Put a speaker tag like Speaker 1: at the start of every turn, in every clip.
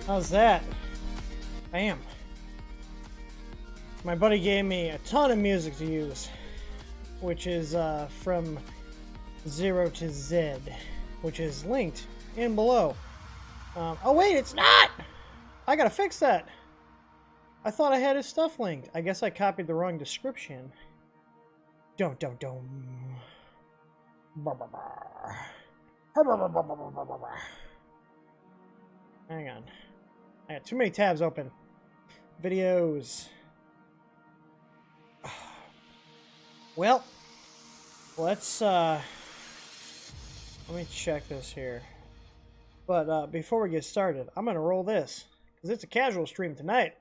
Speaker 1: How's that? Bam. My buddy gave me a ton of music to use, which is from 0 to Z, which is linked in below. Oh wait, it's not! I gotta fix that. I thought I had his stuff linked. I guess I copied the wrong description. Don't. Hang on. I got too many tabs open. Videos. Well, let's let me check this here. But before we get started, I'm gonna roll this because it's a casual stream tonight.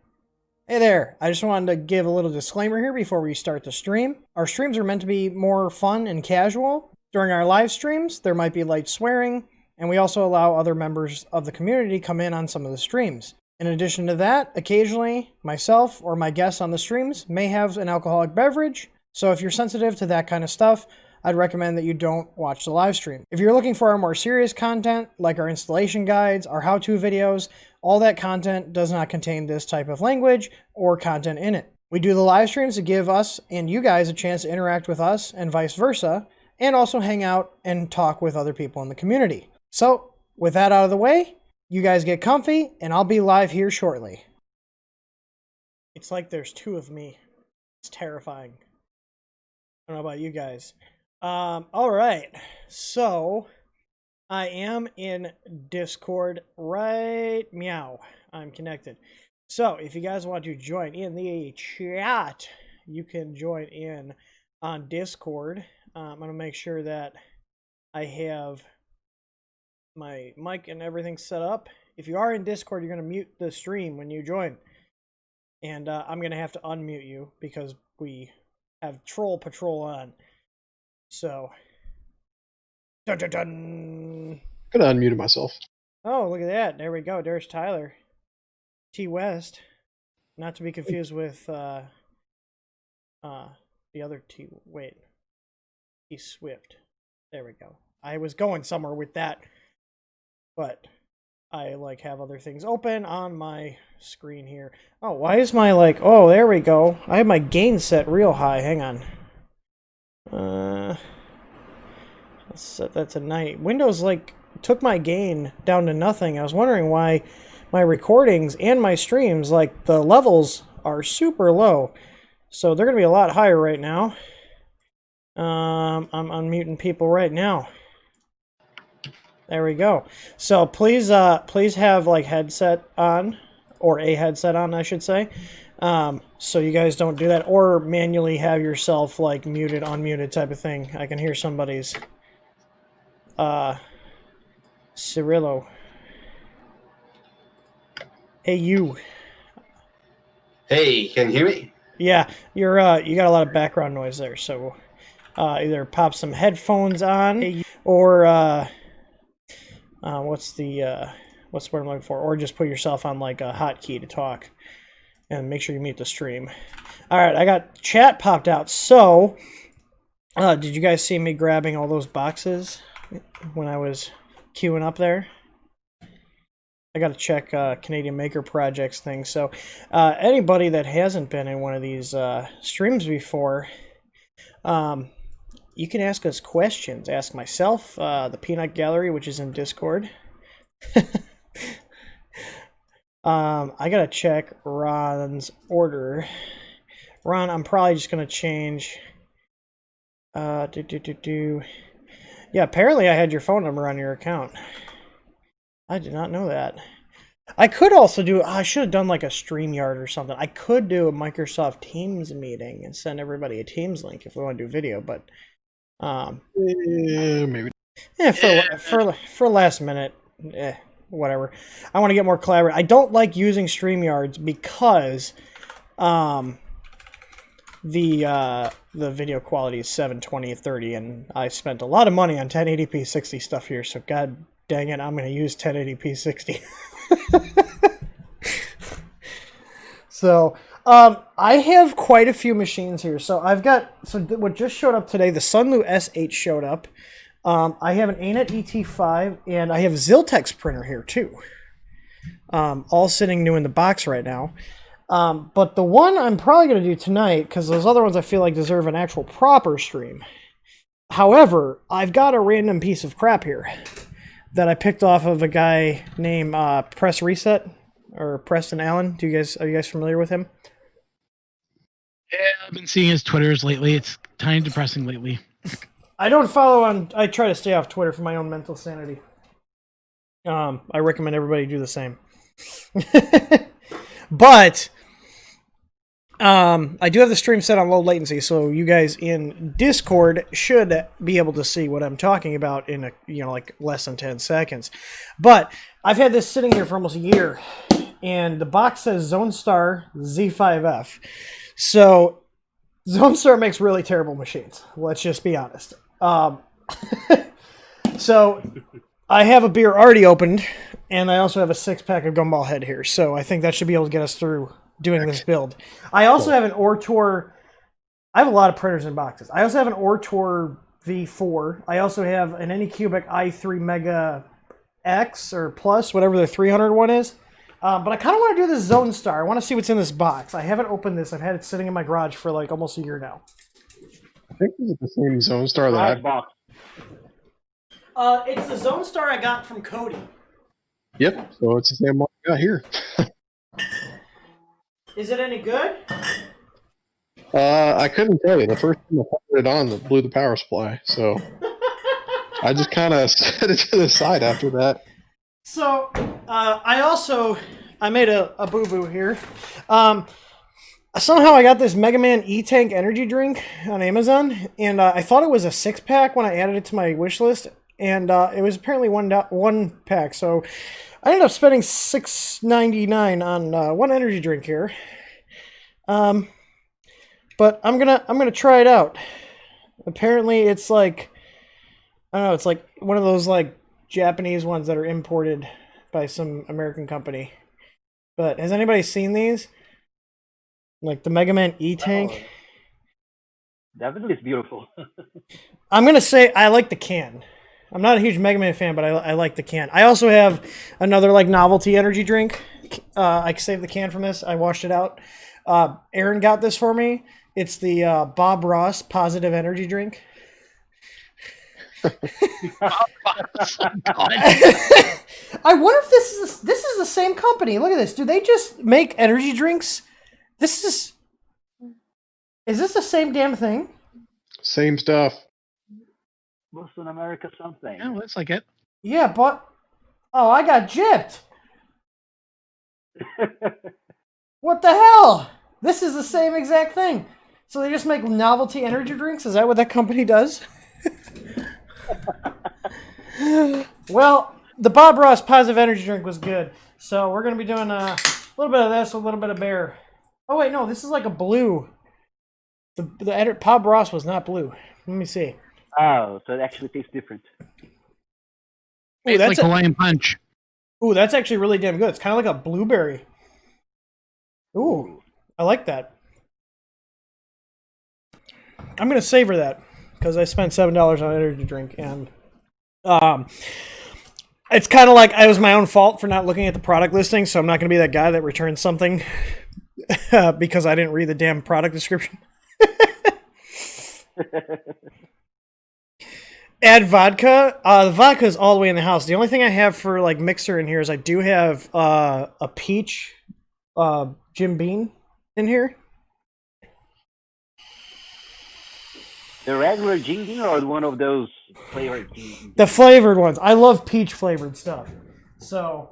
Speaker 1: Hey there, I just wanted to give a little disclaimer here before we start the stream. Our streams are meant to be more fun and casual. During our live streams, there might be light swearing, and we also allow other members of the community to come in on some of the streams. In addition to that, occasionally, myself or my guests on the streams may have an alcoholic beverage, so if you're sensitive to that kind of stuff, I'd recommend that you don't watch the live stream. If you're looking for our more serious content, like our installation guides, our how-to videos, all that content does not contain this type of language or content in it. We do the live streams to give us and you guys a chance to interact with us and vice versa, and also hang out and talk with other people in the community. So with that out of the way, you guys get comfy, and I'll be live here shortly. It's like there's two of me. It's terrifying. I don't know about you guys. All right. So I am in Discord right meow. I'm connected. So if you guys want to join in the chat, you can join in on Discord. I'm going to make sure that I have my mic and everything set up. If you are in Discord, you're going to mute the stream when you join. And I'm going to have to unmute you because we have Troll Patrol on. So, dun dun dun.
Speaker 2: I'm going to unmute myself.
Speaker 1: Oh, look at that. There we go. There's Tyler. T West. Not to be confused with the other T. Wait. T Swift. There we go. I was going somewhere with that. But I like have other things open on my screen here. Oh, why is my like, oh, there we go. I have my gain set real high. Hang on. Let's set that to 90. Windows like took my gain down to nothing. I was wondering why my recordings and my streams, like the levels are super low. So they're going to be a lot higher right now. I'm unmuting people right now. There we go. So please have like headset on, or a headset on, I should say. So you guys don't do that, or manually have yourself like muted, unmuted type of thing. I can hear somebody's Cirillo. Hey you.
Speaker 3: Hey, can you hear me?
Speaker 1: Yeah, you're you got a lot of background noise there, so either pop some headphones on or what's the word I'm looking for? Or just put yourself on like a hotkey to talk, and make sure you mute the stream. All right, I got chat popped out. So, did you guys see me grabbing all those boxes when I was queuing up there? I got to check Canadian Maker Projects thing. So, anybody that hasn't been in one of these streams before, you can ask us questions. Ask myself, the Peanut Gallery, which is in Discord. I gotta check Ron's order. Ron, I'm probably just gonna change. Yeah, apparently I had your phone number on your account. I did not know that. I could also do. I should have done like a StreamYard or something. I could do a Microsoft Teams meeting and send everybody a Teams link if we want to do video, but.
Speaker 2: Maybe.
Speaker 1: Yeah, for last minute, whatever. I want to get more collaborative. I don't like using StreamYards because the video quality is 720/30, and I spent a lot of money on 1080p 60 stuff here. So god dang it, I'm going to use 1080p 60. So. I have quite a few machines here. So I've got, what just showed up today, the Sunlu S8 showed up. I have an ANET ET5, and I have Ziltex printer here too. All sitting new in the box right now. But the one I'm probably going to do tonight, because those other ones I feel like deserve an actual proper stream. However, I've got a random piece of crap here that I picked off of a guy named Press Reset, or Preston Allen. Are you guys familiar with him?
Speaker 4: Yeah, I've been seeing his Twitters lately. It's kind of depressing lately.
Speaker 1: I don't follow on. I try to stay off Twitter for my own mental sanity. I recommend everybody do the same. But I do have the stream set on low latency, so you guys in Discord should be able to see what I'm talking about in like less than 10 seconds. But I've had this sitting here for almost a year, and the box says Zonestar Z5F. So, Zonestar makes really terrible machines. Let's just be honest. So, I have a beer already opened, and I also have a 6-pack of Gumball Head here. So, I think that should be able to get us through doing this build. I also have an Ortor. I have a lot of printers in boxes. I also have an Ortor V4. I also have an Anycubic i3 Mega X or Plus, whatever the 300 one is. But I kind of want to do this Zonestar. I want to see what's in this box. I haven't opened this. I've had it sitting in my garage for like almost a year now.
Speaker 2: I think this is the same Zonestar that
Speaker 3: Live box.
Speaker 1: It's the Zonestar I got from Cody.
Speaker 2: Yep, so it's the same one I got here.
Speaker 1: Is it any good?
Speaker 2: I couldn't tell you. The first time I put it on, it blew the power supply. So I just kind of set it to the side after that.
Speaker 1: So, I made a boo-boo here. Somehow I got this Mega Man E-Tank energy drink on Amazon, and I thought it was a 6-pack when I added it to my wish list, and it was apparently one pack, so I ended up spending $6.99 on one energy drink here. But I'm gonna try it out. Apparently it's like, I don't know, it's like one of those like Japanese ones that are imported by some American company. But has anybody seen these? Like the Mega Man E-Tank?
Speaker 3: Oh, definitely it's beautiful.
Speaker 1: I'm gonna say I like the can. I'm not a huge Mega Man fan, but I like the can. I also have another like novelty energy drink. I saved the can from this. I washed it out. Aaron got this for me. It's the Bob Ross Positive Energy Drink. I wonder if this is the same company. Look at this. Do they just make energy drinks? Is this the same damn thing?
Speaker 2: Same stuff.
Speaker 3: Boston America something.
Speaker 4: Yeah, looks like it.
Speaker 1: Yeah, but I got gypped. What the hell? This is the same exact thing. So they just make novelty energy drinks? Is that what that company does? Well, the Bob Ross Positive Energy Drink was good. So we're going to be doing a little bit of this, a little bit of bear. Oh, wait, no, this is like a blue. The Bob Ross was not blue. Let me see.
Speaker 3: Oh, so it actually tastes different.
Speaker 1: Ooh,
Speaker 4: It's like Hawaiian Punch.
Speaker 1: Ooh, that's actually really damn good. It's kind of like a blueberry. Ooh, I like that. I'm going to savor that because I spent $7 on an energy drink, and it's kind of like it was my own fault for not looking at the product listing, so I'm not going to be that guy that returns something because I didn't read the damn product description. Add vodka. The vodka is all the way in the house. The only thing I have for like mixer in here is I do have a peach Jim Beam in here.
Speaker 3: The regular Jing Bean or one of those flavored Jing Bean?
Speaker 1: The flavored ones. I love peach flavored stuff. So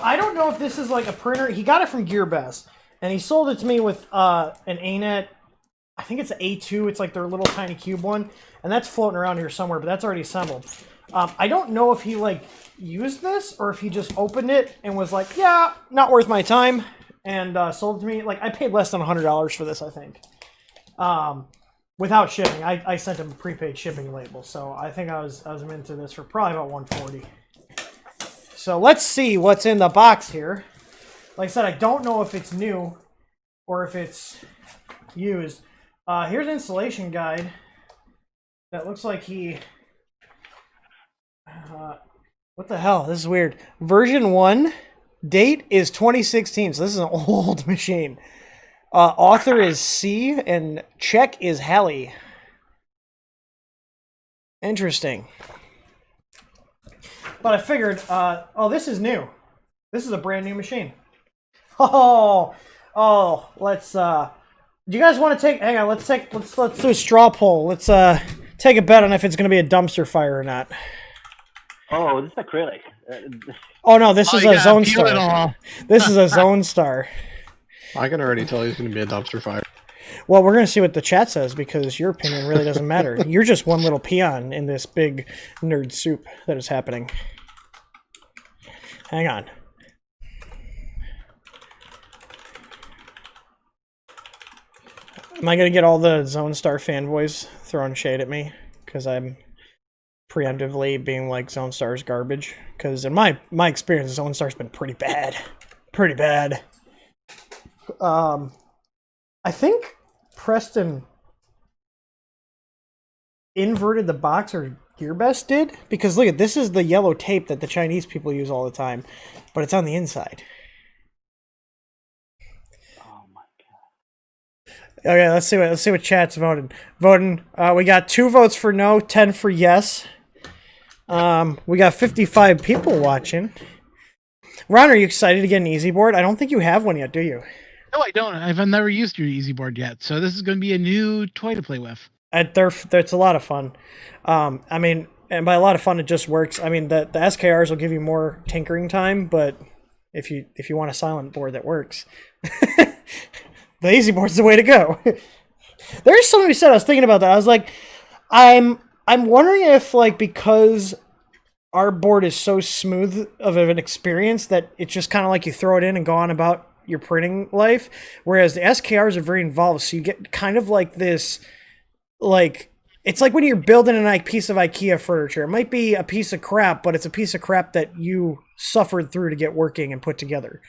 Speaker 1: I don't know if this is like a printer. He got it from GearBest, and he sold it to me with an ANET. I think it's an A2. It's like their little tiny cube one, and that's floating around here somewhere, but that's already assembled. I don't know if he like used this or if he just opened it and was like, yeah, not worth my time, and sold it to me. Like I paid less than $100 for this, I think. Without shipping, I sent him a prepaid shipping label, so I think I was into this for probably about $140. So let's see what's in the box here. Like I said, I don't know if it's new or if it's used. Here's an installation guide that looks like he. What the hell? This is weird. Version 1, date is 2016, so this is an old machine. Author is C, and check is Hallie. Interesting. But I figured, this is new. This is a brand new machine. Let's, do you guys want to take, hang on, let's do a straw poll. Let's, take a bet on if it's going to be a dumpster fire or not.
Speaker 3: Oh, this is acrylic.
Speaker 1: Oh no, this is a Zonestar. This is a Zonestar.
Speaker 2: I can already tell he's going to be a dumpster fire.
Speaker 1: Well, we're going to see what the chat says because your opinion really doesn't matter. You're just one little peon in this big nerd soup that is happening. Hang on. Am I going to get all the Zonestar fanboys throwing shade at me because I'm preemptively being like Zonestar's garbage? Because in my experience, Zonestar's been pretty bad. Pretty bad. I think Preston inverted the box, or GearBest did, because look at this is the yellow tape that the Chinese people use all the time, but it's on the inside.
Speaker 3: Oh my god.
Speaker 1: Okay, let's see what chat's voting. We got 2 votes for no, 10 for yes. We got 55 people watching. Ron, are you excited to get an easy board? I don't think you have one yet, do you?
Speaker 4: No, I don't. I've never used your easy board yet, so this is going to be a new toy to play with.
Speaker 1: It's a lot of fun. I mean, and by a lot of fun, it just works. I mean, the SKRs will give you more tinkering time, but if you want a silent board that works, the easy board's the way to go. There's something you said. I was thinking about that. I was like, I'm wondering if, like, because our board is so smooth of an experience that it's just kind of like you throw it in and go on about your printing life, whereas the SKRs are very involved, so you get kind of like this, like, it's like when you're building a piece of IKEA furniture. It might be a piece of crap, but it's a piece of crap that you suffered through to get working and put together.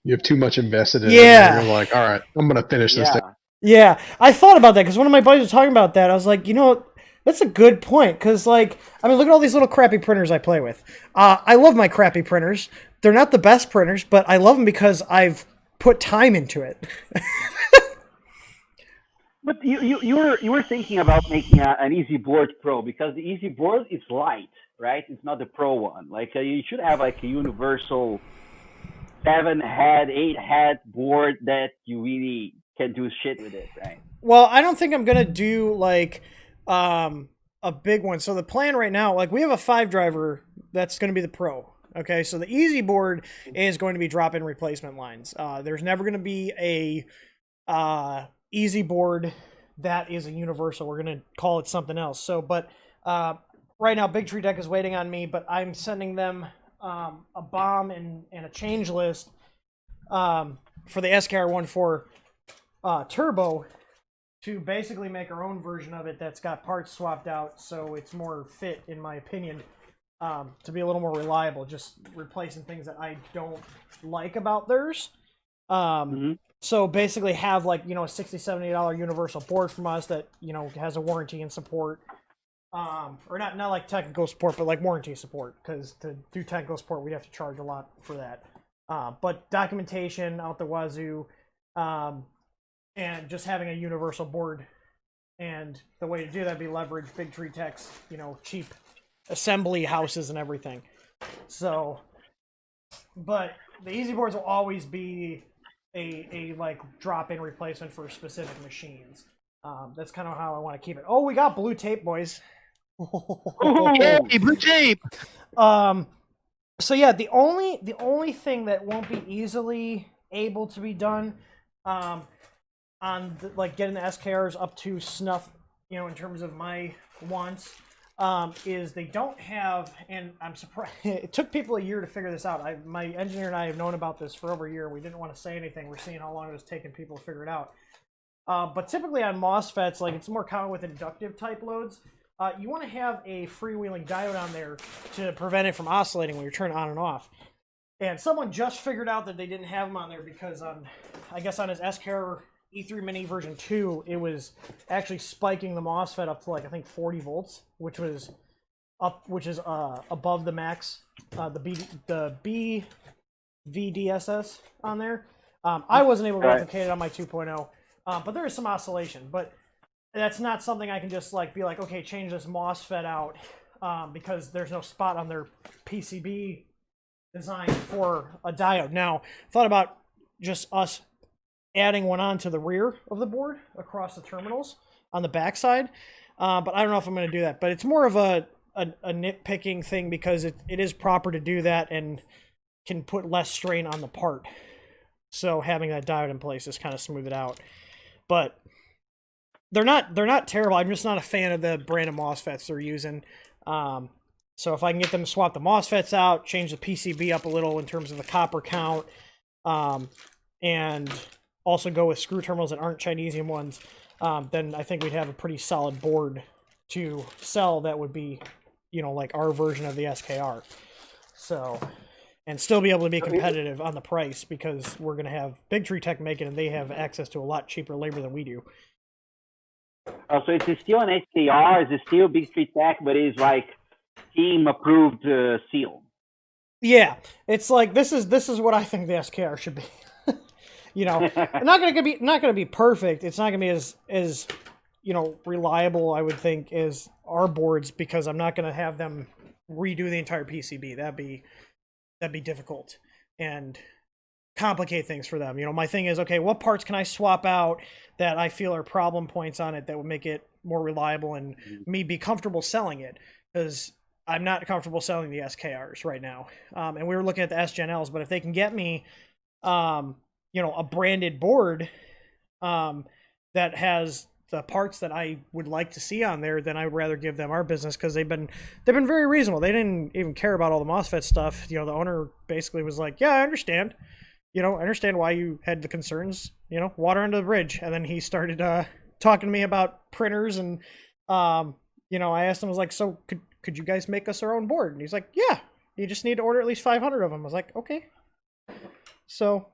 Speaker 2: You have too much invested in it.
Speaker 1: Yeah.
Speaker 2: And you're like, all right, I'm going to finish this thing.
Speaker 1: Yeah, I thought about that because one of my buddies was talking about that. I was like, you know, that's a good point because, like, I mean, look at all these little crappy printers I play with. I love my crappy printers. They're not the best printers, but I love them because I've put time into it.
Speaker 3: But you were thinking about making an Easy Board Pro because the Easy Board is light, right? It's not the Pro one. Like you should have like a universal 7-head, 8-head board that you really can do shit with it, right?
Speaker 1: Well, I don't think I'm gonna do like a big one. So the plan right now, like we have a 5-driver that's gonna be the Pro. Okay, so the Easy Board is going to be drop-in replacement lines. There's never going to be a Easy Board that is a universal. We're going to call it something else. So, but right now, Big Tree Deck is waiting on me, but I'm sending them a bomb and a change list for the SKR14 Turbo to basically make our own version of it that's got parts swapped out, so it's more fit, in my opinion. To be a little more reliable, just replacing things that I don't like about theirs. So basically have like, you know, a $60, $70 universal board from us that, you know, has a warranty and support. Or not like technical support, but like warranty support, because to do technical support, we'd have to charge a lot for that. But documentation out the wazoo, and just having a universal board. And the way to do that would be leverage Big Tree Tech's, you know, cheap assembly houses and everything. So, but the Easy Boards will always be a like drop-in replacement for specific machines. That's kind of how I want to keep it. Oh, we got blue tape, boys.
Speaker 4: Yay, blue tape.
Speaker 1: So yeah, the only thing that won't be easily able to be done on like getting the SKRs up to snuff, you know, in terms of my wants, is they don't have, and I'm surprised, it took people a year to figure this out. My engineer and I have known about this for over a year. We didn't want to say anything. We're seeing how long it was taking people to figure it out. But typically on MOSFETs, like it's more common with inductive type loads, you want to have a freewheeling diode on there to prevent it from oscillating when you're turning on and off. And someone just figured out that they didn't have them on there because I guess on his SKR E3 Mini version 2, it was actually spiking the MOSFET up to like I think 40 volts, which is above the max, the BVDSS on there. I wasn't able to replicate it on my 2.0, but there is some oscillation. But that's not something I can just like be like, okay, change this MOSFET out, because there's no spot on their PCB design for a diode. Now, thought about just us adding one on to the rear of the board across the terminals on the back side, but I don't know if I'm going to do that. But it's more of a nitpicking thing because it is proper to do that and can put less strain on the part. So having that diode in place is kind of smooth it out. But they're not terrible. I'm just not a fan of the brand of MOSFETs they're using. So if I can get them to swap the MOSFETs out, change the PCB up a little in terms of the copper count, and also go with screw terminals that aren't Chinesium ones, then I think we'd have a pretty solid board to sell that would be, you know, like our version of the SKR. So, and still be able to be competitive on the price because we're going to have Big Tree Tech make it and they have access to a lot cheaper labor than we do.
Speaker 3: Oh, so it's still an SKR, it's still Big Tree Tech, but it's like team approved seal.
Speaker 1: Yeah, it's like this is what I think the SKR should be. You know, not gonna be perfect. It's not gonna be as you know, reliable, I would think, as our boards, because I'm not gonna have them redo the entire PCB. That'd be difficult and complicate things for them. You know, my thing is, okay, what parts can I swap out that I feel are problem points on it that would make it more reliable and me be comfortable selling it? Because I'm not comfortable selling the SKRs right now. And we were looking at the SGNLs, but if they can get me, you know, a branded board that has the parts that I would like to see on there, then I'd rather give them our business, because they've been very reasonable. They didn't even care about all the MOSFET stuff. You know, the owner basically was like, yeah, I understand. You know, I understand why you had the concerns, you know, water under the bridge. And then he started talking to me about printers, and you know, I asked him, I was like, so could you guys make us our own board? And he's like, yeah, you just need to order at least 500 of them. I was like, okay. So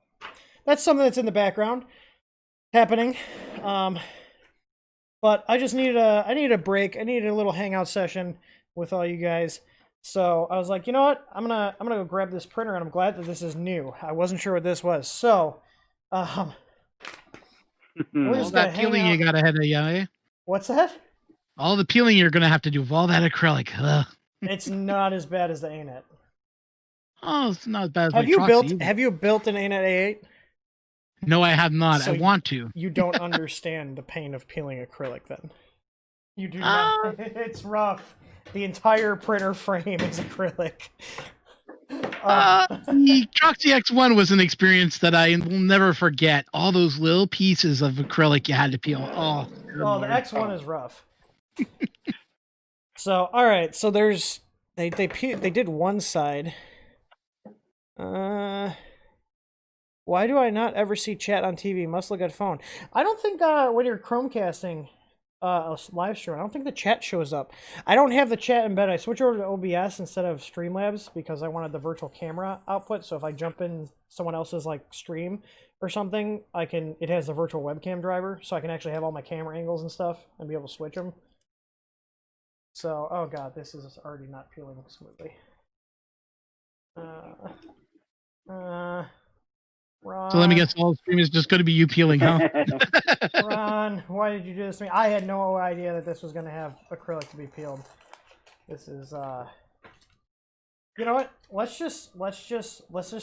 Speaker 1: that's something that's in the background happening. But I just needed I needed a break. I needed a little hangout session with all you guys. So I was like, you know what? I'm gonna go grab this printer, and I'm glad that this is new. I wasn't sure what this was. So we're
Speaker 4: All
Speaker 1: just gonna
Speaker 4: that peeling
Speaker 1: hang
Speaker 4: you
Speaker 1: out.
Speaker 4: got ahead of you, eh?
Speaker 1: What's that?
Speaker 4: All the peeling you're gonna have to do with all that acrylic. Ugh.
Speaker 1: It's not as bad as the ANET.
Speaker 4: Oh, it's not as bad as
Speaker 1: Have
Speaker 4: my
Speaker 1: you
Speaker 4: Troxy
Speaker 1: built
Speaker 4: either.
Speaker 1: Have you built an ANET A8?
Speaker 4: No, I have not.
Speaker 1: So
Speaker 4: I want to.
Speaker 1: You don't understand the pain of peeling acrylic then. You do not. It's rough. The entire printer frame is acrylic.
Speaker 4: The Troxy X1 was an experience that I will never forget. All those little pieces of acrylic you had to peel. Oh, good
Speaker 1: The
Speaker 4: Lord.
Speaker 1: X1 is rough. So, all right. So there's they did one side. Why do I not ever see chat on TV? Must look at phone. I don't think when you're Chromecasting a live stream, I don't think the chat shows up. I don't have the chat embedded. I switch over to OBS instead of Streamlabs because I wanted the virtual camera output. So if I jump in someone else's like stream or something, it has the virtual webcam driver, so I can actually have all my camera angles and stuff and be able to switch them. So, oh god, this is already not peeling smoothly. Ron,
Speaker 4: So let me guess, all the stream is just going to be you peeling, huh?
Speaker 1: Ron, why did you do this to me? I had no idea that this was going to have acrylic to be peeled. This is, you know what? Let's just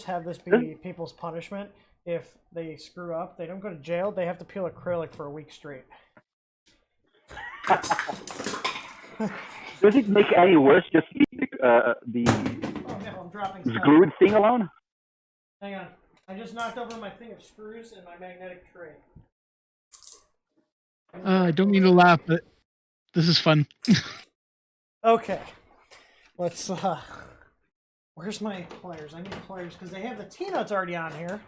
Speaker 1: have this be people's punishment. If they screw up, they don't go to jail. They have to peel acrylic for a week straight.
Speaker 3: Does it make any worse just
Speaker 1: Oh no, I'm dropping stuff.
Speaker 3: glued thing alone?
Speaker 1: Hang on. I just knocked over my thing of screws and my magnetic tray.
Speaker 4: I don't mean to laugh, but this is fun.
Speaker 1: Okay. Let's, where's my pliers? I need pliers because they have the T-nuts already on here.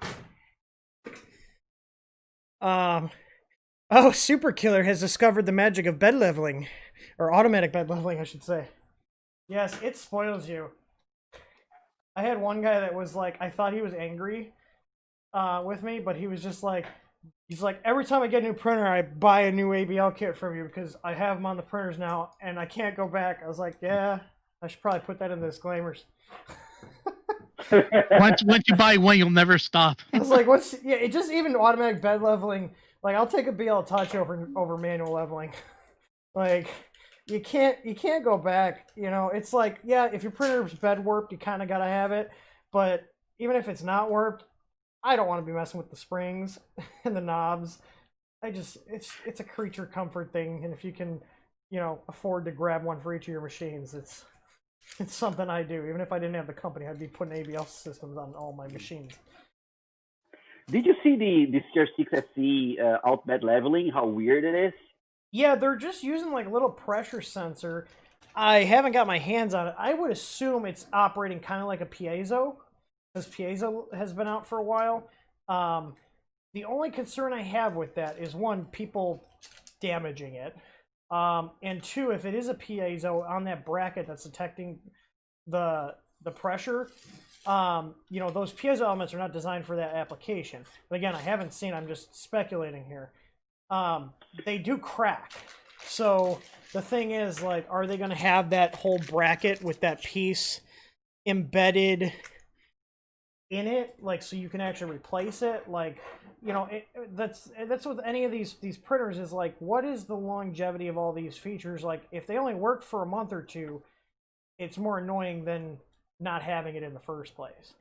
Speaker 1: Oh, Super Killer has discovered the magic of bed leveling. Or automatic bed leveling, I should say. Yes, it spoils you. I had one guy that was like, I thought he was angry with me, but he was just like, he's like, every time I get a new printer, I buy a new ABL kit from you because I have them on the printers now and I can't go back. I was like, yeah, I should probably put that in the disclaimers.
Speaker 4: once you buy one, you'll never stop.
Speaker 1: I was like, it just even automatic bed leveling, like I'll take a BL touch over manual leveling. Like, you can't go back, you know. It's like, yeah, if your printer's bed warped, you kind of got to have it, but even if it's not warped, I don't want to be messing with the springs and the knobs. It's a creature comfort thing, and if you can, you know, afford to grab one for each of your machines, it's something I do. Even if I didn't have the company, I'd be putting ABL systems on all my machines.
Speaker 3: Did you see the CR6SC out bed leveling? How weird it is.
Speaker 1: Yeah, they're just using like a little pressure sensor. I haven't got my hands on it. I would assume it's operating kind of like a piezo, because piezo has been out for a while. The only concern I have with that is, one, people damaging it, and two, if it is a piezo on that bracket that's detecting the pressure, you know, those piezo elements are not designed for that application. But again, I haven't seen. I'm just speculating here. They do crack. So the thing is, like, are they going to have that whole bracket with that piece embedded in it, like, so you can actually replace it? Like, you know, that's with any of these printers, is like, what is the longevity of all these features? Like, if they only work for a month or two, it's more annoying than not having it in the first place.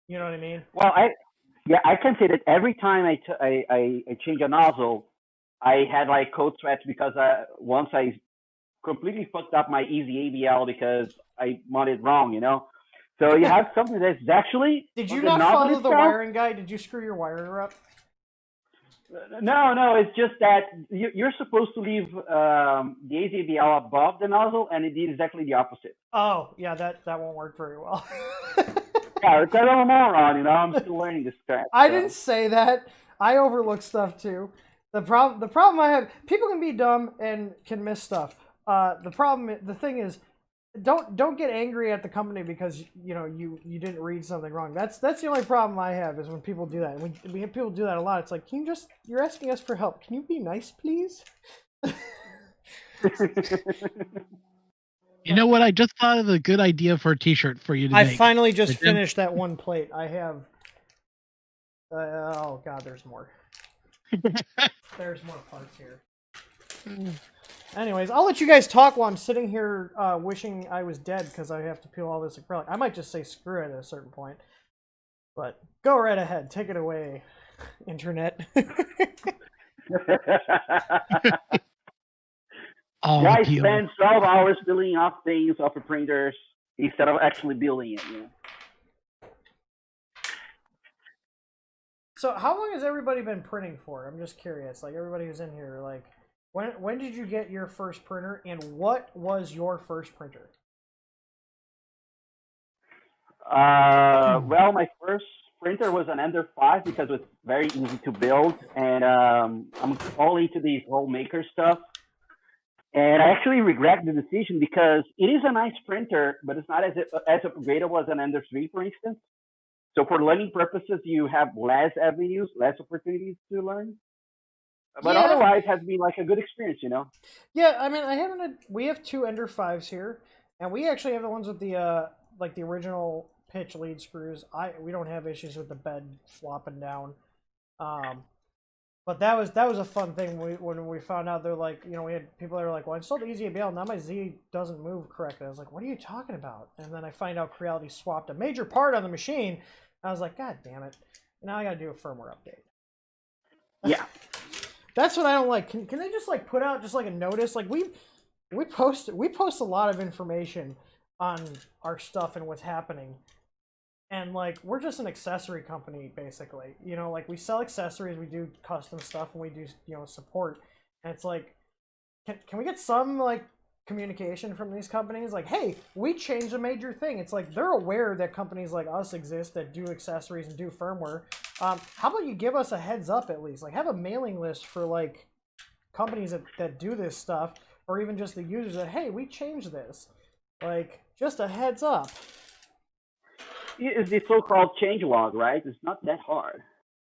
Speaker 1: You know what I mean?
Speaker 3: Well, I can say that every time I change a nozzle, I had like cold sweats because once I completely fucked up my easy ABL because I mounted wrong, you know. So you have something that's actually.
Speaker 1: Did you
Speaker 3: the
Speaker 1: not
Speaker 3: nozzle
Speaker 1: follow the
Speaker 3: itself-
Speaker 1: wiring guide? Did you screw your wire up?
Speaker 3: No, it's just that you're supposed to leave the AZBL above the nozzle, and it did exactly the opposite.
Speaker 1: Oh, yeah, that won't work very well.
Speaker 3: Yeah, because I'm a moron, you know. I'm still learning this crap.
Speaker 1: I
Speaker 3: so.
Speaker 1: didn't say that. I overlook stuff too. The problem I have, people can be dumb and can miss stuff. The thing is, don't get angry at the company because you didn't read something wrong. That's the only problem I have is when people do that. And we have people do that a lot. It's like, you're asking us for help. Can you be nice, please?
Speaker 4: You know what? I just thought of a good idea for a T-shirt for you to
Speaker 1: I
Speaker 4: make.
Speaker 1: finally just finished that one plate. I have. Oh God, there's more. There's more parts here. Anyways, I'll let you guys talk while I'm sitting here wishing I was dead because I have to peel all this acrylic. I might just say screw it at a certain point. But go right ahead. Take it away, Internet.
Speaker 3: I spend 12 hours building off things off of printers instead of actually building it. You know?
Speaker 1: So how long has everybody been printing for? I'm just curious. Like everybody who's in here, like when did you get your first printer and what was your first printer?
Speaker 3: Well, my first printer was an Ender 5 because it was very easy to build, and I'm all into these whole maker stuff. And I actually regret the decision because it is a nice printer, but it's not as upgradable as an Ender 3, for instance. So for learning purposes, you have less avenues, less opportunities to learn. But otherwise, it has been like a good experience, you know?
Speaker 1: Yeah, I mean, we have two Ender 5s here, and we actually have the ones with the like the original pitch lead screws. We don't have issues with the bed flopping down. But that was a fun thing when we found out. They're like, we had people that were like, well, I installed the Easy ABL, now my Z doesn't move correctly. I was like, what are you talking about? And then I find out Creality swapped a major part on the machine. I was like, God damn it. Now I gotta do a firmware update.
Speaker 3: Yeah.
Speaker 1: That's what I don't like. Can they just like put out just like a notice? Like we post a lot of information on our stuff and what's happening. And like we're just an accessory company basically. Like we sell accessories, we do custom stuff, and we do support. And it's like, can we get some like communication from these companies? Like, hey, we changed a major thing. It's like they're aware that companies like us exist that do accessories and do firmware. How about you give us a heads up at least? Like have a mailing list for like companies that do this stuff, or even just the users that, hey, we changed this. Like just a heads up.
Speaker 3: It's the so-called change log, right? It's not that hard.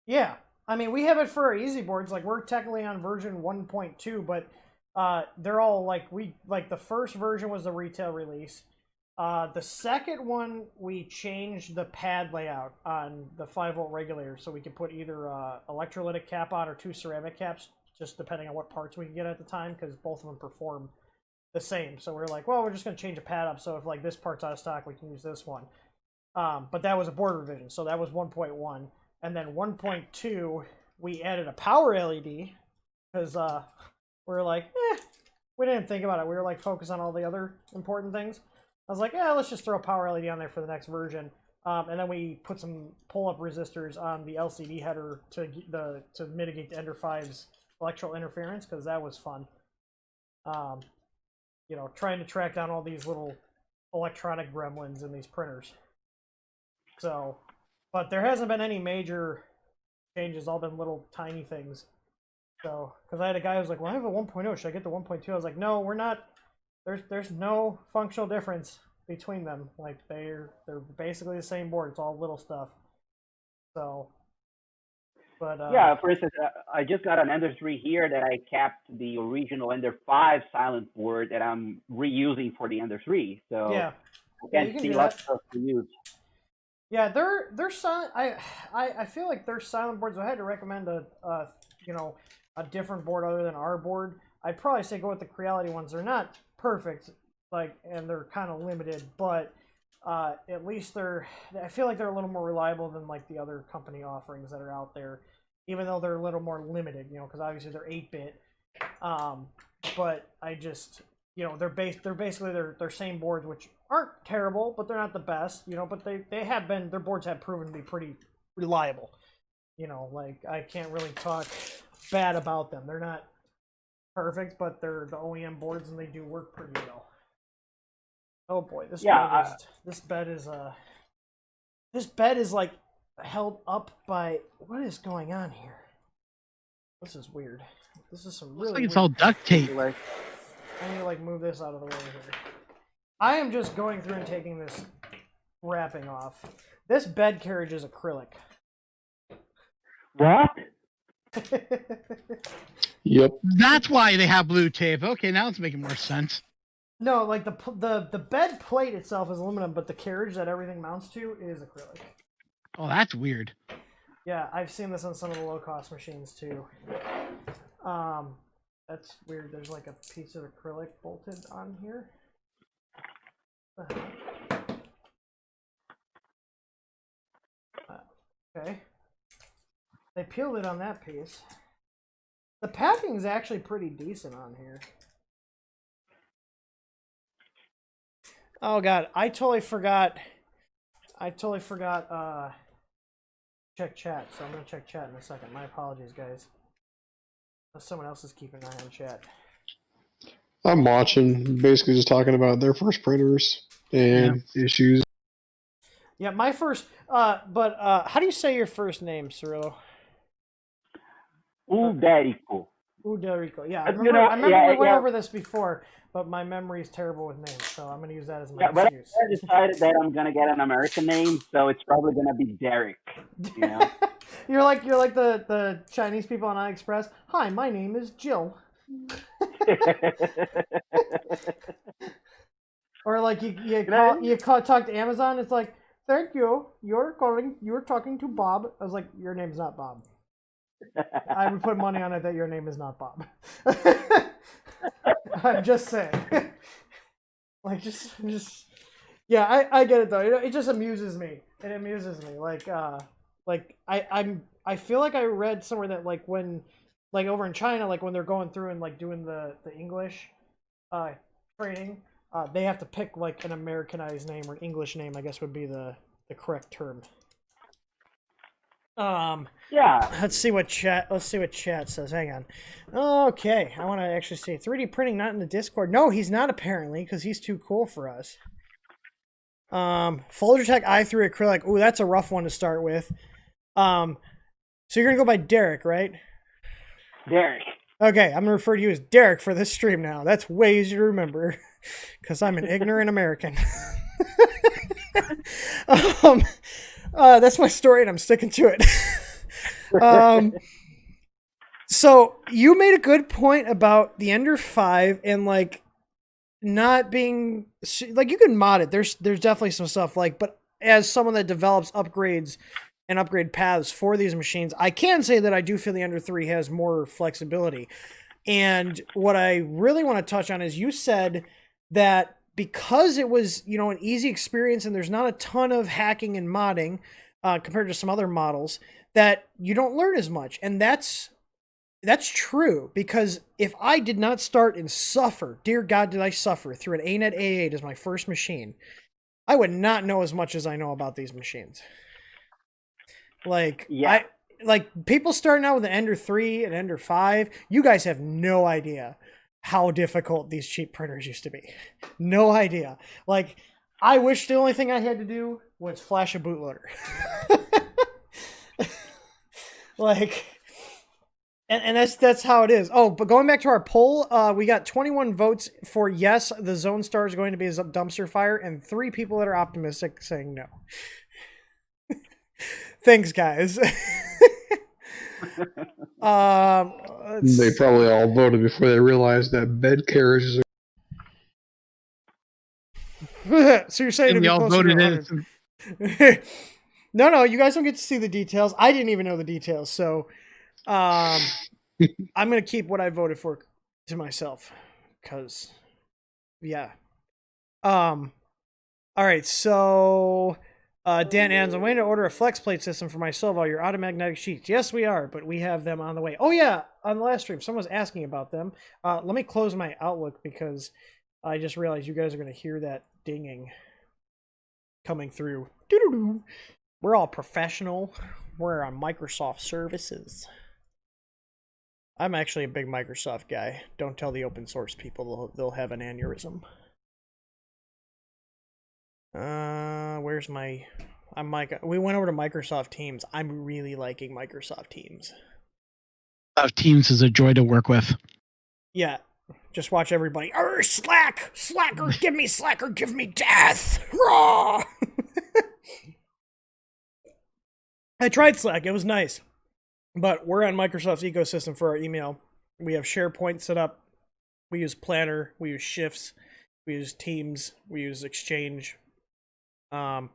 Speaker 1: Yeah. I mean, we have it for our easy boards. Like, we're technically on version 1.2, but they're all, like, the first version was the retail release. The second one, we changed the pad layout on the 5-volt regulator, so we could put either electrolytic cap on or 2 ceramic caps, just depending on what parts we could get at the time, because both of them perform the same. So we're like, well, we're just going to change a pad up, so if, like, this part's out of stock, we can use this one. But that was a board revision, so that was 1.1. And then 1.2, we added a power LED, because we were like, we didn't think about it. We were like focused on all the other important things. I was like, let's just throw a power LED on there for the next version. And then we put some pull-up resistors on the LCD header to mitigate the Ender 5's electrical interference, because that was fun. Trying to track down all these little electronic gremlins in these printers. So, but there hasn't been any major changes, all been little tiny things. So, because I had a guy who was like, well, I have a 1.0, should I get the 1.2? I was like, no, we're not, there's no functional difference between them. Like, they're basically the same board, it's all little stuff. So, but...
Speaker 3: yeah, for instance, I just got an Ender 3 here that I kept the original Ender 5 silent board that I'm reusing for the Ender 3. So,
Speaker 1: yeah.
Speaker 3: I can see lots of stuff to use.
Speaker 1: Yeah, they're silent. I feel like they're silent boards. If I had to recommend a different board other than our board, I'd probably say go with the Creality ones. They're not perfect, like, and they're kind of limited, but at least I feel like they're a little more reliable than like the other company offerings that are out there, even though they're a little more limited, you know, because obviously they're 8-bit. But I just, you know, they're basically their same boards, which aren't terrible, but they're not the best, you know, but their boards have proven to be pretty reliable. You know, like, I can't really talk bad about them. They're not perfect, but they're the OEM boards and they do work pretty well. Oh boy, this bed is like held up by, what is going on here? This is weird. This is some really
Speaker 4: Looks like it's
Speaker 1: weird.
Speaker 4: all duct tape.
Speaker 1: I need to like move this out of the way here. I am just going through and taking this wrapping off. This bed carriage is acrylic.
Speaker 3: What?
Speaker 2: Yep.
Speaker 4: That's why they have blue tape. Okay, now it's making more sense.
Speaker 1: No, like the bed plate itself is aluminum, but the carriage that everything mounts to is acrylic.
Speaker 4: Oh, that's weird.
Speaker 1: Yeah, I've seen this on some of the low-cost machines too. That's weird. There's like a piece of acrylic bolted on here. Okay. They peeled it on that piece. The packing is actually pretty decent on here. Oh god, I totally forgot. Check chat, so I'm gonna check chat in a second. My apologies, guys. Someone else is keeping an eye on chat.
Speaker 2: I'm watching, basically just talking about their first printers and issues.
Speaker 1: Yeah, my first. But how do you say your first name, Cirillo?
Speaker 3: Uderico.
Speaker 1: Uderico. Yeah, I
Speaker 3: You
Speaker 1: remember,
Speaker 3: know,
Speaker 1: I remember
Speaker 3: yeah,
Speaker 1: we went
Speaker 3: yeah.
Speaker 1: over this before, but my memory is terrible with names, so I'm gonna use that as my
Speaker 3: Yeah, but
Speaker 1: excuse.
Speaker 3: I decided that I'm gonna get an American name, so it's probably gonna be Derek. You know.
Speaker 1: you're like the Chinese people on AliExpress. Hi, my name is Jill. Or like you talk to Amazon. It's like, thank you. You're talking to Bob. I was like, your name's not Bob. I would put money on it that your name is not Bob. I'm just saying. Like, just yeah, I get it though. It just amuses me. It amuses me. Like I feel like I read somewhere that like when like over in China, like when they're going through and like doing the English training, they have to pick like an Americanized name or an English name, I guess would be the correct term.
Speaker 3: Yeah.
Speaker 1: Let's see what chat says. Hang on. Okay, I want to actually see 3D printing not in the Discord. No, he's not apparently because he's too cool for us. Folder Tech i3 acrylic. Ooh, that's a rough one to start with. So you're gonna go by Derek, right?
Speaker 3: Derek.
Speaker 1: Okay, I'm gonna refer to you as Derek for this stream now. That's way easier to remember because I'm an ignorant American. That's my story, and I'm sticking to it. So you made a good point about the Ender 5 and like not being like you can mod it. There's definitely some stuff like, but as someone that develops upgrades and upgrade paths for these machines, I can say that I do feel the Ender 3 has more flexibility. And what I really want to touch on is you said that because it was, you know, an easy experience and there's not a ton of hacking and modding compared to some other models, that you don't learn as much. And that's true, because if I did not start and suffer, dear God, did I suffer through an ANET A8 as my first machine, I would not know as much as I know about these machines. Like,
Speaker 3: yeah.
Speaker 1: Like people starting out with an Ender 3 and Ender 5, you guys have no idea how difficult these cheap printers used to be. No idea. Like, I wish the only thing I had to do was flash a bootloader. Like, and that's how it is. Oh, but going back to our poll, we got 21 votes for yes, the Zonestar is going to be a dumpster fire, and 3 people that are optimistic saying no. Thanks, guys.
Speaker 2: They probably all voted before they realized that bed carriages
Speaker 1: are... So you're saying
Speaker 4: we all voted
Speaker 1: in? No, you guys don't get to see the details. I didn't even know the details, so I'm gonna keep what I voted for to myself, because yeah, All right, so Dan Adams, I'm waiting to order a flex plate system for my Silvo. Your automagnetic sheets. Yes, we are, but we have them on the way. Oh yeah, on the last stream, someone was asking about them. Let me close my Outlook because I just realized you guys are going to hear that dinging coming through. Doo-doo-doo. We're all professional. We're on Microsoft services. I'm actually a big Microsoft guy. Don't tell the open source people; they'll have an aneurysm. Where's my... I'm Mike. We went over to Microsoft Teams. I'm really liking Microsoft Teams.
Speaker 4: Teams is a joy to work with.
Speaker 1: Yeah. Just watch everybody. Slack! Slacker! Give me Slacker! Give me death! Raw! I tried Slack. It was nice. But we're on Microsoft's ecosystem for our email. We have SharePoint set up. We use Planner. We use Shifts. We use Teams. We use Exchange. And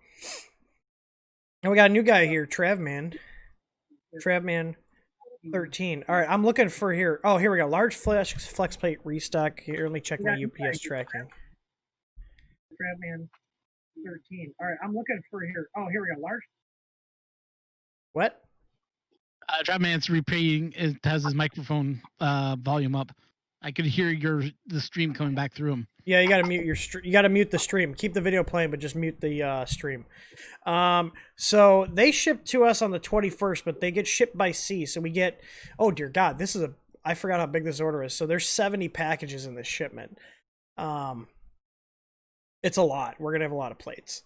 Speaker 1: we got a new guy here, Travman 13. All right, I'm looking for here. Oh, here we go. Large flex plate restock. Here, let me check my UPS tracking. Travman 13. All right, I'm looking for here. Oh, here we go. Large. What?
Speaker 4: Dropman's repeating. It has his microphone volume up. I could hear the stream coming back through him.
Speaker 1: Yeah, you gotta mute you gotta mute the stream. Keep the video playing, but just mute the stream. So they ship to us on the 21st, but they get shipped by sea. So we get, oh dear God, this is I forgot how big this order is. So there's 70 packages in this shipment. It's a lot. We're gonna have a lot of plates.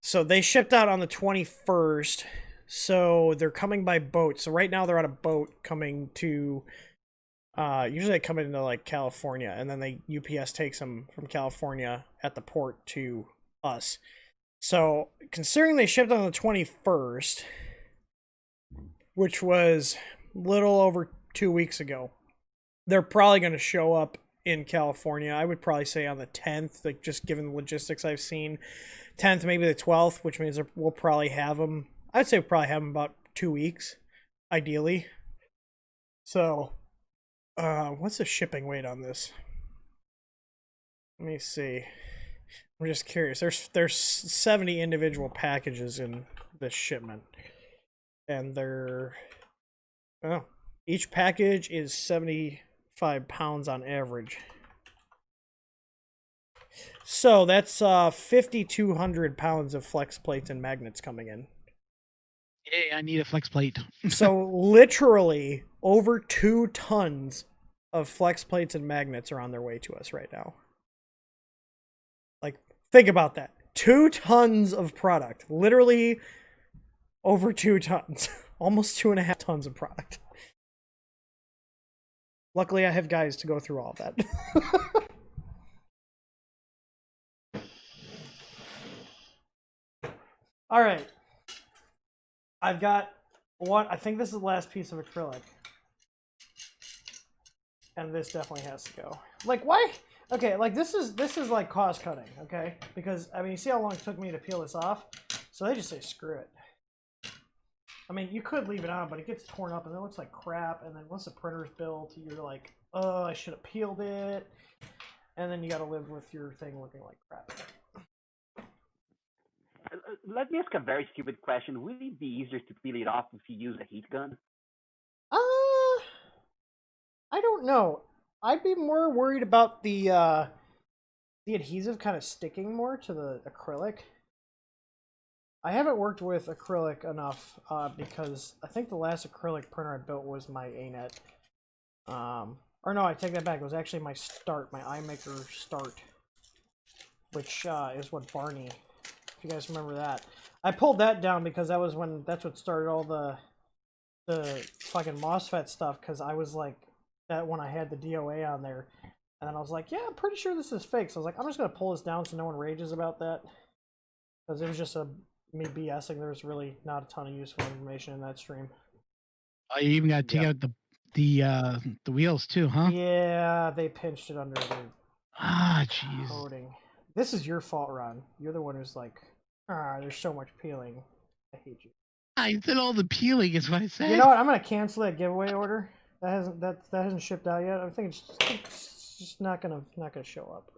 Speaker 1: So they shipped out on the 21st. So they're coming by boat. So right now they're on a boat coming to. Usually they come into like California, and then UPS takes them from California at the port to us. So considering they shipped on the 21st, which was little over 2 weeks ago, they're probably going to show up in California. I would probably say on the 10th, like just given the logistics I've seen, 10th, maybe the 12th, which means we'll probably have them. I'd say we'll probably have them about 2 weeks, ideally. So. What's the shipping weight on this? Let me see. I'm just curious. There's 70 individual packages in this shipment, and each package is 75 pounds on average. So that's 5,200 pounds of flex plates and magnets coming in.
Speaker 4: Hey, I need a flex plate.
Speaker 1: So literally over 2 tons of flex plates and magnets are on their way to us right now. Like, think about that. 2 tons of product. Literally over 2 tons. Almost 2.5 tons of product. Luckily, I have guys to go through all of that. All right. I've got one. I think this is the last piece of acrylic. And this definitely has to go. Like, why? Okay, like this is like cost cutting, okay? Because I mean, you see how long it took me to peel this off? So they just say screw it. I mean, you could leave it on, but it gets torn up and it looks like crap. And then once the printer's built, you're like, oh, I should have peeled it. And then you got to live with your thing looking like crap.
Speaker 3: Let me ask a very stupid question. Would it be easier to peel it off if you use a heat gun?
Speaker 1: I don't know. I'd be more worried about the adhesive kind of sticking more to the acrylic. I haven't worked with acrylic enough because I think the last acrylic printer I built was my ANET. Or no, I take that back. It was actually my Start, my iMaker Start, which is what Barney. If you guys remember that, I pulled that down because that's what started all the fucking MOSFET stuff. Because I was like that when I had the DOA on there, and then I was like, yeah, I'm pretty sure this is fake. So I was like, I'm just gonna pull this down so no one rages about that, because it was just me BSing. There was really not a ton of useful information in that stream.
Speaker 4: Oh, you even got to take out the wheels too, huh?
Speaker 1: Yeah, they pinched it under the
Speaker 4: jeez.
Speaker 1: coating. This is your fault, Ron. You're the one who's like, there's so much peeling. I hate you.
Speaker 4: I did all the peeling, is what I said.
Speaker 1: You know what? I'm gonna cancel that giveaway order. That hasn't shipped out yet. I think it's just not gonna show up.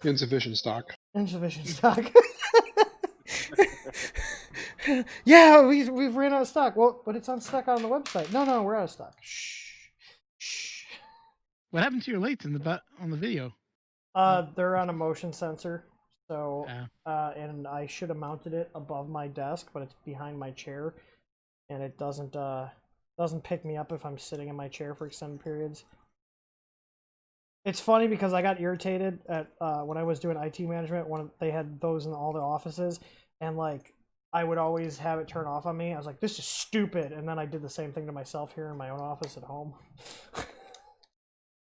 Speaker 2: Insufficient stock.
Speaker 1: Insufficient stock. Yeah, we've ran out of stock. Well, but it's on stock on the website. No, we're out of stock. Shh. Shh.
Speaker 4: What happened to your lights in the on the video?
Speaker 1: They're on a motion sensor. So,
Speaker 4: Oh.
Speaker 1: and I should have mounted it above my desk, but it's behind my chair, and it doesn't pick me up if I'm sitting in my chair for extended periods. It's funny because I got irritated at when I was doing IT management. They had those in all the offices, and like I would always have it turn off on me. I was like, "This is stupid," and then I did the same thing to myself here in my own office at home.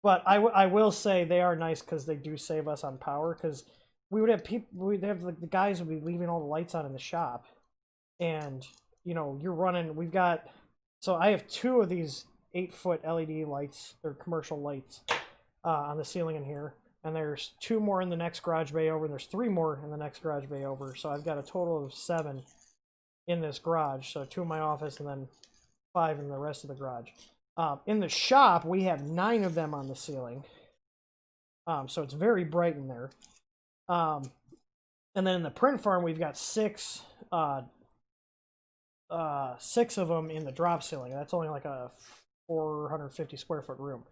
Speaker 1: But I will say they are nice because they do save us on power. Because we'd have the guys would be leaving all the lights on in the shop, and you know you're running. So I have 2 of these 8-foot LED lights. They're commercial lights on the ceiling in here, and there's 2 more in the next garage bay over, and there's 3 more in the next garage bay over. So I've got a total of 7 in this garage. So 2 in my office, and then 5 in the rest of the garage. In the shop, we have 9 of them on the ceiling. So it's very bright in there. And then in the print farm, we've got 6 of them in the drop ceiling. That's only like a 450 square foot room.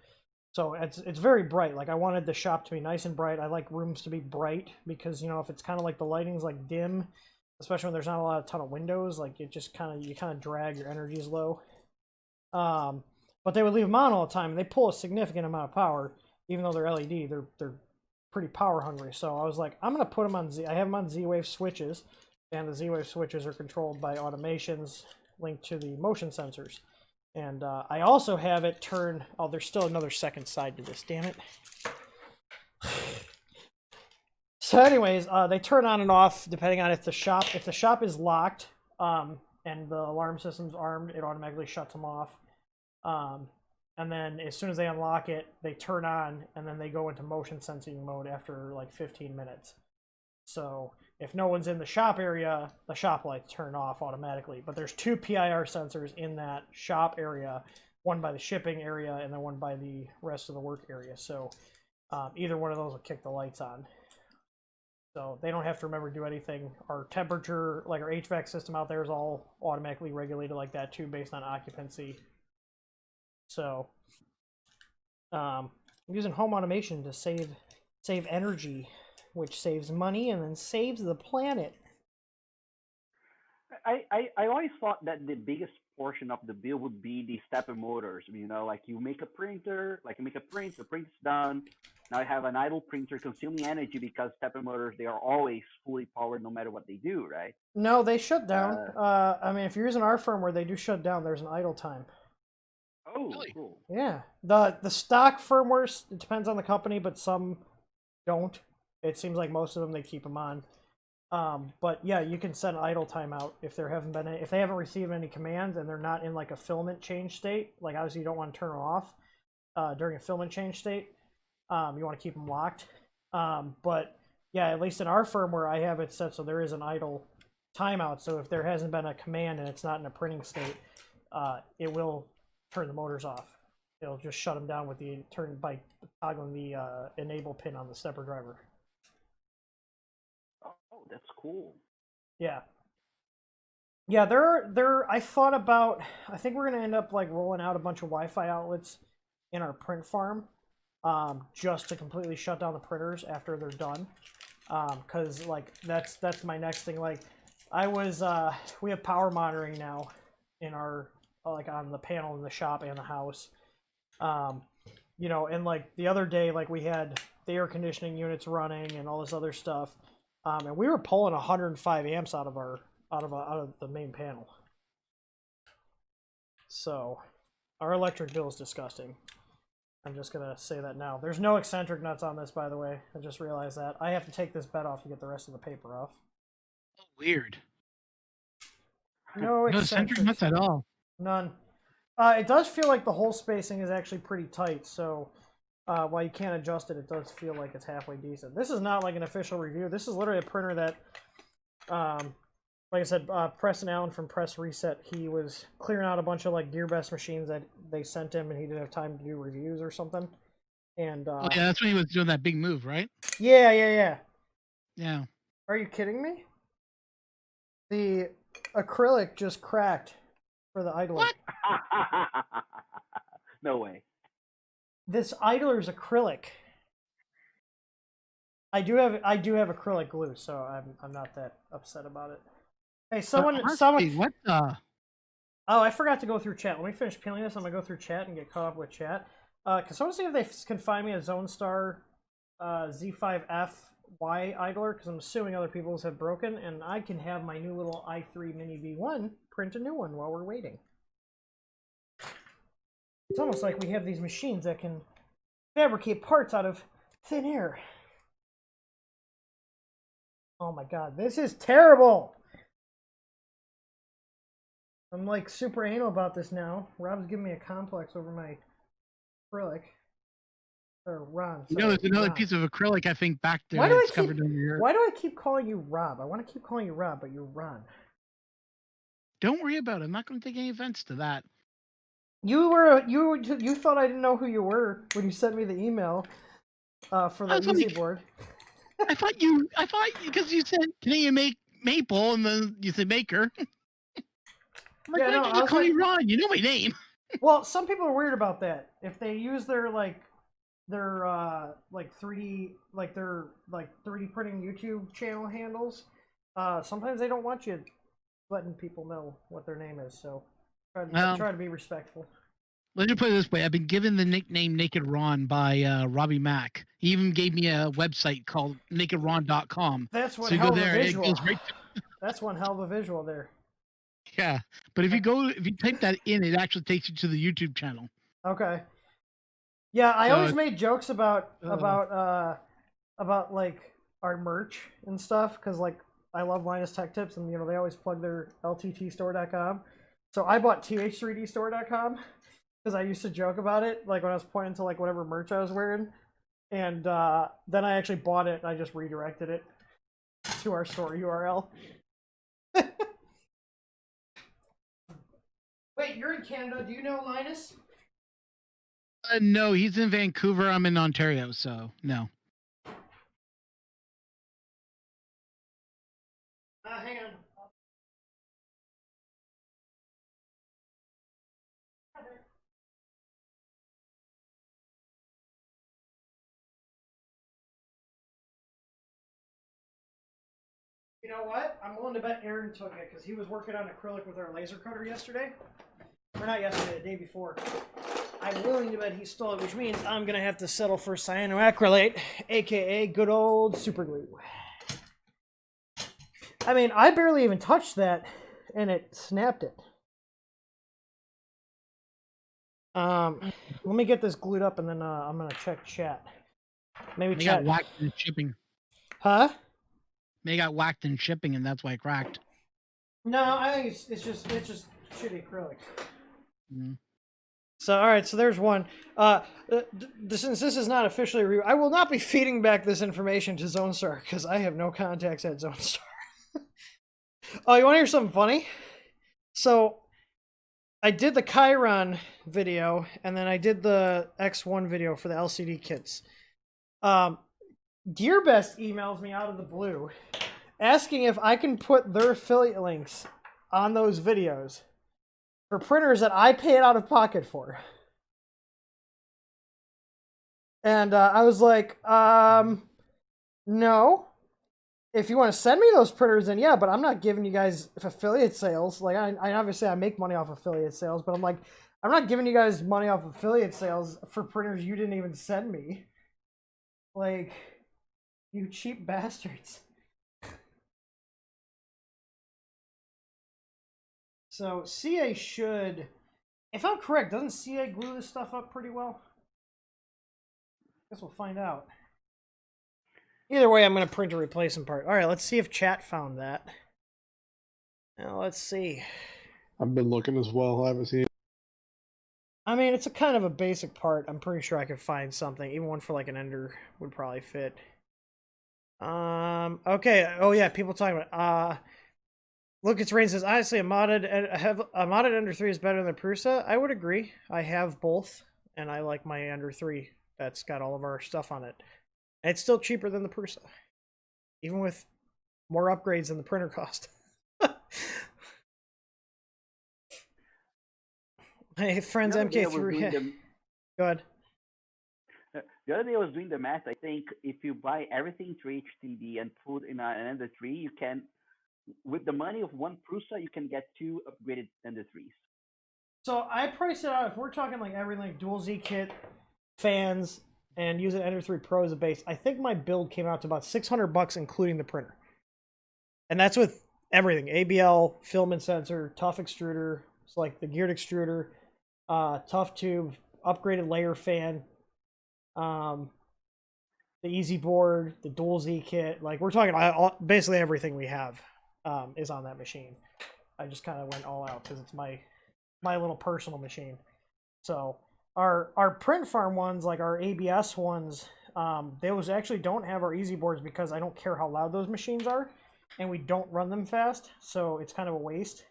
Speaker 1: So it's very bright. Like I wanted the shop to be nice and bright. I like rooms to be bright because, you know, if it's kind of like the lighting's like dim, especially when there's not a ton of windows, like it just you kind of drag, your energy's low. But they would leave them on all the time, and they pull a significant amount of power, even though they're LED. They're pretty power hungry. So I was like, I'm gonna put them on I have them on Z-Wave switches, and the Z-Wave switches are controlled by automations linked to the motion sensors. And I also have it turn. Oh, there's still another second side to this. Damn it. So, anyways, they turn on and off depending on if the shop is locked, and the alarm system's armed, it automatically shuts them off. And then as soon as they unlock it, they turn on, and then they go into motion sensing mode after like 15 minutes. So if no one's in the shop area, the shop lights turn off automatically. But there's 2 PIR sensors in that shop area, one by the shipping area and then one by the rest of the work area. So either one of those will kick the lights on. So they don't have to remember to do anything. Our temperature, like our HVAC system out there, is all automatically regulated like that too, based on occupancy. So I'm using home automation to save energy, which saves money and then saves the planet.
Speaker 3: I always thought that the biggest portion of the bill would be the stepper motors. You know, like you make a printer, the print's done. Now I have an idle printer consuming energy because stepper motors, they are always fully powered no matter what they do, right?
Speaker 1: No, they shut down. I mean, if you're using our firmware, they do shut down. There's an idle time.
Speaker 3: Oh,
Speaker 4: Really?
Speaker 3: cool.
Speaker 1: Yeah, the stock firmware, it depends on the company, but some don't. It seems like most of them, they keep them on. But yeah, you can set an idle timeout if if they haven't received any commands and they're not in like a filament change state. Like obviously you don't want to turn them off during a filament change state. You want to keep them locked. But yeah, at least in our firmware, I have it set so there is an idle timeout. So if there hasn't been a command and it's not in a printing state, it will turn the motors off. It'll just shut them down with by toggling the enable pin on the stepper driver.
Speaker 3: Oh, that's cool.
Speaker 1: Yeah. Yeah, I thought about, I think we're gonna end up like rolling out a bunch of Wi-Fi outlets in our print farm, just to completely shut down the printers after they're done. Cause like that's my next thing. Like we have power monitoring now in our, like on the panel in the shop and the house. You know, and like the other day, like we had the air conditioning units running and all this other stuff. And we were pulling 105 amps out of the main panel. So our electric bill is disgusting. I'm just gonna say that now. There's no eccentric nuts on this, by the way. I just realized that. I have to take this bed off to get the rest of the paper off.
Speaker 4: Oh, weird.
Speaker 1: No
Speaker 4: eccentric nuts at all.
Speaker 1: None. It does feel like the hole spacing is actually pretty tight, so while you can't adjust it, it does feel like it's halfway decent. This is not like an official review. This is literally a printer that, like I said, Preston Allen from Press Reset, he was clearing out a bunch of like GearBest machines that they sent him and he didn't have time to do reviews or something. And
Speaker 4: Oh yeah, that's when he was doing that big move, right?
Speaker 1: yeah.
Speaker 4: Yeah.
Speaker 1: Are you kidding me? The acrylic just cracked for the idler.
Speaker 4: What?
Speaker 3: No way.
Speaker 1: This idler's acrylic. I do have acrylic glue, so I'm not that upset about it. Hey, someone.
Speaker 4: What the?
Speaker 1: Oh, I forgot to go through chat. Let me finish peeling this. I'm gonna go through chat and get caught up with chat. Can someone see if they can find me a Zonestar Z5F Y idler? Because I'm assuming other people's have broken, and I can have my new little i3 Mini V1 print a new one while we're waiting. It's almost like we have these machines that can fabricate parts out of thin air. Oh my god, this is terrible! I'm like super anal about this now. Rob's giving me a complex over my acrylic. Or Ron.
Speaker 4: You know, there's another piece of acrylic, I think, back there.
Speaker 1: Why do I keep calling you Rob? I want to keep calling you Rob, but you're Ron.
Speaker 4: Don't worry about it. I'm not going to take any offense to that.
Speaker 1: You thought I didn't know who you were when you sent me the email for the easy board.
Speaker 4: I thought because you said, can you make maple, and then you said maker. I'm like, why don't you just call me Ron? You know my name.
Speaker 1: Well, some people are weird about that. If they use their 3D printing YouTube channel handles, sometimes they don't want you letting people know what their name is. So try to be respectful.
Speaker 4: Let me put it this way: I've been given the nickname Naked Ron by Robbie Mack. He even gave me a website called nakedron.com.
Speaker 1: That's one
Speaker 4: so you
Speaker 1: hell
Speaker 4: go
Speaker 1: of
Speaker 4: there,
Speaker 1: a visual.
Speaker 4: It goes right to...
Speaker 1: That's one hell of a visual there.
Speaker 4: Yeah, but if you type that in, it actually takes you to the YouTube channel.
Speaker 1: Okay. Yeah, I always made jokes about like our merch and stuff because like I love Linus Tech Tips and they always plug their lttstore.com. So I bought th3dstore.com because I used to joke about it like when I was pointing to like whatever merch I was wearing, and then I actually bought it and I just redirected it to our store URL. Wait, you're in Canada. Do you know Linus?
Speaker 4: No, he's in Vancouver. I'm in Ontario, so no.
Speaker 1: Hang on. You know what? I'm willing to bet Aaron took it because he was working on acrylic with our laser cutter yesterday. Or not yesterday, the day before. I'm willing to bet he stole it, which means I'm going to have to settle for cyanoacrylate, aka good old super glue. I mean, I barely even touched that, and it snapped it. Let me get this glued up, and then I'm going to check chat. Maybe
Speaker 4: they
Speaker 1: chat.
Speaker 4: Got whacked in shipping.
Speaker 1: Huh?
Speaker 4: They got whacked in shipping, and that's why it cracked.
Speaker 1: No, I think it's just shitty acrylic.
Speaker 4: Mm.
Speaker 1: So, all right, so there's one. Since this is not officially a review, I will not be feeding back this information to Zonestar because I have no contacts at Zonestar. Oh, you want to hear something funny? So, I did the Chiron video, and then I did the X1 video for the LCD kits. GearBest emails me out of the blue, asking if I can put their affiliate links on those videos for printers that I paid out of pocket for. And I was like, no. If you want to send me those printers, then yeah, but I'm not giving you guys affiliate sales. Like, I obviously I make money off affiliate sales, but I'm like, I'm not giving you guys money off affiliate sales for printers you didn't even send me. Like, you cheap bastards. So CA should, if I'm correct, doesn't CA glue this stuff up pretty well? Guess we'll find out. Either way, I'm going to print a replacement part. All right, let's see if chat found that. Now, let's see.
Speaker 2: I've been looking as well. I haven't seen it.
Speaker 1: I mean, it's a kind of a basic part. I'm pretty sure I could find something. Even one for like an Ender would probably fit. Okay. Oh yeah, people talking about Look, it's Rain says, honestly, a modded Ender 3 is better than Prusa. I would agree. I have both, and I like my Ender 3 that's got all of our stuff on it. And it's still cheaper than the Prusa, even with more upgrades than the printer cost. Hey, friends, MK3. Go ahead.
Speaker 3: The other day I was doing the math. I think if you buy everything through HDD and put in an Ender 3, you can, with the money of one Prusa, you can get 2 upgraded Ender 3s.
Speaker 1: So I priced it out. If we're talking like everything, like dual Z kit, fans, and using Ender 3 Pro as a base, I think my build came out to about $600 including the printer. And that's with everything: ABL, filament sensor, tough extruder, so like the geared extruder, tough tube, upgraded layer fan, the easy board, the dual Z kit. Like we're talking basically everything we have is on that machine. I just kind of went all out because it's my little personal machine. So our print farm ones, like our ABS ones, those actually don't have our easy boards because I don't care how loud those machines are, and we don't run them fast, so it's kind of a waste.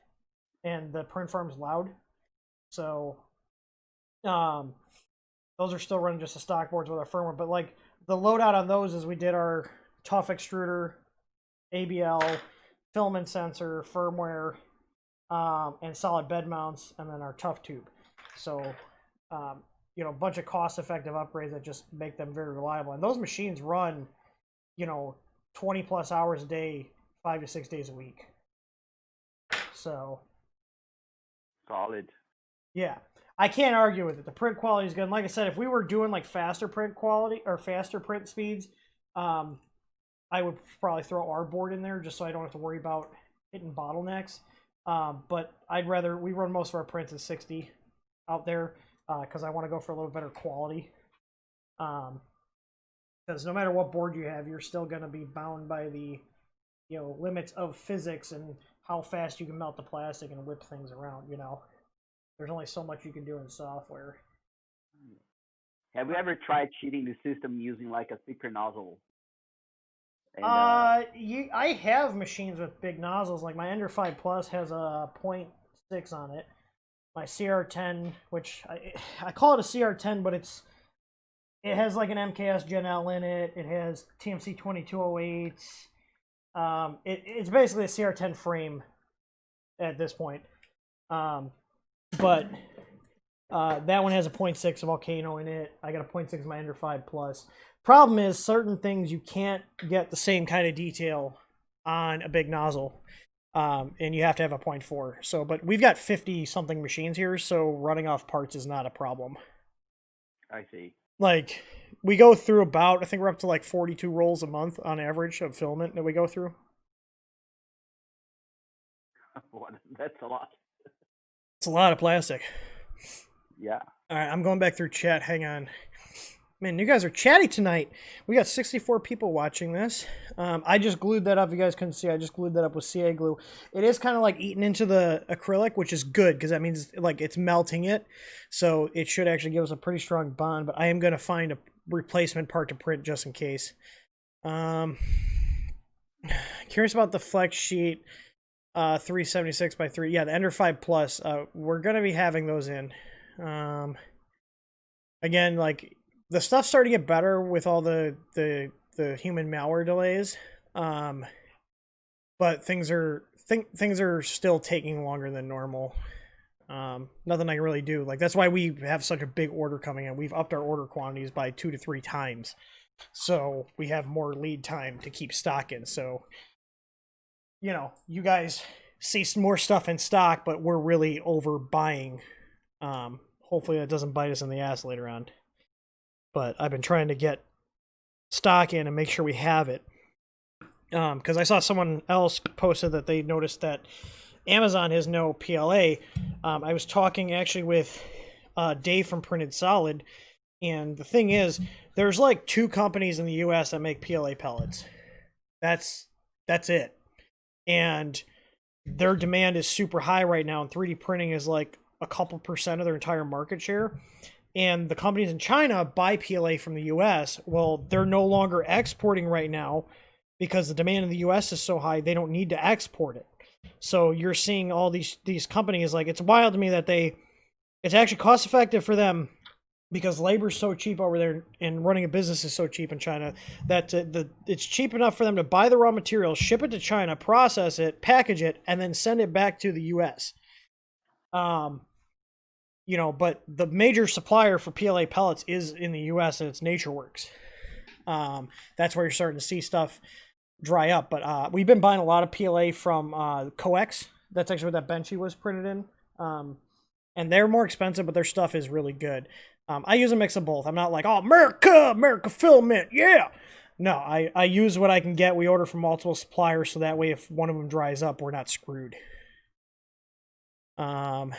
Speaker 1: And the print farm's loud, so those are still running just the stock boards with our firmware. But like the loadout on those is we did our tough extruder, ABL, filament sensor, firmware, and solid bed mounts, and then our tough tube. So you know, a bunch of cost-effective upgrades that just make them very reliable. And those machines run, you know, 20 plus hours a day, 5 to 6 days a week. So
Speaker 3: solid.
Speaker 1: Yeah, I can't argue with it. The print quality is good. And like I said, if we were doing like faster print quality or faster print speeds, I would probably throw our board in there just so I don't have to worry about hitting bottlenecks. But we run most of our prints at 60 out there because I want to go for a little better quality. Because no matter what board you have, you're still going to be bound by the, you know, limits of physics and how fast you can melt the plastic and whip things around. You know, there's only so much you can do in software.
Speaker 3: Have you ever tried cheating the system using like a thicker nozzle? And,
Speaker 1: I have machines with big nozzles. Like my Ender 5 Plus has a 0.6 on it. My CR10, which I call it a CR10, but it has like an MKS Gen L in it. It has TMC 2208s. It's basically a CR10 frame at this point. But that one has a 0.6 Volcano in it. I got a 0.6 in my Ender 5 Plus. Problem is, certain things you can't get the same kind of detail on a big nozzle. And you have to have a 0.4. So, but we've got 50 something machines here, so running off parts is not a problem.
Speaker 3: I see. Like,
Speaker 1: we go through about, I think we're up to like 42 rolls a month on average of filament that we go through.
Speaker 3: That's a lot.
Speaker 1: It's a lot of plastic.
Speaker 3: Yeah.
Speaker 1: All right, I'm going back through chat. Hang on. Man, you guys are chatty tonight. We got 64 people watching this. I just glued that up. You guys couldn't see. I just glued that up with CA glue. It is kind of like eating into the acrylic, which is good because that means like it's melting it. So it should actually give us a pretty strong bond. But I am going to find a replacement part to print just in case. Curious about the flex sheet 376 by 3. Yeah, the Ender 5 Plus. We're going to be having those in. Again, like, the stuff's starting to get better with all the human malware delays, but things are still taking longer than normal. Nothing I can really do. Like, that's why we have such a big order coming in. We've upped our order quantities by 2 to 3 times, so we have more lead time to keep stock in. So, you know, you guys see some more stuff in stock, but we're really overbuying. Hopefully that doesn't bite us in the ass later on. But I've been trying to get stock in and make sure we have it. Because I saw someone else posted that they noticed that Amazon has no PLA. I was talking actually with Dave from Printed Solid, and the thing is, there's like 2 companies in the US that make PLA pellets. That's it. And their demand is super high right now, and 3D printing is like a couple percent of their entire market share. And the companies in China buy PLA from the US. Well, they're no longer exporting right now because the demand in the US is so high, they don't need to export it. So you're seeing all these companies, like, it's wild to me that it's actually cost effective for them because labor's so cheap over there and running a business is so cheap in China that it's cheap enough for them to buy the raw material, ship it to China, process it, package it, and then send it back to the U.S. You know, but the major supplier for PLA pellets is in the U.S. and it's NatureWorks. That's where you're starting to see stuff dry up. But we've been buying a lot of PLA from Coex. That's actually what that Benchy was printed in. And they're more expensive, but their stuff is really good. I use a mix of both. I'm not like, oh, America filament, yeah. No, I use what I can get. We order from multiple suppliers, so that way if one of them dries up, we're not screwed. All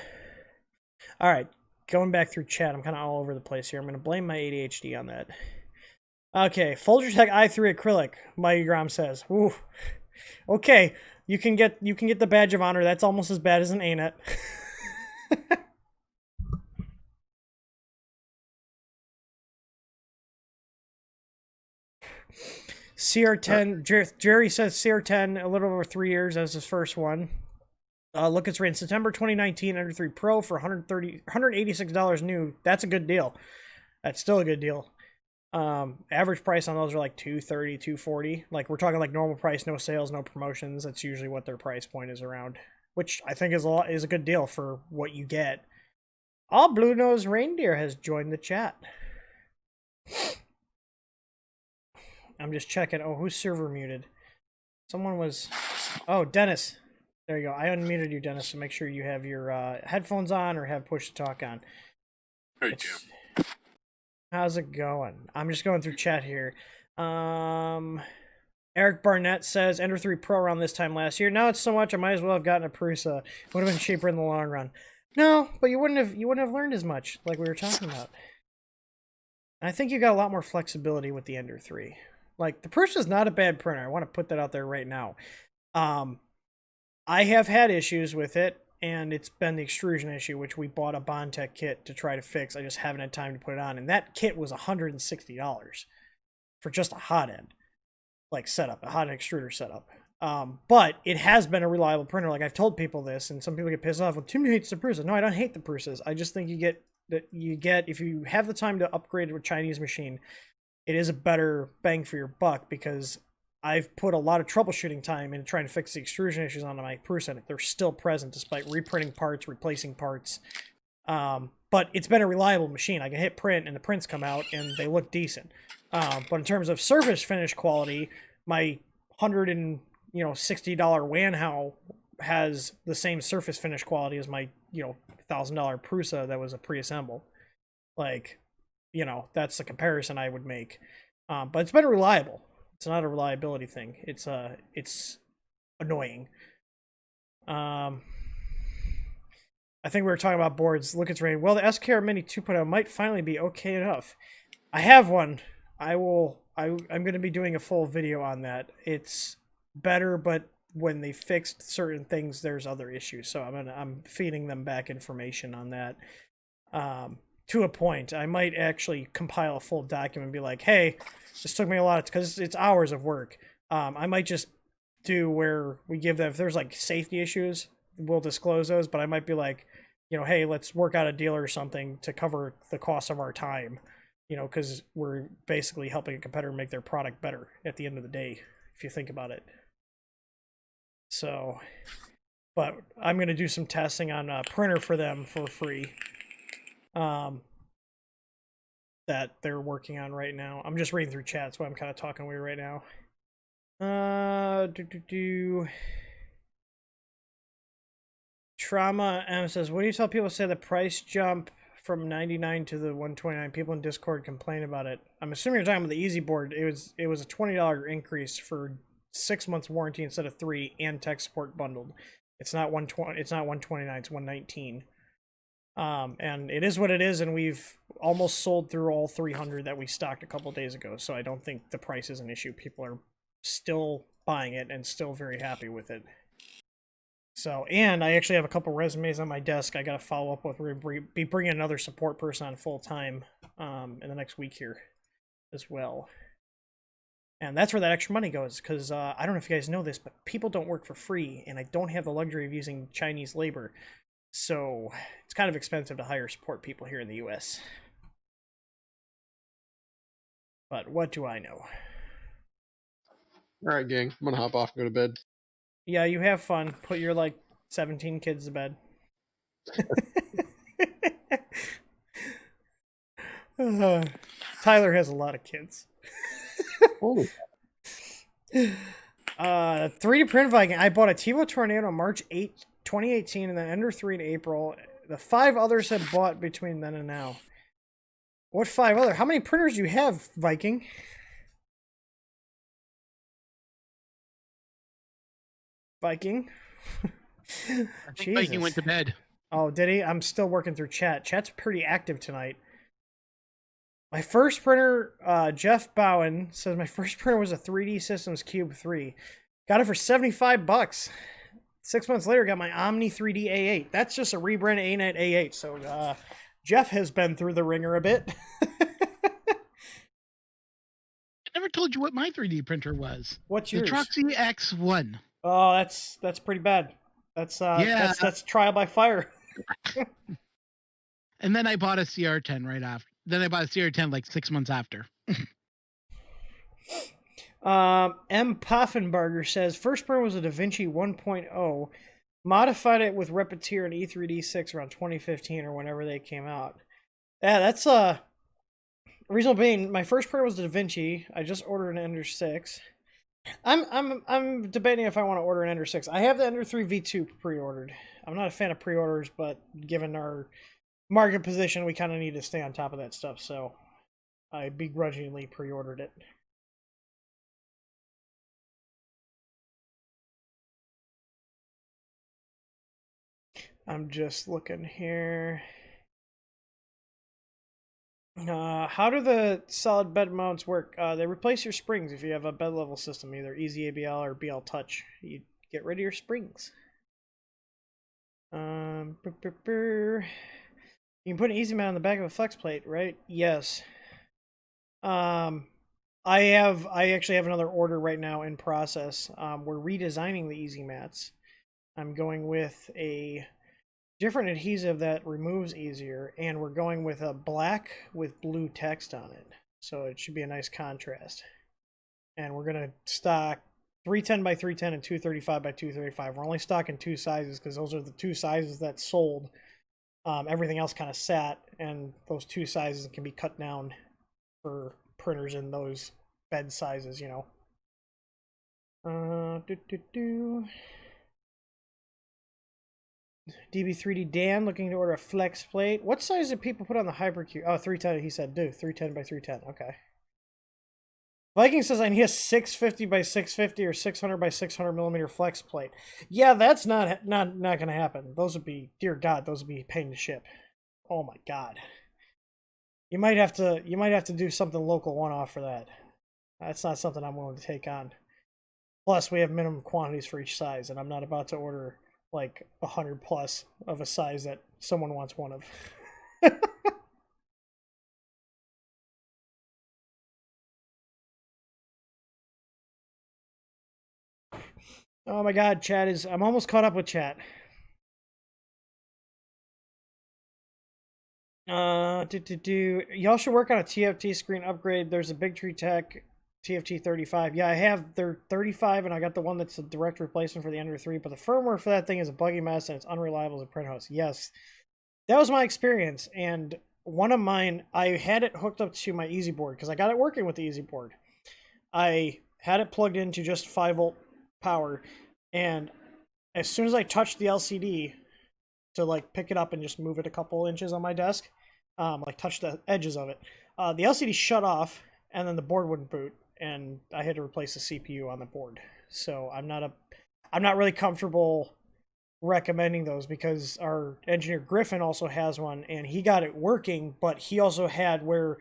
Speaker 1: right, going back through chat, I'm kind of all over the place here. I'm going to blame my ADHD on that. Okay, Folgertech i3 acrylic, Mighty Grom says. Ooh. Okay, you can get the badge of honor. That's almost as bad as an ANET. CR10, Jerry says CR10, a little over 3 years as his first one. Look, it's ran September 2019 Ender 3 Pro for $186 new. That's a good deal. That's still a good deal. Average price on those are like $230, $240. Like, we're talking like normal price, no sales, no promotions. That's usually what their price point is around, which I think is a good deal for what you get. All Blue Nose Reindeer has joined the chat. I'm just checking. Oh, who's server muted? Someone was... Oh, Dennis. There you go. I unmuted you, Dennis, to make sure you have your headphones on or have push to talk on.
Speaker 5: Hey, Jim.
Speaker 1: How's it going? I'm just going through chat here. Eric Barnett says, Ender 3 Pro around this time last year. Now it's so much, I might as well have gotten a Prusa. Would have been cheaper in the long run. No, but you wouldn't have learned as much, like we were talking about. And I think you got a lot more flexibility with the Ender 3. Like, the Prusa is not a bad printer. I want to put that out there right now. I have had issues with it, and it's been the extrusion issue, which we bought a Bondtech kit to try to fix. I just haven't had time to put it on. And that kit was $160 for just a hot end, like setup, a hot end extruder setup. But it has been a reliable printer. Like, I've told people this, and some people get pissed off. Well, Tim hates the Prusa. No, I don't hate the Prusas. I just think if you have the time to upgrade to a Chinese machine, it is a better bang for your buck, because I've put a lot of troubleshooting time into trying to fix the extrusion issues on my Prusa. They're still present despite reprinting parts, replacing parts. But it's been a reliable machine. I can hit print and the prints come out and they look decent. But in terms of surface finish quality, my $160 Wanhao has the same surface finish quality as my $1,000 Prusa that was a pre-assembled. Like, that's the comparison I would make. But it's been reliable. It's not a reliability thing. It's annoying. I think we were talking about boards. Look, it's raining. Well, the SKR Mini 2.0 might finally be okay enough. I have one. I'm going to be doing a full video on that. It's better, but when they fixed certain things, there's other issues. So I'm feeding them back information on that. To a point, I might actually compile a full document and be like, hey, this took me a lot, because it's hours of work. I might just do where we give them, if there's like safety issues, we'll disclose those, but I might be like, hey, let's work out a deal or something to cover the cost of our time, because we're basically helping a competitor make their product better at the end of the day, if you think about it. So, but I'm going to do some testing on a printer for them for free. That they're working on right now. I'm just reading through chat, that's why I'm kind of talking weird right now. Trauma M says, what do you tell people say the price jump from 99 to the 129? People in Discord complain about it. I'm assuming you're talking about the Easy Board. It was a $20 increase for 6 months warranty instead of 3, and tech support bundled. It's not 120. It's not 129. It's 119. And it is what it is, and we've almost sold through all 300 that we stocked a couple days ago, so I don't think the price is an issue. People are still buying it and still very happy with it. So, and I actually have a couple resumes on my desk I got to follow up with. We're going to be bringing another support person on full-time in the next week here as well. And that's where that extra money goes, because I don't know if you guys know this, but people don't work for free, and I don't have the luxury of using Chinese labor. So it's kind of expensive to hire support people here in the US. But what do I know?
Speaker 2: All right, gang. I'm gonna hop off and go to bed.
Speaker 1: Yeah, you have fun. Put your like 17 kids to bed. Tyler has a lot of kids.
Speaker 2: Holy.
Speaker 1: 3D print Viking. I bought a Tivo Tornado on March 8, 2018, and then Ender 3 in April. The 5 others have bought between then and now. What 5 other? How many printers do you have, Viking? Viking?
Speaker 4: I think Viking went to bed.
Speaker 1: Oh, did he? I'm still working through chat. Chat's pretty active tonight. My first printer, Jeff Bowen says my first printer was a 3D Systems Cube 3. Got it for $75. 6 months later, got my Omni 3D A8. That's just a rebrand A9 A8. So Jeff has been through the ringer a bit.
Speaker 4: I never told you what my 3D printer was.
Speaker 1: What's yours?
Speaker 4: The Troxy X1.
Speaker 1: Oh, that's pretty bad. That's trial by fire.
Speaker 4: And then I bought a CR10 right after. Then I bought a CR10 like 6 months after.
Speaker 1: M. Poffenbarger says first printer was a DaVinci 1.0. Modified it with Repetier and E3D6 around 2015 or whenever they came out. Yeah, that's reasonable being. My first printer was the DaVinci. I just ordered an Ender 6. I'm debating if I want to order an Ender 6. I have the Ender 3 V2 pre-ordered. I'm not a fan of pre-orders, but given our market position, we kind of need to stay on top of that stuff, so I begrudgingly pre-ordered it. I'm just looking here. How do the solid bed mounts work? They replace your springs if you have a bed level system, either Easy ABL or BL Touch. You get rid of your springs. You can put an easy mount on the back of a flex plate, right? Yes. I actually have another order right now in process. We're redesigning the easy mats. I'm going with a different adhesive that removes easier, and we're going with a black with blue text on it. So it should be a nice contrast. And we're gonna stock 310 by 310 and 235 by 235. We're only stocking 2 sizes because those are the 2 sizes that sold. Everything else kind of sat, and those 2 sizes can be cut down for printers in those bed sizes, you know. DB3D Dan looking to order a flex plate. What size did people put on the Hypercube? Oh, 310, he said, dude, 310 by 310. Okay. Viking says I need a 650 by 650 or 600 by 600 millimeter flex plate. Yeah, that's not going to happen. Those would be, dear God, those would be a pain to ship. Oh my God. You might have to do something local one-off for that. That's not something I'm willing to take on. Plus, we have minimum quantities for each size, and I'm not about to order like 100 plus of a size that someone wants one of. Oh my God, I'm almost caught up with chat. Y'all should work on a TFT screen upgrade. There's a Big Tree Tech TFT 35. Yeah, I have their 35, and I got the one that's a direct replacement for the Ender 3, but the firmware for that thing is a buggy mess, and it's unreliable as a print host. Yes, that was my experience, and one of mine, I had it hooked up to my Easy Board, because I got it working with the Easy Board. I had it plugged into just 5-volt power, and as soon as I touched the LCD to like pick it up and just move it a couple inches on my desk, like touch the edges of it, the LCD shut off, and then the board wouldn't boot, and I had to replace the CPU on the board. So I'm not really comfortable recommending those, because our engineer Griffin also has one, and he got it working, but he also had where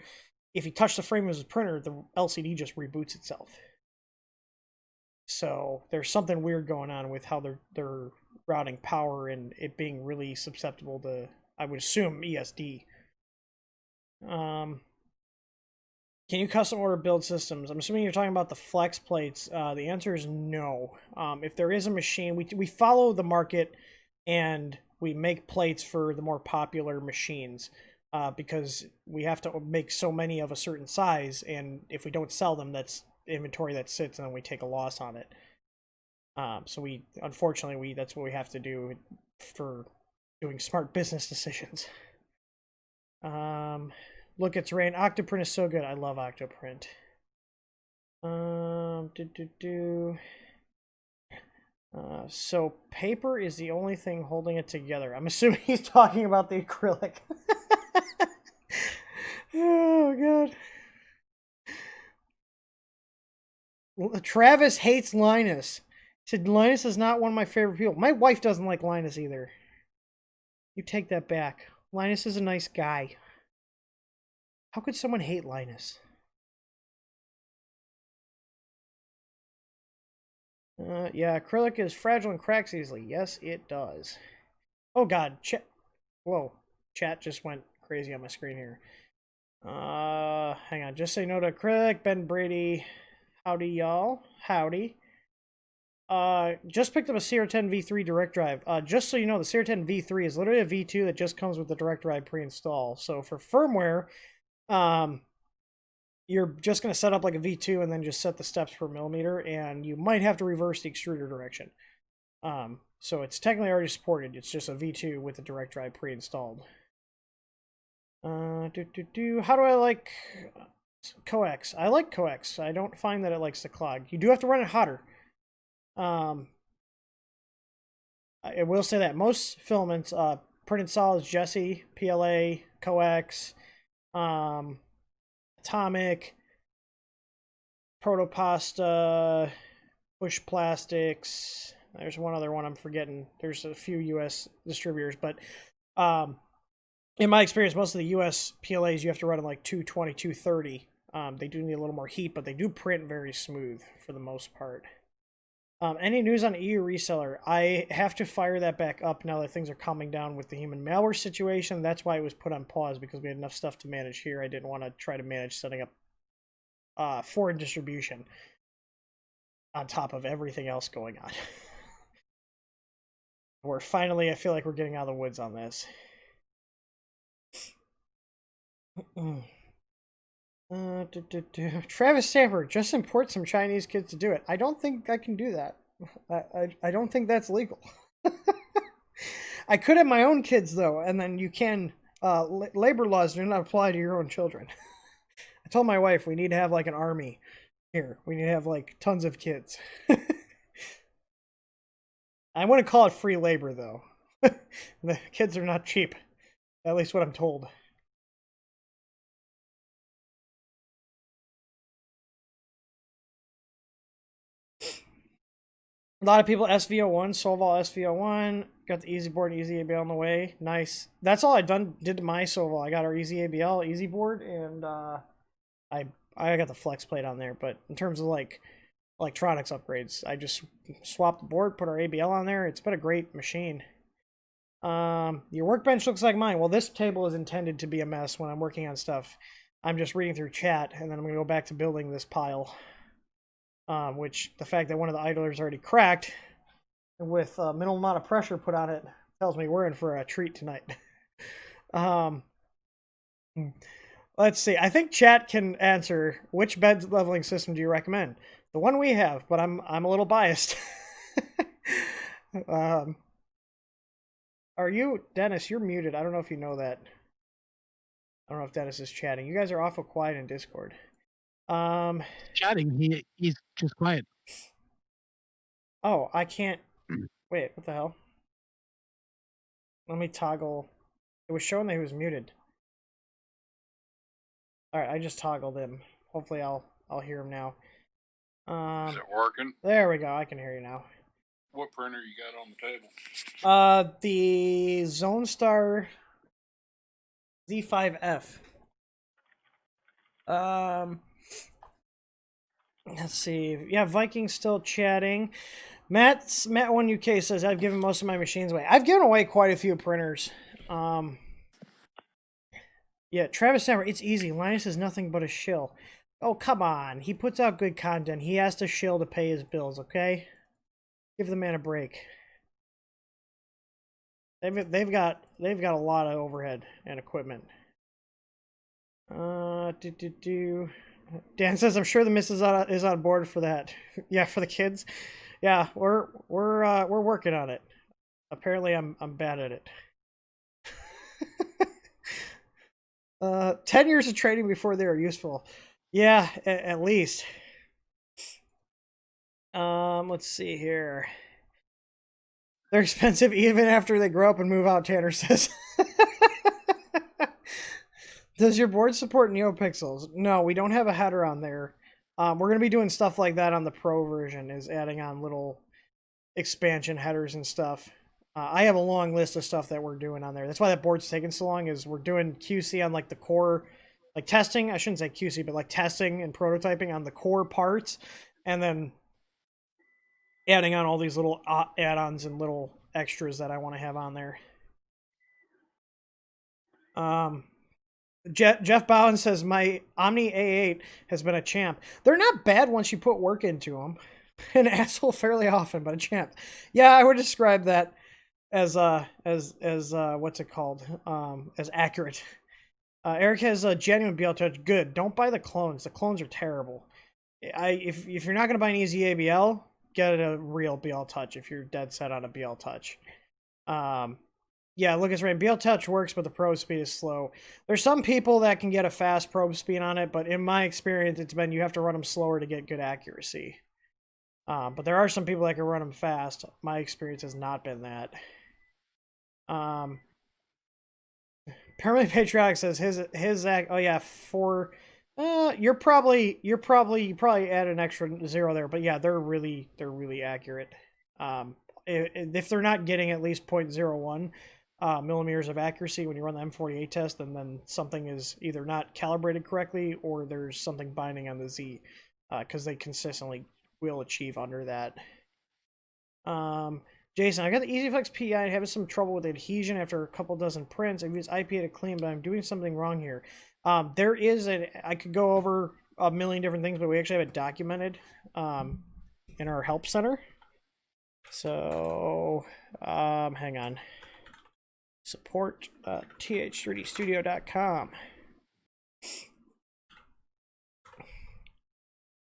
Speaker 1: if you touch the frame of his printer, the LCD just reboots itself. So there's something weird going on with how they're routing power, and it being really susceptible to, I would assume, ESD. Can you custom order build systems? I'm assuming you're talking about the flex plates. The answer is no. If there is a machine, we follow the market, and we make plates for the more popular machines. because we have to make so many of a certain size, and if we don't sell them, that's inventory that sits, and then we take a loss on it. So unfortunately, that's what we have to do for doing smart business decisions. Look, it's rain. Octoprint is so good. I love Octoprint. So paper is the only thing holding it together. I'm assuming he's talking about the acrylic. Oh god. Travis hates Linus. He said Linus is not one of my favorite people. My wife doesn't like Linus either. You take that back. Linus is a nice guy. How could someone hate Linus? Yeah, acrylic is fragile and cracks easily. Yes, it does. Oh god, whoa. Chat just went crazy on my screen here. Hang on. Just say no to acrylic. Ben Brady. Howdy, y'all. Howdy. Just picked up a CR10 V3 direct drive. Just so you know, the CR10 V3 is literally a V2 that just comes with the direct drive pre-installed. So for firmware, you're just going to set up like a V2 and then just set the steps per millimeter, and you might have to reverse the extruder direction. So it's technically already supported. It's just a V2 with the direct drive pre-installed. How do I like coax? I like coax. I don't find that it likes to clog. You do have to run it hotter. I will say that most filaments, printed solids, Jesse, PLA, coax, Atomic, Protopasta, Push Plastics. There's one other one I'm forgetting. There's a few US distributors, but in my experience, most of the US PLAs you have to run at like 220, 230. They do need a little more heat, but they do print very smooth for the most part. Any news on EU reseller? I have to fire that back up now that things are calming down with the human malware situation. That's why it was put on pause, because we had enough stuff to manage here. I didn't want to try to manage setting up foreign distribution on top of everything else going on. Where finally I feel like we're getting out of the woods on this. Travis Stamper, just import some Chinese kids to do it. I don't think I can do that. I don't think that's legal. I could have my own kids though, and then you can. Labor laws do not apply to your own children. I told my wife we need to have like an army here. We need to have like tons of kids. I wouldn't call it free labor though. The kids are not cheap, at least what I'm told. A lot of people SVO1, Solval SVO1, got the easy board, easy ABL on the way. Nice. That's all I did to my Solval. I got our easy ABL, easy board, and I got the flex plate on there. But in terms of like electronics upgrades, I just swapped the board, put our ABL on there. It's been a great machine. Your workbench looks like mine. Well, this table is intended to be a mess when I'm working on stuff. I'm just reading through chat, and then I'm going to go back to building this pile. Which the fact that one of the idlers already cracked with a minimal amount of pressure put on it tells me we're in for a treat tonight. Let's see. I think chat can answer which bed leveling system do you recommend? The one we have, but I'm a little biased. Are you Dennis? You're muted. I don't know if you know that. I don't know if Dennis is chatting. You guys are awful quiet in Discord.
Speaker 4: Chatting. He's just quiet.
Speaker 1: Oh, I can't. Wait, what the hell? Let me toggle. It was showing that he was muted. All right, I just toggled him. Hopefully, I'll hear him now.
Speaker 5: Is it working?
Speaker 1: There we go. I can hear you now.
Speaker 5: What printer you got on the table?
Speaker 1: The Zonestar Z5F. Let's see. Yeah, Viking's still chatting. Matt1 UK says, I've given most of my machines away. I've given away quite a few printers. Yeah, Travis Stammer, it's easy. Linus is nothing but a shill. Oh, come on. He puts out good content. He has to shill to pay his bills, okay? Give the man a break. They've got a lot of overhead and equipment. Dan says, "I'm sure the missus is on board for that." Yeah, for the kids. Yeah, we're working on it. Apparently, I'm bad at it. 10 years of training before they are useful. Yeah, at least. Let's see here. They're expensive even after they grow up and move out, Tanner says. Does your board support NeoPixels? No, we don't have a header on there. We're going to be doing stuff like that on the Pro version, is adding on little expansion headers and stuff. I have a long list of stuff that we're doing on there. That's why that board's taking so long, is we're doing QC on like the core, like testing. I shouldn't say QC, but like testing and prototyping on the core parts, and then adding on all these little add-ons and little extras that I want to have on there. Jeff Bowen says, my Omni A8 has been a champ. They're not bad once you put work into them. An asshole fairly often, but a champ. Yeah, I would describe that as what's it called? As accurate. Eric has a genuine BL Touch. Good. Don't buy the clones. The clones are terrible. If you're not gonna buy an easy ABL, get a real BL Touch if you're dead set on a BL Touch. Yeah, Lucas Rain, BL Touch works, but the probe speed is slow. There's some people that can get a fast probe speed on it, but in my experience, it's been you have to run them slower to get good accuracy. But there are some people that can run them fast. My experience has not been that. Permanently Patriotic says his oh yeah, you probably add an extra 0 there, but yeah, they're really accurate. If they're not getting at least 0.01 millimeters of accuracy when you run the M48 test, and then something is either not calibrated correctly or there's something binding on the Z, because they consistently will achieve under that. Jason, I got the EasyFlex PI and having some trouble with adhesion after a couple dozen prints. I've used IPA to clean, but I'm doing something wrong here. There is I could go over a million different things, but we actually have it documented in our help center. So, hang on. Support th3dstudio.com.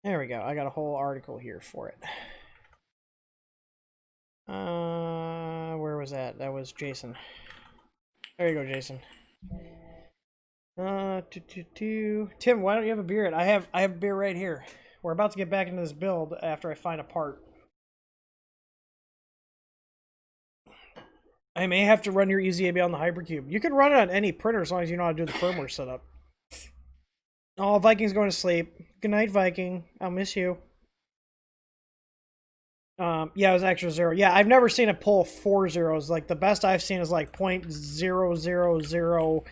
Speaker 1: There we go. I got a whole article here for it. Where was that? That was Jason. There you go, Jason. Tim, why don't you have a beer? I have a beer right here. We're about to get back into this build after I find a part. I may have to run your EasyABL on the Hypercube. You can run it on any printer as long as you know how to do the firmware setup. Oh, Viking's going to sleep. Good night, Viking. I'll miss you. Yeah, it was extra 0. Yeah, I've never seen it pull 4 zeros. Like, the best I've seen is like 0.000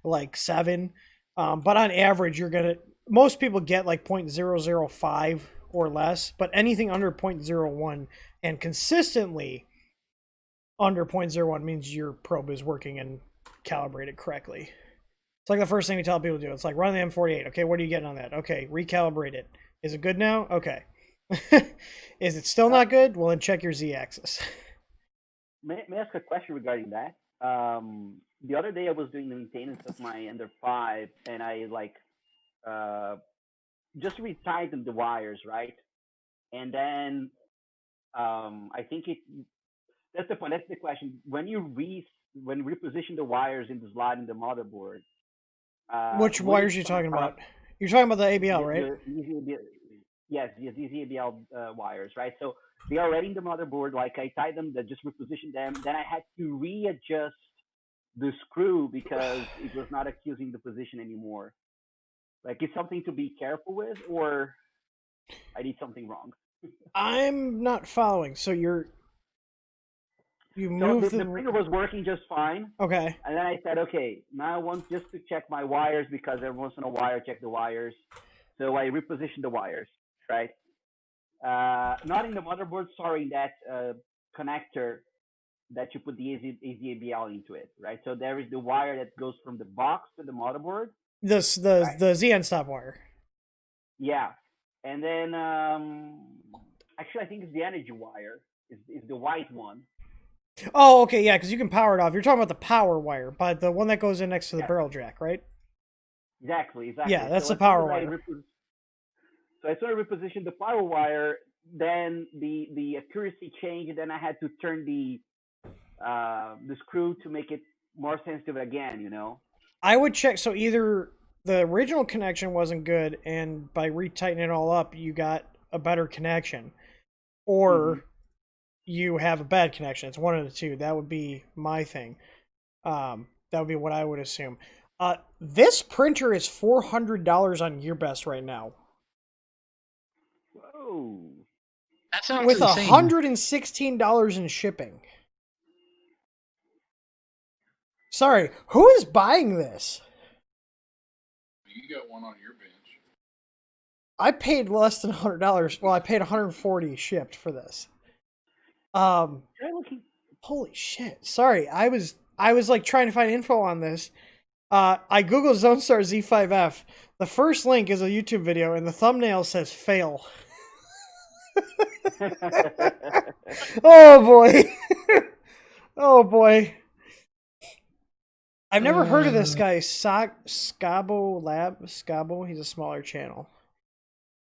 Speaker 1: like 7. But on average, you're gonna, most people get like 0.005 or less, but anything under 0.01 and consistently under 0.01 means your probe is working and calibrated correctly. It's like the first thing we tell people to do. It's like, run the M48. Okay, what are you getting on that? Okay, recalibrate it. Is it good now? Okay. Is it still not good? Well, then check your Z-axis.
Speaker 3: May I ask a question regarding that? The other day I was doing the maintenance of my Ender 5, and I just retightened the wires, right? And then I think that's the point. That's the question. When you reposition the wires in the slot in the motherboard.
Speaker 1: Which wires are you talking about? You're talking about the ABL, right?
Speaker 3: Yes, the ZABL wires, right? So they are already in the motherboard. Like, I tied them, just repositioned them. Then I had to readjust the screw because it was not accusing the position anymore. Like, it's something to be careful with, or I did something wrong.
Speaker 1: I'm not following. So you moved
Speaker 3: the printer was working just fine.
Speaker 1: Okay.
Speaker 3: And then I said, okay, now I want just to check my wires because every once in a while I check the wires. So I repositioned the wires, right? Not in the motherboard, sorry, in that connector that you put the AZABL into it, right? So there is the wire that goes from the box to the motherboard.
Speaker 1: The ZN stop wire.
Speaker 3: Yeah. And then, actually, I think it's the energy wire. Is the white one.
Speaker 1: Oh, okay, yeah, because you can power it off. You're talking about the power wire, but the one that goes in next to the barrel jack, right?
Speaker 3: Exactly.
Speaker 1: Yeah, that's
Speaker 3: So
Speaker 1: the power wire.
Speaker 3: So as soon as I repositioned the power wire, then the accuracy changed, and then I had to turn the screw to make it more sensitive again.
Speaker 1: I would check. So either the original connection wasn't good, and by retightening it all up, you got a better connection, or you have a bad connection. It's one of the two. That would be my thing. That would be what I would assume. This printer is $400 on GearBest right now.
Speaker 3: Whoa.
Speaker 4: That sounds
Speaker 1: with
Speaker 4: insane.
Speaker 1: $116 in shipping. Sorry, who is buying this?
Speaker 5: You got one on your bench.
Speaker 1: I paid less than $100. Well, I paid $140 shipped for this. Holy shit! Sorry, I was like trying to find info on this. I googled Zonestar Z5F. The first link is a YouTube video, and the thumbnail says "fail." Oh boy! Oh boy! I've never heard of this guy, Scabo Lab. Scabo, he's a smaller channel.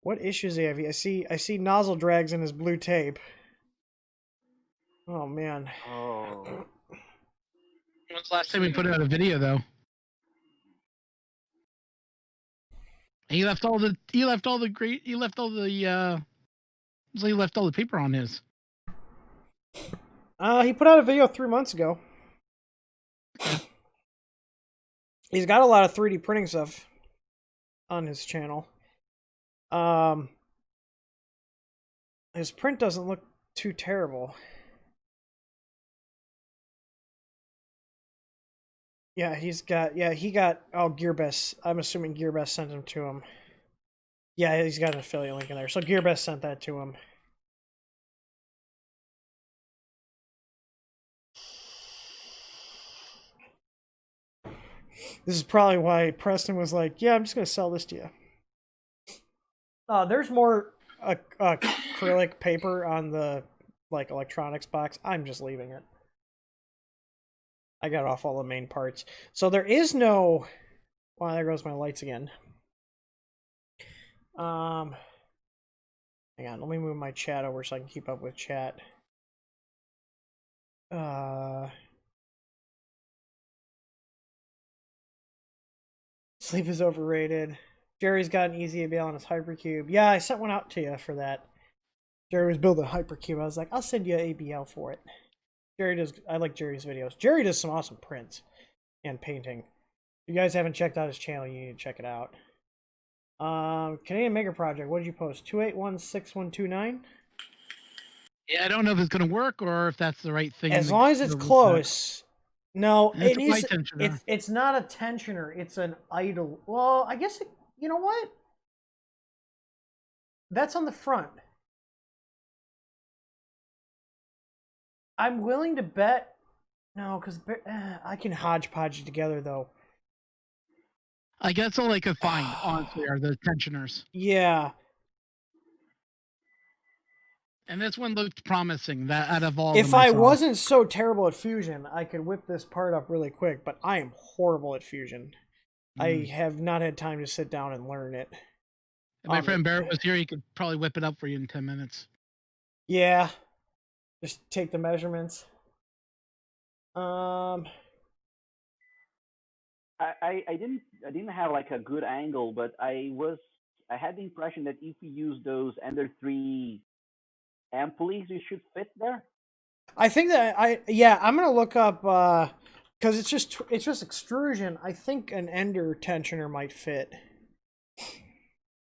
Speaker 1: What issues do you have? I see nozzle drags in his blue tape. Oh man.
Speaker 3: Oh.
Speaker 4: When's the last time we put out a video though? And he left all the paper on his.
Speaker 1: He put out a video 3 months ago. He's got a lot of 3D printing stuff on his channel. His print doesn't look too terrible. Yeah, he got GearBest. I'm assuming GearBest sent him to him. Yeah, he's got an affiliate link in there. So GearBest sent that to him. This is probably why Preston was like, yeah, I'm just going to sell this to you. There's more acrylic paper on the electronics box. I'm just leaving it. I got off all the main parts. So there is no... Wow, there goes my lights again. Hang on, let me move my chat over so I can keep up with chat. Sleep is overrated. Jerry's got an easy ABL on his hypercube. Yeah, I sent one out to you for that. Jerry was building a hypercube. I was like, I'll send you an ABL for it. I like Jerry's videos. Jerry does some awesome prints and painting. If you guys haven't checked out his channel, you need to check it out. Canadian Maker Project, what did you post? 2816129?
Speaker 4: Yeah, I don't know if it's going to work or if that's the right thing.
Speaker 1: As long as it's close. No, it's not a tensioner. It's an idle. Well, I guess you know what? That's on the front. I'm willing to bet. No, because I can hodgepodge it together though.
Speaker 4: I guess all I could find, honestly, are the tensioners.
Speaker 1: Yeah.
Speaker 4: And this one looked promising. That out of all,
Speaker 1: if I wasn't so terrible at fusion, I could whip this part up really quick. But I am horrible at fusion. I have not had time to sit down and learn it.
Speaker 4: If my friend Barrett was here, he could probably whip it up for you in 10 minutes.
Speaker 1: Yeah. Just take the measurements.
Speaker 3: I didn't have like a good angle, but I had the impression that if you use those Ender 3 amplis, you should fit there.
Speaker 1: I think that I'm gonna look up because it's just extrusion. I think an Ender tensioner might fit.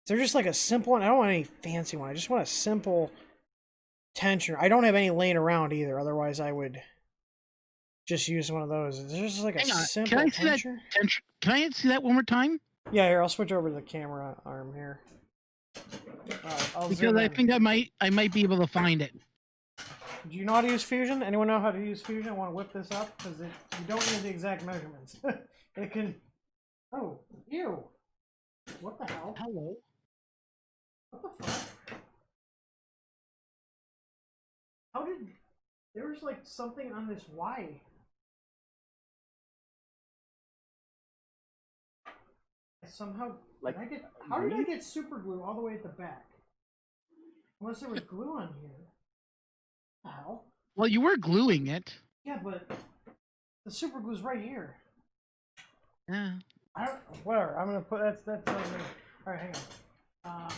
Speaker 1: They're just like a simple one. I don't want any fancy one. I just want a simple tensioner. I don't have any laying around either. Otherwise, I would just use one of those. It's just like a simple tensioner.
Speaker 4: Can I see that one more time?
Speaker 1: Yeah, here, I'll switch over to the camera arm here.
Speaker 4: Because I think I might be able to find it.
Speaker 1: Do you know how to use Fusion? Anyone know how to use Fusion? I want to whip this up because you don't need the exact measurements. It can. Oh, ew! What the hell?
Speaker 4: Hello.
Speaker 1: What the fuck? How did there was like something on this Y? Somehow,
Speaker 3: Like,
Speaker 1: how did I get super glue all the way at the back? Unless there was glue on here. What the hell?
Speaker 4: Well, you were gluing it.
Speaker 1: Yeah, but the super glue's right here.
Speaker 4: Yeah.
Speaker 1: I don't. Whatever. I'm gonna put that's. All right, hang on.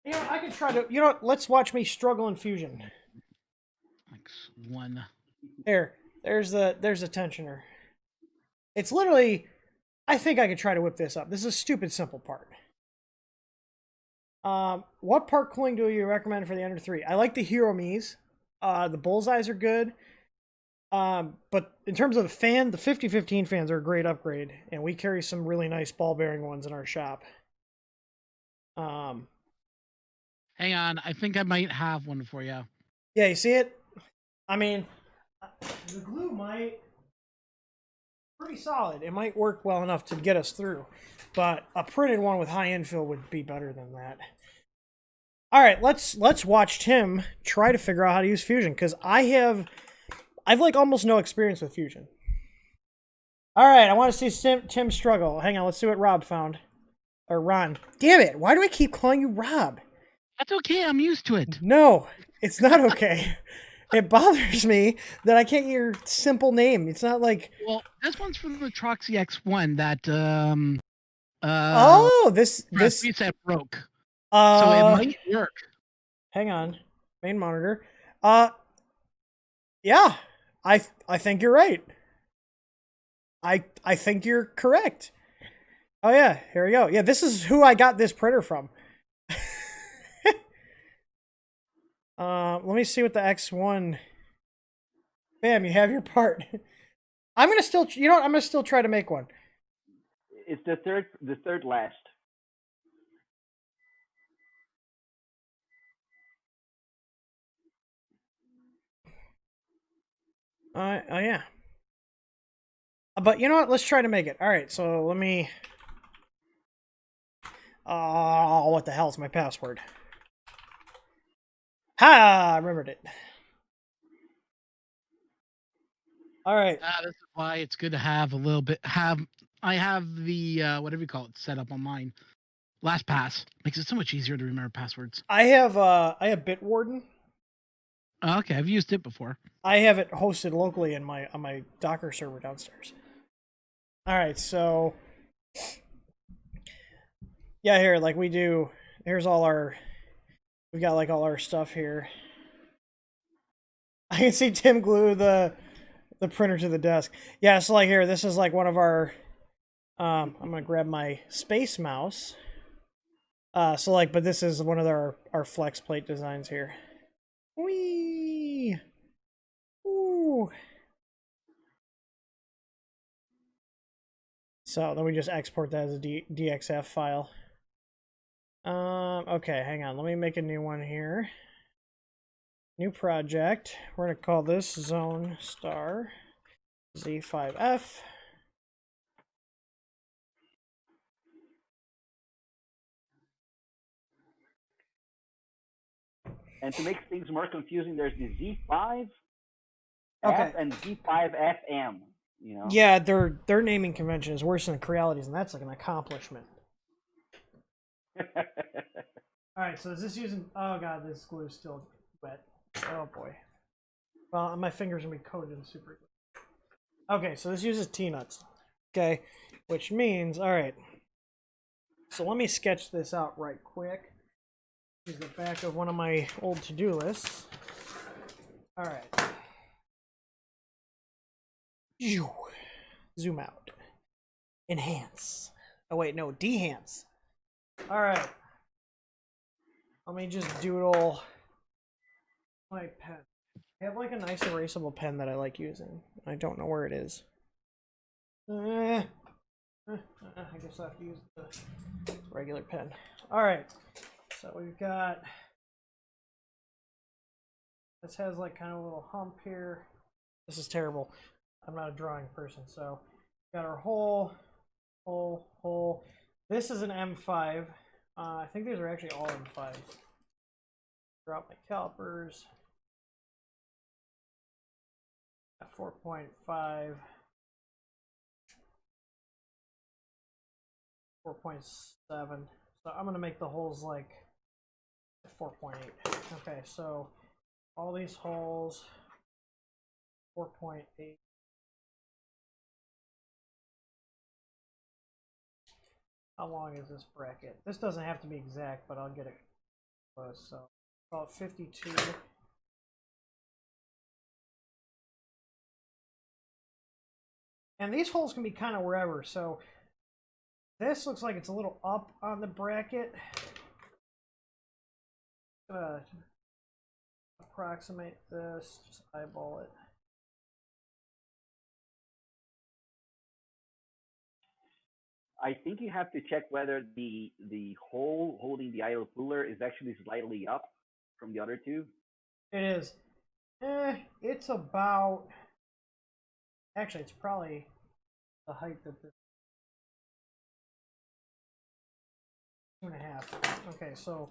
Speaker 1: You know, I could try to. You know what? Let's watch me struggle in Fusion.
Speaker 4: X1.
Speaker 1: There's the tensioner. It's literally. I think I could try to whip this up. This is a stupid simple part. What part cooling do you recommend for the Ender 3? I like the Hero Mi's. The bullseyes are good. But in terms of the fan, the 5015 fans are a great upgrade, and we carry some really nice ball bearing ones in our shop.
Speaker 4: Hang on, I think I might have one for you.
Speaker 1: Yeah, you see it? I mean, the glue might pretty solid. It might work well enough to get us through, but a printed one with high infill would be better than that. All right, let's watch Tim try to figure out how to use Fusion, because I've like almost no experience with Fusion. All right, I want to see Tim struggle. Hang on, let's see what Rob found. Or Ron. Damn it, why do I keep calling you Rob?
Speaker 4: That's okay, I'm used to it.
Speaker 1: No, it's not okay. It bothers me that I can't get your simple name. It's not like...
Speaker 4: Well, this one's from the Troxy X1 that,
Speaker 1: this
Speaker 4: reset broke. So it might work.
Speaker 1: Hang on. Main monitor. Yeah, I think you're right. I think you're correct. Oh yeah, here we go. Yeah, this is who I got this printer from. Let me see what the X1. Bam, you have your part. I'm gonna still, you know what? I'm gonna still try to make one.
Speaker 3: It's the third last.
Speaker 1: Oh yeah. But you know what? Let's try to make it. All right. So let me. Oh, what the hell's my password? Ha! I remembered it. All right.
Speaker 4: This is why it's good to have a little bit. I have the whatever you call it set up on mine. LastPass makes it so much easier to remember passwords.
Speaker 1: I have Bitwarden.
Speaker 4: Okay, I've used it before.
Speaker 1: I have it hosted locally on my Docker server downstairs. All right, so yeah, here like we do. Here's all our. We've got like all our stuff here. I can see Tim glue the printer to the desk. Yeah, so like here, this is like one of our. I'm gonna grab my space mouse. So like, but this is one of our flex plate designs here. Whee! Ooh. So then we just export that as a DXF file. Okay, hang on. Let me make a new one here. New project. We're gonna call this Zonestar Z5F.
Speaker 3: And to make things more confusing, there's the Z5F
Speaker 1: Okay.
Speaker 3: and Z5FM. You know.
Speaker 1: Yeah, their naming convention is worse than Creality's, and that's like an accomplishment. All right, so is this using? Oh god, this glue is still wet. Oh boy. Well, my fingers are gonna be coated in super glue. Okay, so this uses T-nuts. Okay, which means all right. So let me sketch this out right quick. Use the back of one of my old to-do lists. All right. Zoom out. Enhance. Oh wait, no, dehance. All right. Let me just doodle my pen. I have like a nice erasable pen that I like using. I don't know where it is. I guess I have to use the regular pen. All right. So we've got. This has like kind of a little hump here. This is terrible. I'm not a drawing person, so got our hole. This is an M5. I think these are actually all M5s. Drop my calipers. 4.5. 4.7. So I'm going to make the holes like 4.8. Okay, so all these holes, 4.8. How long is this bracket? This doesn't have to be exact, but I'll get it close. So about 52. And these holes can be kind of wherever. So this looks like it's a little up on the bracket. Approximate this, just eyeball it.
Speaker 3: I think you have to check whether the hole holding the idle cooler is actually slightly up from the other two.
Speaker 1: It is. It's about. Actually, it's probably the height that this. 2.5. Okay, so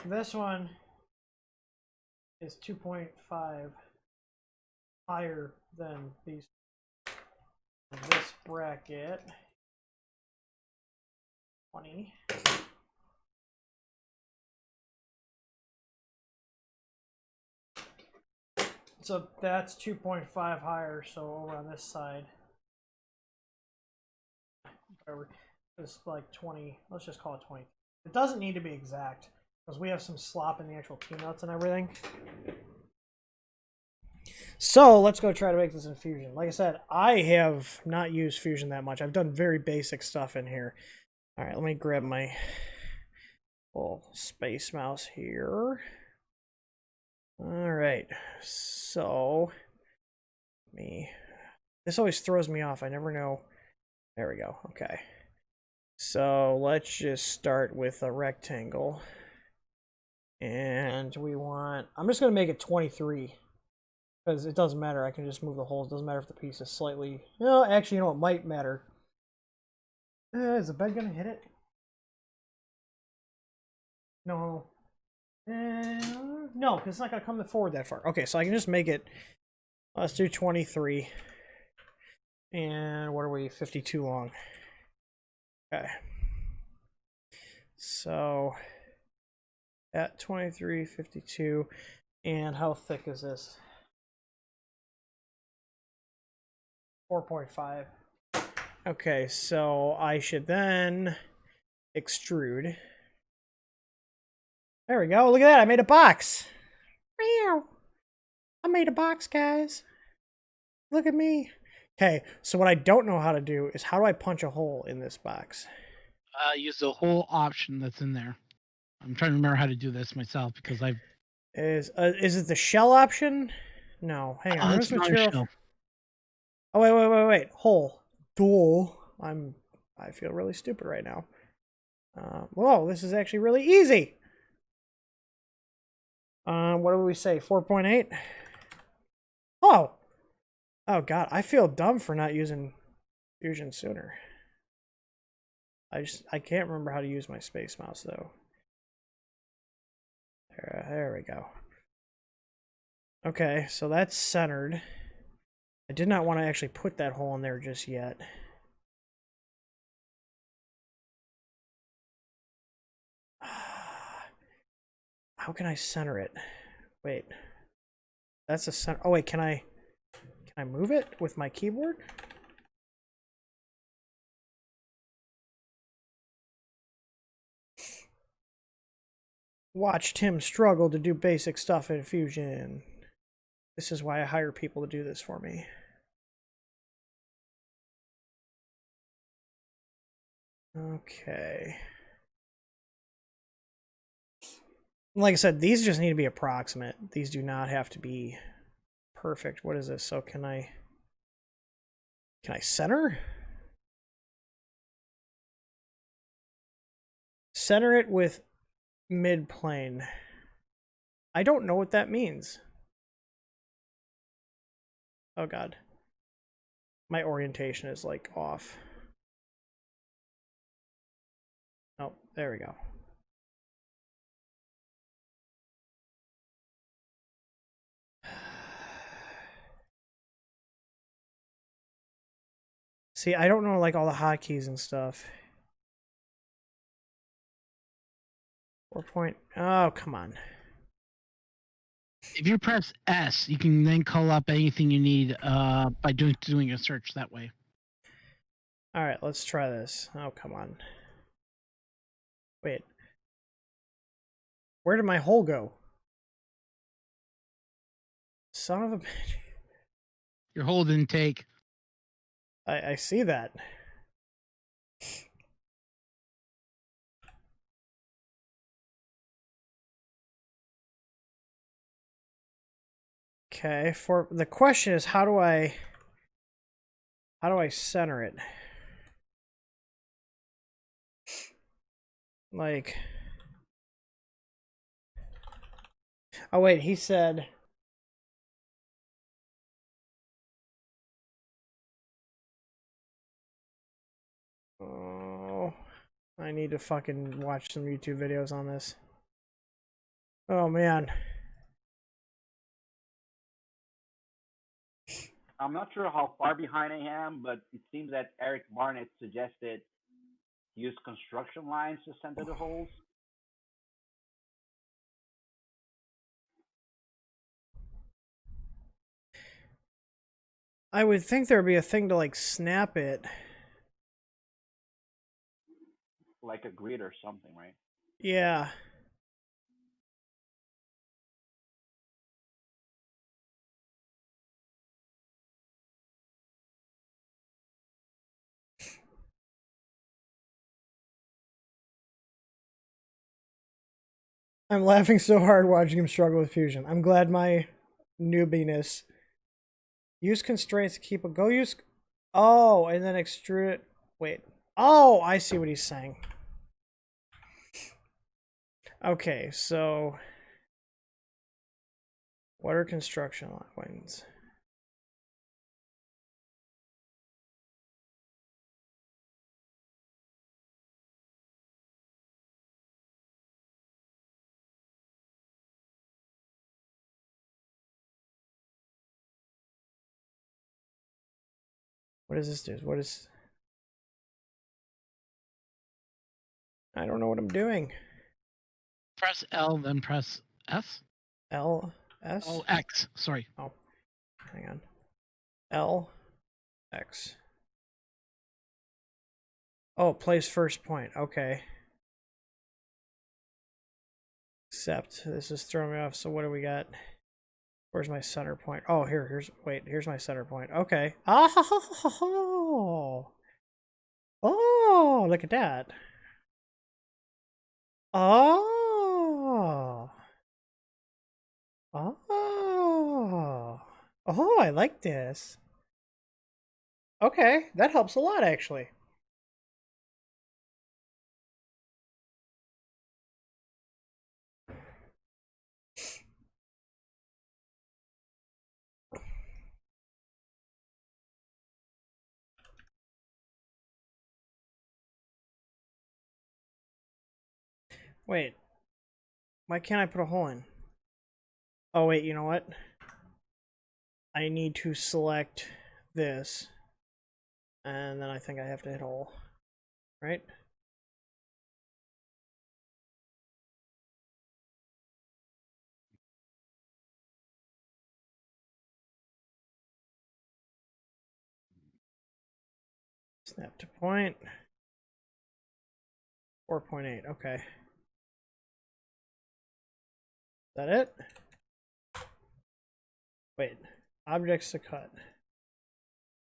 Speaker 1: this one is 2.5 higher than these. This bracket 20. So that's 2.5 higher. So over on this side, whatever, it's like 20. Let's just call it 20. It doesn't need to be exact because we have some slop in the actual peanuts and everything. So let's go try to make this in Fusion. Like I said, I have not used Fusion that much. I've done very basic stuff in here. All right, let me grab my little space mouse here. All right, so this always throws me off. I never know. There we go. Okay. So let's just start with a rectangle. And we want, I'm just going to make it 23. Because it doesn't matter. I can just move the holes. It doesn't matter if the piece is slightly, actually, you know, it might matter. Is the bed going to hit it? No. No, because it's not going to come forward that far. Okay, so I can just make it, let's do 23. And what are we, 52 long? Okay. So at 23, 52. And how thick is this? 4.5. Okay, so I should then extrude. There we go. Look at that. I made a box. Meow. I made a box, guys. Look at me. Okay, so what I don't know how to do is how do I punch a hole in this box?
Speaker 4: Use the whole option that's in there. I'm trying to remember how to do this myself because I've.
Speaker 1: Is it the shell option? No, hang on.
Speaker 4: It's not a shell.
Speaker 1: Oh wait. Hole. Dual. I feel really stupid right now. Whoa, this is actually really easy. What do we say? 4.8. Oh. Oh god, I feel dumb for not using Fusion sooner. I can't remember how to use my space mouse though. There we go. Okay, so that's centered. I did not want to actually put that hole in there just yet. How can I center it? Wait. That's a center. Oh wait, can I move it with my keyboard? Watched him struggle to do basic stuff in Fusion. This is why I hire people to do this for me. Okay. Like I said, these just need to be approximate. These do not have to be perfect. What is this? So can I center? Center it with mid-plane. I don't know what that means. Oh god. My orientation is like off. Oh, there we go. See, I don't know like all the hotkeys and stuff. 4 point. Oh, come on.
Speaker 4: If you press S, you can then call up anything you need by doing a search that way.
Speaker 1: All right, let's try this. Oh, come on. Wait. Where did my hole go? Son of a bitch.
Speaker 4: Your hole didn't take.
Speaker 1: I see that. Okay, for the question is how do I center it? Like, oh wait, he said oh, I need to fucking watch some YouTube videos on this. Oh man.
Speaker 3: I'm not sure how far behind I am, but it seems that Eric Barnett suggested use construction lines to center the holes.
Speaker 1: I would think there'd be a thing to like snap it.
Speaker 3: Like a grid or something, right?
Speaker 1: Yeah. I'm laughing so hard watching him struggle with fusion. I'm glad my newbiness. Use constraints to keep a go use. Oh, and then extrude it. Wait. Oh, I see what he's saying. Okay, so what are construction lines? What does this do? What is... I don't know what I'm doing.
Speaker 4: Press L, then press S.
Speaker 1: L, S?
Speaker 4: Oh, X. Sorry.
Speaker 1: Oh, hang on. L, X. Oh, place first point. Okay. Except this is throwing me off. So what do we got? Where's my center point? Oh, here's my center point. Okay. Oh, oh, look at that. Oh, oh, oh, I like this. Okay, that helps a lot, actually. Wait, why can't I put a hole in? Oh, wait, you know what? I need to select this, and then I think I have to hit hole, right? Snap to point. 4.8, okay. Is that it? Wait, objects to cut.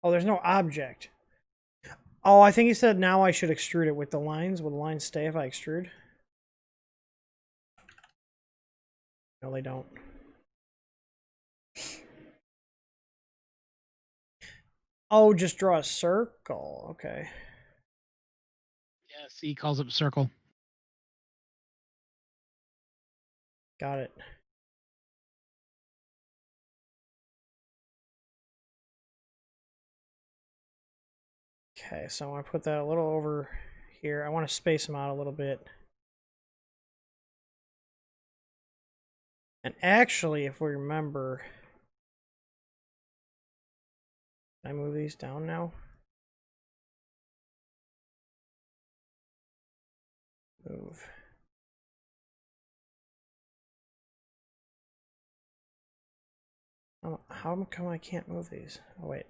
Speaker 1: Oh, there's no object. Oh, I think he said now I should extrude it with the lines. Will the lines stay if I extrude? No, they don't. Oh, just draw a circle. Okay.
Speaker 4: Yeah, C calls it circle.
Speaker 1: Got it. Okay, so I want to put that a little over here. I want to space them out a little bit. And actually, if we remember, can I move these down now? Move. How come I can't move these? Oh, wait.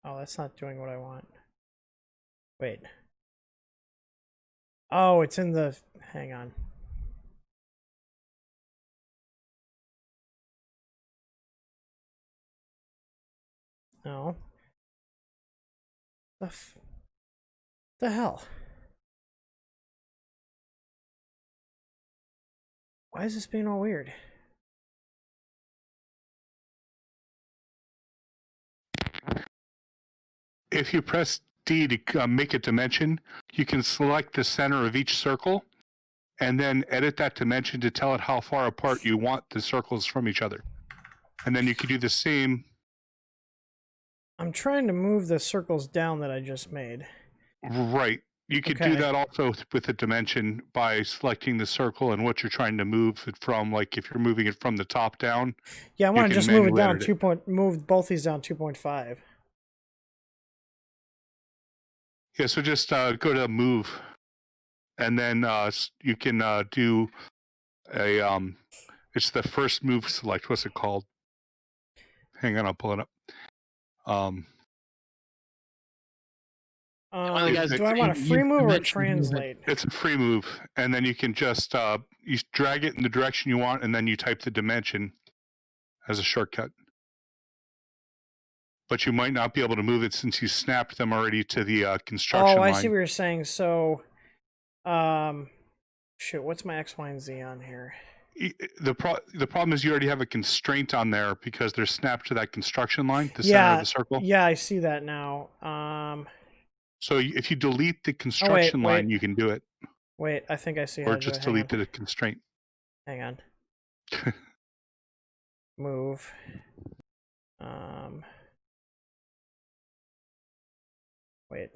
Speaker 1: Oh, that's not doing what I want. Wait. Oh, it's in the... Hang on. No. The hell? Why is this being all weird?
Speaker 6: If you press D to make a dimension, you can select the center of each circle and then edit that dimension to tell it how far apart you want the circles from each other. And then you can do the same.
Speaker 1: I'm trying to move the circles down that I just made.
Speaker 6: Right. You could do that also with a dimension by selecting the circle and what you're trying to move it from. Like if you're moving it from the top down.
Speaker 1: Yeah, I want to just move it down move both these down 2.5.
Speaker 6: Yeah, so just go to move, and then you can do a it's the first move select. What's it called? Hang on, I'll pull it up.
Speaker 1: Do I want a free move or translate?
Speaker 6: It's a free move, and then you can just you drag it in the direction you want, and then you type the dimension as a shortcut. But you might not be able to move it since you snapped them already to the construction line.
Speaker 1: Oh, I see what you're saying. So, shoot, what's my X, Y, and Z on here?
Speaker 6: The problem is you already have a constraint on there because they're snapped to that construction line, the center of the circle.
Speaker 1: Yeah, I see that now.
Speaker 6: So if you delete the construction line, you can do it.
Speaker 1: Wait, I think I see.
Speaker 6: Or just delete the constraint.
Speaker 1: Hang on. Move. Wait.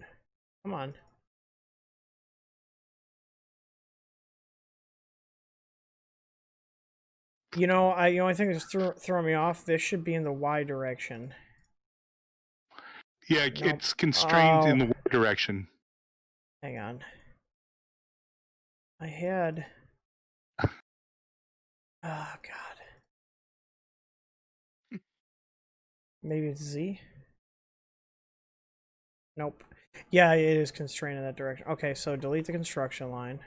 Speaker 1: Come on. You know, the only thing that's throwing me off, this should be in the Y direction.
Speaker 6: Yeah, nope. It's constrained in the Y direction.
Speaker 1: Hang on. I had... Oh, God. Maybe it's Z? Nope. Yeah, it is constrained in that direction. Okay, so delete the construction line.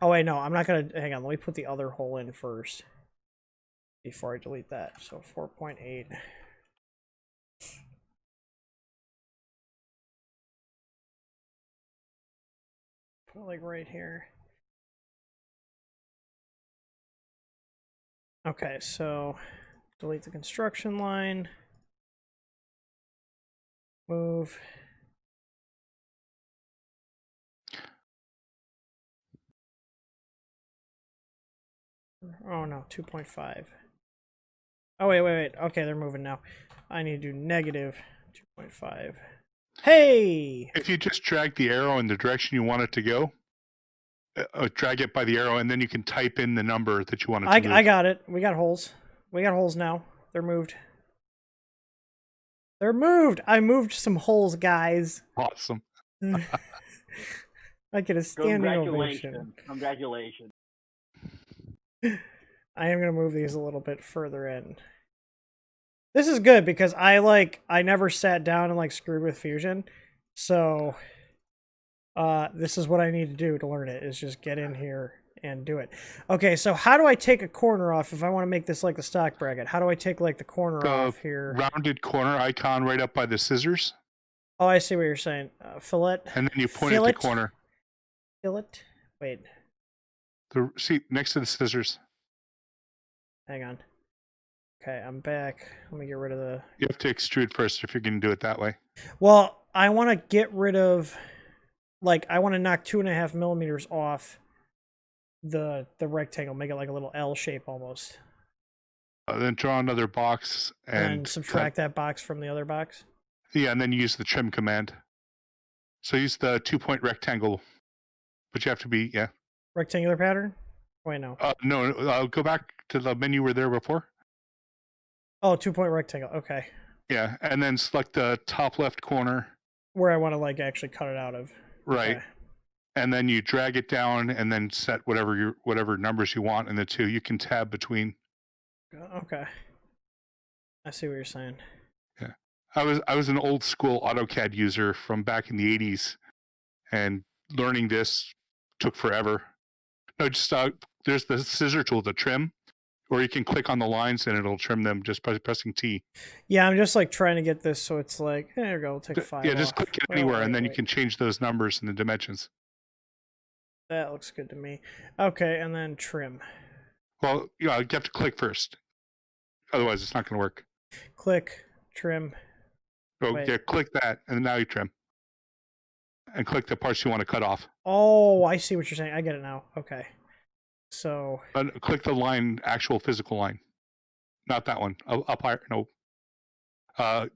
Speaker 1: Oh, wait, no, I'm not going to... Hang on, let me put the other hole in first before I delete that. So 4.8. Put it like right here. Okay, so delete the construction line. Move. Oh no, 2.5. Oh wait. Okay, they're moving now. I need to do negative 2.5. Hey!
Speaker 6: If you just drag the arrow in the direction you want it to go, drag it by the arrow, and then you can type in the number that you want it to move.
Speaker 1: I got it. We got holes. We got holes now. They're moved. They're moved! I moved some holes, guys.
Speaker 6: Awesome.
Speaker 1: I get a standing ovation.
Speaker 3: Congratulations.
Speaker 1: I am going to move these a little bit further in. This is good because I never sat down and screwed with Fusion. So this is what I need to do to learn it, is just get in here and do it. Okay, so how do I take a corner off if I want to make this like the stock bracket? How do I take the corner off here?
Speaker 6: Rounded corner icon right up by the scissors.
Speaker 1: Oh, I see what you're saying. Fillet.
Speaker 6: And then you point at the corner.
Speaker 1: Fillet? Wait.
Speaker 6: See, next to the scissors.
Speaker 1: Hang on. Okay, I'm back. Let me get rid of the...
Speaker 6: You have to extrude first if you're going to do it that way.
Speaker 1: Well, I want to get rid of... I want to knock 2.5 millimeters off the rectangle. Make it like a little L shape almost.
Speaker 6: Then draw another box and
Speaker 1: subtract that box from the other box?
Speaker 6: Yeah, and then use the trim command. So use the 2-point rectangle. But you have to be,
Speaker 1: Rectangular pattern? Wait, no.
Speaker 6: No, go back to the menu where there before.
Speaker 1: Oh, 2-point rectangle. Okay.
Speaker 6: Yeah, and then select the top left corner.
Speaker 1: Where I want to actually cut it out of.
Speaker 6: Right.
Speaker 1: Okay.
Speaker 6: and then you drag it down, and then set whatever numbers you want in the two. You can tab between.
Speaker 1: Okay. I see what you're saying.
Speaker 6: Yeah, I was an old school AutoCAD user from back in the 80s, and learning this took forever. No, just there's the scissor tool to trim, or you can click on the lines and it'll trim them just by pressing T.
Speaker 1: Yeah, I'm just like trying to get this so it's like, there we go, we'll take 5
Speaker 6: Yeah, just
Speaker 1: off.
Speaker 6: click it anywhere, and then you can change those numbers and the dimensions.
Speaker 1: That looks good to me. Okay, and then trim.
Speaker 6: Well, yeah, you have to click first. Otherwise, it's not going to work.
Speaker 1: Click, trim.
Speaker 6: Oh, yeah, click that, and now you trim. And click the parts you want to cut off.
Speaker 1: Oh, I see what you're saying. I get it now. Okay. So.
Speaker 6: Click the line, actual physical line. Not that one. Up higher. No.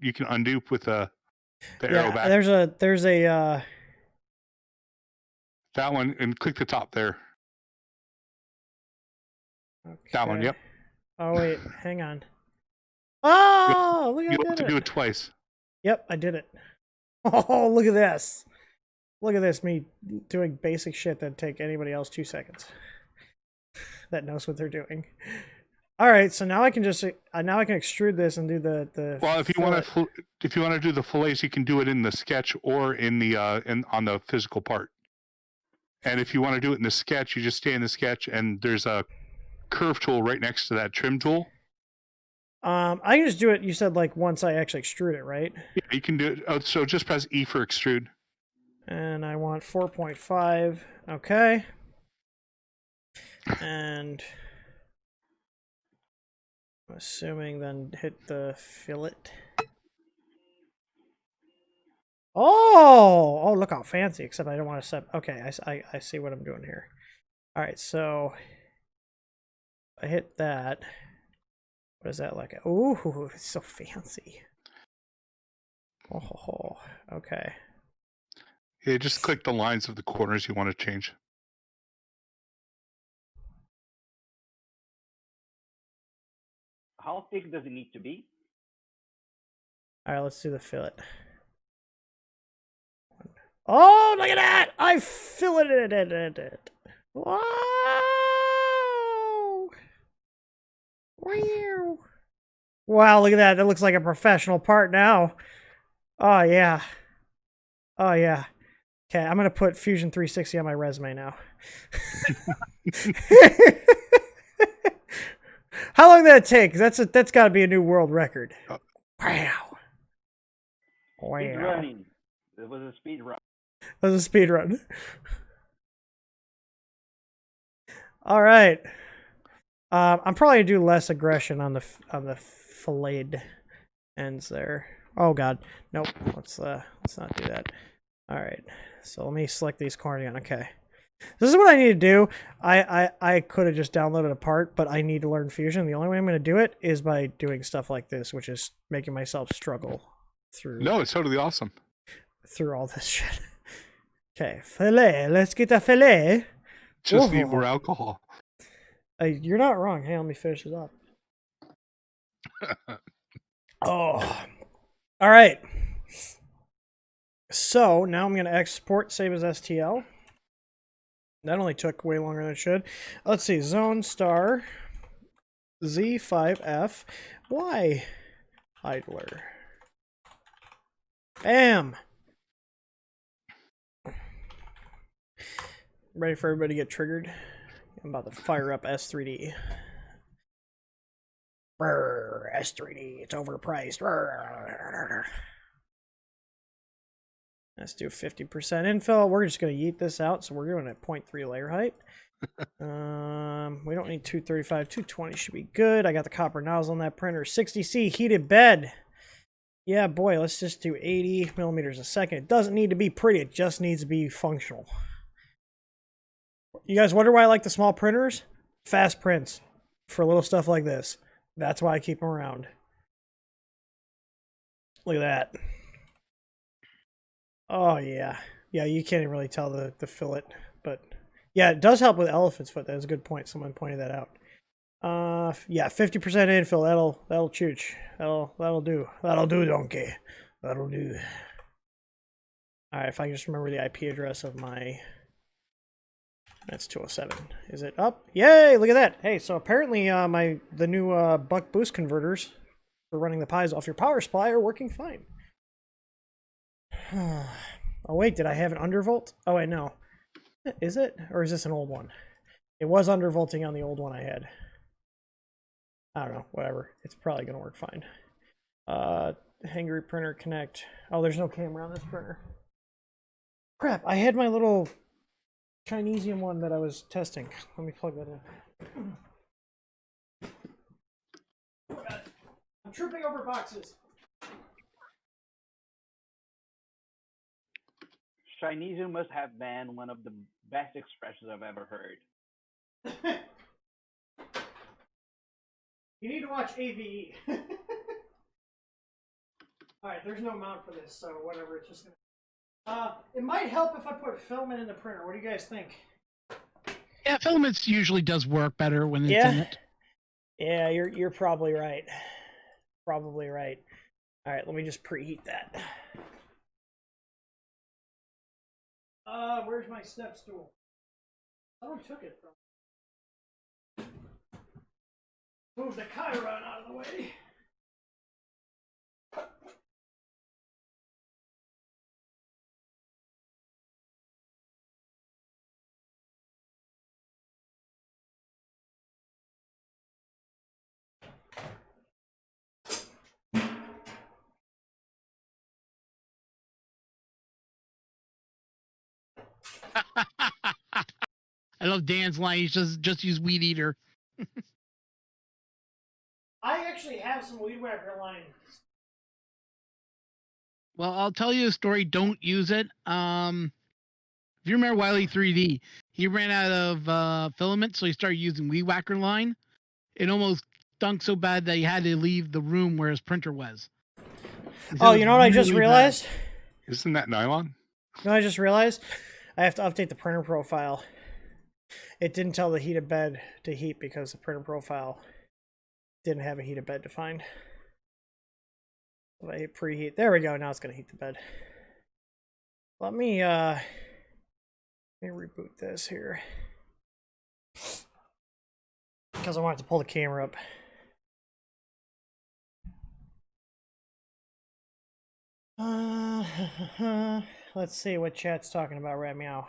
Speaker 6: You can undo with the arrow back.
Speaker 1: There's a.
Speaker 6: That one, and click the top there.
Speaker 1: Okay.
Speaker 6: That one, yep.
Speaker 1: Oh, wait. Hang on. Oh, look at that.
Speaker 6: You have to do it twice.
Speaker 1: Yep, I did it. Oh, look at this. Look at this, me doing basic shit that'd take anybody else 2 seconds. That knows what they're doing. All right, so now I can just now I can extrude this and do the.
Speaker 6: Well, if you want to do the fillets, you can do it in the sketch or in the on the physical part. And if you want to do it in the sketch, you just stay in the sketch, and there's a curve tool right next to that trim tool.
Speaker 1: I can just do it. You said like once I actually extrude it, right?
Speaker 6: Yeah, you can do it. Oh, so just press E for extrude.
Speaker 1: And I want 4.5. Okay. And I'm assuming then hit the fillet. Oh, look how fancy. Except I don't want to set. Okay, I see what I'm doing here. All right, so I hit that. What is that like? Ooh, it's so fancy. Oh, okay.
Speaker 6: Yeah, just click the lines of the corners you want to change.
Speaker 3: How thick does it need to be?
Speaker 1: All right, let's do the fillet. Oh, look at that! I filleted it. Wow! Wow, look at that. That looks like a professional part now. Oh, yeah. Oh, yeah. Okay, I'm going to put Fusion 360 on my resume now. How long did that take? That's got to be a new world record. Wow.
Speaker 3: Speed running. It was a speed run.
Speaker 1: That was a speed run. All right. I'm probably gonna do less aggression on the filleted ends there. Oh God, nope. Let's not do that. All right. So let me select these corners again. Okay. This is what I need to do. I could have just downloaded a part, but I need to learn Fusion. The only way I'm going to do it is by doing stuff like this, which is making myself struggle through.
Speaker 6: No, it's totally awesome.
Speaker 1: Through all this shit. Okay, fillet. Let's get the fillet.
Speaker 6: Just need more alcohol.
Speaker 1: You're not wrong. Hey, let me finish this up. Oh. All right. So now I'm going to export, save as STL. That only took way longer than it should. Let's see. Zonestar. Z5F. Why? Idler. Bam. Ready for everybody to get triggered? I'm about to fire up S3D. Brr, S3D, it's overpriced. Brr. Let's do 50% infill. We're just going to yeet this out, so we're doing at 0.3 layer height. We don't need 235. 220 should be good. I got the copper nozzle on that printer. 60C heated bed. Yeah, boy, let's just do 80 millimeters a second. It doesn't need to be pretty. It just needs to be functional. You guys wonder why I like the small printers? Fast prints for little stuff like this. That's why I keep them around. Look at that. Oh, yeah. Yeah, you can't even really tell the fillet. But, yeah, it does help with elephant's foot. That's a good point. Someone pointed that out. Yeah, 50% infill. That'll chooch. That'll do. That'll do, donkey. That'll do. All right, if I can just remember the IP address of my That's 207. Is it up? Yay! Look at that. Hey, so apparently the new buck boost converters for running the Pis off your power supply are working fine. Oh wait, did I have an undervolt? Oh wait, no. Is it? Or is this an old one? It was undervolting on the old one I had. I don't know, whatever. It's probably gonna work fine. Hangry printer connect. Oh, there's no camera on this printer. Crap, I had my little Chinesium one that I was testing. Let me plug that in. I'm tripping over boxes.
Speaker 3: Chinesium must have been one of the best expressions I've ever heard.
Speaker 1: You need to watch AVE. Alright, there's no mount for this, so whatever, it's just gonna... it might help if I put filament in the printer. What do you guys think?
Speaker 4: Yeah, filaments usually does work better when it's in it.
Speaker 1: Yeah, you're probably right. Probably right. Alright, let me just preheat that. Where's my step stool? Someone took it from me. Move the Chiron out of the way.
Speaker 4: I love Dan's line. He's just use weed eater.
Speaker 1: I actually have some weed whacker line.
Speaker 4: Well, I'll tell you a story. Don't use it. If you remember Wiley 3D, he ran out of filament, so he started using weed whacker line. It almost stunk so bad that he had to leave the room where his printer was.
Speaker 1: Oh, you know what I just realized?
Speaker 6: Isn't that nylon?
Speaker 1: You know what I just realized? I have to update the printer profile. It didn't tell the heated bed to heat because the printer profile didn't have a heated bed defined. If I hit preheat, there we go. Now it's going to heat the bed. Let me reboot this here because I wanted to pull the camera up. Let's see what chat's talking about right now.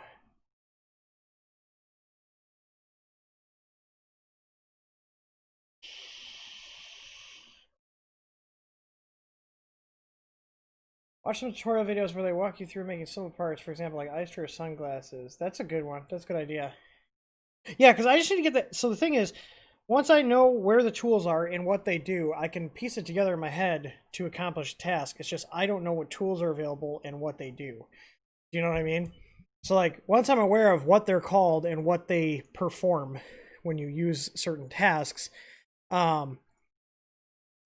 Speaker 1: Watch some tutorial videos where they walk you through making simple parts, for example, like ice or sunglasses. That's a good one. That's a good idea. Yeah, because I just need to get that. So the thing is, once I know where the tools are and what they do, I can piece it together in my head to accomplish a task. It's just I don't know what tools are available and what they do. Do you know what I mean? So like, once I'm aware of what they're called and what they perform when you use certain tasks,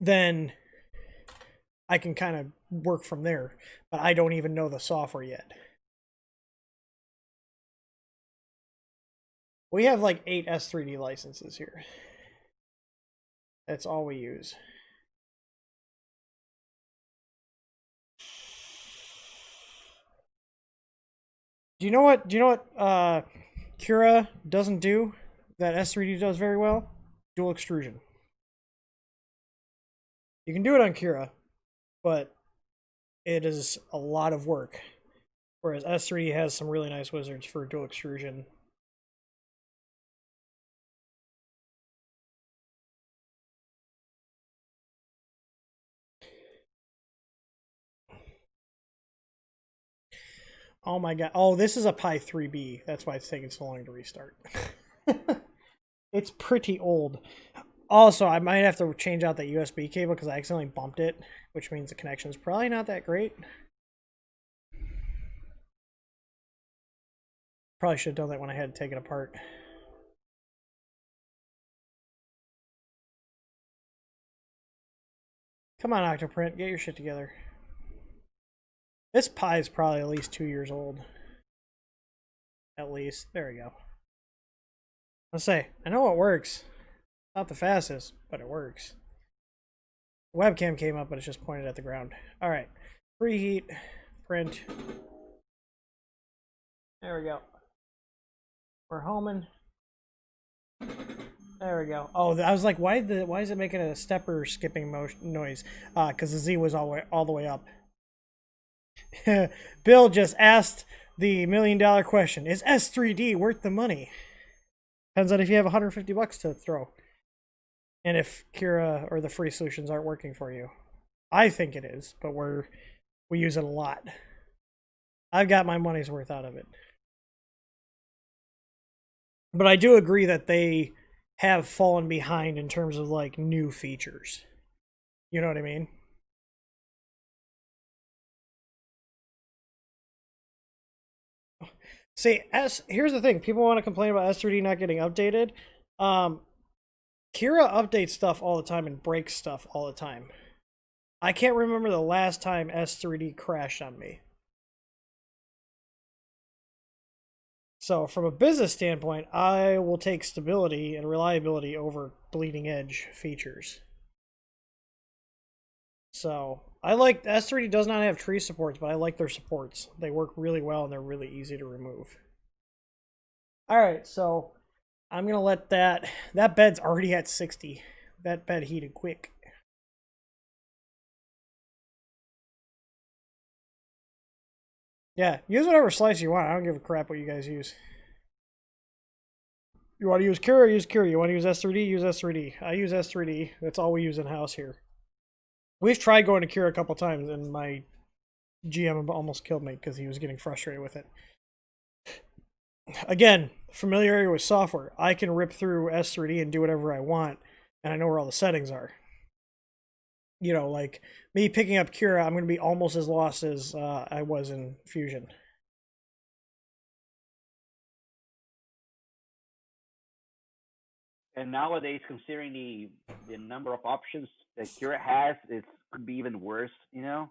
Speaker 1: then I can kind of work from there. But I don't even know the software yet. We have like 8 S3D licenses here. That's all we use. Do you know what Cura doesn't do that S3D does very well? Dual extrusion. You can do it on Cura, but it is a lot of work. Whereas S3D has some really nice wizards for dual extrusion. Oh my god. Oh, this is a Pi 3B. That's why it's taking so long to restart. It's pretty old. Also, I might have to change out that USB cable because I accidentally bumped it, which means the connection is probably not that great. Probably should have done that when I had to take it apart. Come on, Octoprint, get your shit together. This Pi is probably at least 2 years old. At least. There we go. Let's say, I know it works. Not the fastest, but it works. The webcam came up, but it's just pointed at the ground. Alright. Preheat. Print. There we go. We're homing. There we go. Oh, I was like, why is it making a stepper skipping noise? Because the Z was all the way up. Bill just asked the $1 million question: is S3D worth the money? Depends on if you have $150 to throw, and if Cura or the free solutions aren't working for you. I think it is, but we use it a lot. I've got my money's worth out of it. But I do agree that they have fallen behind in terms of like new features. You know what I mean? See, here's the thing. People want to complain about S3D not getting updated. Kira updates stuff all the time and breaks stuff all the time. I can't remember the last time S3D crashed on me. So from a business standpoint, I will take stability and reliability over bleeding edge features. So I like S3D does not have tree supports, but I like their supports. They work really well and they're really easy to remove. All right, so I'm gonna let that bed's already at 60. That bed heated quick. Yeah, use whatever slice you want. I don't give a crap what you guys use. You want to use Cura, use Cura. You want to use S3D, use S3D. I use S3D. That's all we use in-house here. We've tried going to Cura a couple times, and my GM almost killed me because he was getting frustrated with it. Again, familiarity with software. I can rip through S3D and do whatever I want, and I know where all the settings are. You know, like me picking up Cura, I'm going to be almost as lost as I was in Fusion.
Speaker 3: And nowadays, considering the number of options that Cura has, it could be even worse, you know?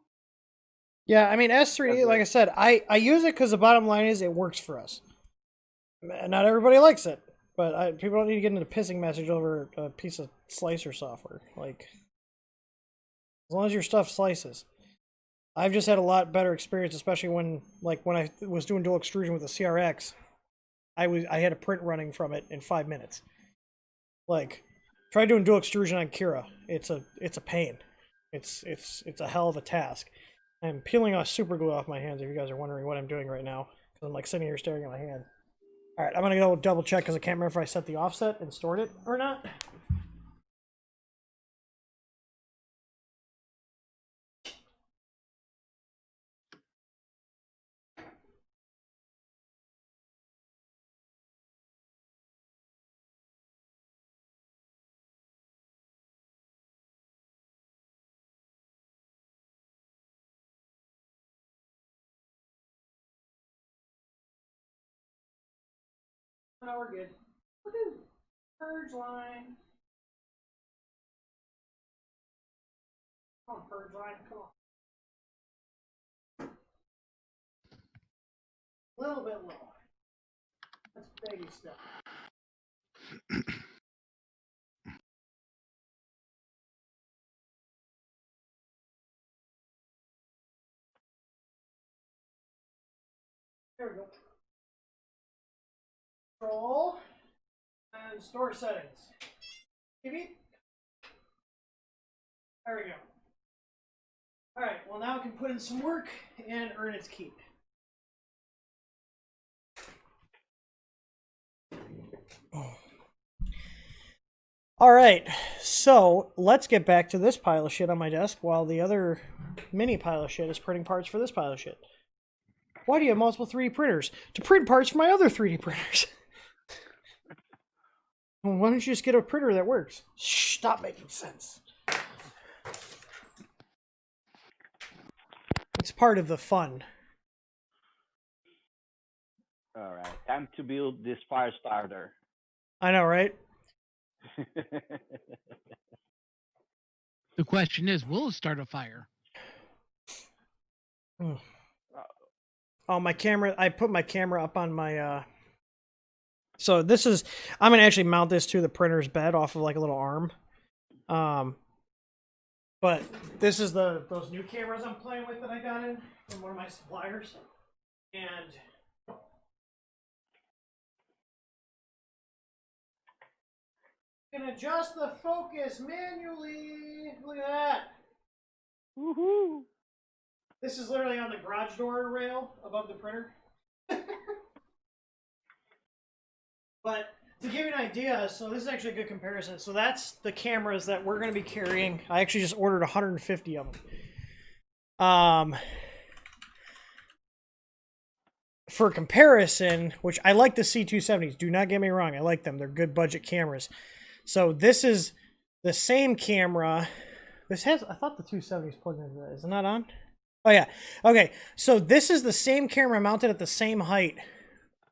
Speaker 1: Yeah, I mean, S3D, like I said, I use it because the bottom line is it works for us. Not everybody likes it, but people don't need to get into pissing message over a piece of slicer software. Like, as long as your stuff slices. I've just had a lot better experience, especially when I was doing dual extrusion with the CRX. I had a print running from it in 5 minutes. Like, try doing dual extrusion on Cura. It's a pain. It's a hell of a task. I'm peeling off super glue off my hands if you guys are wondering what I'm doing right now. Because I'm like sitting here staring at my hand. Alright, I'm going to go double check because I can't remember if I set the offset and stored it or not. No, we're good. Woohoo! Purge line. Come on, purge line. Come on. A little bit low. That's baby stuff. There we go. Control and store settings. TV. There we go. Alright, well now we can put in some work and earn its keep. Alright, so let's get back to this pile of shit on my desk while the other mini pile of shit is printing parts for this pile of shit. Why do you have multiple 3D printers? To print parts for my other 3D printers. Well, why don't you just get a printer that works? Shh, stop making sense. It's part of the fun.
Speaker 3: All right, time to build this fire starter.
Speaker 1: I know, right?
Speaker 4: The question is, will it start a fire?
Speaker 1: Oh, my camera, I put my camera up on my, so this is, I'm going to actually mount this to the printer's bed off of like a little arm. But this is those new cameras I'm playing with that I got in from one of my suppliers. And can adjust the focus manually. Look at that.
Speaker 3: Woohoo!
Speaker 1: This is literally on the garage door rail above the printer. But to give you an idea, so this is actually a good comparison. So that's the cameras that we're going to be carrying. I actually just ordered 150 of them. For comparison, which I like the C270s. Do not get me wrong. I like them. They're good budget cameras. So this is the same camera. This has, I thought the 270s plugged into that. Is it not on? Oh, yeah. Okay. So this is the same camera mounted at the same height.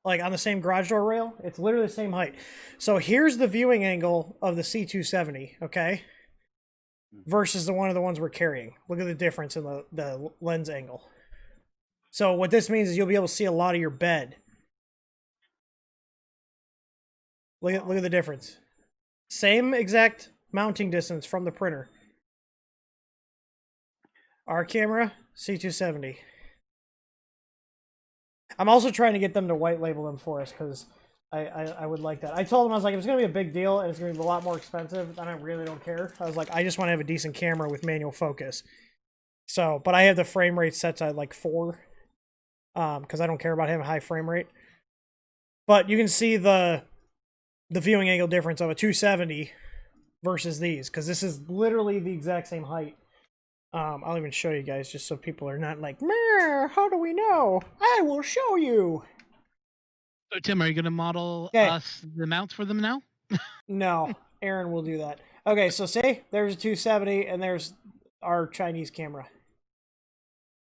Speaker 1: Like on the same garage door rail. It's literally the same height. So here's the viewing angle of the C270, okay? Versus the one of the ones we're carrying. Look at the difference in the lens angle. So what this means is you'll be able to see a lot of your bed. Look at the difference. Same exact mounting distance from the printer. Our camera, C270. I'm also trying to get them to white label them for us because I would like that. I told them, I was like, if it's going to be a big deal and it's going to be a lot more expensive, then I really don't care. I was like, I just want to have a decent camera with manual focus. So, but I have the frame rate set to like 4 because I don't care about having a high frame rate. But you can see the viewing angle difference of a 270 versus these because this is literally the exact same height. I'll even show you guys just so people are not like, "Meh, how do we know?" I will show you.
Speaker 4: So Tim, are you going to model
Speaker 1: Okay.
Speaker 4: us the mounts for them now?
Speaker 1: No, Aaron will do that. Okay, so see, there's a 270 and there's our Chinese camera.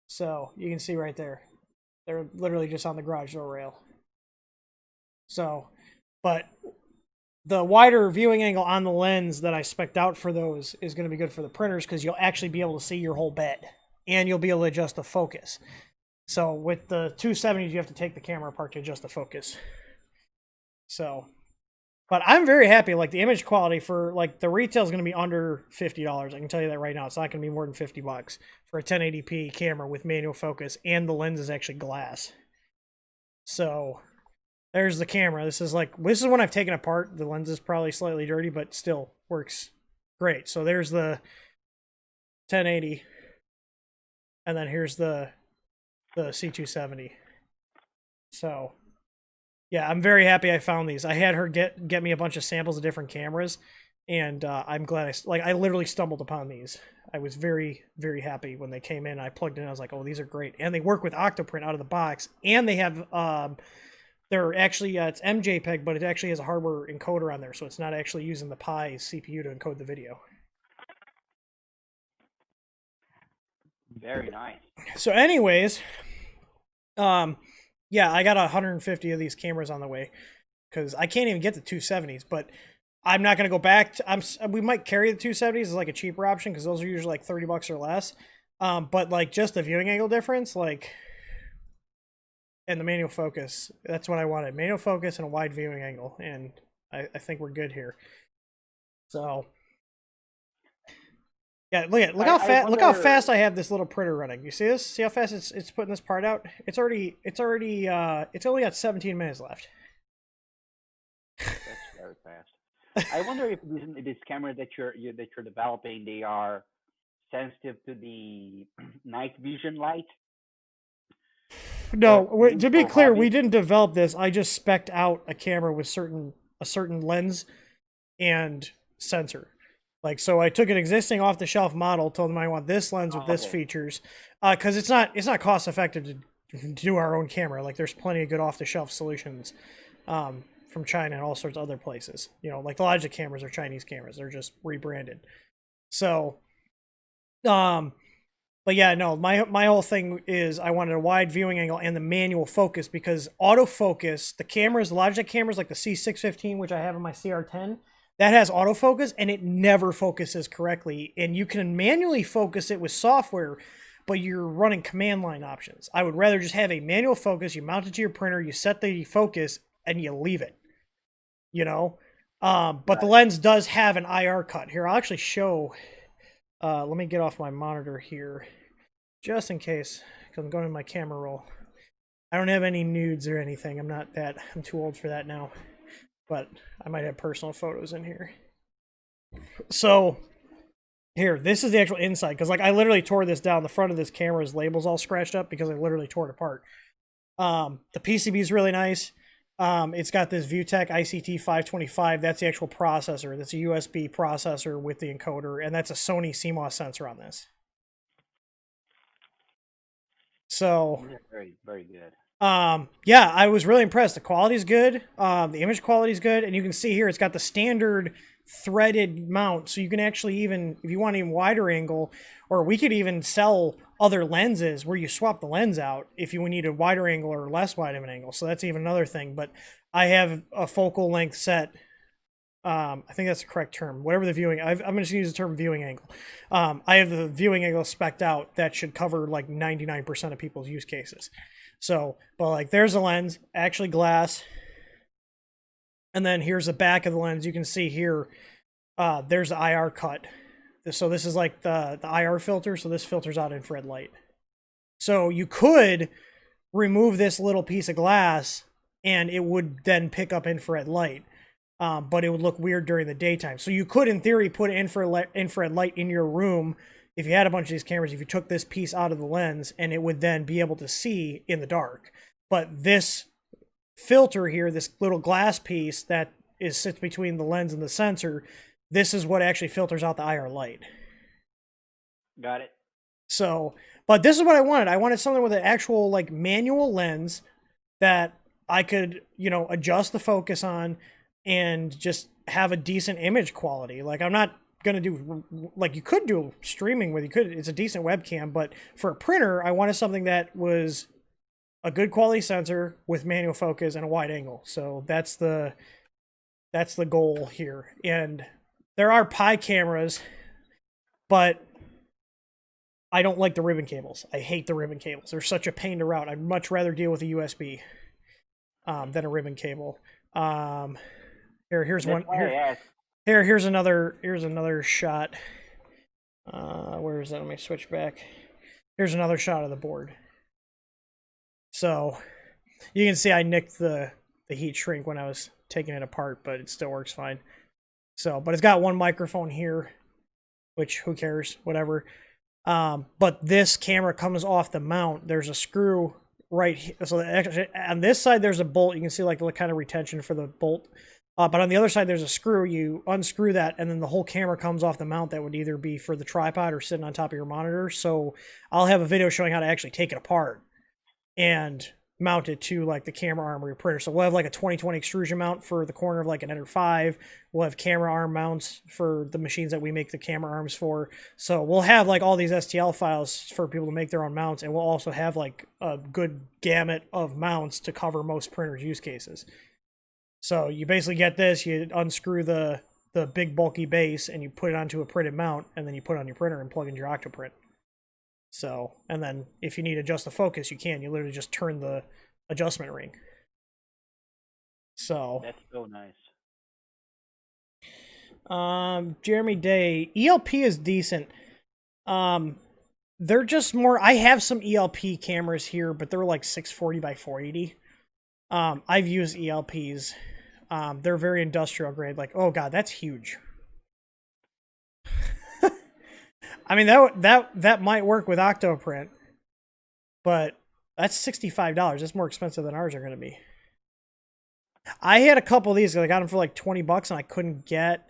Speaker 1: So you can see right there. They're literally just on the garage door rail. So, but the wider viewing angle on the lens that I spec'd out for those is going to be good for the printers because you'll actually be able to see your whole bed. And you'll be able to adjust the focus. So with the 270s, you have to take the camera apart to adjust the focus. So, but I'm very happy. Like the image quality for like the retail is going to be under $50. I can tell you that right now. It's not going to be more than $50 for a 1080p camera with manual focus, and the lens is actually glass. So there's the camera. This is when I've taken apart. The lens is probably slightly dirty, but still works great. So there's the 1080, and then here's the C270. So yeah, I'm very happy I found these. I had her get me a bunch of samples of different cameras, and I'm glad I literally stumbled upon these. I was very, very happy when they came in. I plugged in. I was like, oh, these are great, and they work with Octoprint out of the box, and they have they're actually it's MJPEG, but it actually has a hardware encoder on there, so it's not actually using the Pi CPU to encode the video.
Speaker 3: Very nice.
Speaker 1: So anyways, yeah, I got 150 of these cameras on the way because I can't even get the 270s, but I'm not going to go back to, we might carry the 270s as like a cheaper option because those are usually like $30 or less. But like just the viewing angle difference, like, and the manual focus, that's what I wanted. Manual focus and a wide viewing angle, and I think we're good here. So yeah, look how fast I have this little printer running. You see this? See how fast it's putting this part out? It's only got 17 minutes left.
Speaker 3: That's very fast. I wonder if this camera that you're developing, they are sensitive to the night vision light.
Speaker 1: No, to be clear, we didn't develop this. I just spec'd out a camera with a certain lens and sensor. Like, so I took an existing off-the-shelf model, told them I want this lens with this features, because it's not cost-effective to do our own camera. Like, there's plenty of good off-the-shelf solutions from China and all sorts of other places. You know, like the Logic cameras are Chinese cameras; they're just rebranded. So, but yeah, no, my whole thing is I wanted a wide viewing angle and the manual focus because autofocus, the Logic cameras like the C615, which I have in my CR10, that has autofocus and it never focuses correctly. And you can manually focus it with software, but you're running command line options. I would rather just have a manual focus. You mount it to your printer, you set the focus, and you leave it. You know? But the lens does have an IR cut. Here, I'll actually show... let me get off my monitor here, just in case, because I'm going in my camera roll. I don't have any nudes or anything. I'm too old for that now. But I might have personal photos in here. So here, this is the actual inside, because like I literally tore this down. The front of this camera's label's all scratched up because I literally tore it apart. The PCB is really nice. It's got this ViewTech ICT 525. That's the actual processor. That's a USB processor with the encoder, and that's a Sony CMOS sensor on this. So
Speaker 3: very, very good.
Speaker 1: Yeah, I was really impressed. The quality's good. The image quality is good, and you can see here it's got the standard threaded mount, so you can actually even, if you want an even wider angle, or we could even sell other lenses where you swap the lens out if you need a wider angle or less wide of an angle. So that's even another thing. But I have a focal length set. I think that's the correct term. Whatever the viewing, I'm going to use the term viewing angle. I have the viewing angle spec'd out that should cover like 99% of people's use cases. So, but like there's a lens, actually glass. And then here's the back of the lens. You can see here, there's the IR cut. So this is like the IR filter. So this filters out infrared light. So you could remove this little piece of glass and it would then pick up infrared light. But it would look weird during the daytime. So you could, in theory, put infrared light in your room if you had a bunch of these cameras, if you took this piece out of the lens, and it would then be able to see in the dark. But this filter here, this little glass piece that sits between the lens and the sensor, this is what actually filters out the IR light.
Speaker 3: Got it.
Speaker 1: So, but this is what I wanted. I wanted something with an actual like manual lens that I could, adjust the focus on and just have a decent image quality. Like I'm not going to do, like you could do streaming with, it's a decent webcam, but for a printer, I wanted something that was a good quality sensor with manual focus and a wide angle. So that's the goal here. And there are Pi cameras, but I don't like the ribbon cables. I hate the ribbon cables. They're such a pain to route. I'd much rather deal with a USB than a ribbon cable. Here's one. Here's another shot. Where is that? Let me switch back. Here's another shot of the board. So you can see I nicked the heat shrink when I was taking it apart, but it still works fine. So, but it's got one microphone here, which who cares, whatever. But this camera comes off the mount. There's a screw right here. So actually, on this side, there's a bolt. You can see like the kind of retention for the bolt. But on the other side, there's a screw. You unscrew that, and then the whole camera comes off the mount. That would either be for the tripod or sitting on top of your monitor. So I'll have a video showing how to actually take it apart and mount it to like the camera arm or your printer. So we'll have like a 2020 extrusion mount for the corner of like an Ender 5. We'll have camera arm mounts for the machines that we make the camera arms for. So we'll have like all these STL files for people to make their own mounts, and we'll also have like a good gamut of mounts to cover most printers' use cases. So you basically get this, you unscrew the big bulky base and you put it onto a printed mount, and then you put it on your printer and plug in your Octoprint. So, and then if you need to adjust the focus, you can. You literally just turn the adjustment ring. So
Speaker 3: that's so nice.
Speaker 1: Jeremy Day, ELP is decent. They're just more, I have some ELP cameras here, but they're like 640 by 480. I've used ELPs. They're very industrial grade. Like, oh god, that's huge. I mean, that might work with Octoprint, but that's $65. That's more expensive than ours are going to be. I had a couple of these. I got them for like $20, and I couldn't get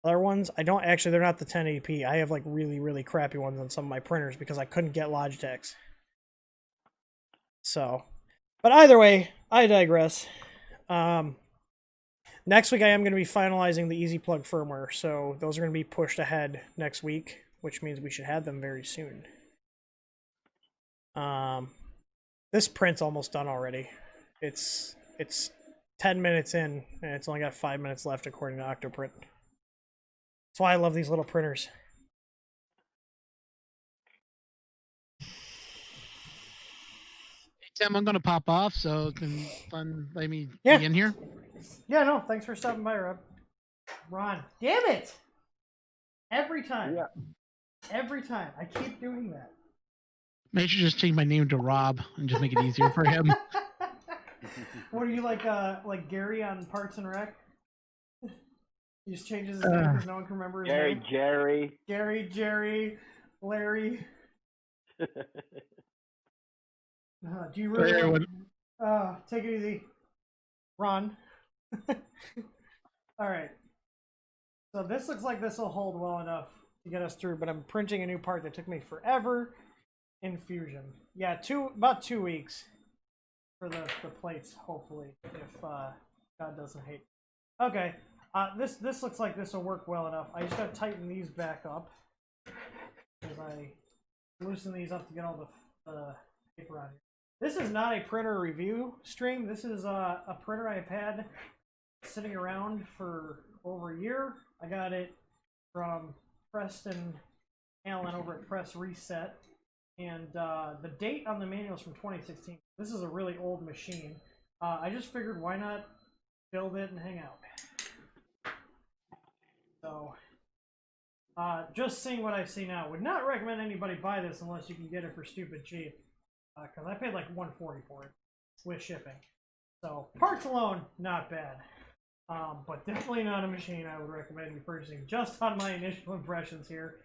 Speaker 1: other ones. I don't actually. They're not the 1080p. I have like really, really crappy ones on some of my printers because I couldn't get Logitechs. So, but either way, I digress. Next week I am going to be finalizing the Easy Plug firmware, so those are going to be pushed ahead next week, which means we should have them very soon. This print's almost done already. It's 10 minutes in, and it's only got 5 minutes left according to Octoprint. That's why I love these little printers.
Speaker 4: Tim, I'm going to pop off, so it's been fun letting me be in here.
Speaker 1: Yeah, no, thanks for stopping by, Rob. Ron, damn it! Every time. Yeah. Every time. I keep doing that.
Speaker 4: Maybe I should just change my name to Rob and just make it easier for him.
Speaker 1: What are you like Gary on Parks and Rec? He just changes his name because no one can remember his name.
Speaker 3: Jerry.
Speaker 1: Jerry, Larry. Do you really want... take it easy. Run. Alright. So this looks like this will hold well enough to get us through, but I'm printing a new part that took me forever in Fusion. Yeah, about 2 weeks for the plates, hopefully, if God doesn't hate. Okay, this looks like this will work well enough. I just gotta tighten these back up because I loosen these up to get all the paper on here. This is not a printer review stream. This is a printer I've had sitting around for over a year. I got it from Preston Allen over at Press Reset. And the date on the manual is from 2016. This is a really old machine. I just figured why not build it and hang out. So, just seeing what I see now. Would not recommend anybody buy this unless you can get it for stupid cheap. Because I paid like $140 for it with shipping. So, parts alone, not bad. But definitely not a machine I would recommend you purchasing just on my initial impressions here.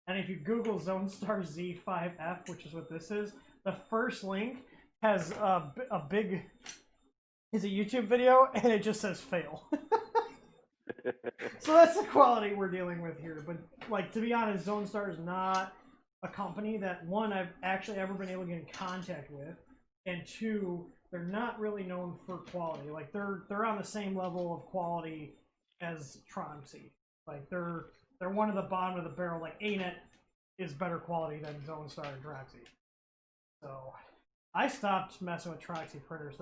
Speaker 1: And if you Google Zonestar Z5F, which is what this is, the first link has a big... is a YouTube video, and it just says fail. So that's the quality we're dealing with here. But, like, to be honest, Zonestar is not a company that, one, I've actually ever been able to get in contact with, and two, they're not really known for quality. Like, they're on the same level of quality as Troncy. Like, they're one of the bottom of the barrel. Like, ANET is better quality than Zonestar and Troxy. So, I stopped messing with Troxy printers.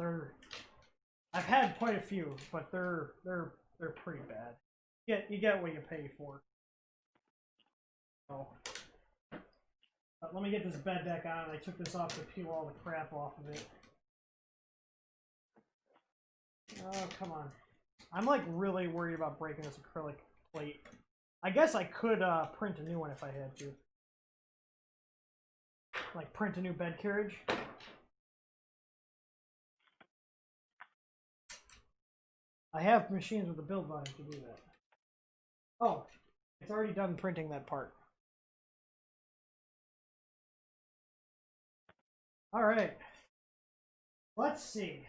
Speaker 1: I've had quite a few, but they're pretty bad. You get what you pay for. So, let me get this bed deck on. I took this off to peel all the crap off of it. Oh, come on. I'm like really worried about breaking this acrylic plate. I guess I could print a new one if I had to. Like print a new bed carriage. I have machines with a build volume to do that. Oh, it's already done printing that part. Alright. Let's see.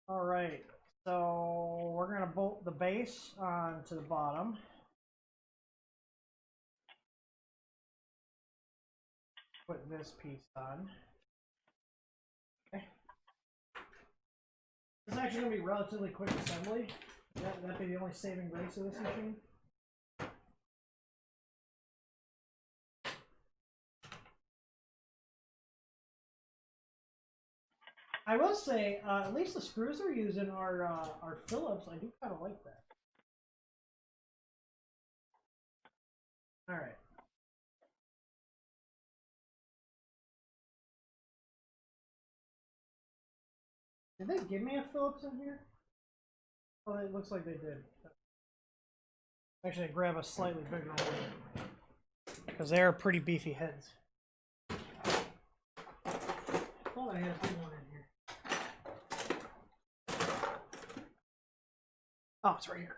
Speaker 1: Alright, so we're going to bolt the base onto the bottom. Put this piece on. Okay. This is actually going to be relatively quick assembly. That'd be the only saving grace of this machine. I will say, at least the screws they're using are Phillips. I do kind of like that. All right. Did they give me a Phillips in here? Oh, it looks like they did. Actually, grab a slightly bigger one because they are pretty beefy heads. I thought I had a big one in here. Oh, it's right here.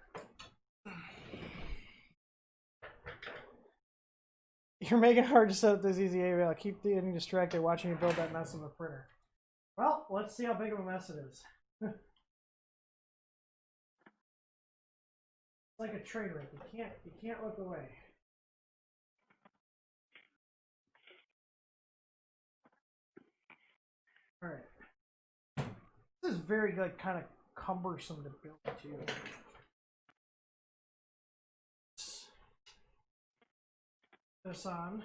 Speaker 1: You're making it hard to set up this easy area. I'll keep getting distracted watching you build that mess of a printer. Well, let's see how big of a mess it is. It's like a train wreck. You can't look away. All right. This is very like kind of cumbersome to build too. This on.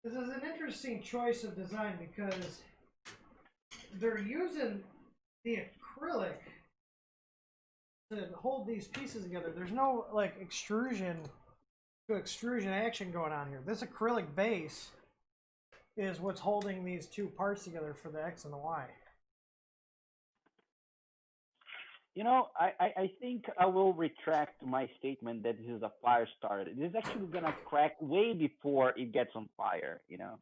Speaker 1: This is an interesting choice of design because they're using the acrylic to hold these pieces together. There's no like extrusion to extrusion action going on here. This acrylic base is what's holding these two parts together for the X and the Y.
Speaker 3: You know, I think I will retract my statement that this is a fire starter. This is actually gonna crack way before it gets on fire. You know.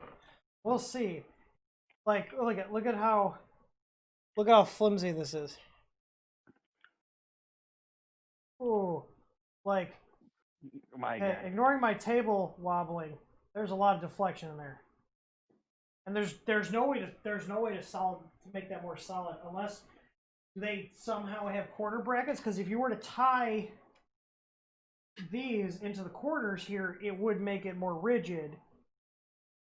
Speaker 1: We'll see. Like, look at how flimsy this is. Ooh, like,
Speaker 3: My God.
Speaker 1: ignoring my table wobbling, there's a lot of deflection in there, and there's no way to make that more solid unless they somehow have corner brackets. Because if you were to tie these into the corners here, it would make it more rigid.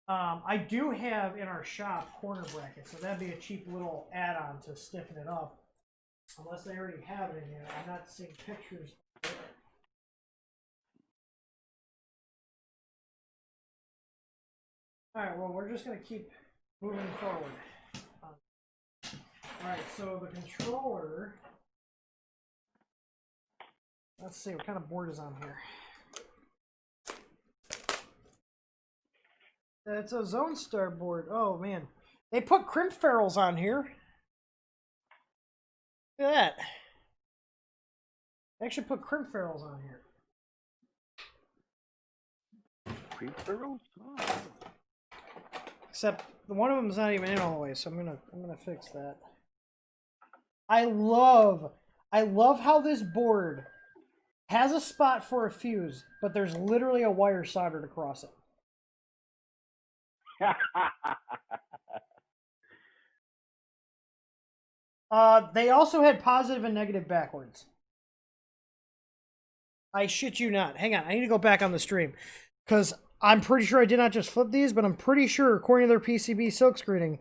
Speaker 1: I do have in our shop corner brackets, so that'd be a cheap little add-on to stiffen it up. Unless they already have it in here. I'm not seeing pictures. Alright, well, we're just going to keep moving forward. Alright, so the controller. Let's see, what kind of board is on here? It's a Zonestar board. Oh, man. They put crimp ferrules on here. Look at that. They actually put crimp ferrules on here.
Speaker 3: Crimp ferrules? Oh.
Speaker 1: Except one of them's not even in all the way, so I'm gonna fix that. I love how this board has a spot for a fuse, but there's literally a wire soldered across it. They also had positive and negative backwards. I shit you not. Hang on, I need to go back on the stream. Because I'm pretty sure I did not just flip these, but I'm pretty sure, according to their PCB silk screening,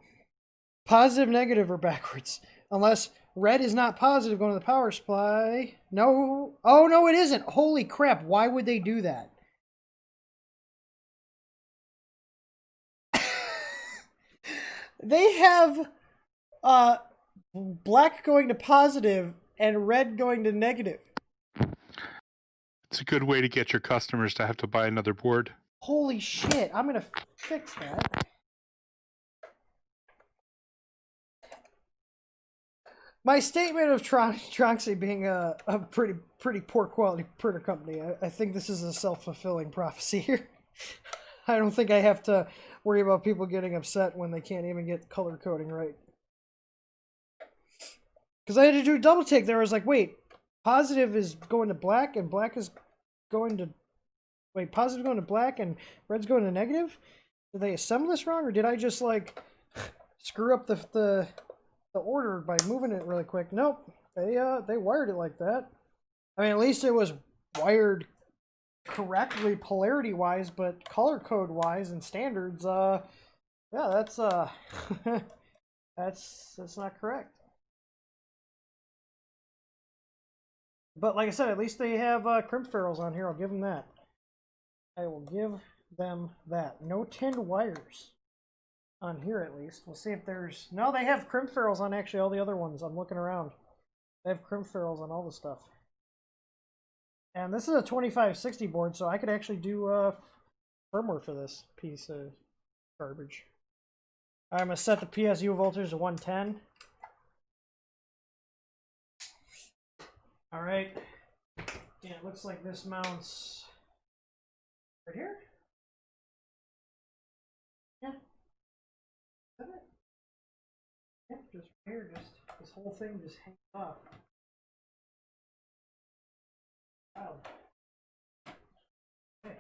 Speaker 1: positive, negative are backwards. Unless red is not positive going to the power supply. No. Oh, no, it isn't. Holy crap. Why would they do that? They have black going to positive and red going to negative.
Speaker 6: It's a good way to get your customers to have to buy another board.
Speaker 1: Holy shit, I'm gonna fix that. My statement of Tronxy being a pretty poor quality printer company, I think this is a self-fulfilling prophecy here. I don't think I have to worry about people getting upset when they can't even get color coding right. Because I had to do a double take there. I was like, wait, positive is going to black and black is going to... Wait, positive going to black and red's going to negative? Did they assemble this wrong, or did I just, like, screw up the order by moving it really quick? Nope, they wired it like that. I mean, at least it was wired correctly polarity-wise, but color code-wise and standards, yeah, that's that's not correct. But like I said, at least they have crimp ferrules on here. I'll give them that. I will give them that. No tinned wires on here, at least. We'll see if there's... No, they have crimp ferrules on actually all the other ones. I'm looking around. They have crimp ferrules on all the stuff. And this is a 2560 board, so I could actually do firmware for this piece of garbage. I'm going to set the PSU voltage to 110. Alright. Yeah, it looks like this mounts right here. Yeah. Is that it? Yep, just right here. Just this whole thing just hangs off. Wow. Okay.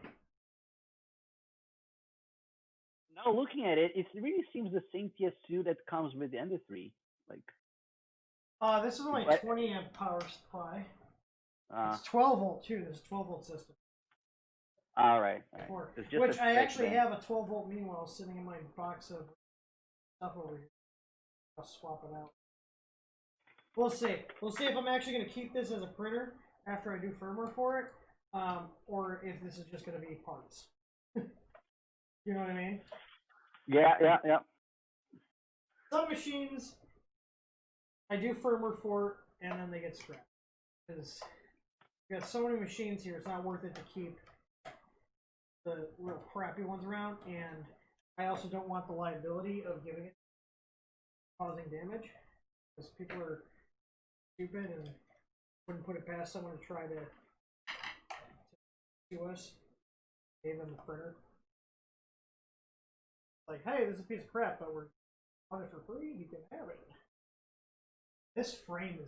Speaker 3: Now looking at it, it really seems the same PSU that comes with the Ender 3. Like.
Speaker 1: This is only 20 amp power supply. It's 12 volt too. This is 12 volt system.
Speaker 3: All right.
Speaker 1: Which I actually have a 12 volt meanwhile sitting in my box of stuff over here. I'll swap it out. We'll see. We'll see if I'm actually going to keep this as a printer after I do firmware for it, or if this is just going to be parts. You know what I mean?
Speaker 3: Yeah.
Speaker 1: Some machines I do firmware for, and then they get scrapped. Because we got so many machines here, it's not worth it to keep the real crappy ones around, and I also don't want the liability of giving it causing damage, because people are stupid and wouldn't put it past someone to try to do us. Gave them the printer. Like, hey, this is a piece of crap, but we're on it for free. You can have it. This frame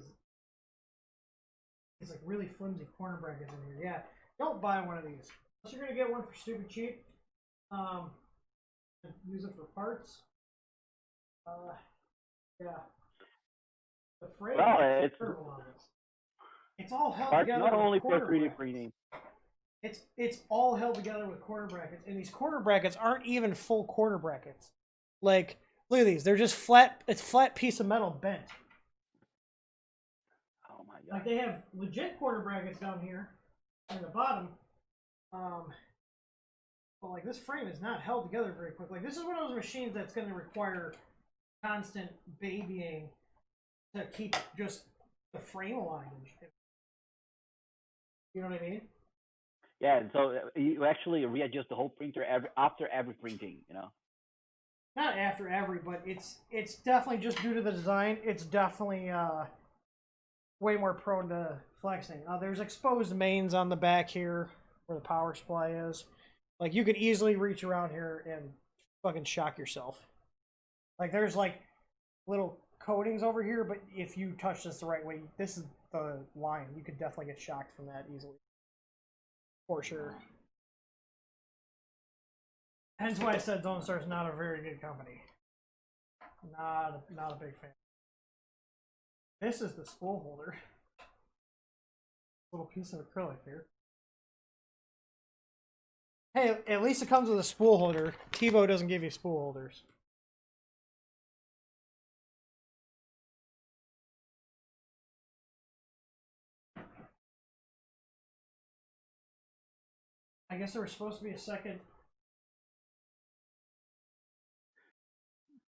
Speaker 1: is like really flimsy corner brackets in here. Yeah, don't buy one of these unless you're gonna get one for stupid cheap. Use it for parts. Yeah. The frame is terrible on this. It's all held together.
Speaker 3: Not only
Speaker 1: with
Speaker 3: for 3D printing.
Speaker 1: It's all held together with corner brackets, and these corner brackets aren't even full corner brackets. Like, look at these; they're just flat. It's flat piece of metal bent.
Speaker 3: Oh my god!
Speaker 1: Like they have legit corner brackets down here, in the bottom. But like this frame is not held together very quick. Like this is one of those machines that's going to require constant babying to keep just the frame aligned. You know what I mean?
Speaker 3: Yeah, so you actually readjust the whole printer after every printing, you know.
Speaker 1: Not after every, but it's definitely just due to the design. It's definitely way more prone to flexing. There's exposed mains on the back here where the power supply is. Like you could easily reach around here and fucking shock yourself. Like there's like little coatings over here, but if you touch this the right way, this is the line. You could definitely get shocked from that easily. For sure. Hence why I said Zonestar is not a very good company. Not a big fan. This is the spool holder. Little piece of acrylic here. Hey, at least it comes with a spool holder. TiVo doesn't give you spool holders. I guess there was supposed to be a second.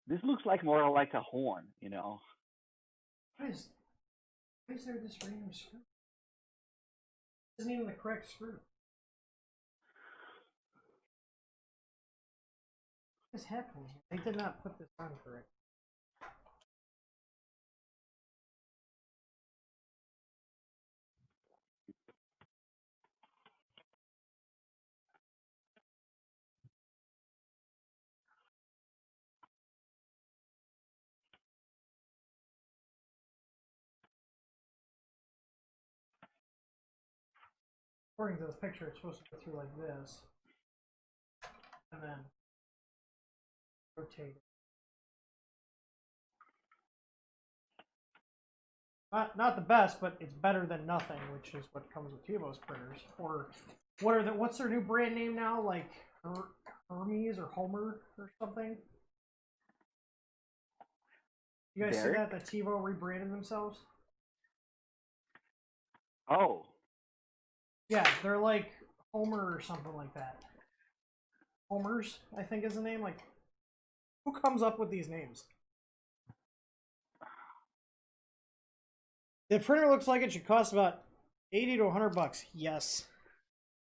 Speaker 3: This looks like more like a horn, you know.
Speaker 1: Why is there this random screw? This isn't even the correct screw. What is happening here? They did not put this on correct. According to this picture, it's supposed to go through like this. And then rotate it. Not the best, but it's better than nothing, which is what comes with TiVo's printers. Or what's their new brand name now? Like Hermes or Homer or something? You guys see that TiVo rebranded themselves?
Speaker 3: Oh.
Speaker 1: Yeah, they're like Homer or something like that. Homer's, I think is the name. Like, who comes up with these names? The printer looks like it should cost about 80 to 100 bucks. Yes.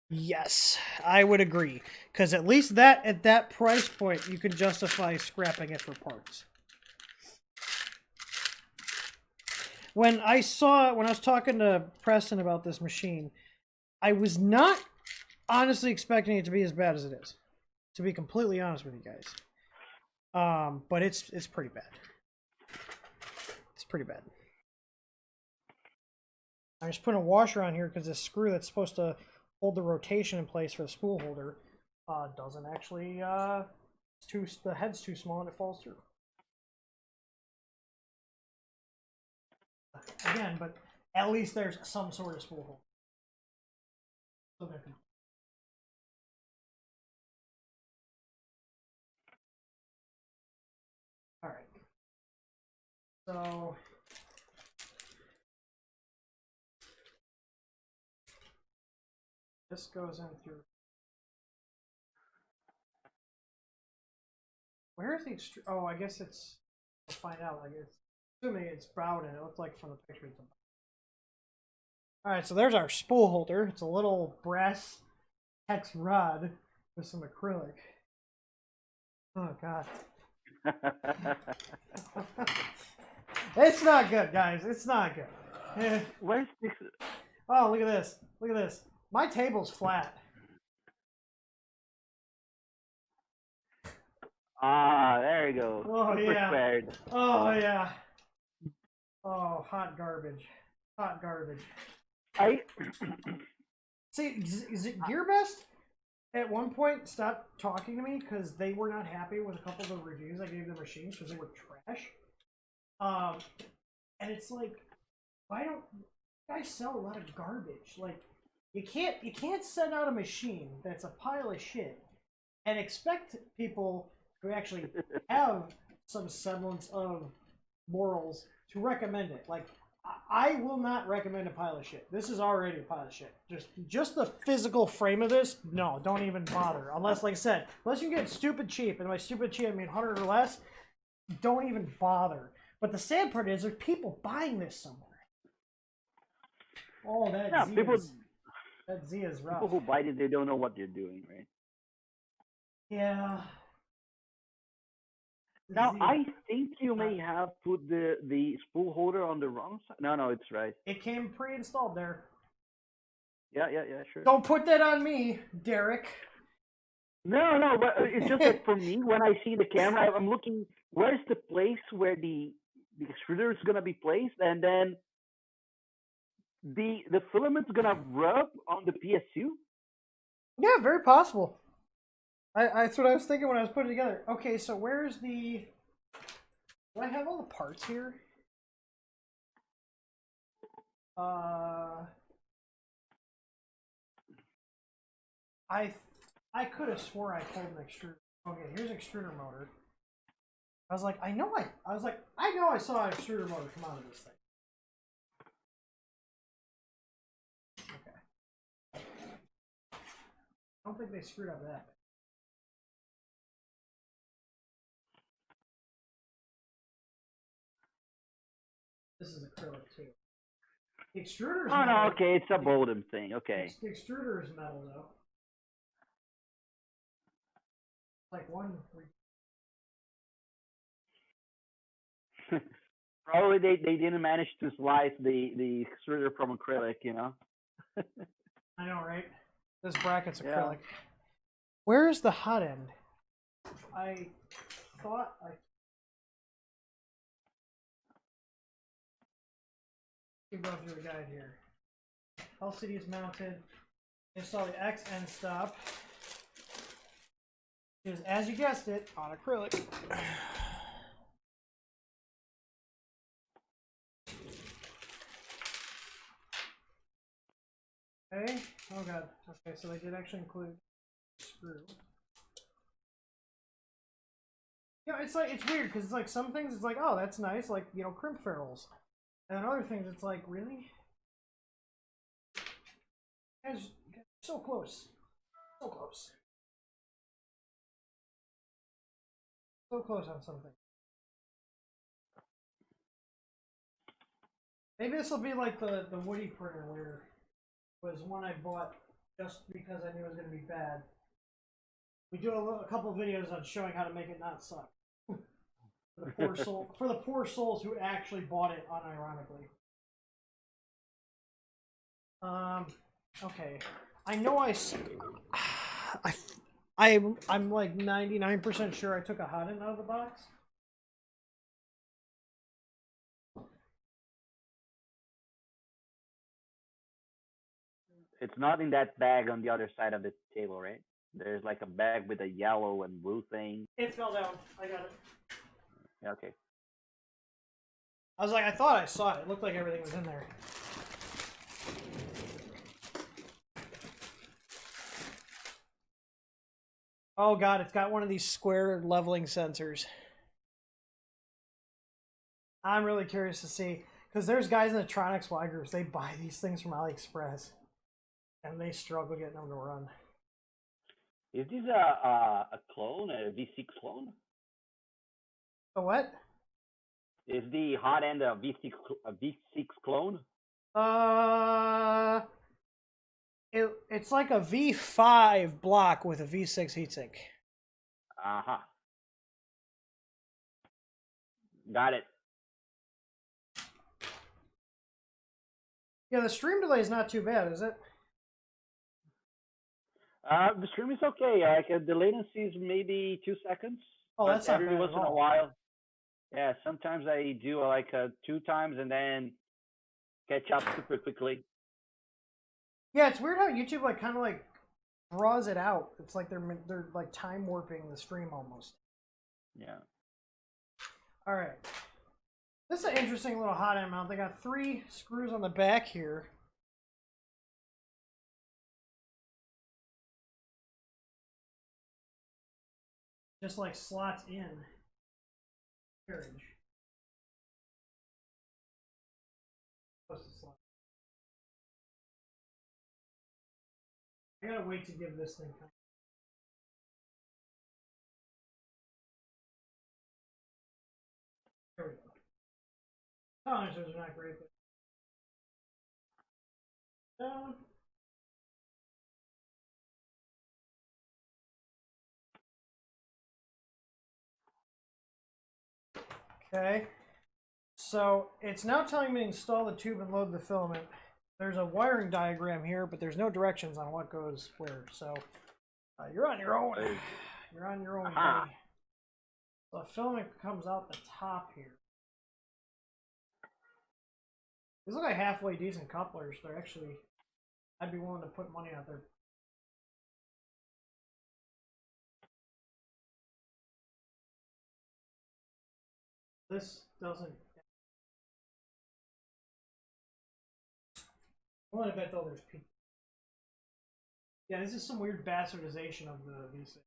Speaker 1: Yes, I would agree. Because at least at that price point, you can justify scrapping it for parts. When I was talking to Preston about this machine, I was not honestly expecting it to be as bad as it is. To be completely honest with you guys. But it's pretty bad. It's pretty bad. I just put a washer on here because this screw that's supposed to hold the rotation in place for the spool holder doesn't actually. The head's too small and it falls through. Again, but at least there's some sort of spool holder. All right. So. This goes in through. Where is the extrude? Oh, I guess it's. We'll find out. Like it's assuming it's brown, and it looks like from the picture. All right, so there's our spool holder. It's a little brass hex rod with some acrylic. Oh god. It's not good, guys. It's not good.
Speaker 3: Where's this?
Speaker 1: Oh, look at this. Look at this. My table's flat.
Speaker 3: Ah, there you go.
Speaker 1: Oh,
Speaker 3: Super
Speaker 1: yeah.
Speaker 3: squared.
Speaker 1: Oh, yeah. Oh, hot garbage. Hot garbage.
Speaker 3: I
Speaker 1: See, GearBest at one point stopped talking to me because they were not happy with a couple of the reviews I gave their machines because they were trash. And it's like, why don't you guys sell a lot of garbage? Like, you can't send out a machine that's a pile of shit and expect people who actually have some semblance of morals to recommend it. Like, I will not recommend a pile of shit. This is already a pile of shit. Just the physical frame of this, no, don't even bother. Unless, like I said, unless you get stupid cheap, and by stupid cheap I mean 100 or less, don't even bother. But the sad part is there's people buying this somewhere. Oh, that Z is rough.
Speaker 3: people who buy it, they don't know what they're doing, right?
Speaker 1: Yeah.
Speaker 3: Now,
Speaker 1: Z.
Speaker 3: I think you may have put the spool holder on the wrong side. No, it's right.
Speaker 1: It came pre-installed there.
Speaker 3: Yeah, sure.
Speaker 1: Don't put that on me, Derek.
Speaker 3: No, but it's just that for me, when I see the camera, I'm looking, where's the place where the extruder is going to be placed, and then the filament's going to rub on the PSU?
Speaker 1: Yeah, very possible. That's what I was thinking when I was putting it together. Okay, so where's the... Do I have all the parts here? I could have swore I pulled an extruder. Okay, here's extruder motor. I was like, I know I saw an extruder motor come out of this thing. Okay. I don't think they screwed up that. This is acrylic too. The extruder is
Speaker 3: Oh,
Speaker 1: metal.
Speaker 3: no, okay, it's a Bowden thing, okay.
Speaker 1: The extruder is metal though. Like one.
Speaker 3: Probably they didn't manage to slice the extruder from acrylic, you know?
Speaker 1: I know, right? This bracket's
Speaker 3: Yeah.
Speaker 1: acrylic. Where is the hot end? I thought I. Keep going through the guide here. LCD is mounted. Install the X end stop. Is, as you guessed it, on acrylic. Okay. Oh god. Okay, so they did actually include screw. You know, it's like, it's weird because it's like some things it's like, oh, that's nice, like, you know, crimp ferrules, and then other things it's like, really? Guys, so close, so close, so close on something. Maybe this will be like the Woody printer where was one I bought just because I knew it was going to be bad. We do a couple videos on showing how to make it not suck. For the poor soul, for the poor souls who actually bought it unironically. Okay. I know I'm like 99% sure I took a hot end out of the box.
Speaker 3: It's not in that bag on the other side of the table, right? There's like a bag with a yellow and blue thing.
Speaker 1: It fell down. I got it.
Speaker 3: Yeah, okay.
Speaker 1: I was like, I thought I saw it. It looked like everything was in there. Oh god, it's got one of these square leveling sensors. I'm really curious to see, because there's guys in the Tronics Y groups, they buy these things from AliExpress, and they struggle getting them to run.
Speaker 3: Is this a clone, a V6 clone?
Speaker 1: A what?
Speaker 3: Is the hot end a V6 clone?
Speaker 1: It's like a V5 block with a V6 heatsink.
Speaker 3: Uh-huh. Got it.
Speaker 1: Yeah, the stream delay is not too bad, is it?
Speaker 3: The stream is okay. Like the latency is maybe 2 seconds.
Speaker 1: Oh,
Speaker 3: but
Speaker 1: that's not
Speaker 3: every
Speaker 1: bad
Speaker 3: once
Speaker 1: at
Speaker 3: in a
Speaker 1: all.
Speaker 3: while. Yeah, sometimes I do like 2 times and then catch up super quickly.
Speaker 1: Yeah, it's weird how YouTube like kind of like draws it out. It's like they're like time warping the stream almost.
Speaker 3: Yeah.
Speaker 1: All right. This is an interesting little hot end mount. They got 3 screws on the back here. Just like slots in carriage. I gotta wait to give this thing time. There we go. Tolerances are not great, but okay. So it's now telling me to install the tube and load the filament. There's a wiring diagram here, but there's no directions on what goes where. So you're on your own. You're on your own, buddy. So the filament comes out the top here. These look like halfway decent couplers. They're actually, I'd be willing to put money out there. This doesn't. I want to bet though there's people. Yeah, this is some weird bastardization of these things.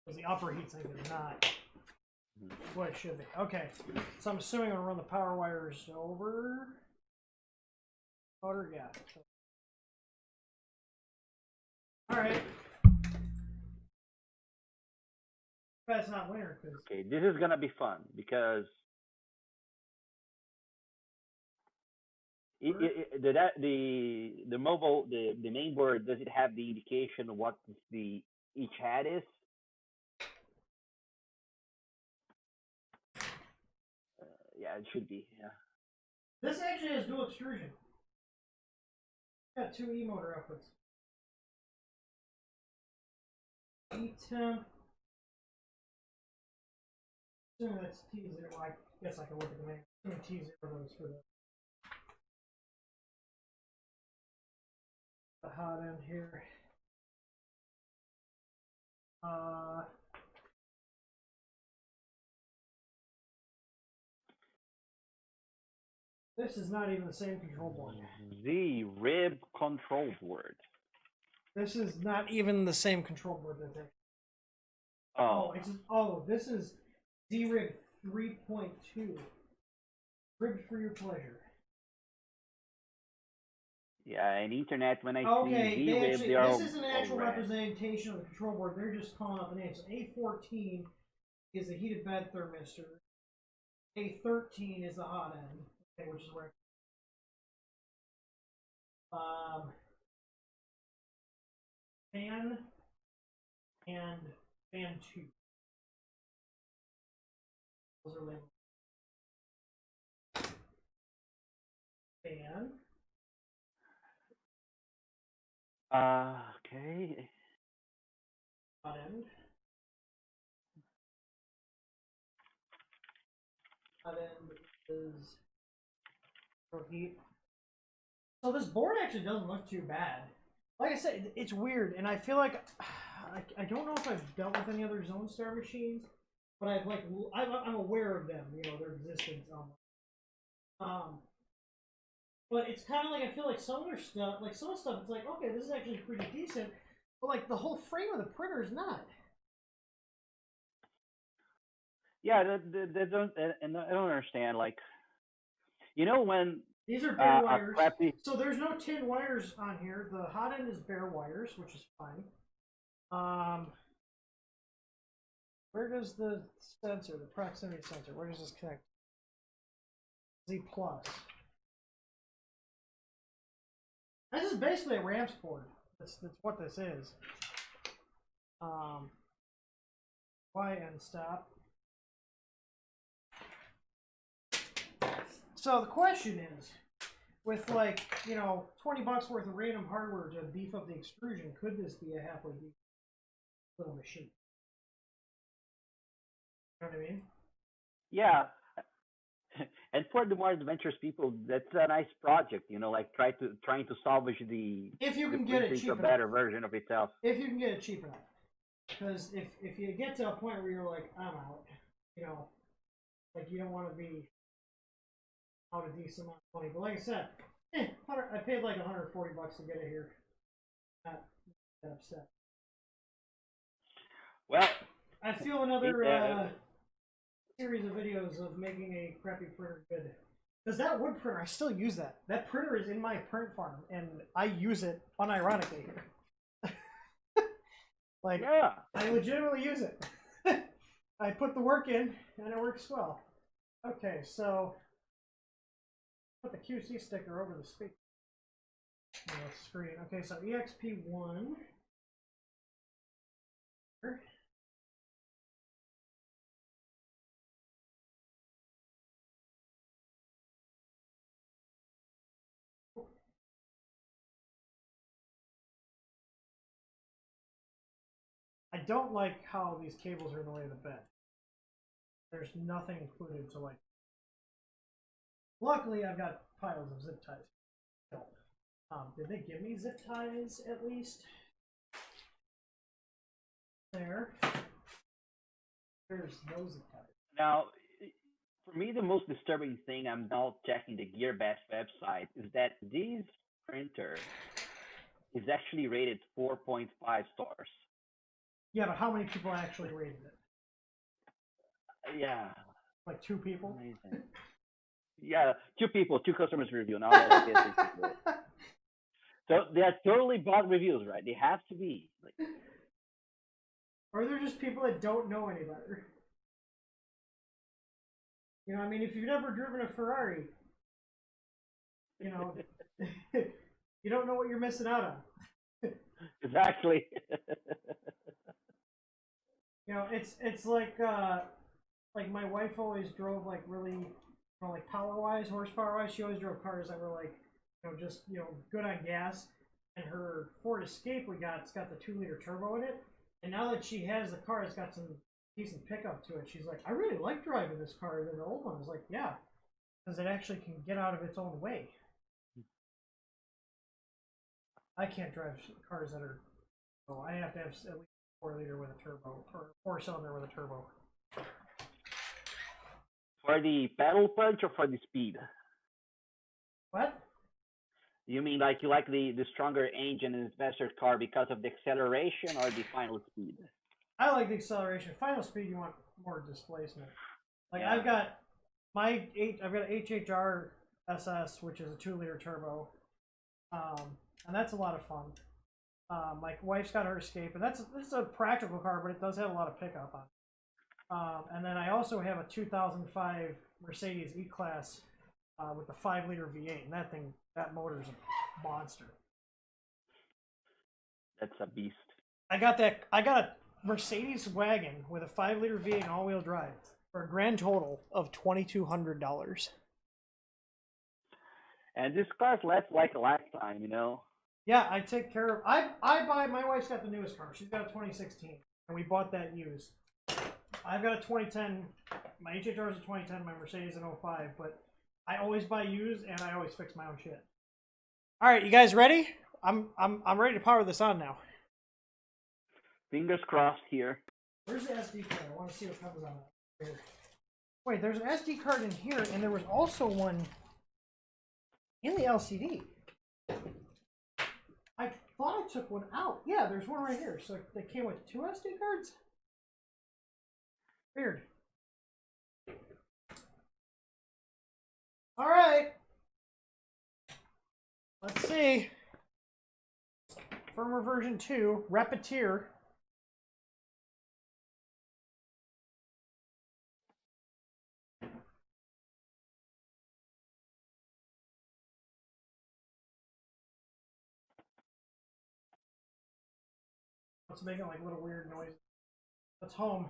Speaker 1: Because the upper heat sink is not what it should be. Okay, so I'm assuming I'm going to run the power wires over. Motor, yeah. Alright. That's not winter.
Speaker 3: Okay, this is going to be fun because the mobile, the main board, does it have the indication of what each head is? Yeah, it should be. Yeah.
Speaker 1: This actually has dual extrusion. Got 2 E-motor outputs. E10. Assuming that's T0. Well, I guess I can look at the name. Assuming T0 is for the hot end here. This is not even the same control board.
Speaker 3: The rib control board.
Speaker 1: This is not even the same control board that they.
Speaker 3: Oh.
Speaker 1: This is Z-Rib 3.2. Ribbed for your pleasure.
Speaker 3: Yeah, and internet when I
Speaker 1: see
Speaker 3: Z-Rib,
Speaker 1: this is an actual representation of the control board. They're just calling up the name. So A14 is the heated bed thermistor. A13 is the hot end. Okay, which is where fan and fan 2. Those are labeled fan.
Speaker 3: Okay.
Speaker 1: Hot end. Hot end is for heat. So this board actually doesn't look too bad. Like I said, it's weird, and I feel like I don't know if I've dealt with any other Zonestar machines, but I'm aware of them, you know, their existence. But it's kind of like I feel like some of their stuff, like some stuff, it's like okay, this is actually pretty decent, but like the whole frame of the printer is not.
Speaker 3: Yeah, they don't, and I don't understand. Like, you know when
Speaker 1: these are bare wires. So there's no tin wires on here. The hot end is bare wires, which is fine. Where does the sensor, the proximity sensor, where does this connect? Z plus. This is basically a ramps board. That's what this is. Y and stop. So the question is, with like, you know, $20 worth of random hardware to beef up the extrusion, could this be a halfway decent little machine? You know what I mean?
Speaker 3: Yeah. And for the more adventurous people, that's a nice project, you know, like trying to salvage the
Speaker 1: If you
Speaker 3: the
Speaker 1: can get it
Speaker 3: printing to a
Speaker 1: cheap
Speaker 3: better
Speaker 1: enough.
Speaker 3: version of itself.
Speaker 1: If you can get it cheap enough. Because if you get to a point where you're like, I'm out, you know, like you don't want to be out a decent amount of money. But like I said, I paid like $140 to get it here. Not that upset.
Speaker 3: Well,
Speaker 1: I feel another series of videos of making a crappy printer good. Because that wood printer, I still use that. That printer is in my print farm, and I use it unironically here. Like,
Speaker 3: yeah.
Speaker 1: I legitimately use it. I put the work in, and it works well. Okay, so put the QC sticker over the speaker. On the screen. Okay, so EXP1. I don't like how these cables are in the way of the bed. There's nothing included to like. Luckily, I've got piles of zip ties. Did they give me zip ties at least? There. There's no zip ties.
Speaker 3: Now, for me, the most disturbing thing, I'm now checking the GearBest website, is that this printer is actually rated 4.5 stars.
Speaker 1: Yeah, but how many people actually rated it?
Speaker 3: Yeah.
Speaker 1: Like 2 people?
Speaker 3: Amazing. Yeah, 2 people, 2 customers review. Now that I pay attention to it. So they're totally bought reviews, right? They have to be. Like,
Speaker 1: or they're just people that don't know any better. You know, I mean, if you've never driven a Ferrari, you know, you don't know what you're missing out on.
Speaker 3: exactly.
Speaker 1: You know, it's like my wife always drove like really, you know, like power wise, horsepower wise. She always drove cars that were like, you know, just, you know, good on gas. And her Ford Escape it's got the 2-liter turbo in it. And now that she has the car, it's got some decent pickup to it. She's like, I really like driving this car than the old one. I was like, yeah, because it actually can get out of its own way. I can't drive cars that are, oh, I have to have at least 4-liter with a turbo, or 4-cylinder with a turbo.
Speaker 3: For the pedal punch or for the speed?
Speaker 1: What?
Speaker 3: You mean like you like the stronger engine in this faster car because of the acceleration or the final speed?
Speaker 1: I like the acceleration. Final speed, you want more displacement. Like
Speaker 3: Yeah.
Speaker 1: I've got an HHR SS, which is a 2-liter turbo, and that's a lot of fun. My wife's got her Escape, and this is a practical car, but it does have a lot of pickup on it. And then I also have a 2005 Mercedes E-Class with the 5-liter V8, and that motor's a monster.
Speaker 3: That's a beast.
Speaker 1: I got a Mercedes wagon with a 5-liter V8 and all-wheel drive for a grand total of $2,200.
Speaker 3: And this car's last like a lifetime, you know.
Speaker 1: Yeah, I take care of. I buy. My wife's got the newest car. She's got a 2016, and we bought that used. I've got a 2010. My HHR is a 2010. My Mercedes an 05. But I always buy used, and I always fix my own shit. All right, you guys ready? I'm ready to power this on now.
Speaker 3: Fingers crossed here.
Speaker 1: Where's the SD card? I want to see what comes on that. Here. Wait, there's an SD card in here, and there was also one in the LCD. I thought I took one out. Yeah, there's one right here. So they came with 2 SD cards? Weird. All right. Let's see. Firmware version 2, Repeteer. It's making like little weird noises. That's home.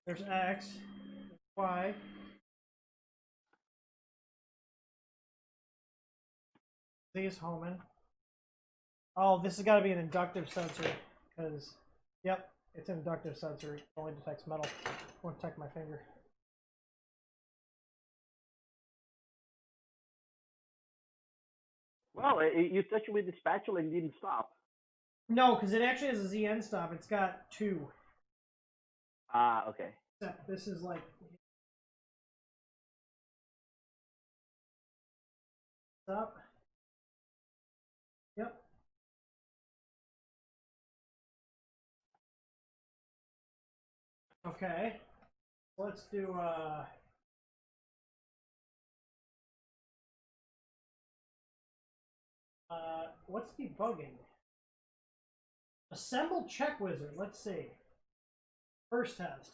Speaker 1: There's X, Y. These homing. Oh, this has got to be an inductive sensor, because, yep, it's an inductive sensor. It only detects metal. It won't detect my finger.
Speaker 3: Well, you touched it with the spatula and didn't stop.
Speaker 1: No, because it actually has a ZN stop. It's got 2.
Speaker 3: Ah, okay.
Speaker 1: Except this is like... Stop. Yep. Okay. Let's do what's debugging? Assemble check wizard. Let's see. First test.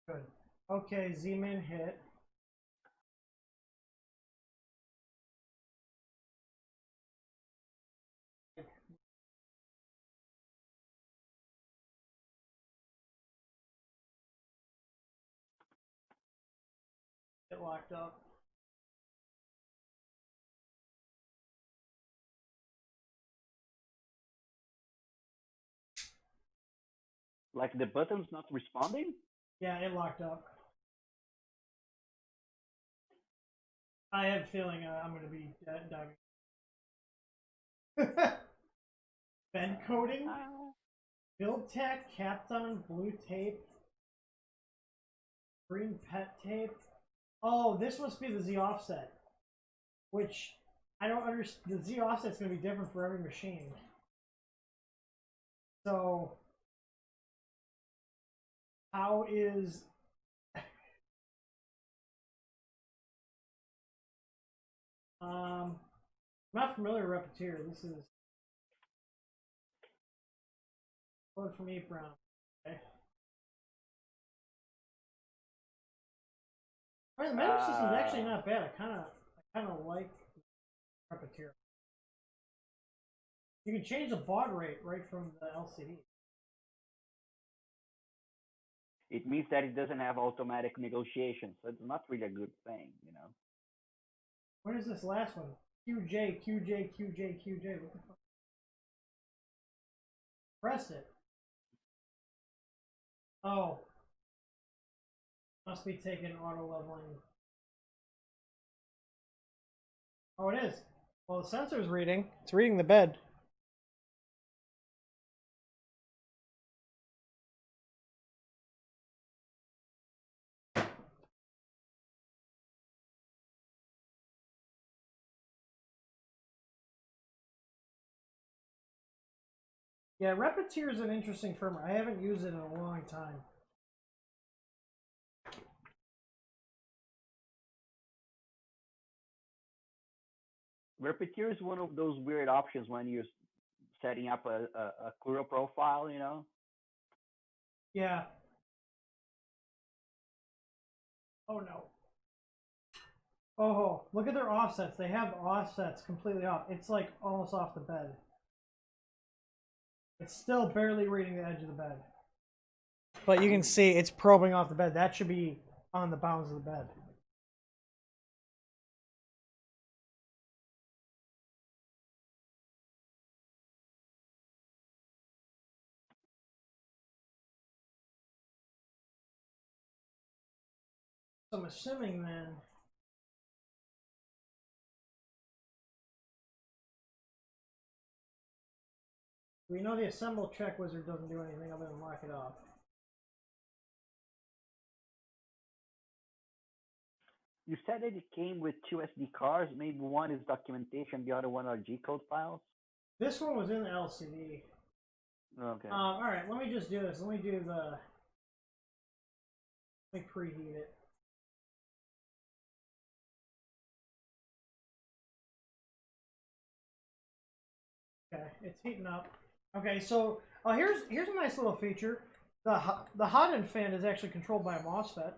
Speaker 1: Good. Okay, Z-min hit. Get locked up.
Speaker 3: Like the button's not responding?
Speaker 1: Yeah, it locked up. I have a feeling I'm going to be diving. Bend coating, build tack, Kapton, blue tape, green pet tape. Oh, this must be the Z offset, which I don't understand. The Z offset's going to be different for every machine. So, how is... I'm not familiar with Repetier. This is one from E. Brown. Okay. Alright, the memory system is actually not bad. I kind of like Repetier. You can change the baud rate right from the LCD.
Speaker 3: It means that it doesn't have automatic negotiation, so it's not really a good thing, you know.
Speaker 1: When is this last one? QJ, QJ, QJ, QJ. What the fuck? Press it. Oh. Must be taking auto leveling. Oh, it is. Well, the sensor's reading. It's reading the bed. Yeah, Repetier is an interesting firmware. I haven't used it in a long time.
Speaker 3: Repetier is one of those weird options when you're setting up a Cura profile, you know?
Speaker 1: Yeah. Oh no. Oh, look at their offsets. They have offsets completely off. It's like almost off the bed. It's still barely reading the edge of the bed. But you can see it's probing off the bed. That should be on the bounds of the bed. So I'm assuming then... We know the assemble check wizard doesn't do anything other than lock it up.
Speaker 3: You said that it came with 2 SD cards. Maybe one is documentation, the other one are G-code files?
Speaker 1: This one was in the LCD.
Speaker 3: Okay.
Speaker 1: Alright, let me just do this. Let me do the... Let me preheat it. Okay, it's heating up. Okay, so here's a nice little feature. The hot end fan is actually controlled by a MOSFET.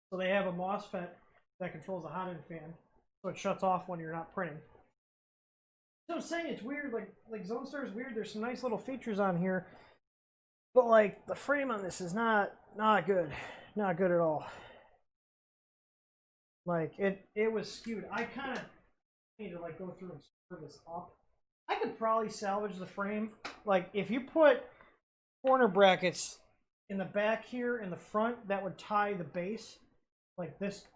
Speaker 1: So they have a MOSFET that controls the hot end fan, so it shuts off when you're not printing. So I'm saying it's weird. Like Zonestar is weird. There's some nice little features on here, but like the frame on this is not good, not good at all. Like it was skewed. I kind of need to like go through and screw this up. I could probably salvage the frame. Like if you put corner brackets in the back here in the front, that would tie the base, like this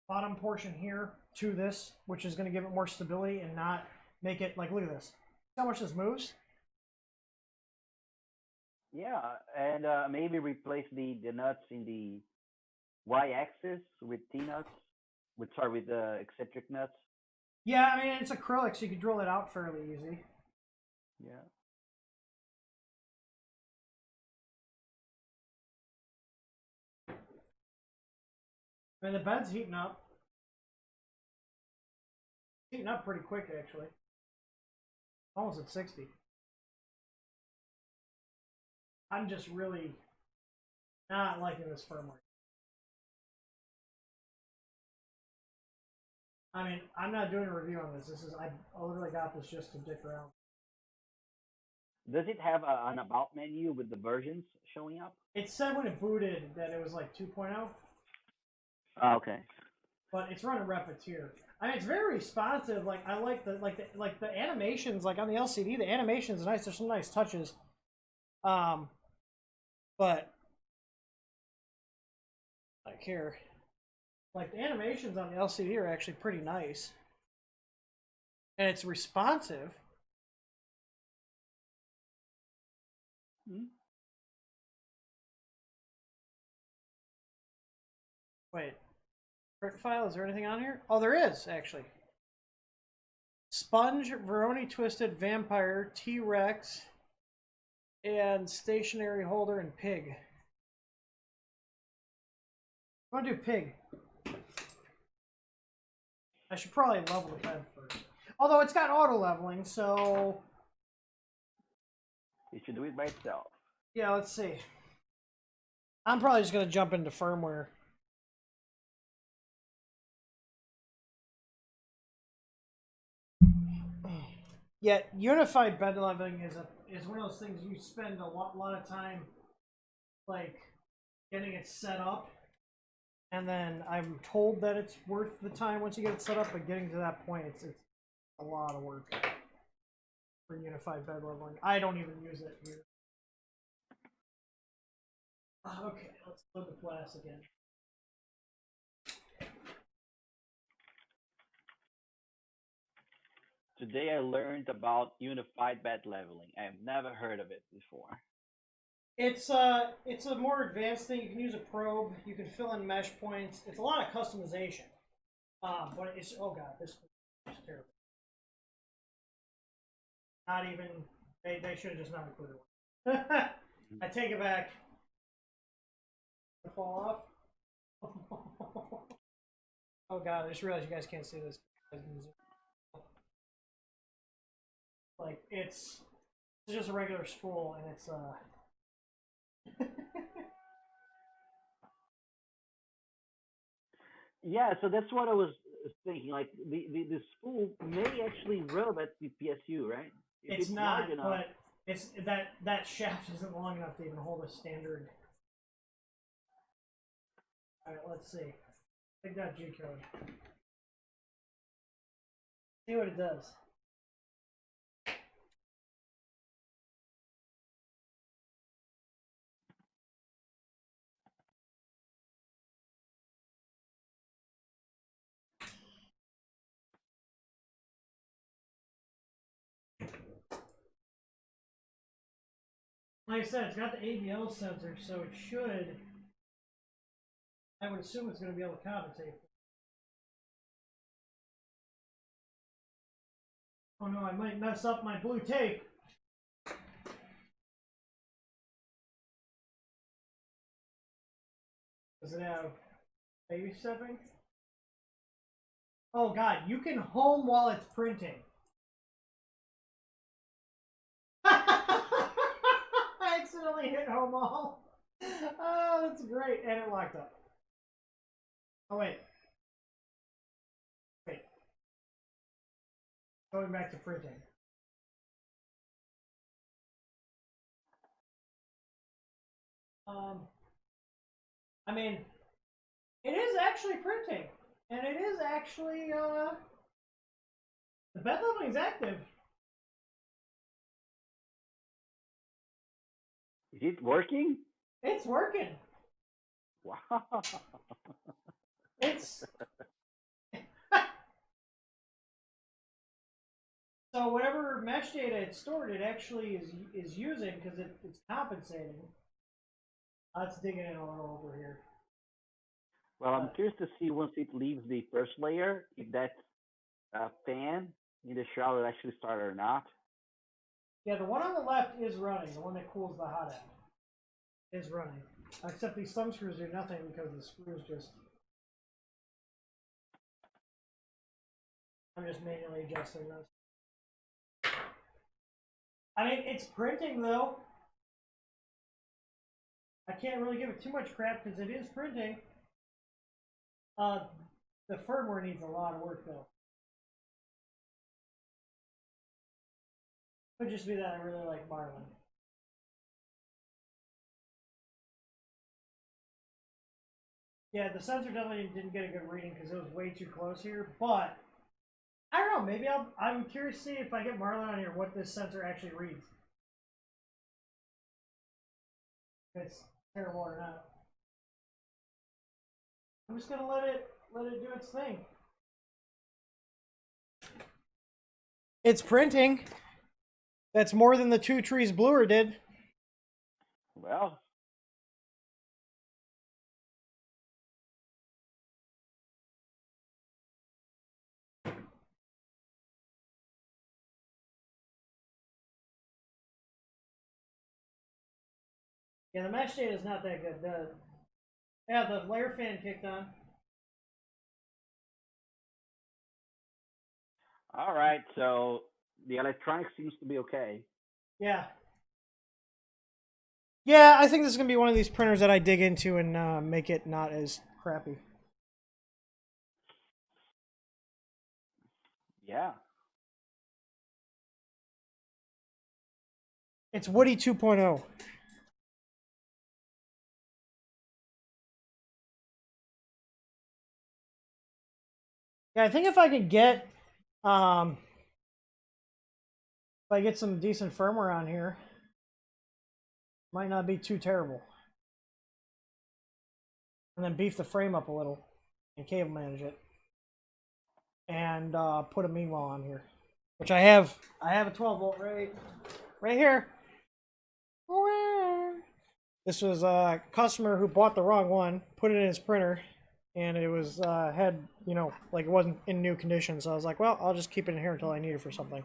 Speaker 1: bottom portion here, to this, which is going to give it more stability and not make it like, look at this. See how much this moves?
Speaker 3: Yeah, and maybe replace the nuts in the y-axis with T-nuts, with eccentric nuts.
Speaker 1: Yeah, I mean, it's acrylic, so you can drill it out fairly easy.
Speaker 3: Yeah.
Speaker 1: I mean, the bed's heating up. Heating up pretty quick, actually. Almost at 60. I'm just really not liking this firmware. I mean, I'm not doing a review on this. I literally got this just to dick around.
Speaker 3: Does it have an about menu with the versions showing up?
Speaker 1: It said when it booted that it was like 2.0.
Speaker 3: Oh, okay.
Speaker 1: But it's running Repetier. I mean, it's very responsive. Like I like the animations. Like on the LCD, the animation's nice. There's some nice touches. But like here, like the animations on the LCD are actually pretty nice, and it's responsive.
Speaker 3: Hmm?
Speaker 1: Wait, print file? Is there anything on here? Oh, there is actually. Sponge, Veroni Twisted, Vampire, T-Rex, and Stationary Holder and Pig. I want to do Pig. I should probably level the bed first. Although it's got auto leveling, so
Speaker 3: It should do it by itself.
Speaker 1: yeah, let's see. I'm probably just gonna jump into firmware. Yeah, unified bed leveling is one of those things you spend a lot of time like getting it set up, and then I'm told that it's worth the time once you get it set up, but getting to that point, it's a lot of work for unified bed leveling. I don't even use it here. Okay, let's load the class again.
Speaker 3: Today I learned about unified bed leveling. I've never heard of it before.
Speaker 1: It's a more advanced thing. You can use a probe. You can fill in mesh points. It's a lot of customization. But it's, oh god, this is terrible. Not even, they should have just not included one. I take it back. Fall off. Oh god, I just realized you guys can't see this. Like it's just a regular spool, and it's
Speaker 3: Yeah, so that's what I was thinking. Like the spool may actually rub at the PSU, right? If
Speaker 1: it's not,
Speaker 3: enough,
Speaker 1: but it's that shaft isn't long enough to even hold a standard. All right, let's see. Take that G code. See what it does. Like I said, it's got the ABL sensor, so it should. I would assume it's going to be able to compensate. Oh no, I might mess up my blue tape. Does it have baby stepping? Oh god, you can home while it's printing. I accidentally hit home all. Oh, that's great. And it locked up. Oh, wait. Wait. Going back to printing. I mean, it is actually printing. And it is actually, the bed leveling is active.
Speaker 3: Is it working?
Speaker 1: It's working.
Speaker 3: Wow.
Speaker 1: It's so whatever mesh data it stored, it actually is using because it's compensating. Let's dig it in a little over here.
Speaker 3: Well, I'm curious to see once it leaves the first layer if that fan in the shower will actually start or not.
Speaker 1: Yeah, the one on the left is running. The one that cools the hot end is running. Except these thumb screws do nothing because the screws just... I'm just manually adjusting this. I mean, it's printing though. I can't really give it too much crap because it is printing. The firmware needs a lot of work though. Could just be that I really like Marlin. Yeah, the sensor definitely didn't get a good reading because it was way too close here, but I don't know, maybe I'm curious to see if I get Marlin on here what this sensor actually reads. If it's terrible or not. I'm just gonna let it do its thing. It's printing. That's more than the 2 Trees Bluer did.
Speaker 3: Well,
Speaker 1: Yeah, the mesh data is not that good. The layer fan kicked on.
Speaker 3: all right. So the electronics seems to be okay.
Speaker 1: Yeah. Yeah, I think this is going to be one of these printers that I dig into and make it not as crappy.
Speaker 3: Yeah.
Speaker 1: It's Woody 2.0. Yeah, I think if I could get, if I get some decent firmware on here, might not be too terrible. And then beef the frame up a little and cable manage it. And put a meanwhile on here. Which I have a 12 volt right here. This was a customer who bought the wrong one, put it in his printer, and it was had, you know, like it wasn't in new condition. So I was like, well, I'll just keep it in here until I need it for something.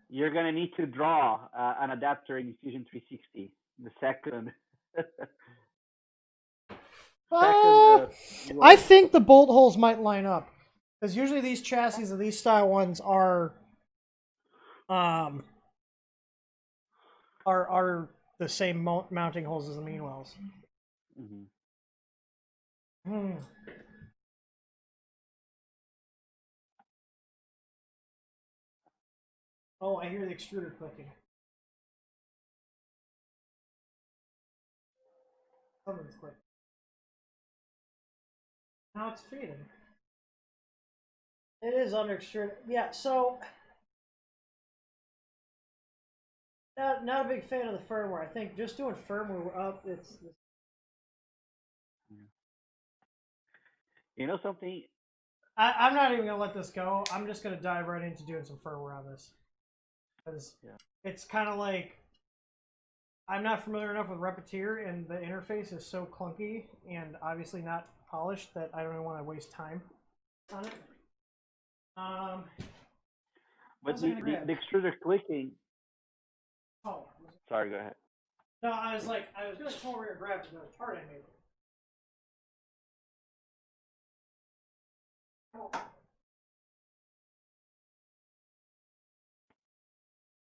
Speaker 3: You're gonna need to draw an adapter in Fusion 360. The second.
Speaker 1: I think the bolt holes might line up because usually these chassis of these style ones are the same mounting holes as the Meanwells. Mm-hmm. Oh, I hear the extruder clicking. Something's clicking. Now it's feeding. It is under extruder. Yeah, so not a big fan of the firmware. I think just doing firmware up, it's
Speaker 3: You know something?
Speaker 1: I'm not even gonna let this go. I'm just gonna dive right into doing some firmware on this because it's kind of like I'm not familiar enough with Repetier, and the interface is so clunky and obviously not polished that I don't even want to waste time on it.
Speaker 3: But the extruder clicking.
Speaker 1: Oh,
Speaker 3: sorry. Go ahead.
Speaker 1: No, I was gonna come over here and grab the chart I made.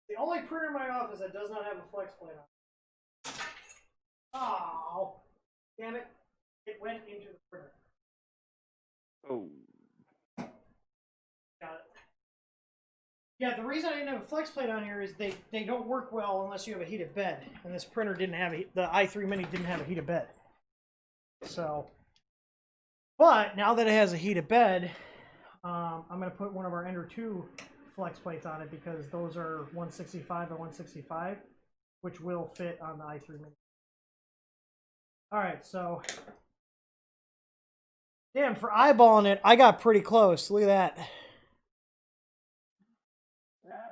Speaker 1: The only printer in my office that does not have a flex plate on. Oh, damn it! It went into the printer.
Speaker 3: Oh.
Speaker 1: Got it. Yeah, the reason I didn't have a flex plate on here is they don't work well unless you have a heated bed, and this printer didn't have the i3 Mini didn't have a heated bed. So But now that it has a heated bed, I'm going to put one of our Ender 2 flex plates on it because those are 165 and 165, which will fit on the i3 Mini. Alright, so... Damn, for eyeballing it, I got pretty close. Look at that.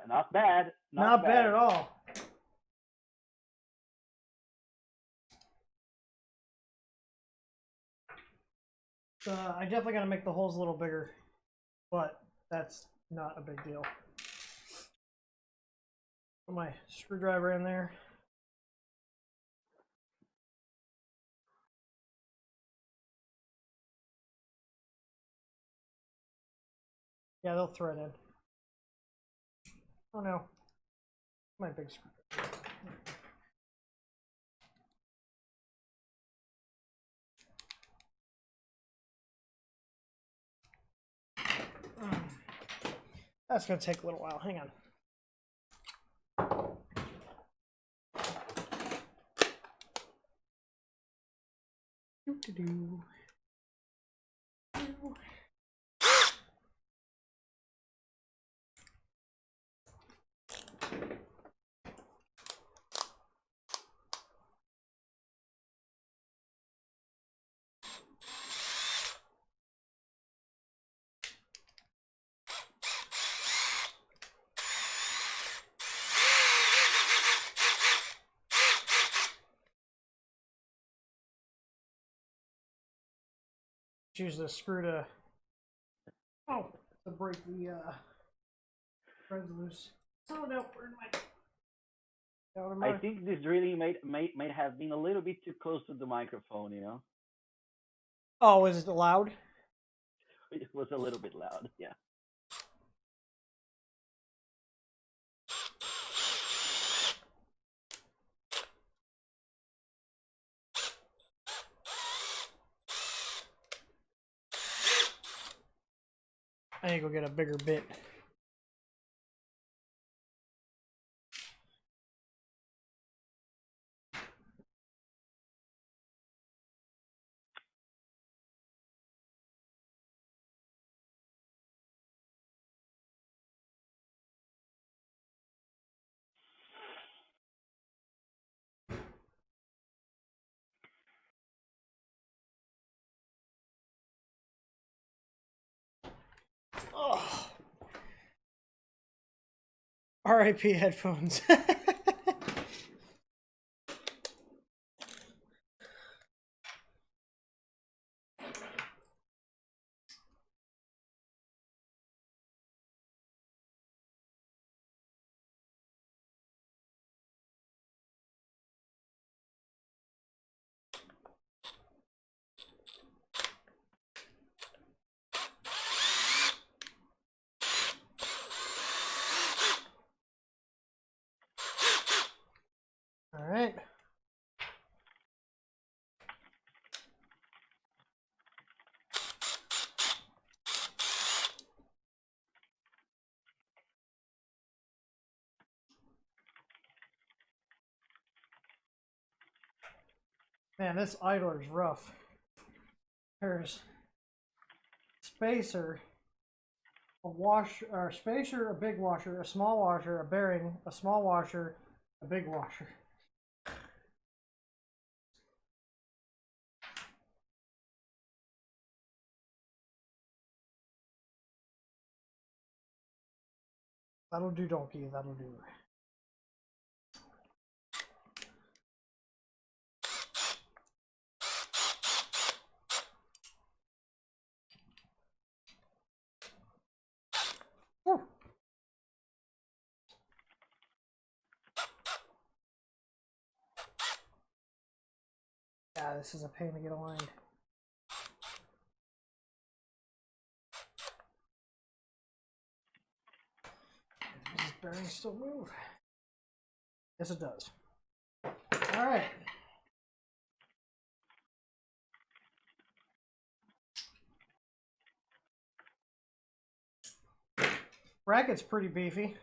Speaker 3: Not bad.
Speaker 1: Not bad at all. I definitely got to make the holes a little bigger, but that's not a big deal. Put my screwdriver in there. Yeah, they'll thread in. Oh no. My big screwdriver. That's going to take a little while. Hang on. Do-do-do. Use the screw to break the threads loose. So no, where
Speaker 3: I think this really might have been a little bit too close to the microphone, you know?
Speaker 1: Oh, is it loud?
Speaker 3: It was a little bit loud, yeah.
Speaker 1: I need to go get a bigger bit. Oh. RIP headphones. All right. Man, this idler is rough. There's spacer, a wash, or spacer, a big washer, a small washer, a bearing, a small washer, a big washer. That'll do, donkey. That'll do. Whew. Yeah, this is a pain to get aligned. Does this bearing still move? Yes, it does. All right. Bracket's pretty beefy.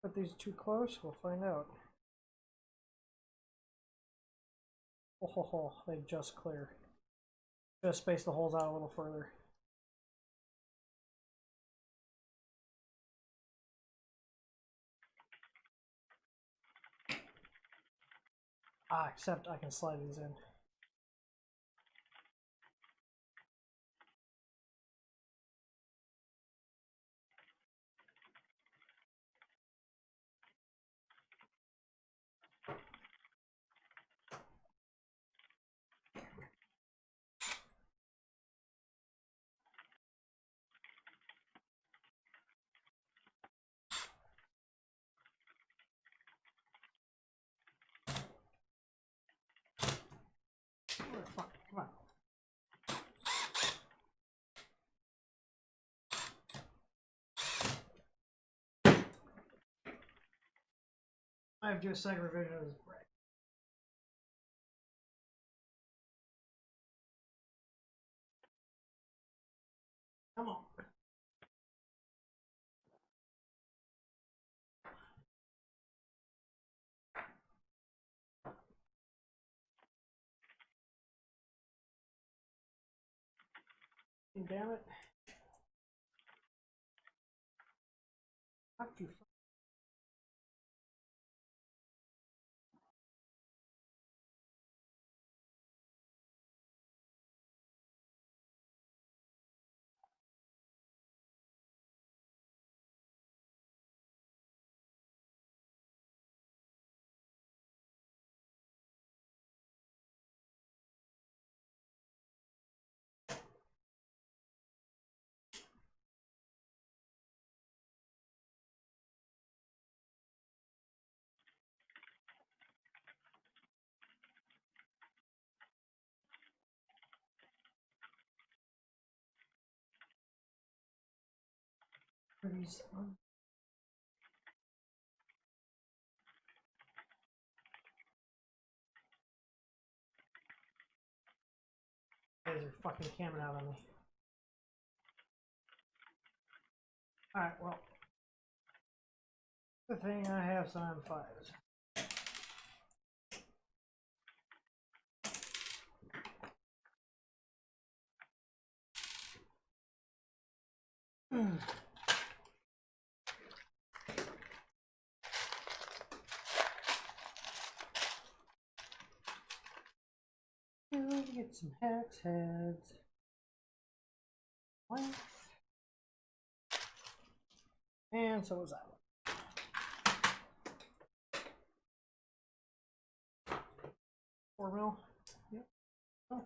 Speaker 1: Put these too close, we'll find out. Oh, they just clear. Just space the holes out a little further. Except I can slide these in. Fuck, come on. I have to do a second revision of this break. Come on. Damn it. Fuck you. These on. Guys are fucking camming out on me. Alright, well. Good thing I have some M5s. Get some hex heads. And so was that one. 4 mil. Yep. Oh.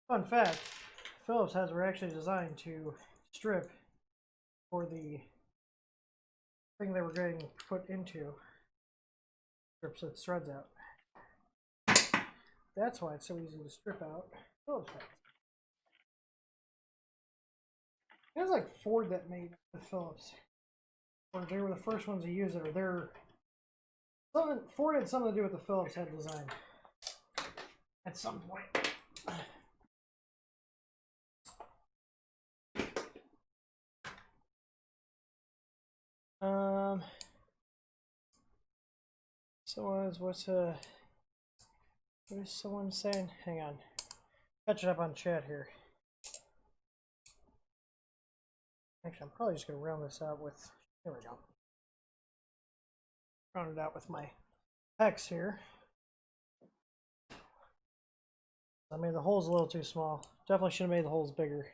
Speaker 1: Fun fact, Phillips heads were actually designed to strip for the thing they were getting put into. Strips its threads out. That's why it's so easy to strip out Phillips heads. It was like Ford that made the Phillips. Or they were the first ones to use it, or they're Ford had something to do with the Phillips head design at some point. So what is someone saying? Hang on. Catching up on chat here. Actually, I'm probably just gonna round this out with, there we go. Round it out with my hex here. I made the holes a little too small. Definitely should have made the holes bigger.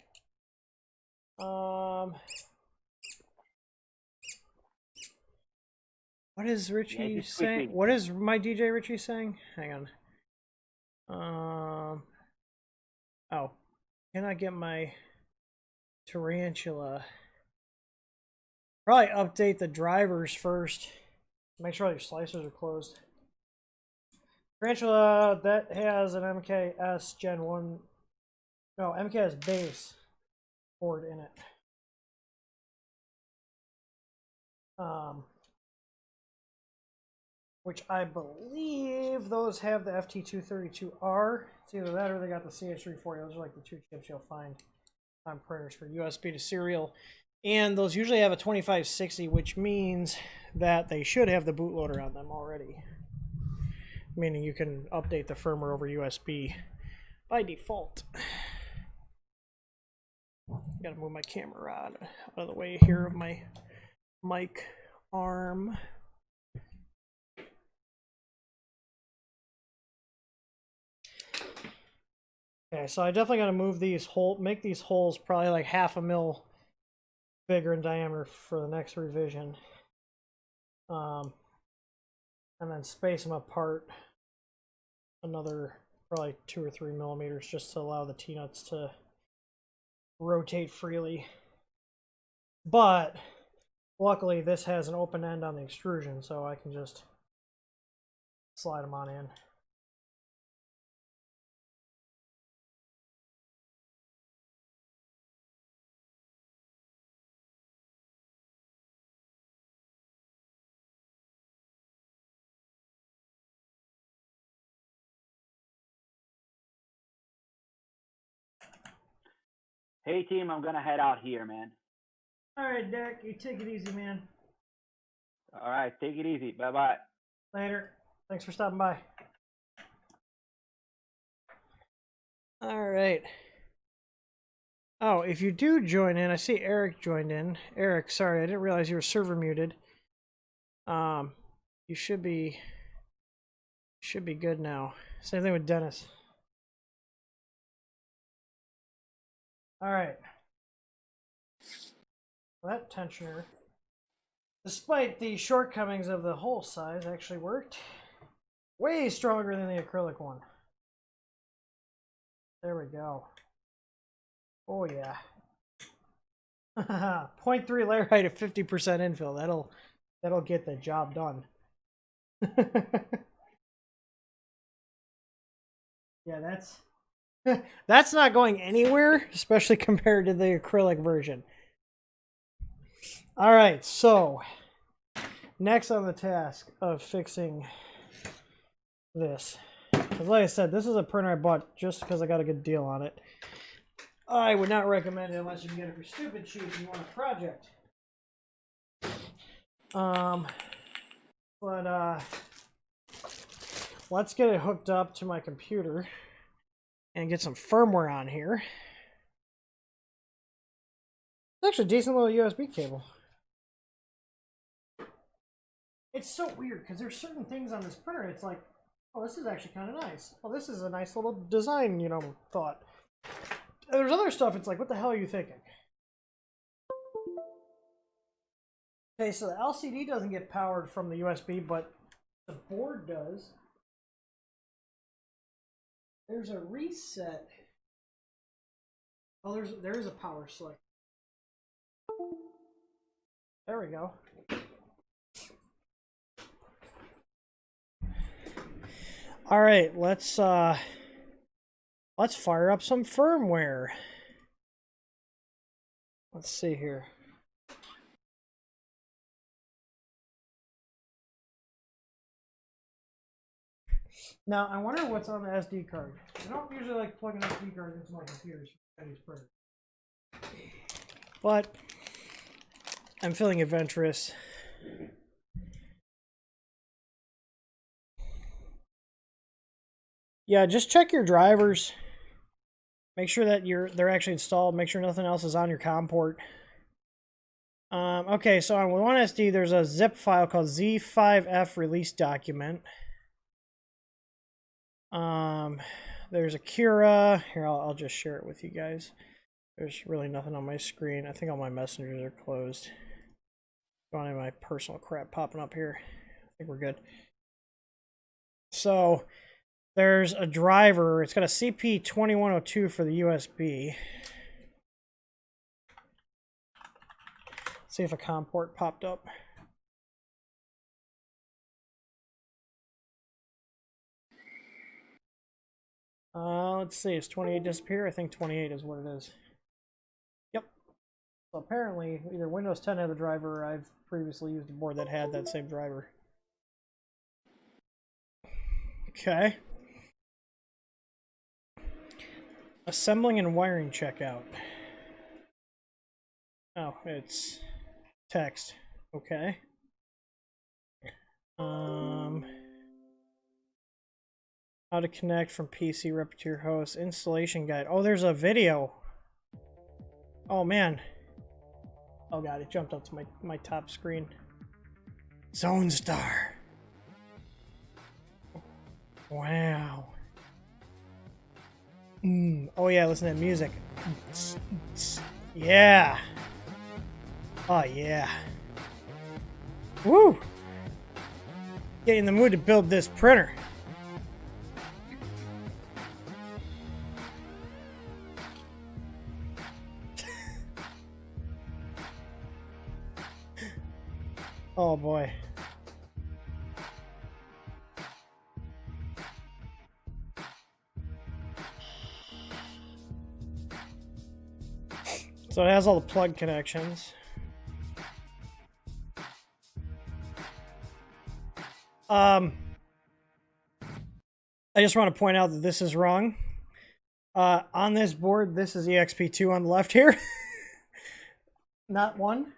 Speaker 1: What is Richie saying? What is my DJ Richie saying? Hang on. Oh, can I get my tarantula? Probably update the drivers first. Make sure all your slicers are closed. Tarantula that has an MKS Gen 1 No, MK has base board in it. Which I believe those have the FT232R. It's either that or they got the CH340. Those are like the two chips you'll find on printers for USB to serial. And those usually have a 2560, which means that they should have the bootloader on them already. Meaning you can update the firmware over USB by default. Gotta move my camera out of the way here of my mic arm. Okay, so I definitely gotta move these make these holes probably like 1/2 mil bigger in diameter for the next revision. And then space them apart another probably 2 or 3 millimeters just to allow the T-nuts to rotate freely. But luckily this has an open end on the extrusion, so I can just slide them on in.
Speaker 3: Hey team, I'm gonna head out here, man.
Speaker 1: All right, Derek, you take it easy, man.
Speaker 3: All right, take it easy. Bye bye.
Speaker 1: Later. Thanks for stopping by. All right. Oh, if you do join in, I see Eric joined in. Eric, sorry, I didn't realize you were server muted. You should be good now. Same thing with Dennis. All right. Well, that tensioner, despite the shortcomings of the hole size, actually worked way stronger than the acrylic one. There we go. Oh yeah. 0.3 layer height at 50% infill. That'll get the job done. Yeah, that's not going anywhere, especially compared to the acrylic version. All right, so next on the task of fixing this. Because like I said, this is a printer I bought just because I got a good deal on it. I would not recommend it unless you can get it for stupid cheap and you want a project. Let's get it hooked up to my computer and get some firmware on here. It's actually a decent little USB cable. It's so weird because there's certain things on this printer, it's like, oh, this is actually kind of nice. Well, this is a nice little design, you know, thought. And there's other stuff, it's like, what the hell are you thinking? Okay, so the LCD doesn't get powered from the USB, but the board does. There's a reset. Oh, there is a power select. There we go. All right, let's fire up some firmware. Let's see here. Now, I wonder what's on the SD card. I don't usually like plugging SD cards into my computers for these printers. But I'm feeling adventurous. Yeah, just check your drivers. Make sure that they're actually installed. Make sure nothing else is on your COM port. Okay, so on one SD, there's a zip file called Z5F release document. There's a Cura. Here, I'll just share it with you guys. There's really nothing on my screen. I think all my messengers are closed. Don't have my personal crap popping up here. I think we're good. So there's a driver. It's got a CP2102 for the USB. Let's see if a COM port popped up. Let's see, is 28 disappear? I think 28 is what it is. Yep. So apparently, either Windows 10 had the driver, or I've previously used a board that had that same driver. Okay. Assembling and wiring checkout. Oh, it's text. Okay. How to connect from PC Repetier host. Installation guide. Oh, there's a video. Oh, man. Oh, God, it jumped up to my top screen. Zonestar. Wow. Oh, yeah, listen to that music. Yeah. Oh, yeah. Woo! Get in the mood to build this printer. Oh boy. So it has all the plug connections. I just want to point out that this is wrong. On this board, this is EXP2 on the left here. Not 1.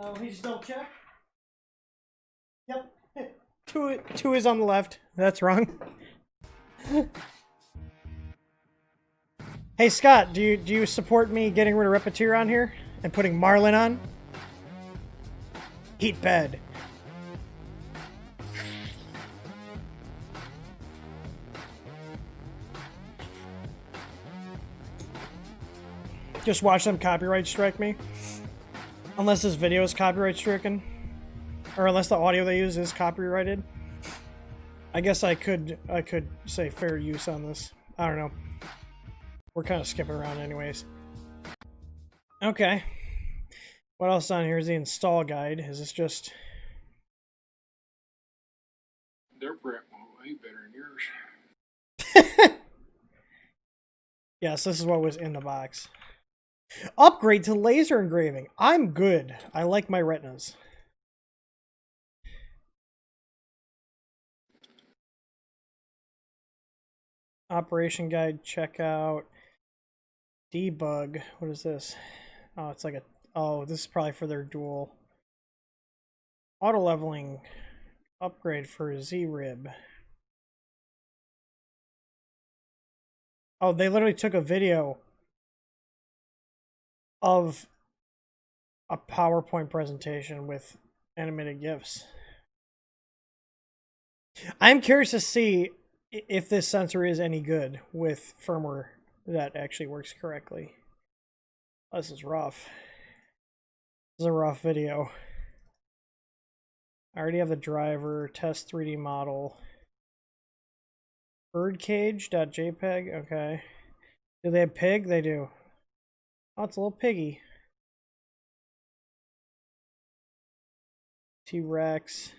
Speaker 1: Let me just double check. Yep. 2 is on the left. That's wrong. Hey Scott, do you support me getting rid of Repetier on here and putting Marlin on? Heat bed. Just watch them copyright strike me. Unless this video is copyright stricken. Or unless the audio they use is copyrighted. I guess I could say fair use on this. I don't know. We're kind of skipping around anyways. Okay. What else on here is the install guide? Is this just...
Speaker 5: Their print will way better than yours.
Speaker 1: Yes, this is what was in the box. Upgrade to laser engraving. I'm good. I like my retinas. Operation guide, checkout, debug. What is this? Oh, it's like a... Oh, this is probably for their dual. Auto leveling. Upgrade for Z-Rib. Oh, they literally took a video of a PowerPoint presentation with animated GIFs. I'm curious to see if this sensor is any good with firmware that actually works correctly. This is rough. This is a rough video. I already have the driver, test 3D model. Birdcage.jpg, okay. Do they have pig? They do. Oh, it's a little piggy. T-Rex.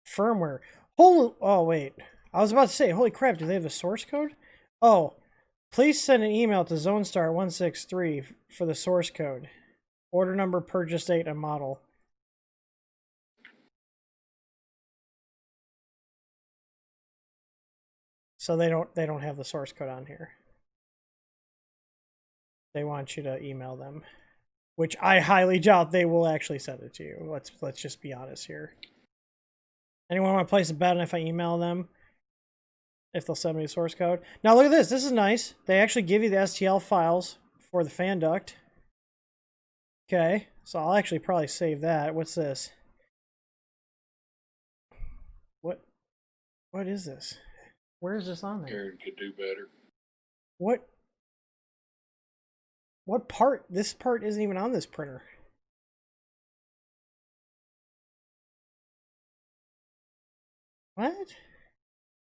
Speaker 1: Firmware. Oh, wait. I was about to say, holy crap, do they have the source code? Oh, please send an email to Zonestar163 for the source code. Order number, purchase date, and model. So they don't have the source code on here. They want you to email them, which I highly doubt they will actually send it to you. Let's just be honest here. Anyone want to place a bet on if I email them, if they'll send me the source code? Now look at this. This is nice. They actually give you the STL files for the fan duct. Okay, so I'll actually probably save that. What's this? What is this? Where is this on there?
Speaker 5: Aaron could do better.
Speaker 1: What part? This part isn't even on this printer. What?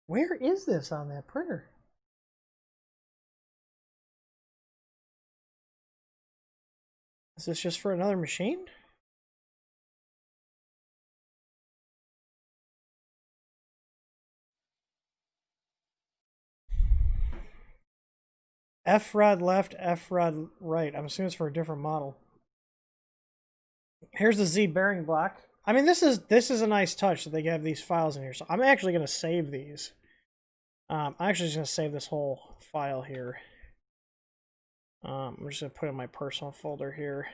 Speaker 1: Where is this on that printer? Is this just for another machine? F rod left, F rod right. I'm assuming it's for a different model. Here's the Z bearing block. I mean, this is a nice touch that they have these files in here. So I'm actually going to save these. I'm actually just going to save this whole file here. I'm just going to put it in my personal folder here.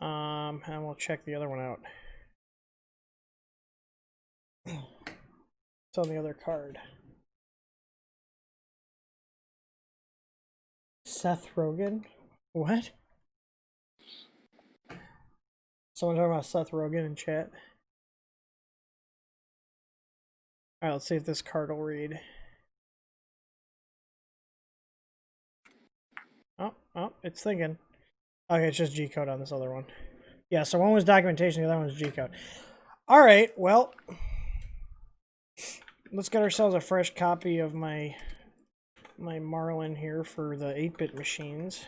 Speaker 1: And we'll check the other one out. It's on the other card. Seth Rogen? What? Someone talking about Seth Rogen in chat? Alright, let's see if this card will read. Oh, it's thinking. Okay, it's just G-code on this other one. Yeah, so one was documentation, the other one was G-code. Alright, well, let's get ourselves a fresh copy of my Marlin here for the 8-bit machines.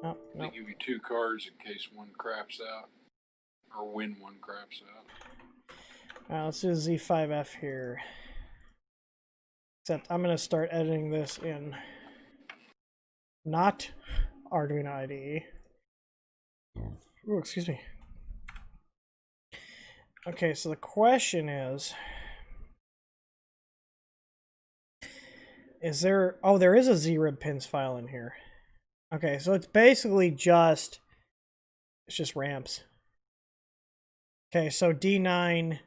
Speaker 1: Oh, no.
Speaker 5: They give you 2 cards in case one craps out, or when one craps out.
Speaker 1: Let's do Z5F here. Except I'm going to start editing this in not Arduino IDE. Ooh, excuse me. Okay, so the question is there... Oh, there is a ZRib pins file in here. Okay, so it's basically just... It's just ramps. Okay, so D9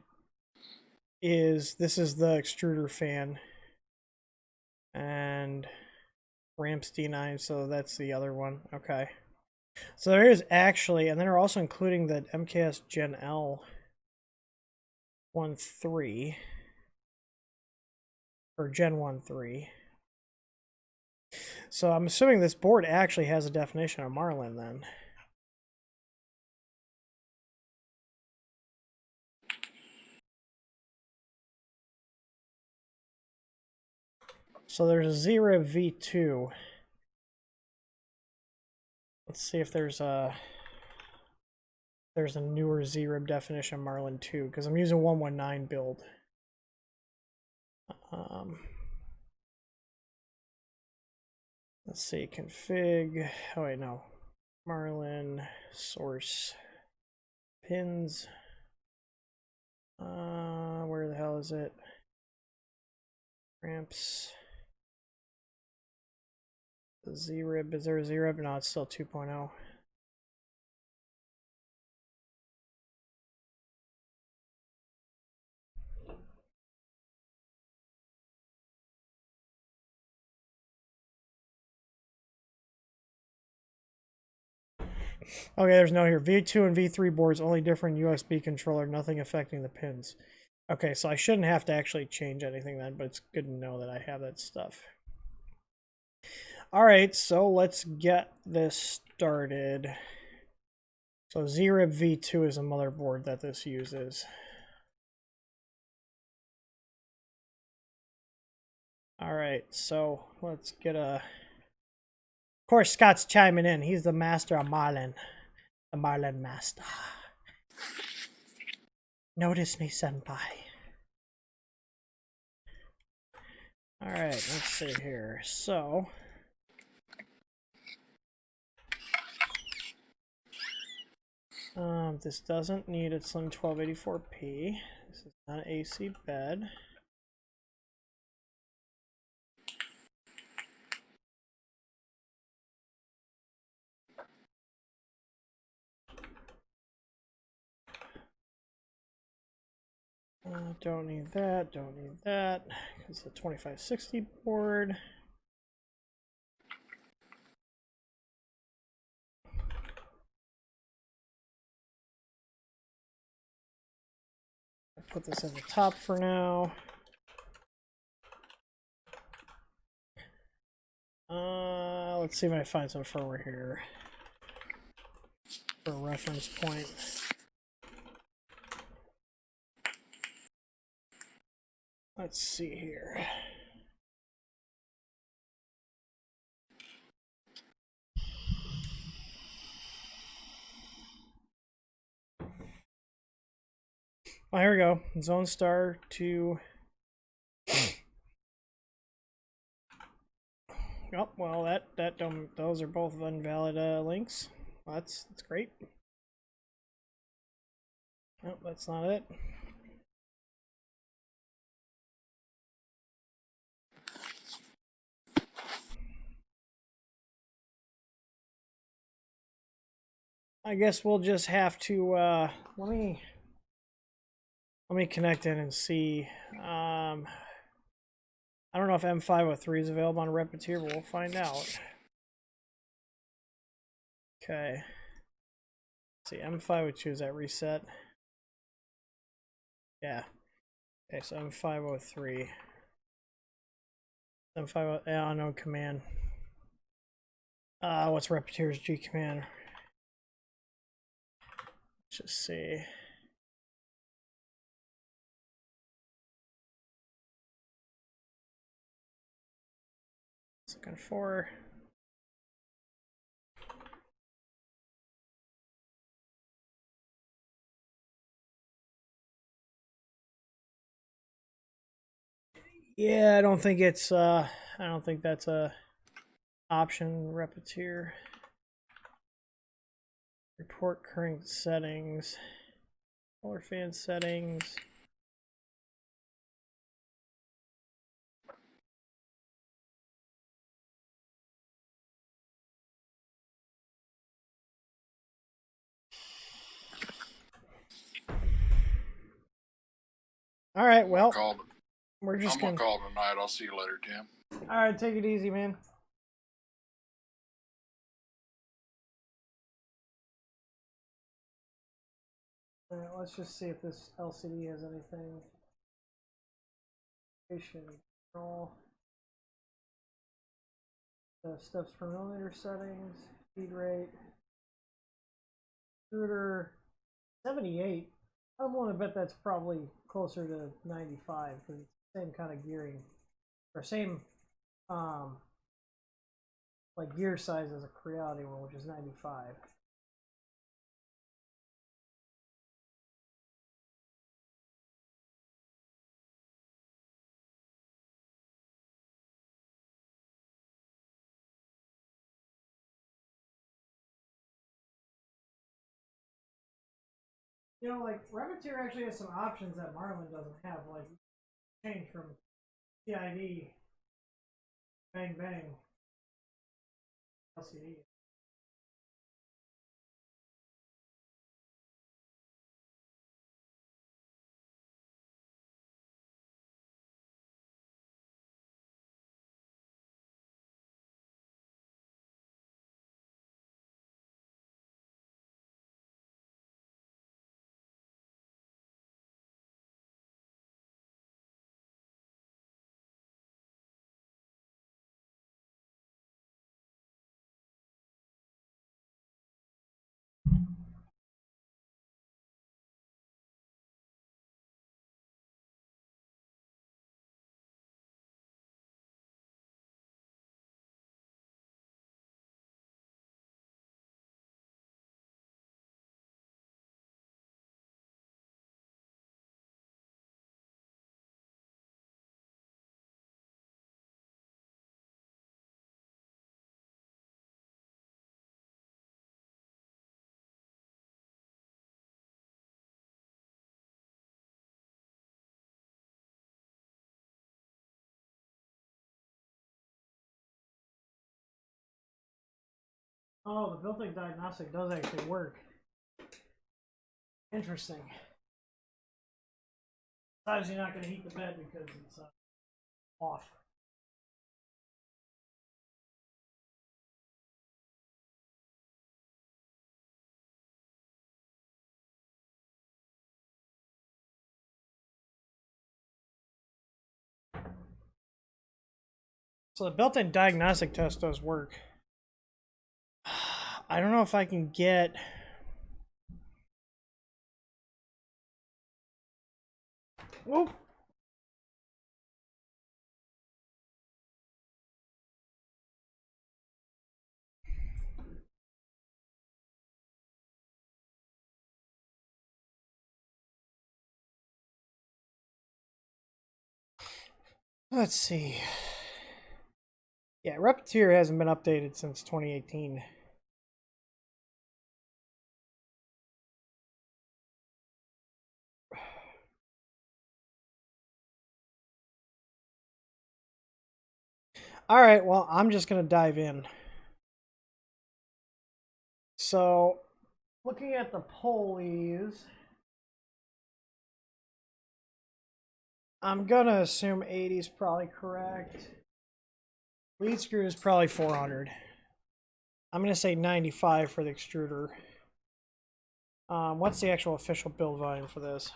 Speaker 1: is... This is the extruder fan. And ramps D9, so that's the other one. Okay. So there is actually... And then they're also including the MKS Gen L 1.3. Or Gen 1.3. So I'm assuming this board actually has a definition of Marlin then. So there's a ZRib V2. Let's see if there's a newer ZRib definition of Marlin 2, because I'm using 119 build. Let's see, config. Oh wait, no. Marlin source pins. Where the hell is it? Ramps. The ZRib. Is there a ZRib? No, it's still 2.0. Okay, there's no here. V2 and V3 boards, only different USB controller, nothing affecting the pins. Okay, so I shouldn't have to actually change anything then, but it's good to know that I have that stuff. Alright, so let's get this started. So ZRib V2 is a motherboard that this uses. Alright, so let's get a... Of course, Scott's chiming in. He's the master of Marlin. The Marlin master. Notice me, senpai. Alright, let's see here. So... this doesn't need a Slim 1284p. This is not an AC bed. Don't need that, don't need that, because it's a 2560 board. I'll put this at the top for now. Let's see if I can find some firmware here for a reference point. Let's see here. Oh, here we go. Zonestar to Oh, well, that don't, those are both invalid links. Well, that's great. Nope, that's not it. I guess we'll just have to let me connect in and see. I don't know if M503 is available on Repetier, but we'll find out. Okay. Let's see, M502 is that reset? Yeah. Okay, so M503. M50 unknown command. What's Repetier's G command? Let's just see. Looking for. Yeah, I don't think it's I don't think that's a option. Repetier. Report current settings. Solar fan settings. All right, well, we're just
Speaker 5: I'm gonna call it tonight. I'll see you later, Tim.
Speaker 1: All right, take it easy, man. All right, let's just see if this LCD has anything. Control. The steps per millimeter settings, feed rate, extruder 78. I'm willing to bet that's probably closer to 95 because it's the same kind of gearing or same like gear size as a Creality one, which is 95. You know, like Repetier actually has some options that Marlin doesn't have, like change from PID bang bang LCD. Oh, the built-in diagnostic does actually work. Interesting. Obviously, you're not going to heat the bed because it's off. So the built-in diagnostic test does work. I don't know if I can get. Whoop. Let's see. Yeah, Repetier hasn't been updated since 2018. All right, well, I'm just going to dive in. So, looking at the pulleys, I'm going to assume 80 is probably correct. Lead screw is probably 400. I'm going to say 95 for the extruder. What's the actual official build volume for this?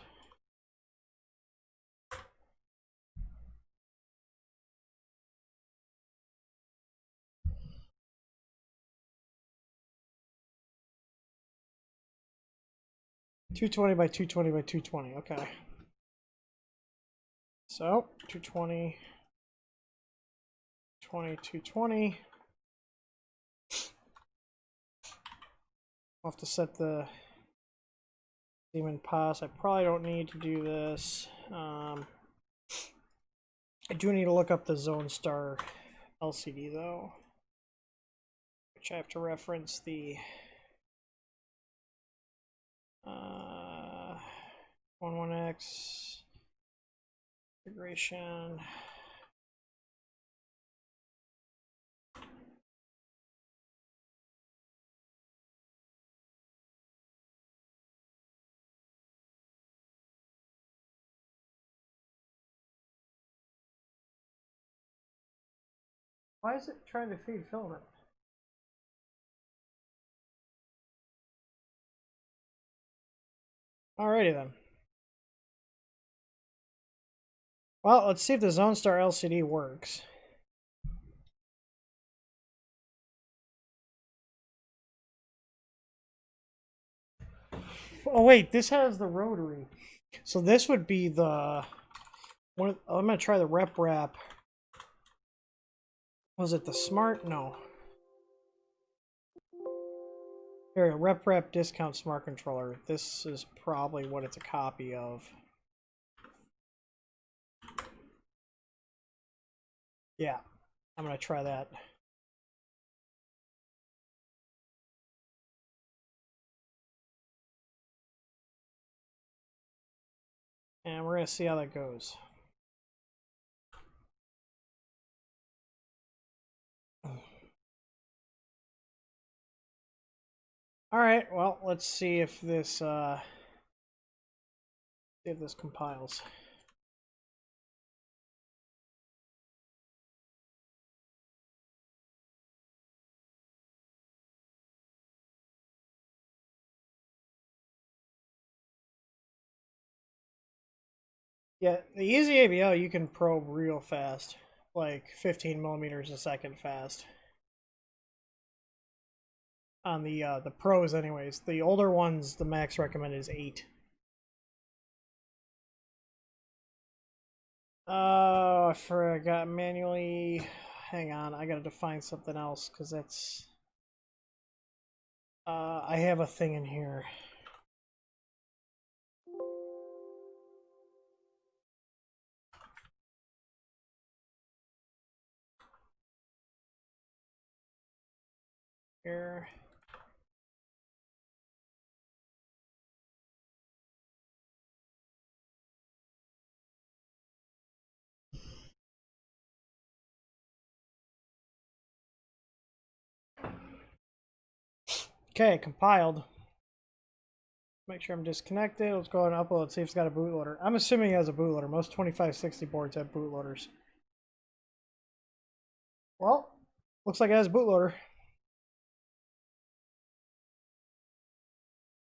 Speaker 1: $220 by $220 by $220. Okay. So $220, $220. I'll have to set the Demon Pass. I probably don't need to do this. I do need to look up the Zonestar LCD though, which I have to reference the 11X integration. Why is it trying to feed filament? Alrighty then. Well, let's see if the Zonestar LCD works. Oh wait, this has the rotary. So this would be the one. I'm gonna try the rep wrap. Was it the smart? No. Here, rep wrap discount smart controller. This is probably what it's a copy of. Yeah, I'm gonna try that. And we're gonna see how that goes. All right, well, let's see if this compiles. Yeah, the easy ABL you can probe real fast, like 15 millimeters a second fast. On the pros, anyways. The older ones, the max recommended is 8. Oh, I forgot manually. Hang on, I gotta define something else because that's. I have a thing in here. Here. Okay, compiled. Make sure I'm disconnected. Let's go ahead and upload. See if it's got a bootloader. I'm assuming it has a bootloader. Most 2560 boards have bootloaders. Well, looks like it has a bootloader.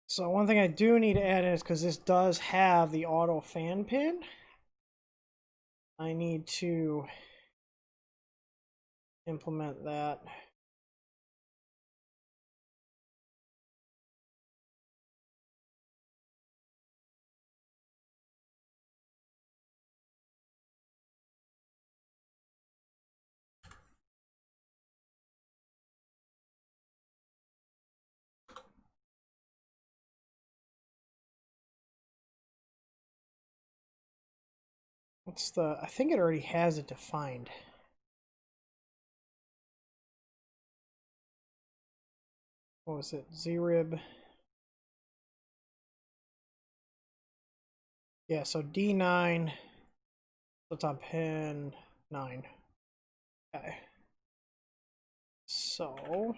Speaker 1: So one thing I do need to add in is because this does have the auto fan pin, I need to implement that. What's the, I think it already has it defined. what was it? Z-rib. Yeah, so D9. It's on pin 9. Okay. So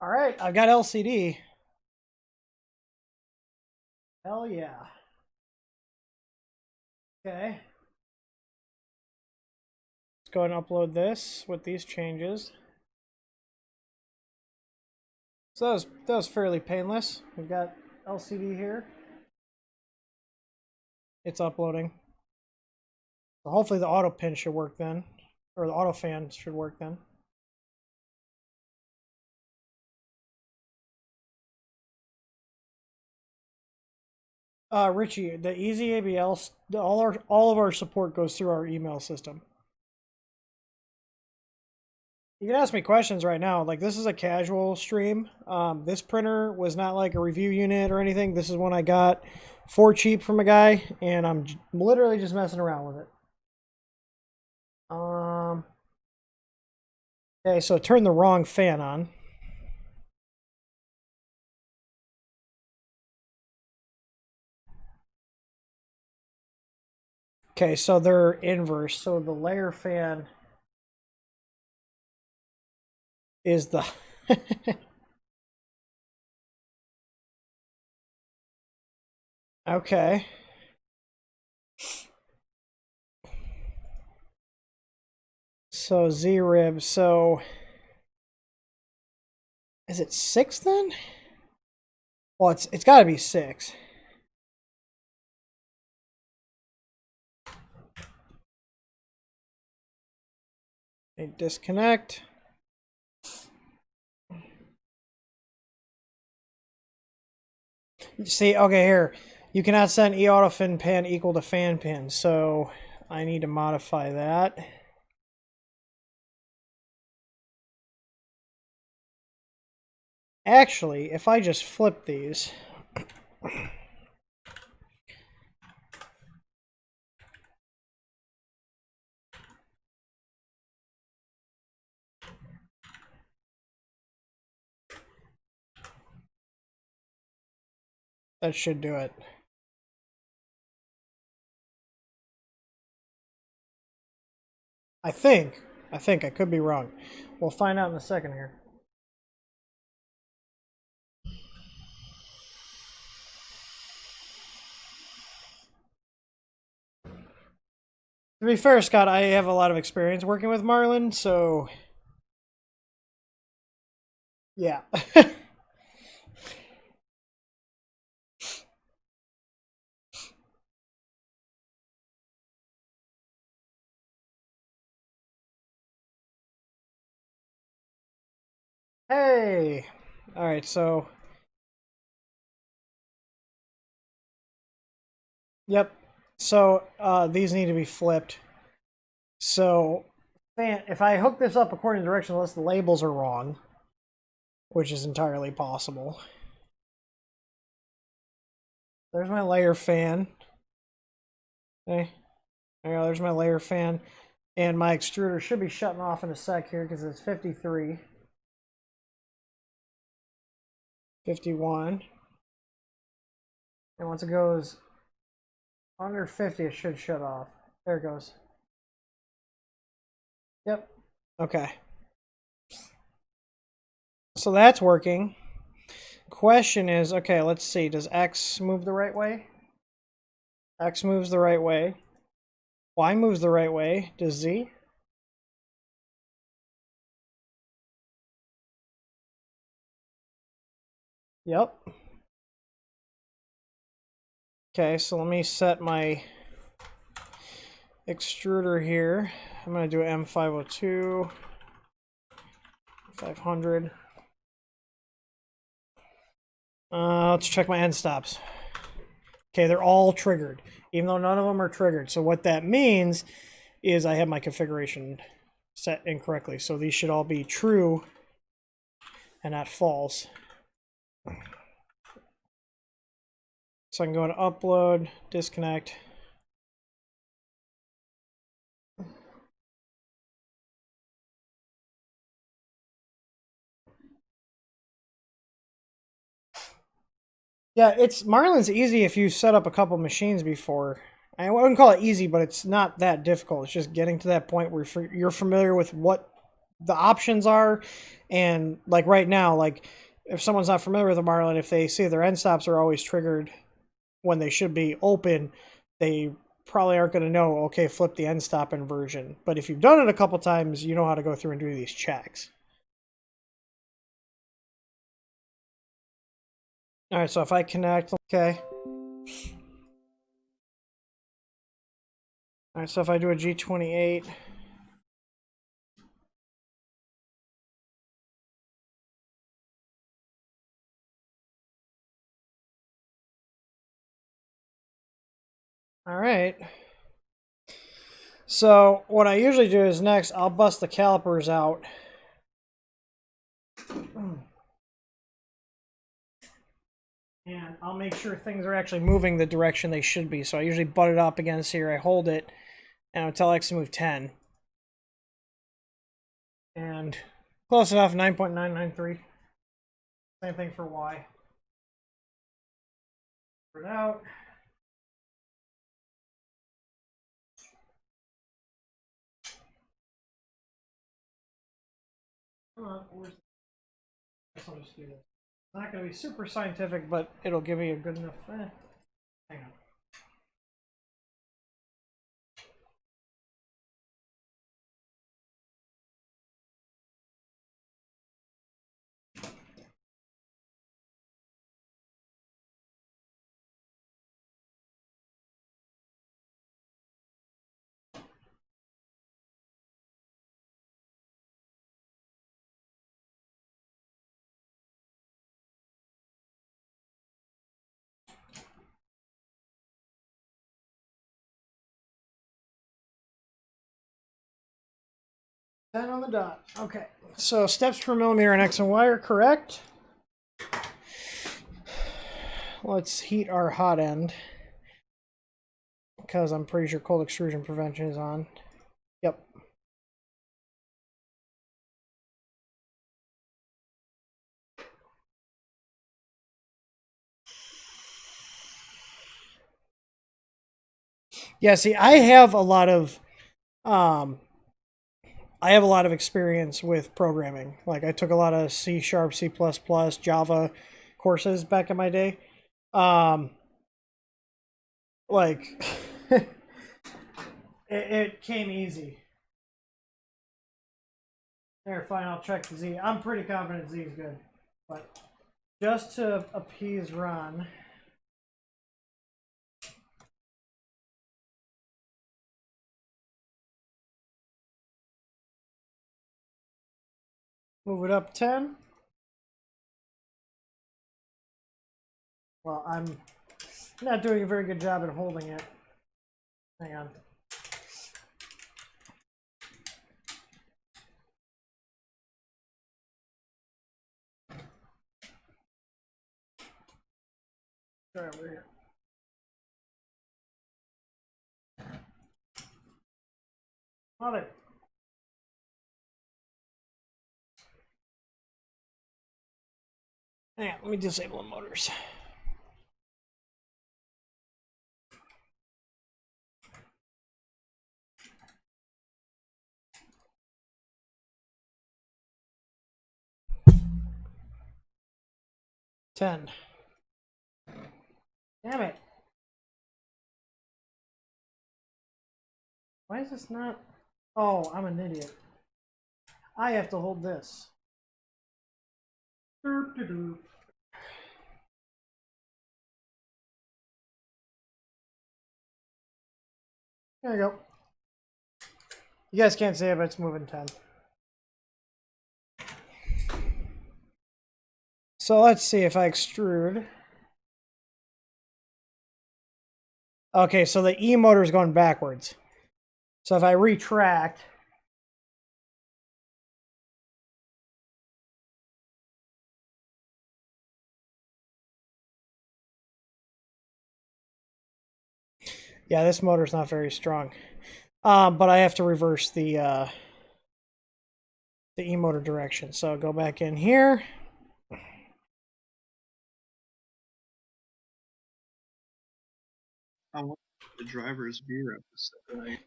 Speaker 1: all right, I've got LCD. Hell yeah. Okay. Let's go ahead and upload this with these changes. So that was fairly painless. We've got LCD here. It's uploading. So hopefully the auto pin should work then, or the auto fan should work then. Richie, the Easy ABL, all of our support goes through our email system. You can ask me questions right now. Like, this is a casual stream. This printer was not like a review unit or anything. This is one I got for cheap from a guy, and I'm literally just messing around with it. Okay, so turn the wrong fan on. Okay, so they're inverse. So the layer fan is the okay. So Z-rib. So is it 6 then? Well, it's got to be 6. Okay, disconnect. See, okay, here. You cannot set e-auto fin pin equal to fan pin, so I need to modify that. Actually, if I just flip these, that should do it. I think. I could be wrong. We'll find out in a second here. To be fair, Scott, I have a lot of experience working with Marlin, so yeah. Hey! Alright, so yep. So these need to be flipped. So if I hook this up according to direction, unless the labels are wrong, which is entirely possible. There's my layer fan. Okay. There you go, there's my layer fan. And my extruder should be shutting off in a sec here because it's 53. 51. And once it goes under 50, it should shut off. There it goes. Yep. Okay. So that's working. Question is, okay, let's see. Does X move the right way? X moves the right way. Y moves the right way. Does Z? Yep. Okay, so let me set my extruder here. I'm going to do an M502, 500. Let's check my end stops. Okay, they're all triggered, even though none of them are triggered. So what that means is I have my configuration set incorrectly. So these should all be true and not false. So I can go to upload, disconnect. Yeah, it's Marlin's easy if you set up a couple machines before. I wouldn't call it easy, but it's not that difficult. It's just getting to that point where you're familiar with what the options are, and like right now, like if someone's not familiar with a Marlin, if they see their end stops are always triggered when they should be open, they probably aren't going to know, okay, flip the end stop inversion. But if you've done it a couple times, you know how to go through and do these checks. All right, so if I connect, okay. All right, so if I do a G28, all right. So what I usually do is next, I'll bust the calipers out. And I'll make sure things are actually moving the direction they should be. So I usually butt it up against here. I hold it, and I'll tell X to move 10. And close enough, 9.993. Same thing for Y. Put it out. Come on, where's this? I'll just do this. It's not going to be super scientific, but it'll give me a good enough. Hang on. Ten on the dot. Okay, so steps per millimeter in X and Y are correct. Let's heat our hot end, because I'm pretty sure cold extrusion prevention is on. Yep. Yeah, see, I have a lot of experience with programming. Like I took a lot of C#, C++, Java courses back in my day. Like it came easy. There, fine, I'll check the Z. I'm pretty confident Z is good. But just to appease Ron. Move it up 10. Well, I'm not doing a very good job at holding it. Hang on. Try over here. Mother. Hang on, let me disable the motors. Ten. Damn it. Why is this not? Oh, I'm an idiot. I have to hold this. Derp -de -doop. There you go. You guys can't see it, but it's moving 10. So let's see if I extrude. Okay, so the E motor is going backwards. So if I retract, yeah, this motor's not very strong. But I have to reverse the E motor direction. So go back in here.
Speaker 7: I wonder if the driver's VREF is set right.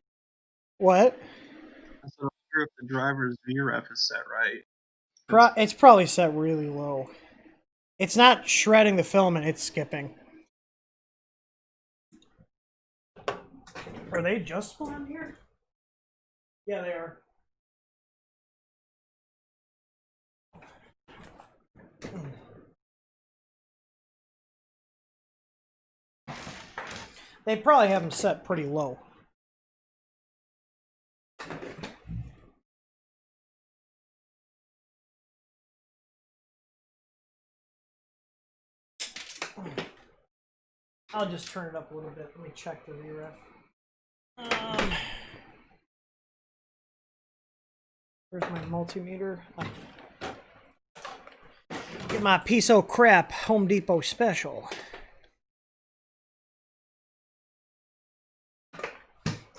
Speaker 1: What?
Speaker 7: I said, I wonder if the driver's VREF is set right.
Speaker 1: It's probably set really low. It's not shredding the filament, it's skipping. Are they adjustable on here? Yeah, they are. They probably have them set pretty low. I'll just turn it up a little bit. Let me check the VREF. Where's my multimeter? Get my piece of crap Home Depot special.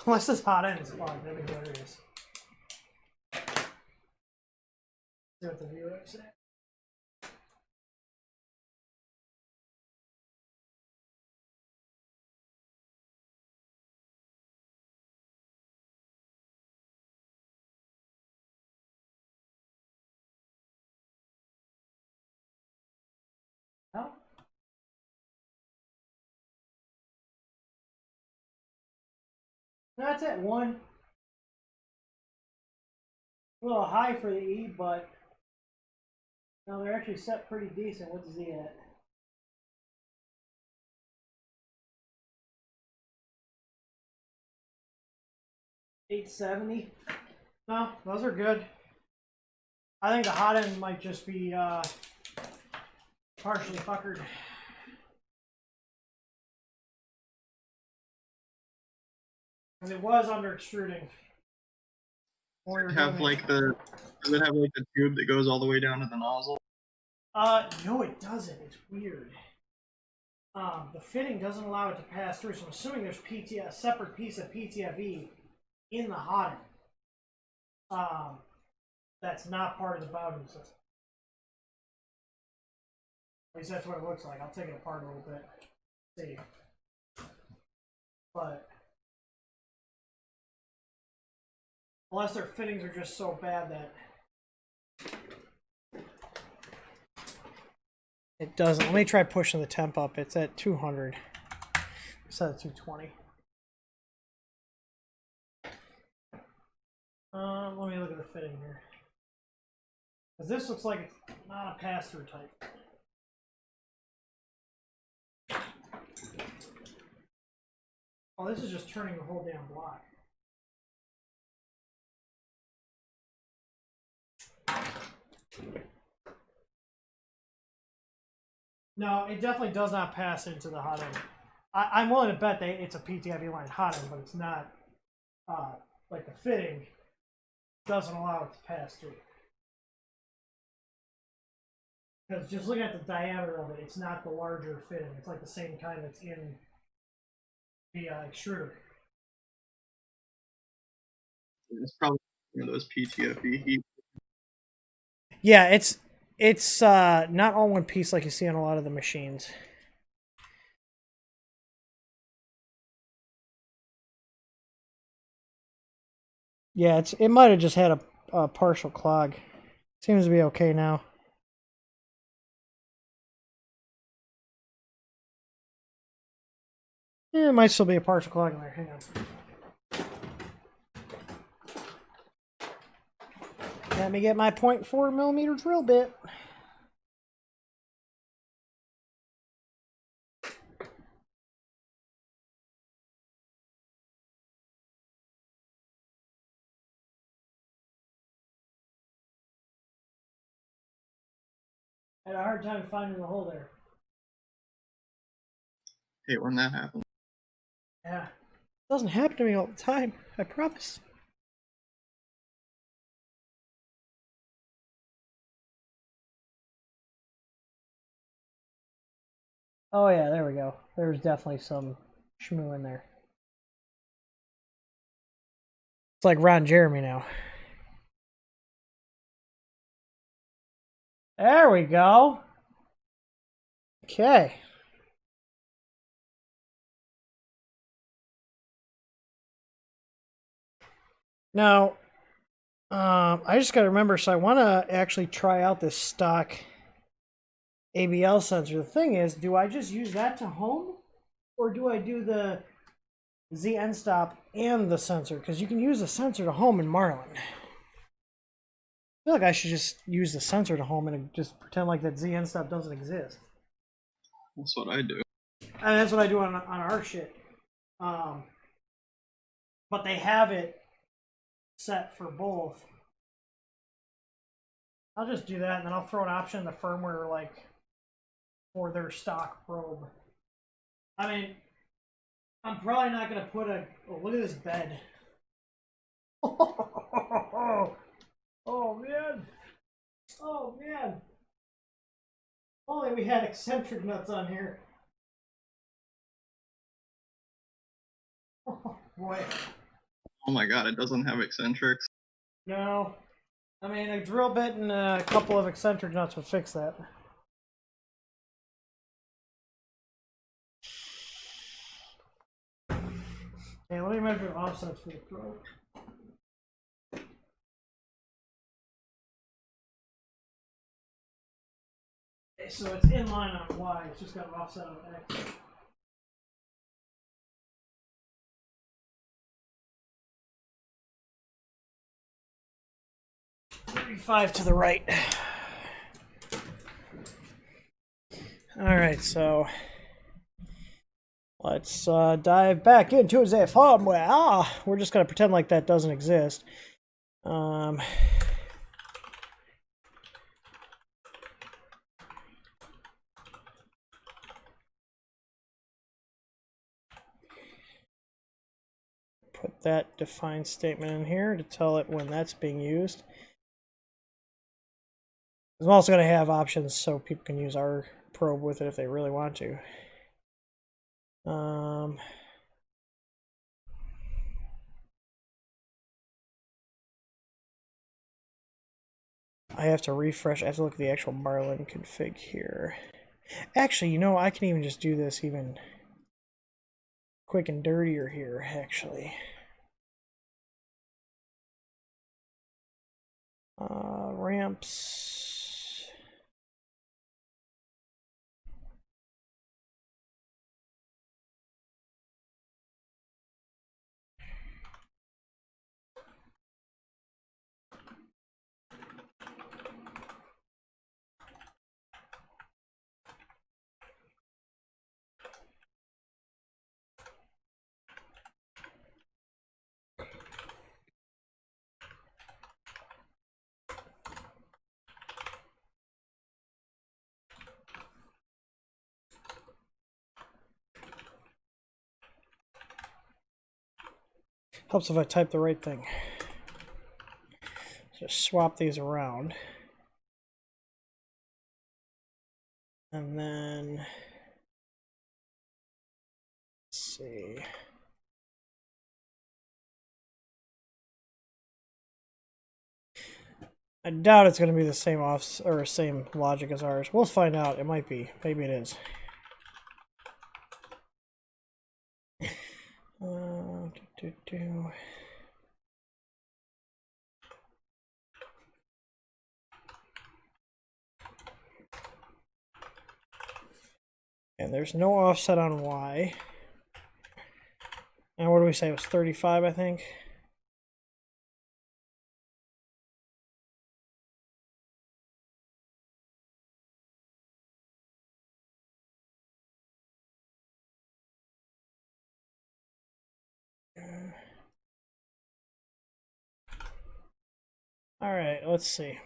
Speaker 1: Unless this hot end is plugged, maybe what it is. See what the VREF said. No? That's at 1. A little high for the E, but no, they're actually set pretty decent. What's Z at? $870. No, those are good. I think the hot end might just be partially fuckered. And it was under extruding.
Speaker 7: Does it have like the tube that goes all the way down to the nozzle?
Speaker 1: No, it doesn't. It's weird. The fitting doesn't allow it to pass through, so I'm assuming there's a separate piece of PTFE in the hot end. That's not part of the bowden system. At least that's what it looks like. I'll take it apart a little bit. See. But unless their fittings are just so bad that it doesn't. Let me try pushing the temp up. It's at 200 instead of 220. Let me look at the fitting here. Because this looks like it's not a pass-through type. Oh, this is just turning the whole damn block. No, it definitely does not pass into the hot end. I'm willing to bet that it's a PTFE line hot end, but it's not like the fitting doesn't allow it to pass through. Because just looking at the diameter of it, it's not the larger fitting. It's like the same kind that's in the extruder.
Speaker 7: It's probably one of those PTFE heat.
Speaker 1: Yeah, it's not all one piece like you see on a lot of the machines. Yeah, it might have just had a partial clog. Seems to be okay now. Yeah, it might still be a partial clog in there. Hang on. Let me get my 0.4mm drill bit. I had a hard time finding the hole there.
Speaker 7: Hate when that happens.
Speaker 1: Yeah. It doesn't happen to me all the time, I promise. Oh yeah, there we go. There's definitely some shmoo in there. It's like Ron Jeremy now. There we go. Okay. Now, I just got to remember, so I want to actually try out this stock ABL sensor. The thing is, do I just use that to home? Or do I do the Z end stop and the sensor? Because you can use the sensor to home in Marlin. I feel like I should just use the sensor to home and just pretend like that Z end stop doesn't exist.
Speaker 7: That's what I do.
Speaker 1: And that's what I do on our shit. But they have it set for both. I'll just do that, and then I'll throw an option in the firmware, like, for their stock probe. I mean, I'm probably not going to put a... Oh, look at this bed. Oh, man. Oh, man. If only we had eccentric nuts on here. Oh, boy.
Speaker 7: Oh my god, it doesn't have eccentrics.
Speaker 1: No. I mean, a drill bit and a couple of eccentric nuts would fix that. Okay, let me measure offsets for the probe. Okay, so it's in line on Y, it's just got an offset on X. $35 to the right. Alright, so let's dive back into Z5F. We're just going to pretend like that doesn't exist. Put that define statement in here to tell it when that's being used. I'm also going to have options so people can use our probe with it if they really want to. I have to refresh. I have to look at the actual Marlin config here. Actually, you know, I can even just do this even quick and dirtier here, actually. Ramps. Helps if I type the right thing. Just swap these around. And then, let's see. I doubt it's going to be the same or same logic as ours. We'll find out. It might be. Maybe it is. And there's no offset on Y. And what do we say? It was 35, I think. All right, let's see.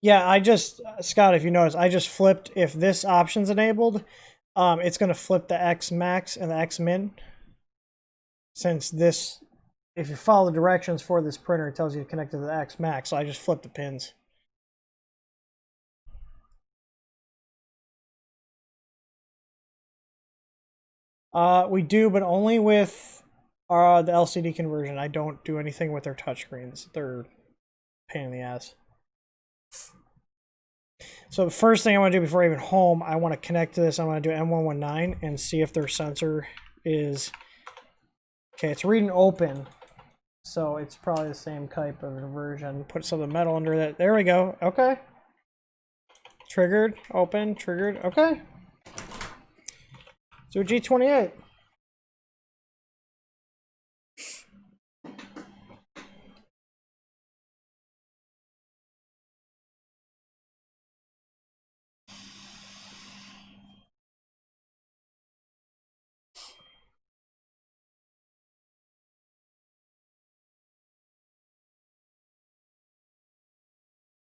Speaker 1: Yeah, I just, Scott, if you notice, I just flipped, if this option's enabled, it's going to flip the X max and the X min. Since this, if you follow the directions for this printer, it tells you to connect to the X max, so I just flipped the pins. We do, but only with The LCD conversion. I don't do anything with their touchscreens. They're a pain in the ass. So the first thing I want to do before I even home, I want to connect to this. I want to do M119 and see if their sensor is... Okay, it's reading open. So it's probably the same type of version. Put some of the metal under that. There we go. Okay. Triggered, open, triggered. Okay. So G28.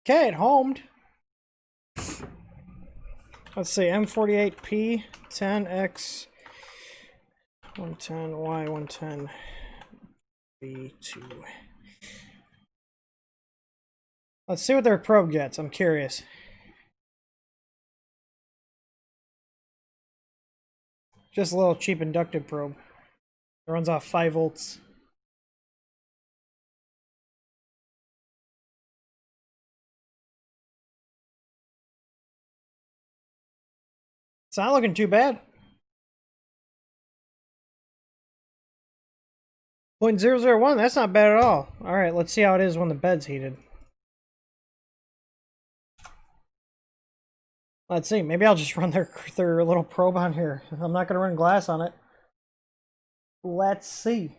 Speaker 1: Okay, it homed. Let's see, M48P, 10X, 110Y, 110 B2. Let's see what their probe gets. I'm curious. Just a little cheap inductive probe. It runs off 5 volts. It's not looking too bad. 0.001, that's not bad at all. Alright, let's see how it is when the bed's heated. Let's see, maybe I'll just run their little probe on here. I'm not going to run glass on it. Let's see.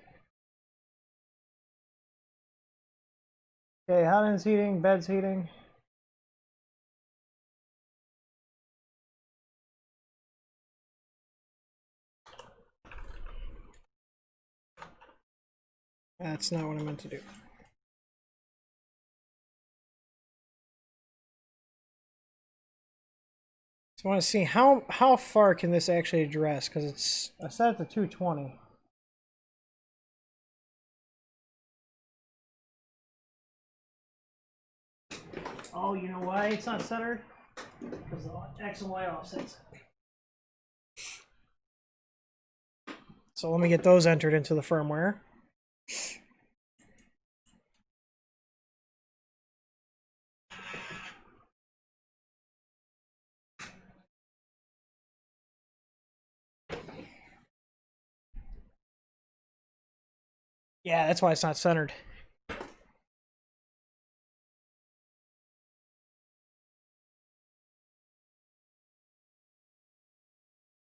Speaker 1: Okay, hot end's heating, bed's heating. That's not what I meant to do. So I want to see how far can this actually address, because it's I set it to 220. Oh, you know why it's not centered? Because the X and Y offsets. So let me get those entered into the firmware. Yeah, that's why it's not centered.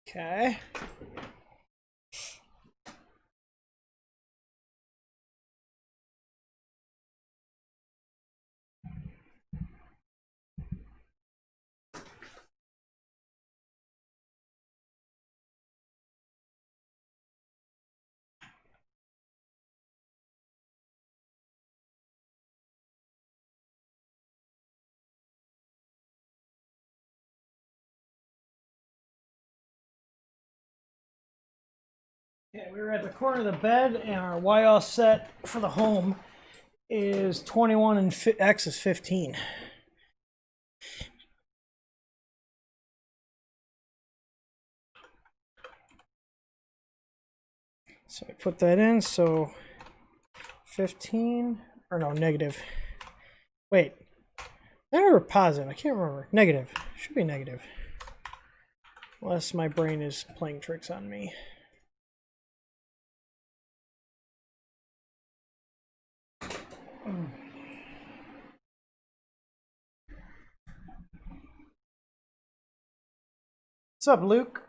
Speaker 1: Okay. Okay, we were at the corner of the bed, and our Y offset for the home is 21 and X is 15. So I put that in, so 15, or no, negative. Wait, negative or positive? I can't remember. Negative. Should be negative. Unless my brain is playing tricks on me. What's up, Luke?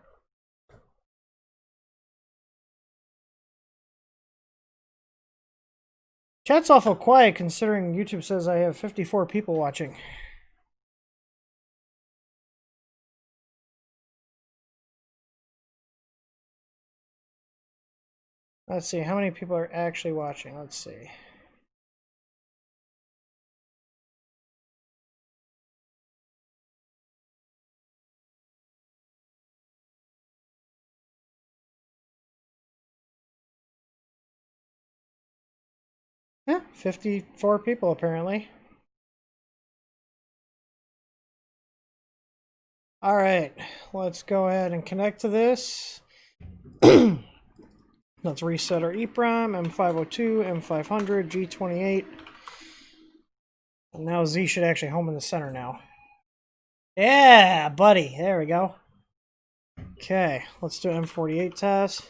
Speaker 1: Chat's awful quiet considering YouTube says I have 54 people watching. Let's see, how many people are actually watching? Let's see. Yeah, 54 people apparently. All right, let's go ahead and connect to this. Let's reset our EEPROM, M502, M500, G28. And now Z should actually home in the center now. Yeah, buddy. There we go. Okay, let's do M48 test.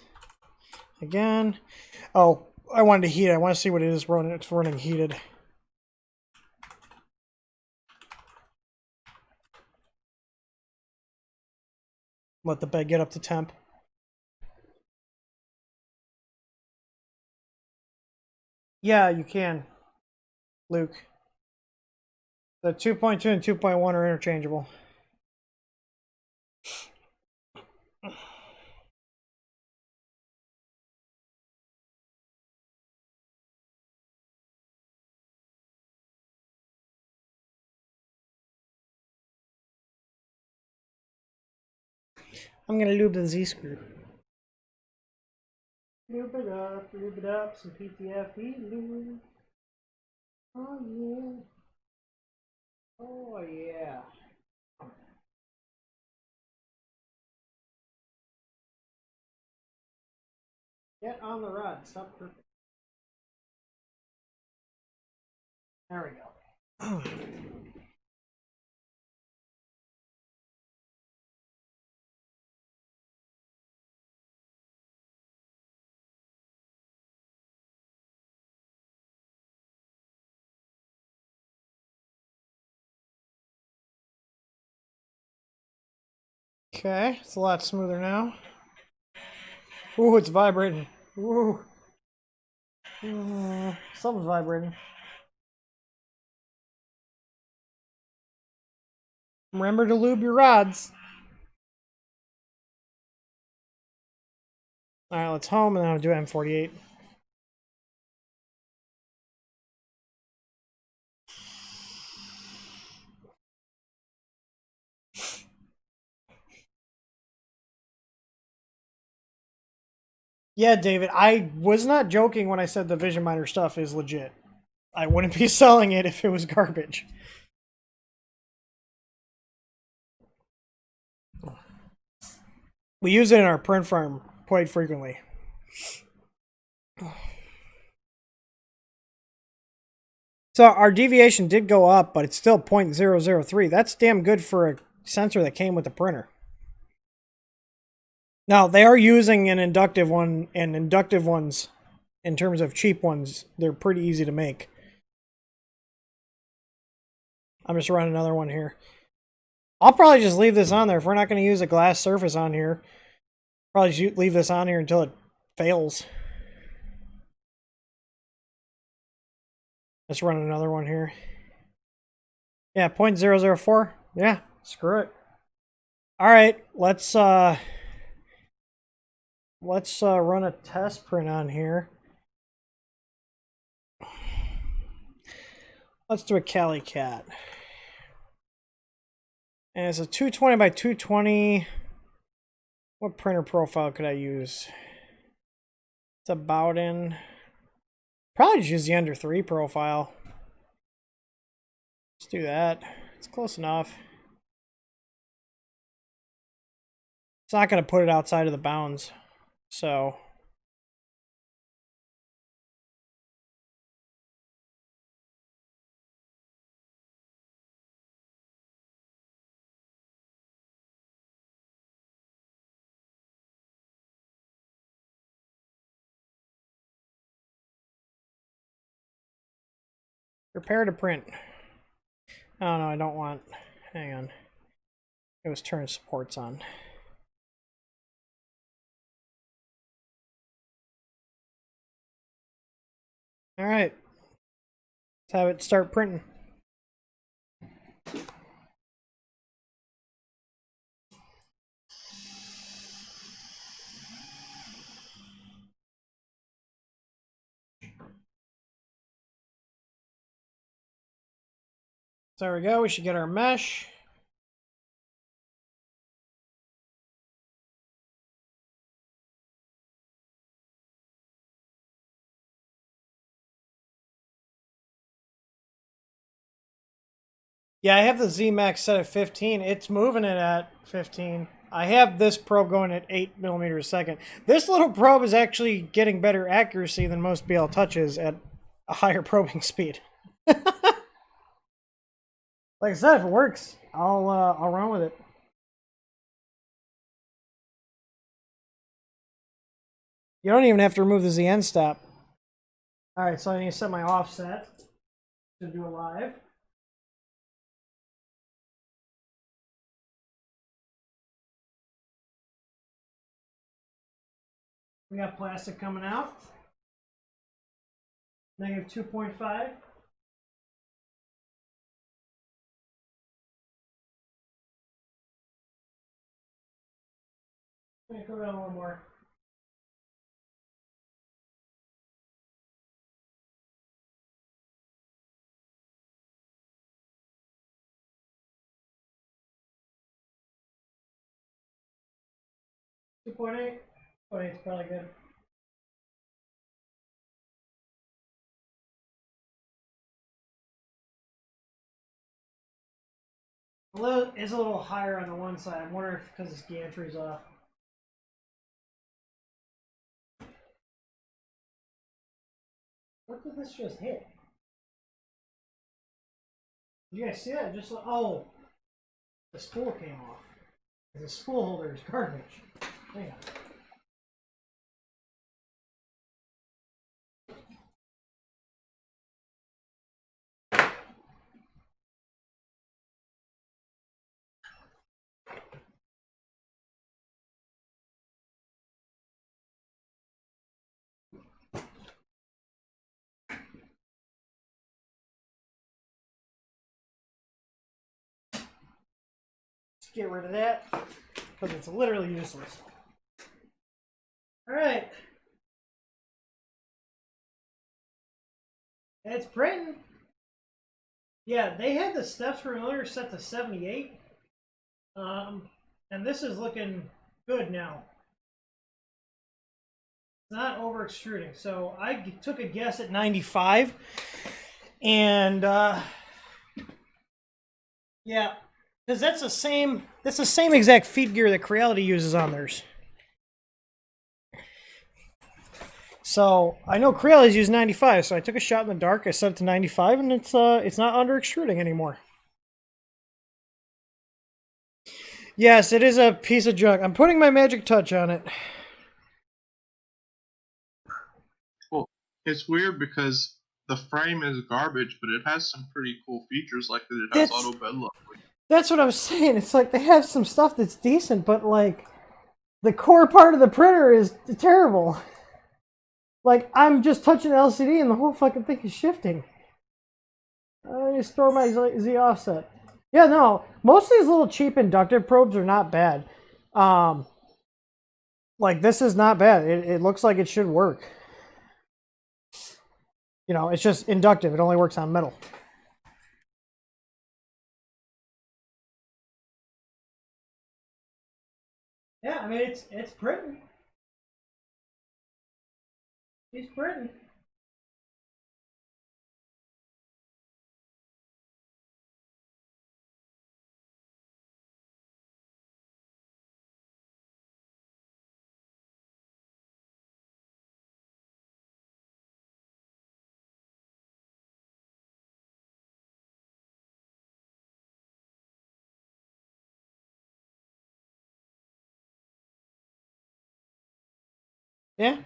Speaker 1: Again. Oh, I wanted to heat it. I want to see what it is running. It's running heated. Let the bed get up to temp. Yeah, you can, Luke. The 2.2 and 2.1 are interchangeable. I'm gonna lube the Z screw. Lube it up, some PTFE lube. Oh yeah. Oh yeah. Get on the rod, stop tripping. There we go. Okay, it's a lot smoother now. Ooh, it's vibrating. Ooh. Something's vibrating. Remember to lube your rods. Alright, let's home and then I'll do M48. Yeah, David, I was not joking when I said the Vision Miner stuff is legit. I wouldn't be selling it if it was garbage. We use it in our print farm quite frequently. So our deviation did go up, but it's still 0.003. That's damn good for a sensor that came with the printer. Now, they are using an inductive one, and inductive ones, in terms of cheap ones, they're pretty easy to make. I'm just running another one here. I'll probably just leave this on there. If we're not going to use a glass surface on here, probably just leave this on here until it fails. Let's run another one here. Yeah, 0.004. Yeah, screw it. All right, let's run a test print on here. Let's do a Cali Cat. And it's a 220 by 220. What printer profile could I use? It's about in. Probably just use the under 3 profile. Let's do that. It's close enough. It's not going to put it outside of the bounds. So. Prepare to print. Oh no, I don't want. Hang on. It was turn supports on. All right. Let's have it start printing. So there we go. We should get our mesh. Yeah, I have the Z Max set at 15. It's moving it at 15. I have this probe going at 8 millimeters a second. This little probe is actually getting better accuracy than most BL touches at a higher probing speed. Like I said, if it works, I'll run with it. You don't even have to remove the ZN stop. All right, so I need to set my offset to do a live. We got plastic coming out. Negative 2.5. I'm gonna go down a little more. Two point eight. 2.8 is probably good. It's a little higher on the one side. I'm wondering if because this gantry's off. What did this just hit? Did you guys see that? Just oh, the spool came off. The spool holder is garbage. Hang on. Get rid of that because it's literally useless. All right, it's printing. Yeah, they had the steps for earlier set to 78, and this is looking good now. It's not over extruding, so I took a guess at 95, and yeah. Because that's the same exact feed gear that Creality uses on theirs. So I know Creality's use 95, so I took a shot in the dark. I set it to 95, and it's not under extruding anymore. Yes, it is a piece of junk. I'm putting my magic touch on it.
Speaker 7: Well, it's weird because the frame is garbage, but it has some pretty cool features, like that it has auto bed lock.
Speaker 1: That's what I was saying. It's like they have some stuff that's decent, but like the core part of the printer is terrible. Like I'm just touching the LCD and the whole fucking thing is shifting. I just throw my Z offset. Yeah, no, most of these little cheap inductive probes are not bad. Like this is not bad. It looks like it should work. You know, it's just inductive. It only works on metal. Yeah, I mean it's printing. He's printing. Yeah.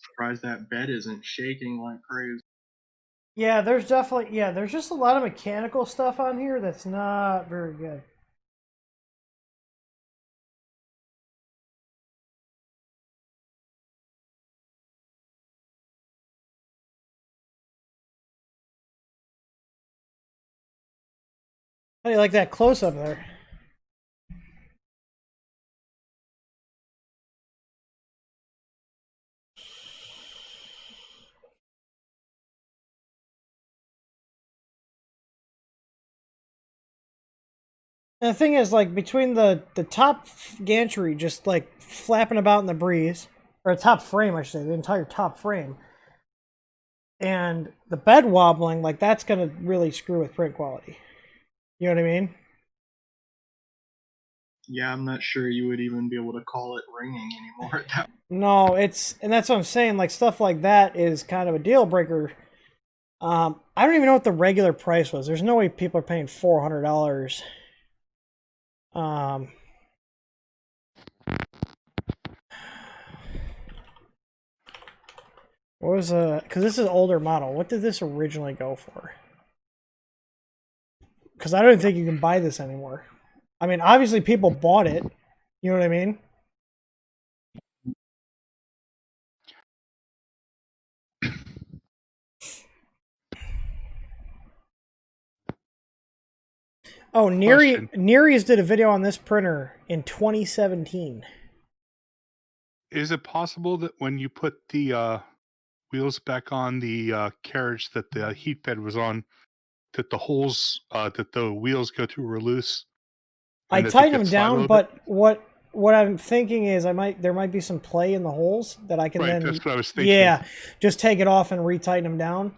Speaker 7: Surprised that bed isn't shaking like crazy.
Speaker 1: Yeah, there's just a lot of mechanical stuff on here that's not very good. How do you like that close up there? And the thing is, like, between the top gantry just, like, flapping about in the breeze, or top frame, I should say, the entire top frame, and the bed wobbling, like, that's going to really screw with print quality. You know what I mean?
Speaker 7: Yeah, I'm not sure you would even be able to call it ringing anymore at that.
Speaker 1: No, and that's what I'm saying, like, stuff like that is kind of a deal breaker. I don't even know what the regular price was. There's no way people are paying $400. What was because this is an older model. What did this originally go for? Because I don't think you can buy this anymore. I mean, obviously people bought it. You know what I mean? Oh, Neary's did a video on this printer in 2017.
Speaker 6: Is it possible that when you put the wheels back on the carriage that the heat bed was on, that the holes that the wheels go through were loose?
Speaker 1: I tightened them down, but what I'm thinking is there might be some play in the holes that I can then.
Speaker 6: That's what I was thinking.
Speaker 1: Yeah, just take it off and retighten them down.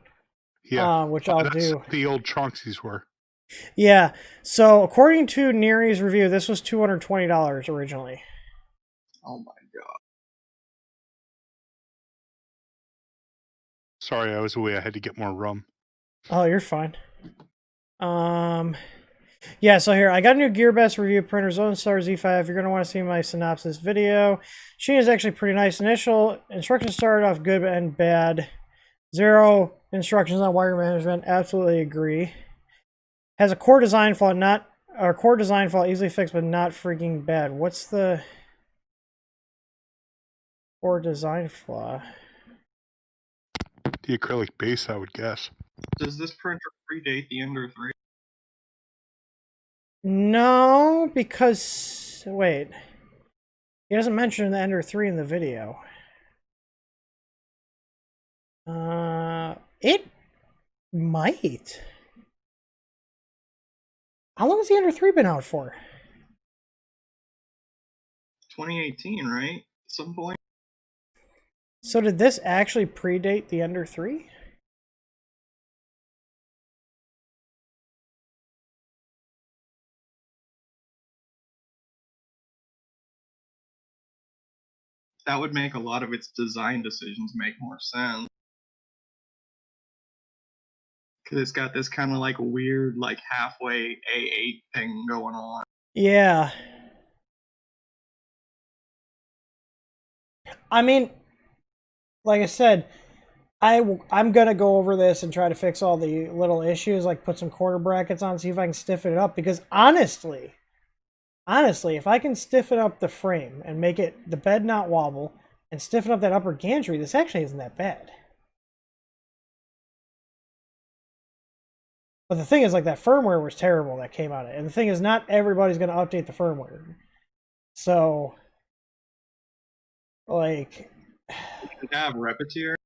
Speaker 6: Yeah,
Speaker 1: which I'll do.
Speaker 6: The old Trunksies were.
Speaker 1: Yeah. So according to Neary's review, this was $220 originally.
Speaker 7: Oh my god.
Speaker 6: Sorry, I was away. I had to get more rum.
Speaker 1: Oh, you're fine. Yeah, so here, I got a new GearBest review printer, Zonestar Z5F. You're going to want to see my synopsis video. Machine is actually pretty nice. Initial instructions started off good and bad. 0 instructions on wire management. Absolutely agree. Has a core design flaw, easily fixed, but not freaking bad. What's the core design flaw?
Speaker 6: The acrylic base, I would guess.
Speaker 7: Does this printer predate the Ender 3?
Speaker 1: No, because wait, he doesn't mention the Ender 3 in the video. It might. How long has the Ender 3 been out for?
Speaker 7: 2018, right? At some point.
Speaker 1: So did this actually predate the Ender 3?
Speaker 7: That would make a lot of its design decisions make more sense. Because it's got this kind of like weird, like halfway A8 thing going on.
Speaker 1: Yeah. I mean, like I said, I'm gonna go over this and try to fix all the little issues, like put some corner brackets on, see if I can stiffen it up. Because honestly, if I can stiffen up the frame and make it the bed not wobble and stiffen up that upper gantry, this actually isn't that bad. But the thing is, like, that firmware was terrible that came out of it. And the thing is, not everybody's going to update the firmware. So, like...
Speaker 7: Did it have Repetier?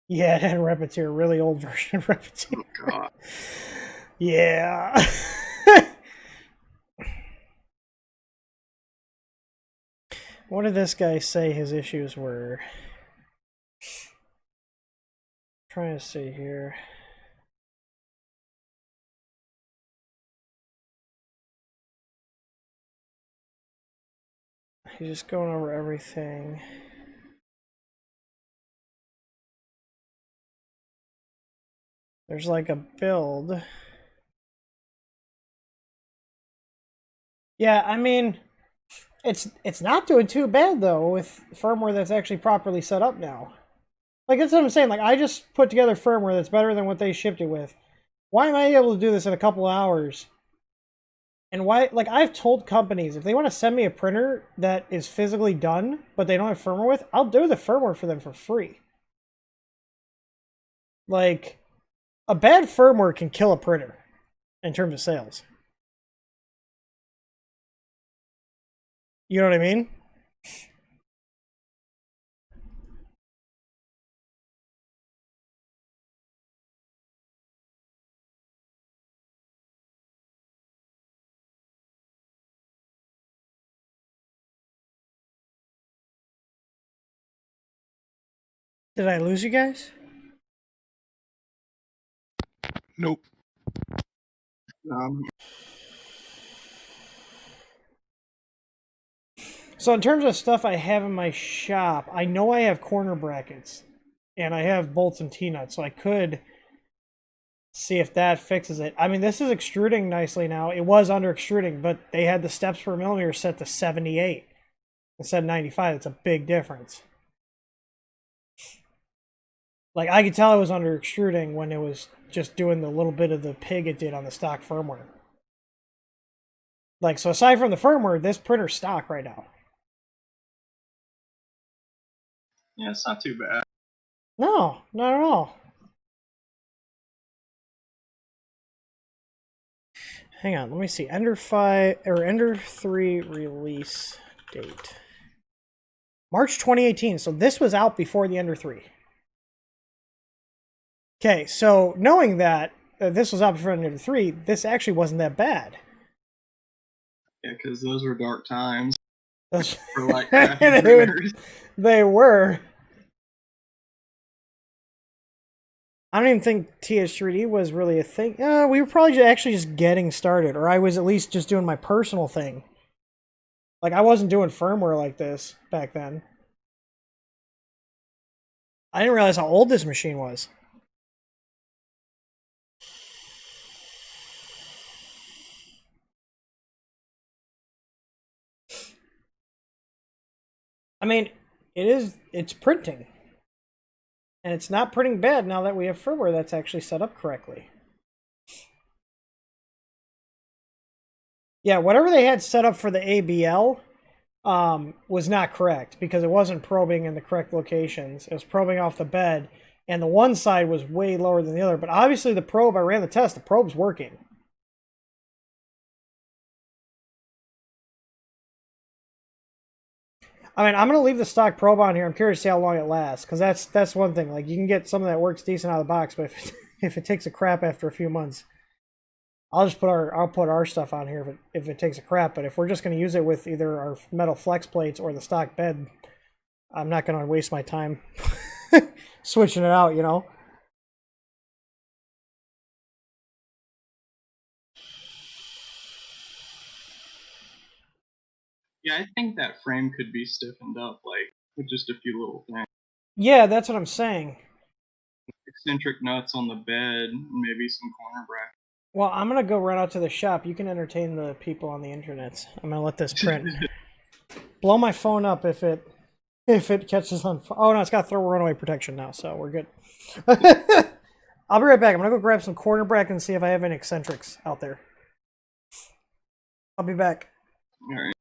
Speaker 1: Yeah, it had Repetier, really old version of Repetier.
Speaker 7: Oh, God.
Speaker 1: Yeah. What did this guy say his issues were? I'm trying to see here. He's just going over everything. There's like a build. Yeah, I mean, it's not doing too bad though with firmware that's actually properly set up now. Like, that's what I'm saying. Like, I just put together firmware that's better than what they shipped it with. Why am I able to do this in a couple hours? And why, like, I've told companies, if they want to send me a printer that is physically done, but they don't have firmware with, I'll do the firmware for them for free. Like, a bad firmware can kill a printer in terms of sales. You know what I mean? Did I lose you guys?
Speaker 6: Nope.
Speaker 7: Um,
Speaker 1: So in terms of stuff I have in my shop, I know I have corner brackets, and I have bolts and T-nuts, so I could see if that fixes it. I mean, this is extruding nicely now. It was under extruding, but they had the steps per millimeter set to 78 instead of 95. It's a big difference. Like, I could tell it was under extruding when it was just doing the little bit of the pig it did on the stock firmware. Like, so aside from the firmware, this printer's stock right now.
Speaker 7: yeah, it's not too bad.
Speaker 1: No, not at all. Hang on, let me see. Ender 5 or Ender 3 release date. March 2018. So this was out before the Ender 3. Okay, so knowing that this was out before the Ender 3, this actually wasn't that bad.
Speaker 7: Yeah, because those were dark times
Speaker 1: Those,
Speaker 7: for like crappy printers.
Speaker 1: they were. I don't even think TH3D was really a thing. We were probably actually just getting started, or I was at least just doing my personal thing. Like, I wasn't doing firmware like this back then. I didn't realize how old this machine was. I mean, it's printing. And it's not printing bad now that we have firmware that's actually set up correctly. Yeah, whatever they had set up for the ABL was not correct because it wasn't probing in the correct locations. It was probing off the bed, and the one side was way lower than the other. But obviously the probe, I ran the test, the probe's working. I mean, I'm going to leave the stock probe on here. I'm curious to see how long it lasts, because that's one thing. Like, you can get something that works decent out of the box, but if it takes a crap after a few months, I'll put our stuff on here if it takes a crap. But if we're just going to use it with either our metal flex plates or the stock bed, I'm not going to waste my time switching it out, you know?
Speaker 7: Yeah, I think that frame could be stiffened up, like, with just a few little things.
Speaker 1: Yeah, that's what I'm saying.
Speaker 7: Eccentric nuts on the bed, maybe some corner brackets.
Speaker 1: Well, I'm going to go run out to the shop. You can entertain the people on the internet. I'm going to let this print. Blow my phone up if it catches on fire. Oh, no, it's got throw runaway protection now, so we're good. I'll be right back. I'm going to go grab some corner brackets and see if I have any eccentrics out there. I'll be back.
Speaker 7: All right.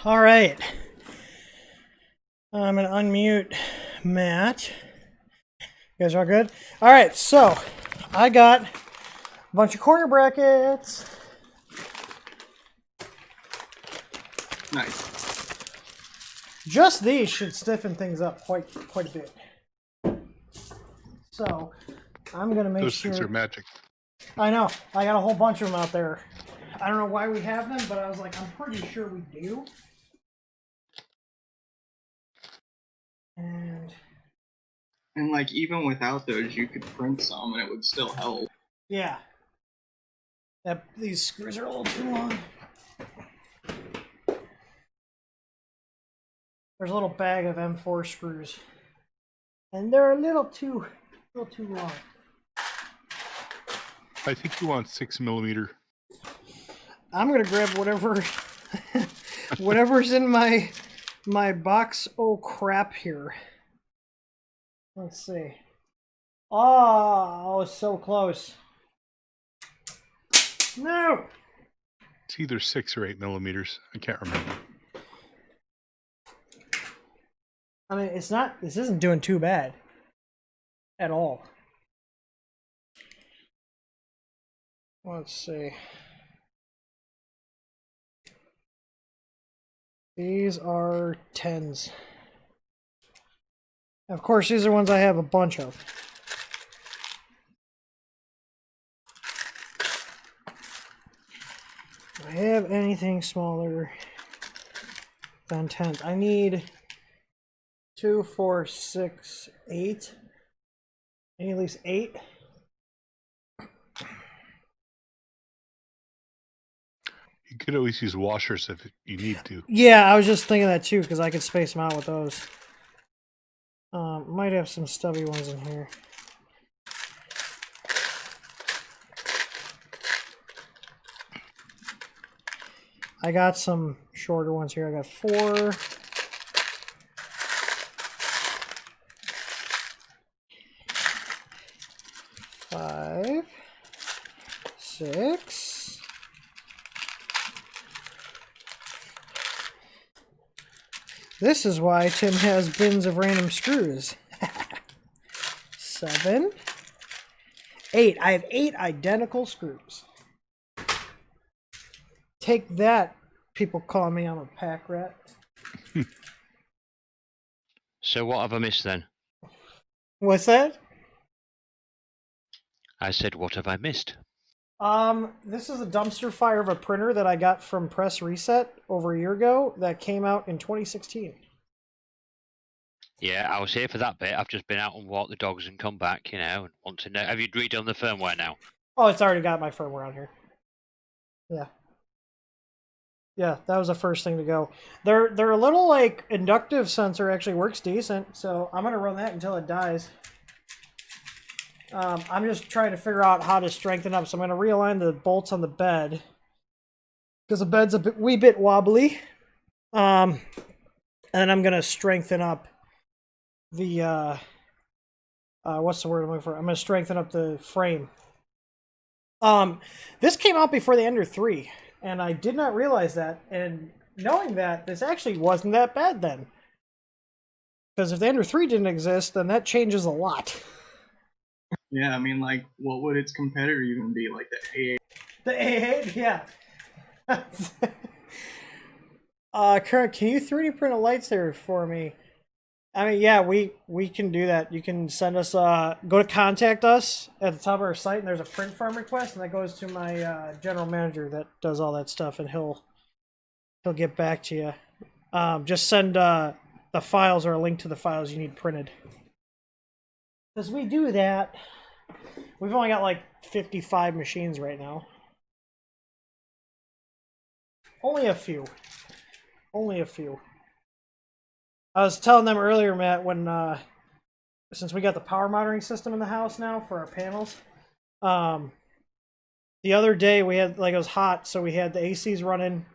Speaker 1: All right. I'm going to unmute Matt. You guys are good? All right, so I got a bunch of corner brackets.
Speaker 7: Nice.
Speaker 1: Just these should stiffen things up quite a bit. So I'm going to make
Speaker 6: Those
Speaker 1: sure...
Speaker 6: things are magic.
Speaker 1: I know. I got a whole bunch of them out there. I don't know why we have them, but I was like, I'm pretty sure we do.
Speaker 7: And like even without those, you could print some and it would still help.
Speaker 1: Yeah. These screws are a little too long. There's a little bag of M4 screws, and they're a little too long.
Speaker 6: I think you want 6mm.
Speaker 1: I'm gonna grab whatever's in my box. Oh crap! Here. Let's see. Oh, so close. No.
Speaker 6: It's either 6 or 8mm. I can't remember.
Speaker 1: I mean, it's not. This isn't doing too bad at all. Let's see. These are 10s. Of course, these are ones I have a bunch of. Do I have anything smaller than 10s? I need 2, 4, 6, 8. I need at least 8.
Speaker 6: You could always use washers if you need to.
Speaker 1: Yeah, I was just thinking that too, because I could space them out with those. Might have some stubby ones in here. I got some shorter ones here. I got 4. 5, 6. This is why Tim has bins of random screws. 7, 8. I have 8 identical screws. Take that, people call me I'm a pack rat.
Speaker 8: So what have I missed then?
Speaker 1: What's that?
Speaker 8: I said, what have I missed?
Speaker 1: This is a dumpster fire of a printer that I got from Press Reset over a year ago that came out in 2016.
Speaker 8: Yeah, I was here for that bit. I've just been out and walked the dogs and come back, and want to know. Have you redone the firmware now?
Speaker 1: Oh, it's already got my firmware on here. Yeah. Yeah, that was the first thing to go. Their little like inductive sensor actually works decent, so I'm gonna run that until it dies. I'm just trying to figure out how to strengthen up, so I'm gonna realign the bolts on the bed because the bed's a wee bit wobbly. And then I'm gonna strengthen up the what's the word I'm looking for? I'm gonna strengthen up the frame. This came out before the Ender 3. And I did not realize that, and knowing that, this actually wasn't that bad then. Because if the Ender 3 didn't exist, then that changes a lot.
Speaker 7: Yeah, I mean, like, what would its competitor even be? Like the A8?
Speaker 1: The A8? Yeah. Kurt, can you 3D print a lightsaber for me? I mean, yeah, we can do that. You can send us, go to contact us at the top of our site, and there's a print farm request, and that goes to my general manager that does all that stuff, and he'll get back to you. Just send the files or a link to the files you need printed. Because we do that. We've only got like 55 machines right now. Only a few. Only a few. I was telling them earlier, Matt, when since we got the power monitoring system in the house now for our panels, the other day we had, like, it was hot, so we had the ACs running,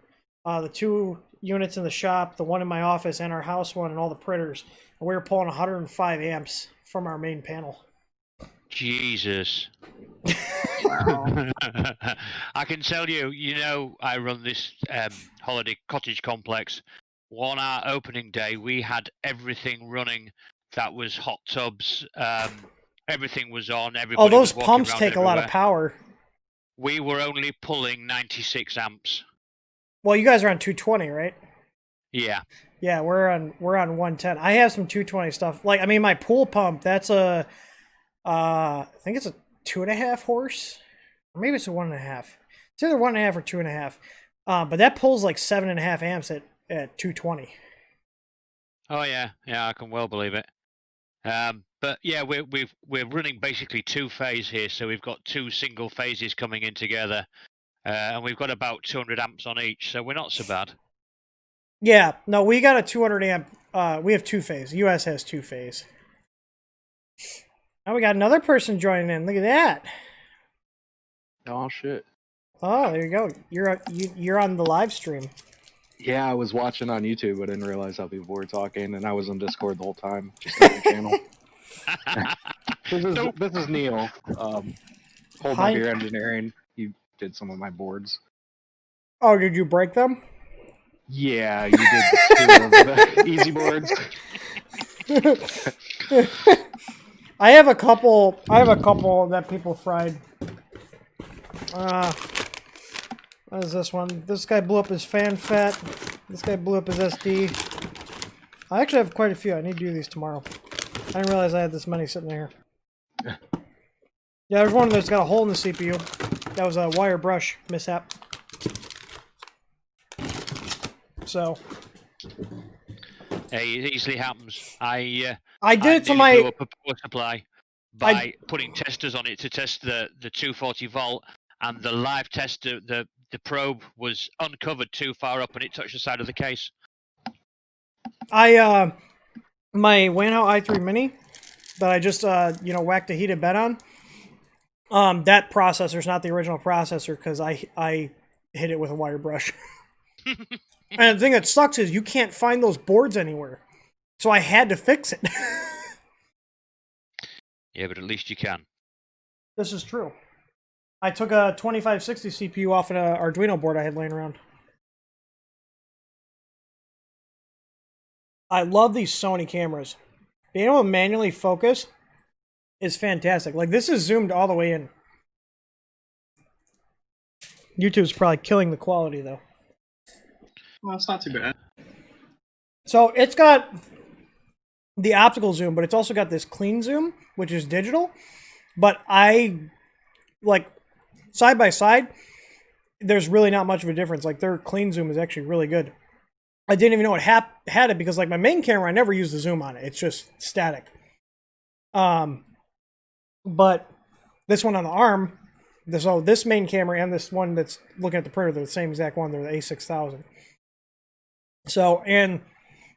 Speaker 1: the 2 units in the shop, the one in my office, and our house one, and all the printers, and we were pulling 105 amps from our main panel.
Speaker 8: Jesus.
Speaker 7: Wow.
Speaker 8: I can tell you, I run this holiday cottage complex. On our opening day, we had everything running. That was hot tubs. Everything was on. Everybody
Speaker 1: those
Speaker 8: was walking
Speaker 1: pumps
Speaker 8: around
Speaker 1: take a lot of
Speaker 8: everywhere.
Speaker 1: power.
Speaker 8: We were only pulling 96 amps.
Speaker 1: Well, you guys are on 220, right?
Speaker 8: Yeah.
Speaker 1: Yeah, we're on 110. I have some 220 stuff. Like, I mean, my pool pump, that's I think it's a 2.5 horse, or maybe it's a 1.5. It's either 1.5 or 2.5. But that pulls like 7.5 amps at 220.
Speaker 8: Oh yeah, I can well believe it. But yeah, we're running basically two-phase here, so we've got two single phases coming in together, and we've got about 200 amps on each, so we're not so bad.
Speaker 1: Yeah, no, we got a 200 amp. We have two-phase. US has two-phase. Now we got another person joining in. Look at that.
Speaker 9: Oh shit.
Speaker 1: Oh, there you go. You're on the live stream.
Speaker 9: Yeah, I was watching on YouTube. I didn't realize how people were talking, and I was on Discord the whole time, just on the channel. This is Neil. Hold
Speaker 1: Hi.
Speaker 9: My Beer Engineering. He did some of my boards.
Speaker 1: Oh, did you break them?
Speaker 9: Yeah, you did two of the easy boards.
Speaker 1: I have a couple that people fried. What is this one? This guy blew up his fan fat. This guy blew up his SD. I actually have quite a few. I need to do these tomorrow. I didn't realize I had this many sitting there. Yeah, there's one that's got a hole in the CPU. That was a wire brush mishap. So.
Speaker 8: Hey, it easily happens. I
Speaker 1: did it to
Speaker 8: nearly
Speaker 1: my
Speaker 8: blew up a power supply by putting testers on it to test the 240 volt, and the live tester, the probe was uncovered too far up, and it touched the side of the case.
Speaker 1: my Hangout i3 Mini that I just whacked a heated bed on. That processor's not the original processor because I hit it with a wire brush. And the thing that sucks is you can't find those boards anywhere, so I had to fix it.
Speaker 8: Yeah, but at least you can.
Speaker 1: This is true. I took a 2560 CPU off an Arduino board I had laying around. I love these Sony cameras. Being able to manually focus is fantastic. Like, this is zoomed all the way in. YouTube's probably killing the quality, though.
Speaker 7: Well, it's not too bad.
Speaker 1: So, it's got the optical zoom, but it's also got this clean zoom, which is digital. But side by side, there's really not much of a difference. Like, their clean zoom is actually really good. I didn't even know it had it because, like, my main camera, I never use the zoom on it. It's just static. But this one on the arm, this main camera and this one that's looking at the printer, they're the same exact one. They're the A6000. So, and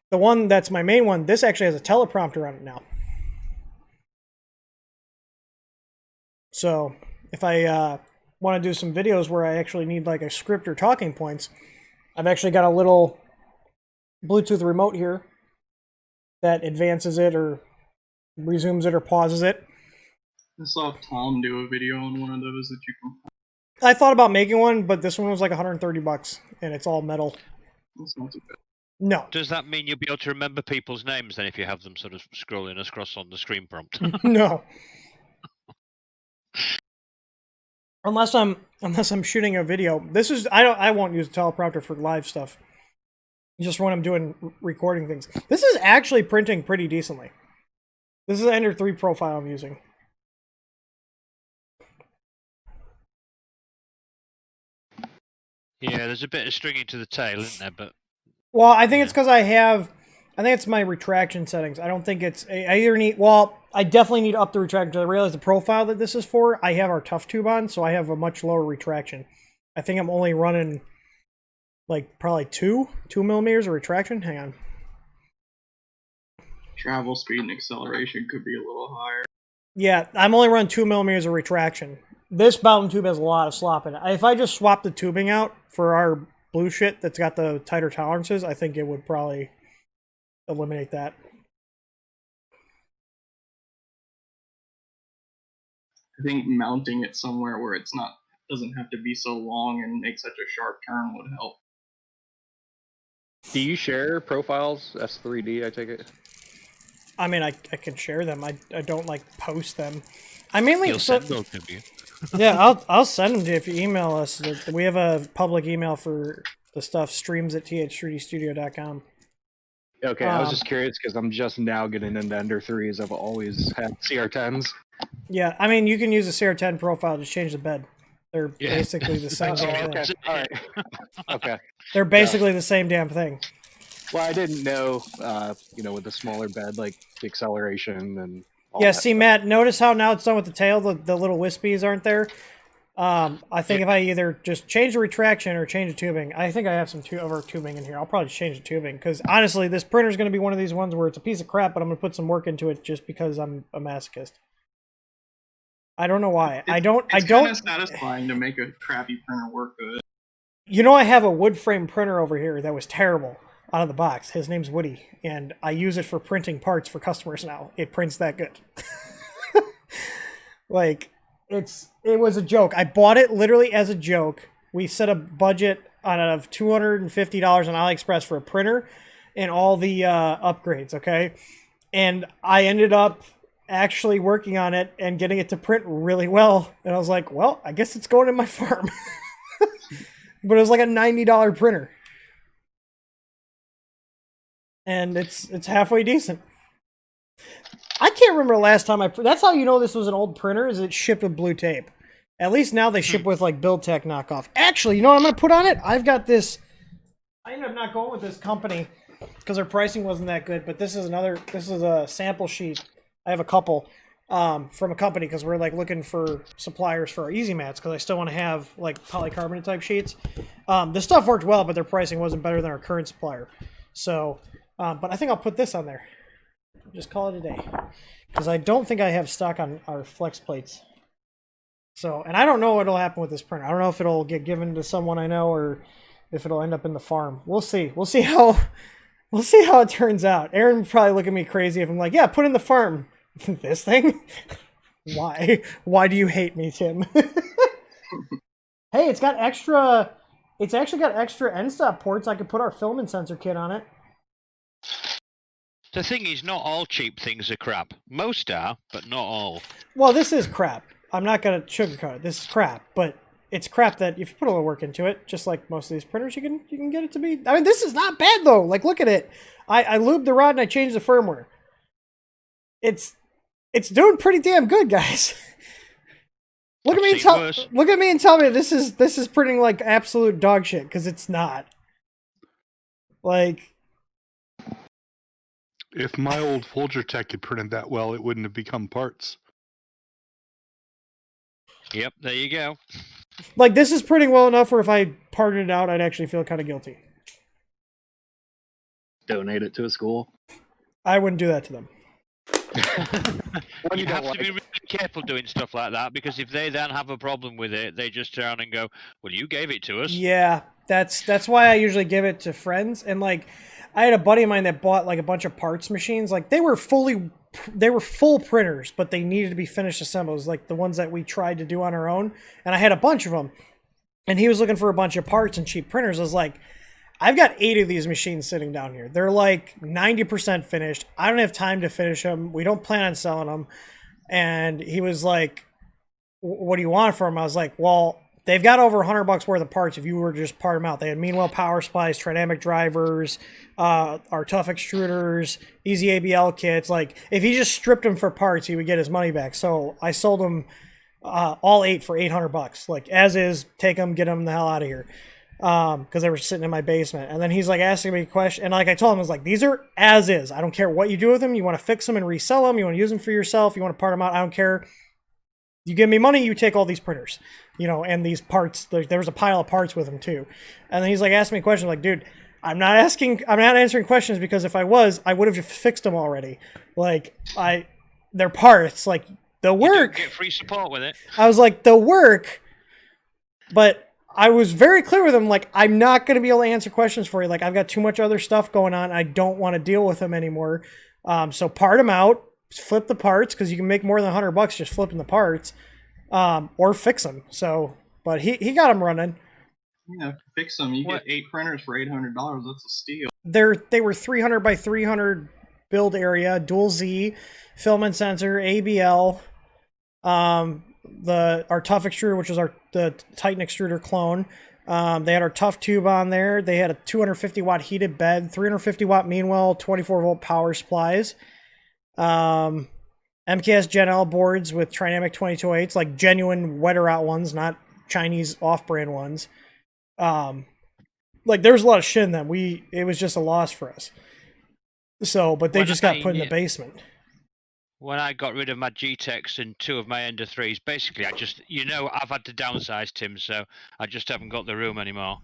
Speaker 1: the one that's my main one, this actually has a teleprompter on it now. So, if I want to do some videos where I actually need like a script or talking points, I've actually got a little Bluetooth remote here that advances it or resumes it or pauses it.
Speaker 7: I saw Tom do a video on one of those that you can.
Speaker 1: I thought about making one, but this one was like $130 and it's all metal.
Speaker 7: That's not too bad.
Speaker 1: No.
Speaker 8: Does that mean you'll be able to remember people's names then if you have them sort of scrolling across on the screen prompt?
Speaker 1: No. Unless I'm shooting a video. I won't use a teleprompter for live stuff. Just when I'm doing recording things. This is actually printing pretty decently. This is an Ender 3 profile I'm using.
Speaker 8: Yeah, there's a bit of stringing to the tail, isn't there? But
Speaker 1: well, I think it's because I think it's my retraction settings. I don't think it's I definitely need to up the retraction. I realize the profile that this is for, I have our tough tube on, so I have a much lower retraction. I think I'm only running like probably 2 millimeters of retraction. Hang on.
Speaker 7: Travel speed and acceleration could be a little higher.
Speaker 1: Yeah, I'm only running 2 millimeters of retraction. This mountain tube has a lot of slop in it. If I just swap the tubing out for our blue shit that's got the tighter tolerances, I think it would probably eliminate that.
Speaker 7: I think mounting it somewhere where it's not doesn't have to be so long and make such a sharp turn would help.
Speaker 9: Do you share profiles, S3D, I take it?
Speaker 1: I mean, I can share them. I don't like post them. I mainly
Speaker 8: He'll send those to you.
Speaker 1: Yeah, I'll send them to you if you email us. We have a public email for the stuff, streams@th3dstudio.com.
Speaker 9: Okay, I was just curious because I'm just now getting into Ender 3s. I've always had CR10s.
Speaker 1: Yeah, I mean, you can use a CR10 profile to change the bed. They're
Speaker 8: Yeah.
Speaker 1: basically the same damn
Speaker 9: okay,
Speaker 1: thing.
Speaker 9: all right. Okay.
Speaker 1: They're basically the same damn thing.
Speaker 9: Well, I didn't know, with the smaller bed, like the acceleration and all
Speaker 1: Yeah,
Speaker 9: that
Speaker 1: see,
Speaker 9: stuff.
Speaker 1: Matt, notice how now it's done with the tail, the little wispies aren't there? I think if I either just change the retraction or change the tubing, I think I have some over tubing in here. I'll probably just change the tubing, because honestly, this printer is going to be one of these ones where it's a piece of crap, but I'm going to put some work into it just because I'm a masochist. I don't know why.
Speaker 7: It's kind of satisfying to make a crappy printer work good.
Speaker 1: You know, I have a wood frame printer over here that was terrible out of the box. His name's Woody, and I use it for printing parts for customers now. It prints that good. Like, it was a joke. I bought it literally as a joke. We set a budget of $250 on AliExpress for a printer and all the upgrades, okay? And I ended up actually working on it and getting it to print really well. And I was like, well, I guess it's going in my farm. But it was like a $90 printer. And it's halfway decent. I can't remember the last time that's how you know this was an old printer, is it shipped with blue tape. At least now they ship with like BuildTech knockoff. Actually, you know what I'm going to put on it? I've got this. I ended up not going with this company because their pricing wasn't that good, but this is a sample sheet. I have a couple from a company because we're like looking for suppliers for our easy mats because I still want to have like polycarbonate type sheets. The stuff worked well, but their pricing wasn't better than our current supplier. So, but I think I'll put this on there. Just call it a day because I don't think I have stock on our flex plates. So, and I don't know what'll happen with this printer. I don't know if it'll get given to someone I know or if it'll end up in the farm. We'll see. We'll see how it turns out. Aaron would probably look at me crazy if I'm like, yeah, put in the farm. This thing? Why? Why do you hate me, Tim? Hey, it's actually got extra end stop ports. I could put our filament sensor kit on it.
Speaker 8: The thing is, not all cheap things are crap. Most are, but not all.
Speaker 1: Well, this is crap. I'm not going to sugarcoat it. This is crap, but it's crap that if you put a little work into it, just like most of these printers, you can get it to be. I mean, this is not bad though. Like, look at it. I lubed the rod and I changed the firmware. It's doing pretty damn good, guys. Look at me and tell me this is printing like absolute dog shit, because it's not. Like,
Speaker 6: if my old Folger Tech had printed that well, it wouldn't have become parts.
Speaker 8: Yep, there you go.
Speaker 1: Like, this is printing well enough where if I parted it out, I'd actually feel kind of guilty.
Speaker 9: Donate it to a school.
Speaker 1: I wouldn't do that to them.
Speaker 8: You have to be really careful doing stuff like that, because if they then have a problem with it, they just turn and go, well, you gave it to us.
Speaker 1: Yeah, that's why I usually give it to friends. And like, I had a buddy of mine that bought like a bunch of parts machines. Like, they were full printers, but they needed to be finished assembles, like the ones that we tried to do on our own. And I had a bunch of them, and he was looking for a bunch of parts and cheap printers. I was like, I've got 8 of these machines sitting down here. They're like 90% finished. I don't have time to finish them. We don't plan on selling them. And he was like, what do you want for them? I was like, well, they've got over $100 worth of parts if you were to just part them out. They had Meanwhile power supplies, Trinamic drivers, our tough extruders, easy ABL kits. Like, if he just stripped them for parts, he would get his money back. So I sold them all 8 for $800. Like, as is, take them, get them the hell out of here. Because they were sitting in my basement. And then he's like asking me a question, and like I told him, I was like, these are as is. I don't care what you do with them. You want to fix them and resell them, you want to use them for yourself, you want to part them out, I don't care. You give me money, you take all these printers, and these parts. There was a pile of parts with them too. And then he's like asking me a question, like, dude, I'm not answering questions, because if I was, I would have just fixed them already. Like, they're parts, like, the work.
Speaker 8: You get free support with it.
Speaker 1: I was like, the work, but I was very clear with him, like, I'm not going to be able to answer questions for you. Like, I've got too much other stuff going on. I don't want to deal with them anymore. So part them out, flip the parts, because you can make more than $100 just flipping the parts, or fix them. So, but he got them running.
Speaker 7: Yeah, fix them. You get 8 printers for $800. That's a steal.
Speaker 1: They were 300 by 300 build area, dual Z, filament sensor, ABL, our tough extruder, which was the Titan extruder clone. They had our tough tube on there. They had a 250 watt heated bed, 350 watt Meanwell, 24 volt power supplies. MKS Gen L boards with Trinamic 2208s, like genuine wetter out ones, not Chinese off-brand ones. Like there was a lot of shit in them. It was just a loss for us. So, but they just got put in the basement.
Speaker 8: When I got rid of my G-Techs and 2 of my Ender 3s, basically I just, I've had to downsize, Tim, so I just haven't got the room anymore.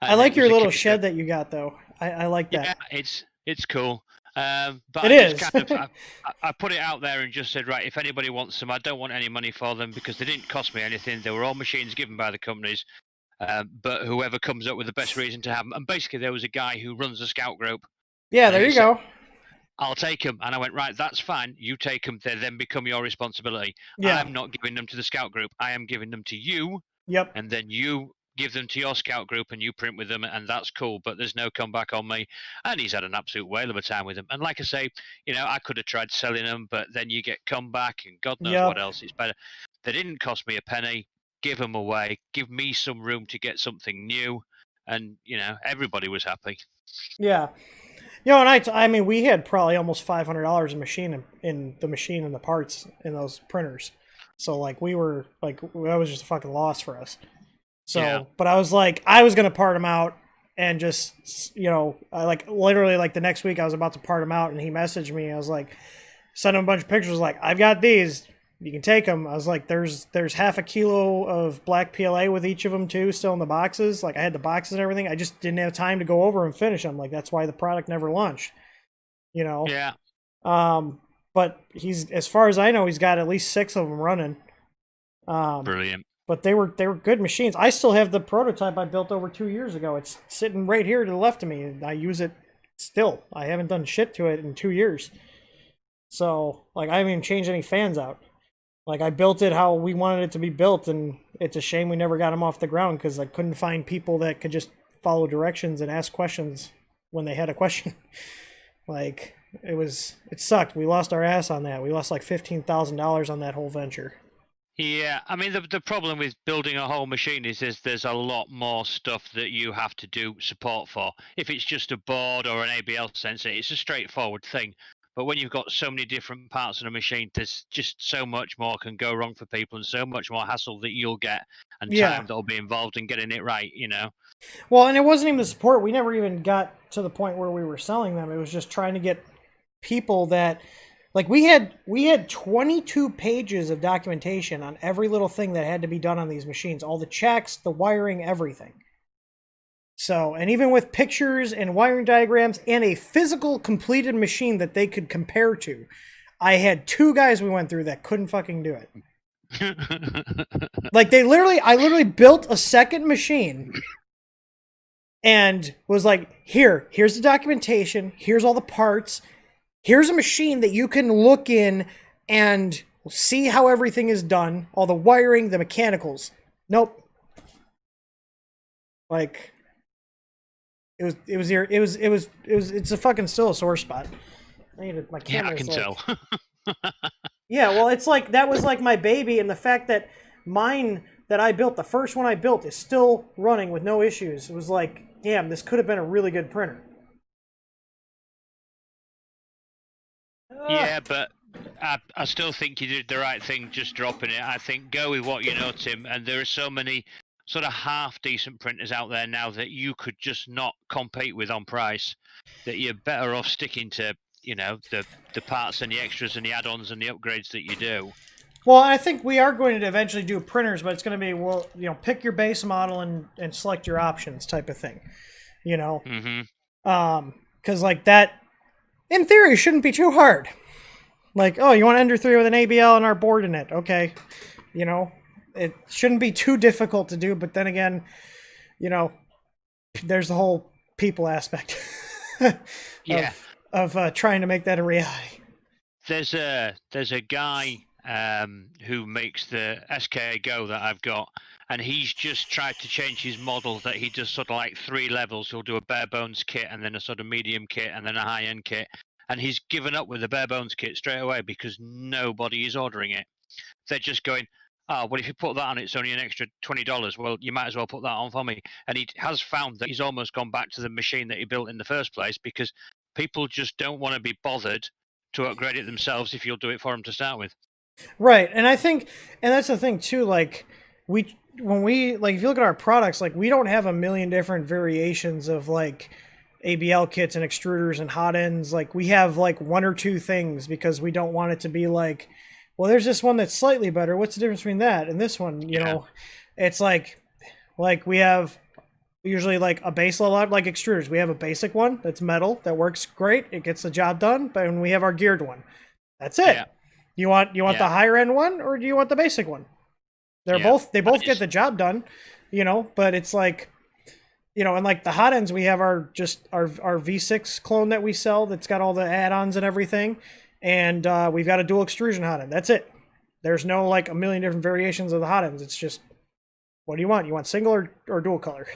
Speaker 8: And
Speaker 1: I like your little shed that you got, though. I like that.
Speaker 8: Yeah, it's cool. But I put it out there and just said, right, if anybody wants them, I don't want any money for them because they didn't cost me anything. They were all machines given by the companies. But whoever comes up with the best reason to have them. And basically there was a guy who runs a scout group.
Speaker 1: Yeah, there you go.
Speaker 8: I'll take them. And I went, right, that's fine. You take them. They then become your responsibility.
Speaker 1: Yeah.
Speaker 8: I'm not giving them to the scout group. I am giving them to you.
Speaker 1: Yep.
Speaker 8: And then you give them to your scout group and you print with them. And that's cool. But there's no comeback on me. And he's had an absolute whale of a time with them. And like I say, I could have tried selling them, but then you get comeback and God knows what else. It's better. They didn't cost me a penny. Give them away. Give me some room to get something new. And, everybody was happy.
Speaker 1: Yeah. And I mean, we had probably almost $500 in the machine and the parts in those printers. So, like, we were, like, that was just a fucking loss for us. So, but I was like, I was going to part them out and just, literally, like, the next week I was about to part them out and he messaged me. I was like, sent him a bunch of pictures, like, I've got these. You can take them. I was like, there's half a kilo of black PLA with each of them too, still in the boxes. Like I had the boxes and everything. I just didn't have time to go over and finish them. Like that's why the product never launched.
Speaker 8: Yeah.
Speaker 1: But as far as I know, he's got at least 6 of them running.
Speaker 8: Brilliant.
Speaker 1: But they were good machines. I still have the prototype I built over 2 years ago. It's sitting right here to the left of me, and I use it still. I haven't done shit to it in 2 years. So like I haven't even changed any fans out. Like, I built it how we wanted it to be built, and it's a shame we never got them off the ground because I couldn't find people that could just follow directions and ask questions when they had a question. Like, it sucked. We lost our ass on that. We lost like $15,000 on that whole venture.
Speaker 8: Yeah, I mean, the problem with building a whole machine is there's a lot more stuff that you have to do support for. If it's just a board or an ABL sensor, it's a straightforward thing. But when you've got so many different parts in a machine, there's just so much more can go wrong for people and so much more hassle that you'll get and time that'll be involved in getting it right,
Speaker 1: Well, and it wasn't even the support. We never even got to the point where we were selling them. It was just trying to get people that, like we had 22 pages of documentation on every little thing that had to be done on these machines. All the checks, the wiring, everything. So, and even with pictures and wiring diagrams and a physical completed machine that they could compare to, I had 2 guys we went through that couldn't fucking do it. Like I literally built a second machine and was like, here's the documentation, here's all the parts, here's a machine that you can look in and see how everything is done, all the wiring, the mechanicals. Nope. Like it's a fucking still a sore spot. My camera.
Speaker 8: Yeah, I can tell.
Speaker 1: Yeah, well, it's like that was like my baby, and the fact that mine that I built, the first one I built, is still running with no issues. It was like, damn, this could have been a really good printer.
Speaker 8: Yeah, but I still think you did the right thing just dropping it. I think go with what you know, Tim, and there are so many sort of half-decent printers out there now that you could just not compete with on price, that you're better off sticking to, the parts and the extras and the add-ons and the upgrades that you do.
Speaker 1: Well, I think we are going to eventually do printers, but it's going to be, pick your base model and select your options type of thing,
Speaker 8: Mm-hmm.
Speaker 1: Because like that, in theory, shouldn't be too hard. Like, oh, you want Ender 3 with an ABL and our board in it. Okay. It shouldn't be too difficult to do, but then again, there's the whole people aspect of trying to make that a reality.
Speaker 8: There's a guy who makes the SKA Go that I've got, and he's just tried to change his model that he does sort of like 3 levels. He'll do a bare bones kit, and then a sort of medium kit, and then a high end kit. And he's given up with the bare bones kit straight away because nobody is ordering it. They're just going, oh, well, if you put that on, it's only an extra $20. Well, you might as well put that on for me. And he has found that he's almost gone back to the machine that he built in the first place because people just don't want to be bothered to upgrade it themselves if you'll do it for them to start with.
Speaker 1: Right. And I think, and that's the thing too, like when we, like, if you look at our products, like we don't have a million different variations of like ABL kits and extruders and hot ends. Like we have like 1 or 2 things because we don't want it to be like, well, there's this one that's slightly better. What's the difference between that and this one? You know, it's like we have usually like a base level, like extruders. We have a basic one that's metal that works great. It gets the job done. But when we have our geared one, that's it. Yeah. You want the higher end one or do you want the basic one? They both get the job done, you know, but it's like, you know, and like the hot ends, we have our V6 clone that we sell that's got all the add-ons and everything. And we've got a dual extrusion hot end. That's it. There's no like a million different variations of the hot ends. It's just, what do you want? You want single or dual color?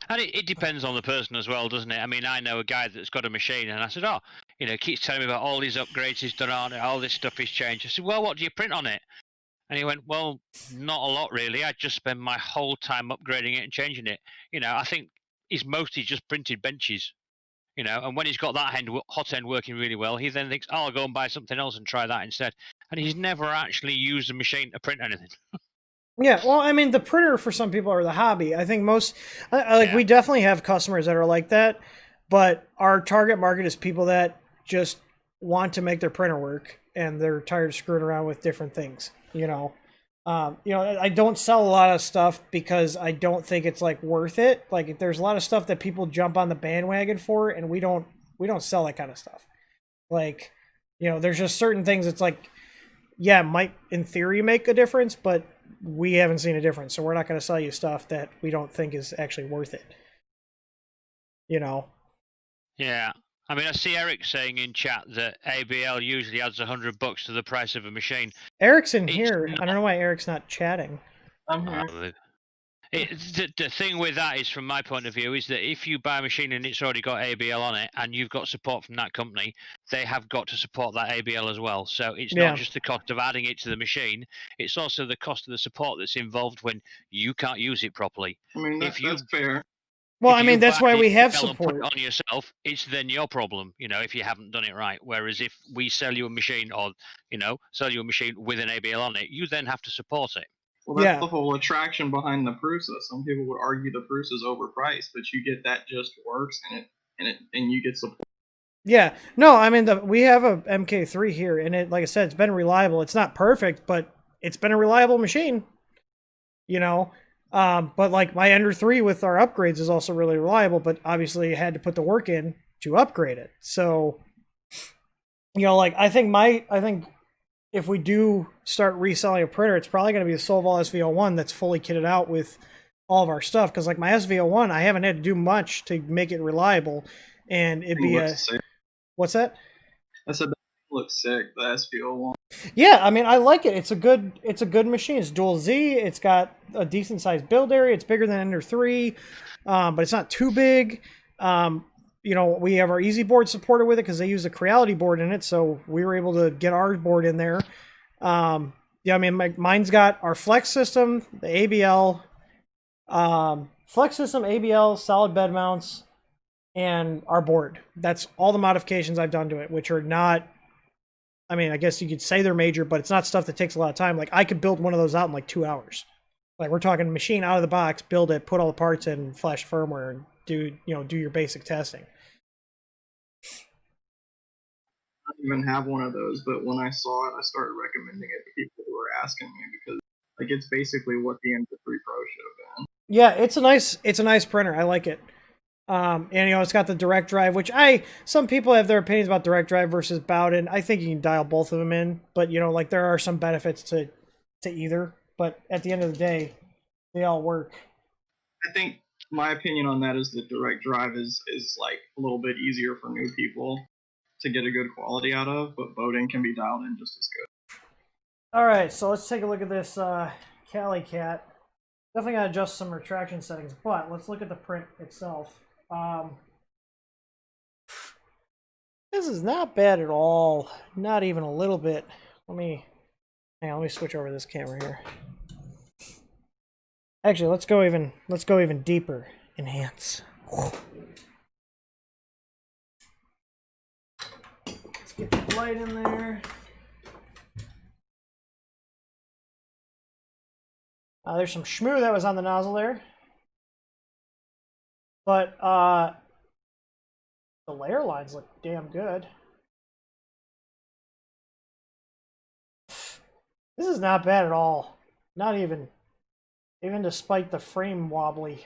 Speaker 8: And it depends on the person as well, doesn't it? I mean, I know a guy that's got a machine, and I said, oh, you know, he keeps telling me about all these upgrades he's done on it, all this stuff he's changed. I said, well, what do you print on it? And he went, well, not a lot really. I just spend my whole time upgrading it and changing it. You know, I think he's mostly just printed benches. You know, and when he's got that hot end working really well, he then thinks, oh, I'll go and buy something else and try that instead. And he's never actually used a machine to print anything.
Speaker 1: Yeah, well, I mean, the printer for some people are the hobby. I think we definitely have customers that are like that, but our target market is people that just want to make their printer work and they're tired of screwing around with different things, you know. I don't sell a lot of stuff because I don't think it's like worth it. Like there's a lot of stuff that people jump on the bandwagon for, and we don't sell that kind of stuff. Like, you know, there's just certain things it's like, yeah, it might in theory make a difference, but we haven't seen a difference, so we're not going to sell you stuff that we don't think is actually worth it. You know?
Speaker 8: Yeah. I mean, I see Eric saying in chat that ABL usually adds $100 to the price of a machine.
Speaker 1: Eric's in here. I don't know why Eric's not chatting.
Speaker 7: I'm here.
Speaker 8: The thing with that is, from my point of view, is that if you buy a machine and it's already got ABL on it and you've got support from that company, they have got to support that ABL as well. So it's not just the cost of adding it to the machine, it's also the cost of the support that's involved when you can't use it properly.
Speaker 7: I mean, that's fair.
Speaker 1: Well, I mean, that's why we have support.
Speaker 8: Put it on yourself, it's then your problem, you know, if you haven't done it right. Whereas if we sell you a machine or, you know, sell you a machine with an ABL on it, you then have to support it.
Speaker 7: Well, that's the whole attraction behind the Prusa. Some people would argue the Prusa is overpriced, but you get that just works and you get support.
Speaker 1: Yeah, no, I mean we have a MK3 here, and it, like I said, it's been reliable. It's not perfect, but it's been a reliable machine. You know, but like my Ender 3 with our upgrades is also really reliable, but obviously I had to put the work in to upgrade it. So, you know, like I think if we do start reselling a printer, it's probably going to be the Solval SV01 that's fully kitted out with all of our stuff. Because like my SV01, I haven't had to do much to make it reliable, and it'd be a
Speaker 7: sick.
Speaker 1: What's that?
Speaker 7: I said that looks sick. The SV01.
Speaker 1: Yeah, I mean I like it. It's a good machine. It's dual Z. It's got a decent sized build area. It's bigger than Ender 3, but it's not too big. You know, we have our Easy board supported with it because they use a Creality board in it, so we were able to get our board in there. Yeah, I mean, mine's got our Flex system, the ABL, Flex system, ABL, solid bed mounts, and our board. That's all the modifications I've done to it, which are not, I mean, I guess you could say they're major, but it's not stuff that takes a lot of time. Like, I could build one of those out in like 2 hours. Like, we're talking machine out of the box, build it, put all the parts in, flash firmware, and do your basic testing.
Speaker 7: I don't even have one of those, but when I saw it, I started recommending it to people who were asking me because like it's basically what the Ender 3 Pro should have been.
Speaker 1: Yeah, it's a nice printer. I like it. And you know, it's got the direct drive, which some people have their opinions about direct drive versus Bowden. I think you can dial both of them in, but you know, like there are some benefits to either. But at the end of the day, they all work.
Speaker 7: I think my opinion on that is that direct drive is like a little bit easier for new people. to get a good quality out of, but boating can be dialed in just as good.
Speaker 1: All right, so let's take a look at this Cali Cat. Definitely gotta adjust some retraction settings, but let's look at the print itself. This is not bad at all. Not even a little bit. Let me switch over this camera here. Actually, let's go even deeper. Enhance. Let's get the light in there. There's some schmoo that was on the nozzle there. But the layer lines look damn good. This is not bad at all. Not even despite the frame wobbly.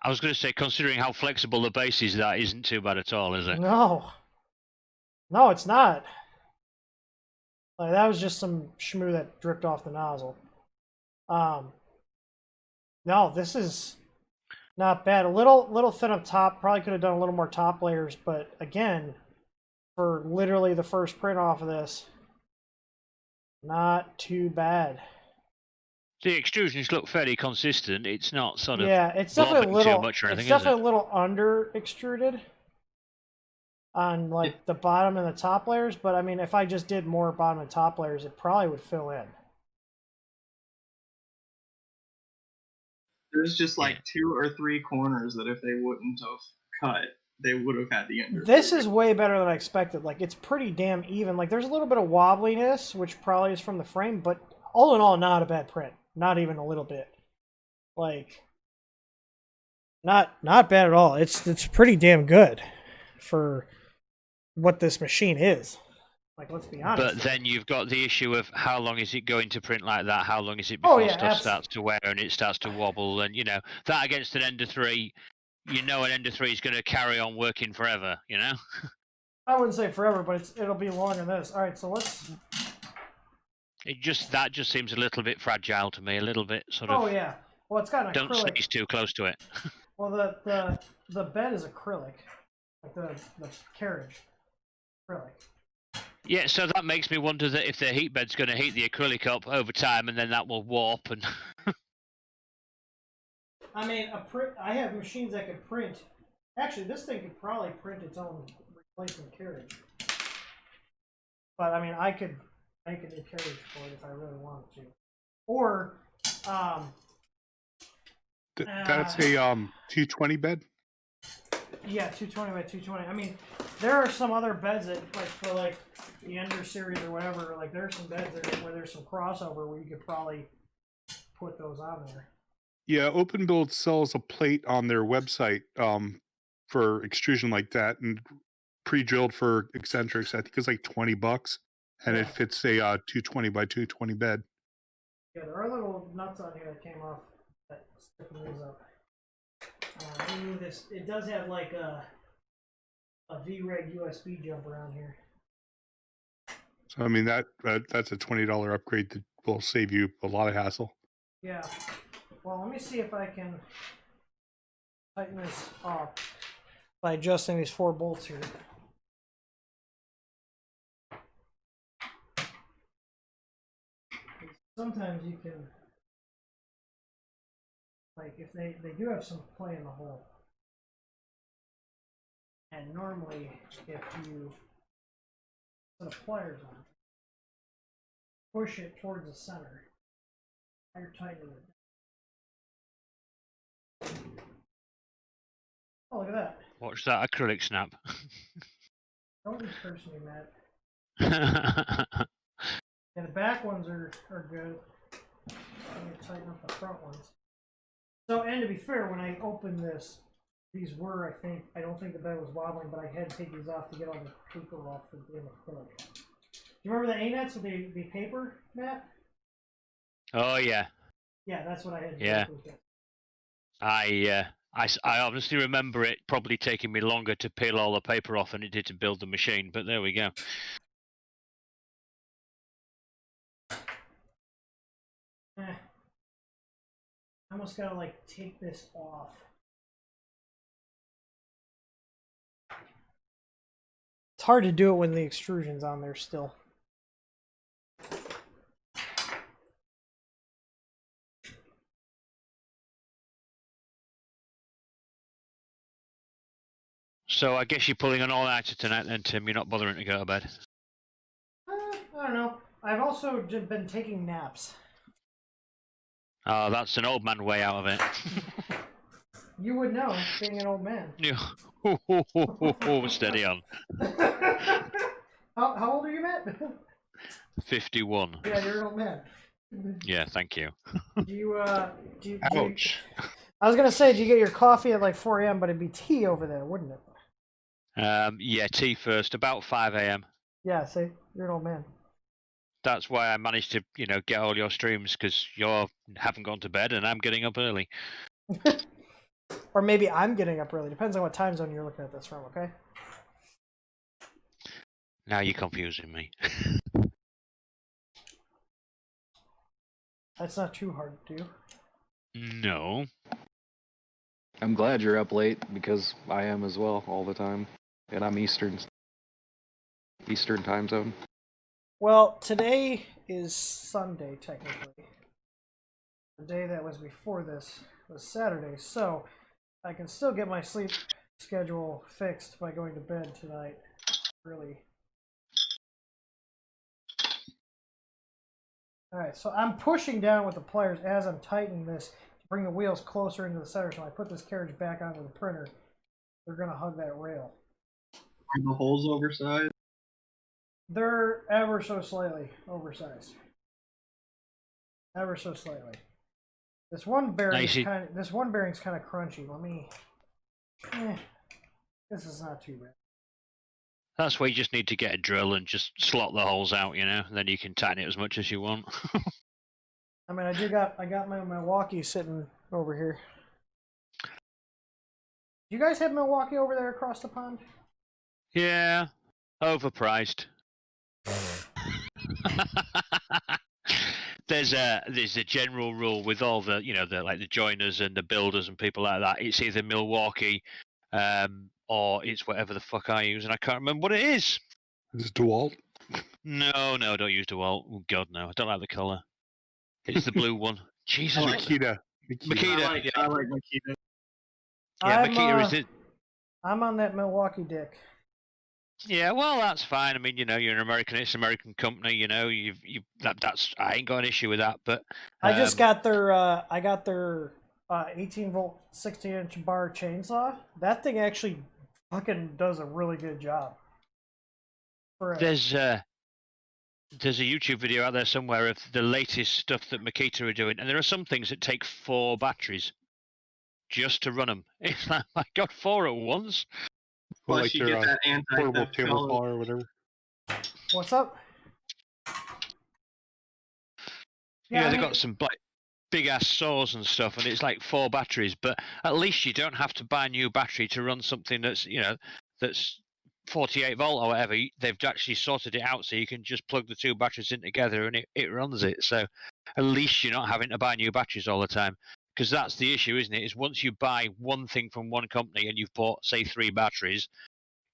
Speaker 8: I was going to say, considering how flexible the base is, that isn't too bad at all, is it?
Speaker 1: No. No, it's not. Like, that was just some schmoo that dripped off the nozzle. No, this is not bad. A little thin up top. Probably could have done a little more top layers, but again, for literally the first print off of this, not too bad.
Speaker 8: The extrusions look fairly consistent. It's not sort of
Speaker 1: it's definitely a little.
Speaker 8: too much or anything,
Speaker 1: It's definitely a little under extruded on like the bottom and the top layers. But I mean, if I just did more bottom and top layers, it probably would fill in.
Speaker 7: There's just like 2 or 3 corners that if they wouldn't have cut, they would have had the end.
Speaker 1: This is way better than I expected. Like, it's pretty damn even. Like, there's a little bit of wobbliness, which probably is from the frame, but all in all, not a bad print. Not even a little bit. Like, not bad at all. It's pretty damn good for what this machine is. Like, let's be honest.
Speaker 8: But then you've got the issue of how long is it going to print like that? How long is it before stuff starts to wear and it starts to wobble? And, you know, that against an Ender 3, you know an Ender 3 is going to carry on working forever, you know?
Speaker 1: I wouldn't say forever, but it'll be longer than this. All right, so let's...
Speaker 8: That just seems a little bit fragile to me, a little bit sort of...
Speaker 1: Oh, yeah. Well, it's got an
Speaker 8: Don't
Speaker 1: acrylic...
Speaker 8: sneeze too close to it.
Speaker 1: Well, the bed is acrylic. Like, the carriage. Acrylic.
Speaker 8: Yeah, so that makes me wonder that if the heat bed's going to heat the acrylic up over time, and then that will warp and.
Speaker 1: I mean, I have machines that could print. Actually, this thing could probably print its own replacement carriage. But I mean, I could make a new carriage for it if I really wanted to. Or,
Speaker 6: that's a 220 bed.
Speaker 1: Yeah, 220 by 220. I mean, there are some other beds that, like, for like the Ender series or whatever, like there's some beds there where there's some crossover where you could probably put those on there. Yeah,
Speaker 6: OpenBuild sells a plate on their website for extrusion like that, and pre-drilled for eccentrics. I think it's like $20, and it fits a 220 by 220 bed.
Speaker 1: Yeah, there are little nuts on here that came off that stiffen these up. This, it does have like a V-Reg USB jumper on here.
Speaker 6: So I mean that's a $20 upgrade that will save you a lot of hassle.
Speaker 1: Yeah. Well, let me see if I can tighten this up by adjusting these 4 bolts here. Sometimes you can, like, if they do have some play in the hole. And normally, if you put a pliers on, push it towards the center, you're tightening it. Oh, look at that.
Speaker 8: Watch that acrylic snap.
Speaker 1: Don't be cursing me, Matt. And the back ones are good. I'm going to tighten up the front ones. So, and to be fair, when I opened this, these were, I don't think the bed was wobbling, but I had to take these off to get all the paper off the damn acrylic. Do you remember the A-nets with the paper, Matt?
Speaker 8: Oh, yeah.
Speaker 1: Yeah, that's what I had to
Speaker 8: do
Speaker 1: with it.
Speaker 8: I obviously remember it probably taking me longer to peel all the paper off than it did to build the machine, but there we go.
Speaker 1: I almost gotta like take this off. hard to do it when the extrusion's on there still.
Speaker 8: So I guess you're pulling an all-nighter tonight then, Tim. You're not bothering to go to bed.
Speaker 1: I don't know. I've also been taking naps.
Speaker 8: Oh, that's an old man way out of it.
Speaker 1: You would know, being an old man.
Speaker 8: Steady on.
Speaker 1: How old are you, Matt?
Speaker 8: 51.
Speaker 1: Yeah, you're an old man.
Speaker 8: Yeah, thank you.
Speaker 1: Do you,
Speaker 6: Ouch.
Speaker 1: I was gonna say, do you get your coffee at like 4 a.m., but it'd be tea over there, wouldn't it?
Speaker 8: Yeah, tea first, about 5 a.m.
Speaker 1: Yeah, see, you're an old man.
Speaker 8: That's why I managed to, get all your streams, because you haven't gone to bed and I'm getting up early.
Speaker 1: Or maybe I'm getting up early. Depends on what time zone you're looking at this from, okay?
Speaker 8: Now you're confusing me.
Speaker 1: That's not too hard to do.
Speaker 8: No.
Speaker 9: I'm glad you're up late because I am as well all the time, and I'm Eastern time zone.
Speaker 1: Well, today is Sunday, technically. The day that was before this was Saturday, so I can still get my sleep schedule fixed by going to bed tonight early. Alright, so I'm pushing down with the pliers as I'm tightening this to bring the wheels closer into the center, so when I put this carriage back onto the printer, they're going to hug that rail.
Speaker 7: Are the holes oversized?
Speaker 1: They're ever so slightly oversized. Ever so slightly. This one bearing's kind of crunchy. Let me. This is not too bad.
Speaker 8: That's where you just need to get a drill and just slot the holes out, and then you can tighten it as much as you want.
Speaker 1: I mean, I got my Milwaukee sitting over here. Do you guys have Milwaukee over there across the pond?
Speaker 8: Yeah, overpriced. There's a general rule with all the the joiners and the builders and people like that. It's either Milwaukee, or it's whatever the fuck I use, and I can't remember what it is.
Speaker 6: Is it DeWalt?
Speaker 8: No, don't use DeWalt. Oh God, no, I don't like the color. It's the blue one. Jesus.
Speaker 6: Makita.
Speaker 8: Makita.
Speaker 7: I like Makita.
Speaker 8: Yeah, Makita is it.
Speaker 1: I'm on that Milwaukee dick.
Speaker 8: Yeah, well, that's fine. I mean, you're an American. It's an American company. That's I ain't got an issue with that. But
Speaker 1: I just got their 18-volt 60-inch bar chainsaw. That thing actually fucking does a really good job.
Speaker 8: There's a YouTube video out there somewhere of the latest stuff that Makita are doing, and there are some things that take 4 batteries just to run them. It's like, my God, 4 at once.
Speaker 6: Well,
Speaker 7: Plus
Speaker 6: like
Speaker 7: you
Speaker 6: their
Speaker 7: get that
Speaker 6: portable
Speaker 7: anti-theft
Speaker 6: table
Speaker 7: color.
Speaker 6: saw or whatever.
Speaker 1: What's up?
Speaker 8: Yeah, they've got some big ass saws and stuff, and it's like 4 batteries. But at least you don't have to buy a new battery to run something that's that's 48 volt or whatever. They've actually sorted it out so you can just plug the 2 batteries in together and it runs it. So at least you're not having to buy new batteries all the time. Because that's the issue, isn't it? Is once you buy one thing from one company and you've bought, say, 3 batteries,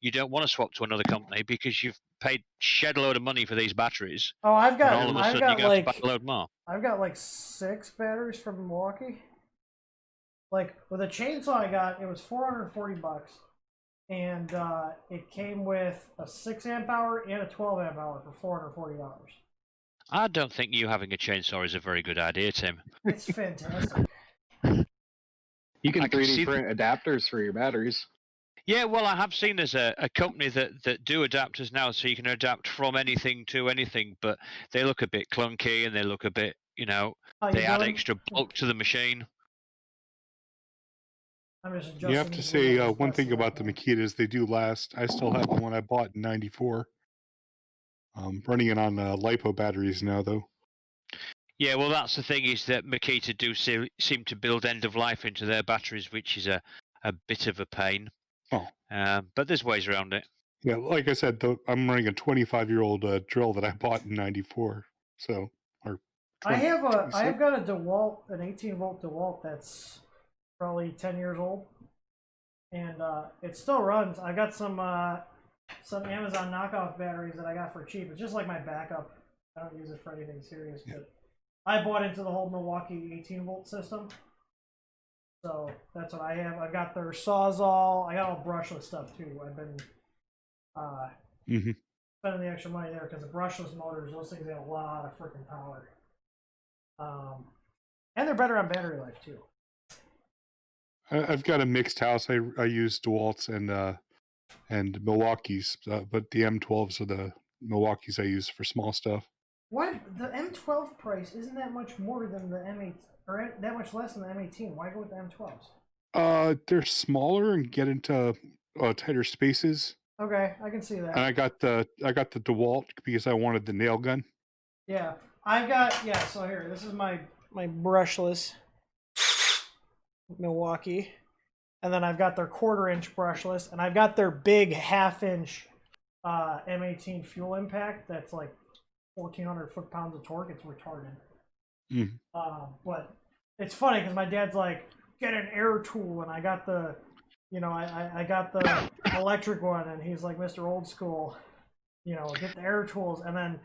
Speaker 8: you don't want to swap to another company because you've paid shed load of money for these batteries.
Speaker 1: Oh, I've got
Speaker 8: and all of a sudden you have to buy a load more.
Speaker 1: I've got like 6 batteries from Milwaukee. Like with a chainsaw I got, it was $440, and it came with a 6 amp hour and a 12 amp hour for $440.
Speaker 8: I don't think you having a chainsaw is a very good idea, Tim.
Speaker 1: It's fantastic.
Speaker 9: You can
Speaker 8: I can
Speaker 9: 3D
Speaker 8: see
Speaker 9: print adapters for your batteries.
Speaker 8: Yeah, well, I have seen there's a company that do adapters now, so you can adapt from anything to anything, but they look a bit clunky and they look a bit, they add extra bulk to the machine.
Speaker 1: I'm just
Speaker 6: You have to say one thing about the Makitas, they do last. I still have the one I bought in '94. Running it on LiPo batteries now, though.
Speaker 8: Yeah, well, that's the thing is that Makita do seem to build end of life into their batteries, which is a bit of a pain.
Speaker 6: Oh.
Speaker 8: But there's ways around it.
Speaker 6: Yeah, like I said, I'm running a 25-year-old drill that I bought in '94. So,
Speaker 1: I have got a DeWalt, an 18-volt DeWalt that's probably 10 years old, and it still runs. I got some some Amazon knockoff batteries that I got for cheap. It's just like my backup. I don't use it for anything serious, but I bought into the whole Milwaukee 18-volt system. So that's what I have. I got their Sawzall. I got all brushless stuff too. I've been spending the extra money there because the brushless motors, those things have a lot of freaking power. And they're better on battery life too.
Speaker 6: I've got a mixed house. I use DeWalt's and Milwaukee's, but the M12s are the Milwaukee's I use for small stuff.
Speaker 1: Why the M12 price isn't that much more than the M8, or that much less than the M18? Why go with the M12s?
Speaker 6: They're smaller and get into tighter spaces.
Speaker 1: Okay, I can see that.
Speaker 6: And I got the DeWalt because I wanted the nail gun.
Speaker 1: Yeah, I've got So here, this is my brushless Milwaukee, and then I've got their 1/4-inch brushless, and I've got their big 1/2-inch M18 fuel impact. That's like 1,400 foot-pounds of torque. It's retarded. But it's funny because my dad's like, get an air tool, and I got the, I got the electric one, and he's like, Mr. Old School, get the air tools. And then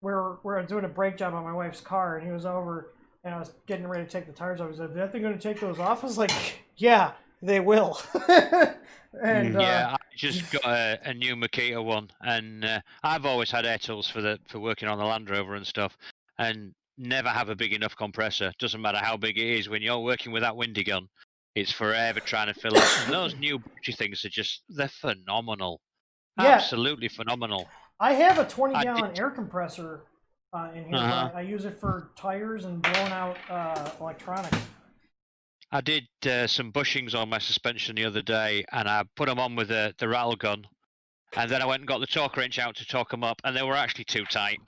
Speaker 1: we're doing a brake job on my wife's car, and he was over, and I was getting ready to take the tires off. He said, "Is that thing going to take those off?" I was like, "Yeah, they will." And
Speaker 8: yeah, I just got a new Makita one, and I've always had air tools for working on the Land Rover and stuff, and never have a big enough compressor. Doesn't matter how big it is. When you're working with that windy gun, it's forever trying to fill up. And those new battery things they're phenomenal.
Speaker 1: Yeah.
Speaker 8: Absolutely phenomenal.
Speaker 1: I have a 20-gallon air compressor in here. But I use it for tires and blowing out electronics.
Speaker 8: I did some bushings on my suspension the other day, and I put them on with the rattle gun, and then I went and got the torque wrench out to torque them up, and they were actually too tight.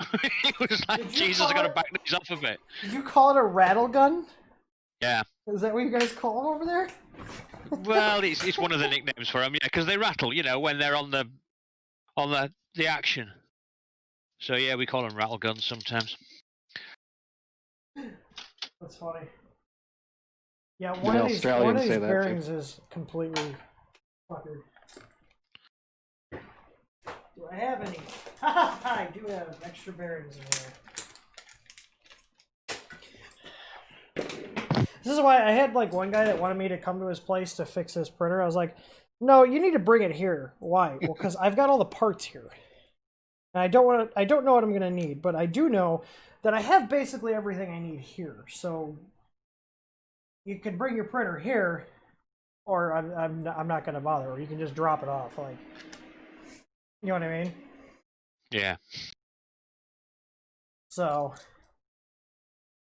Speaker 8: It was like, Jesus, I got to back these off a bit.
Speaker 1: Did you call it a rattle gun?
Speaker 8: Yeah.
Speaker 1: Is that what you guys call them over there?
Speaker 8: Well, it's one of the nicknames for them, yeah, because they rattle, when they're on the action. So yeah, we call them rattle guns sometimes.
Speaker 1: That's funny. Yeah, one of these bearings is completely fuckered. Do I have any? I do have extra bearings in here. This is why I had one guy that wanted me to come to his place to fix his printer. I was like, no, you need to bring it here. Why? Well, because I've got all the parts here. And I don't know what I'm gonna need, but I do know that I have basically everything I need here. So you can bring your printer here, or I'm not gonna bother, or you can just drop it off, you know what I mean?
Speaker 8: Yeah.
Speaker 1: So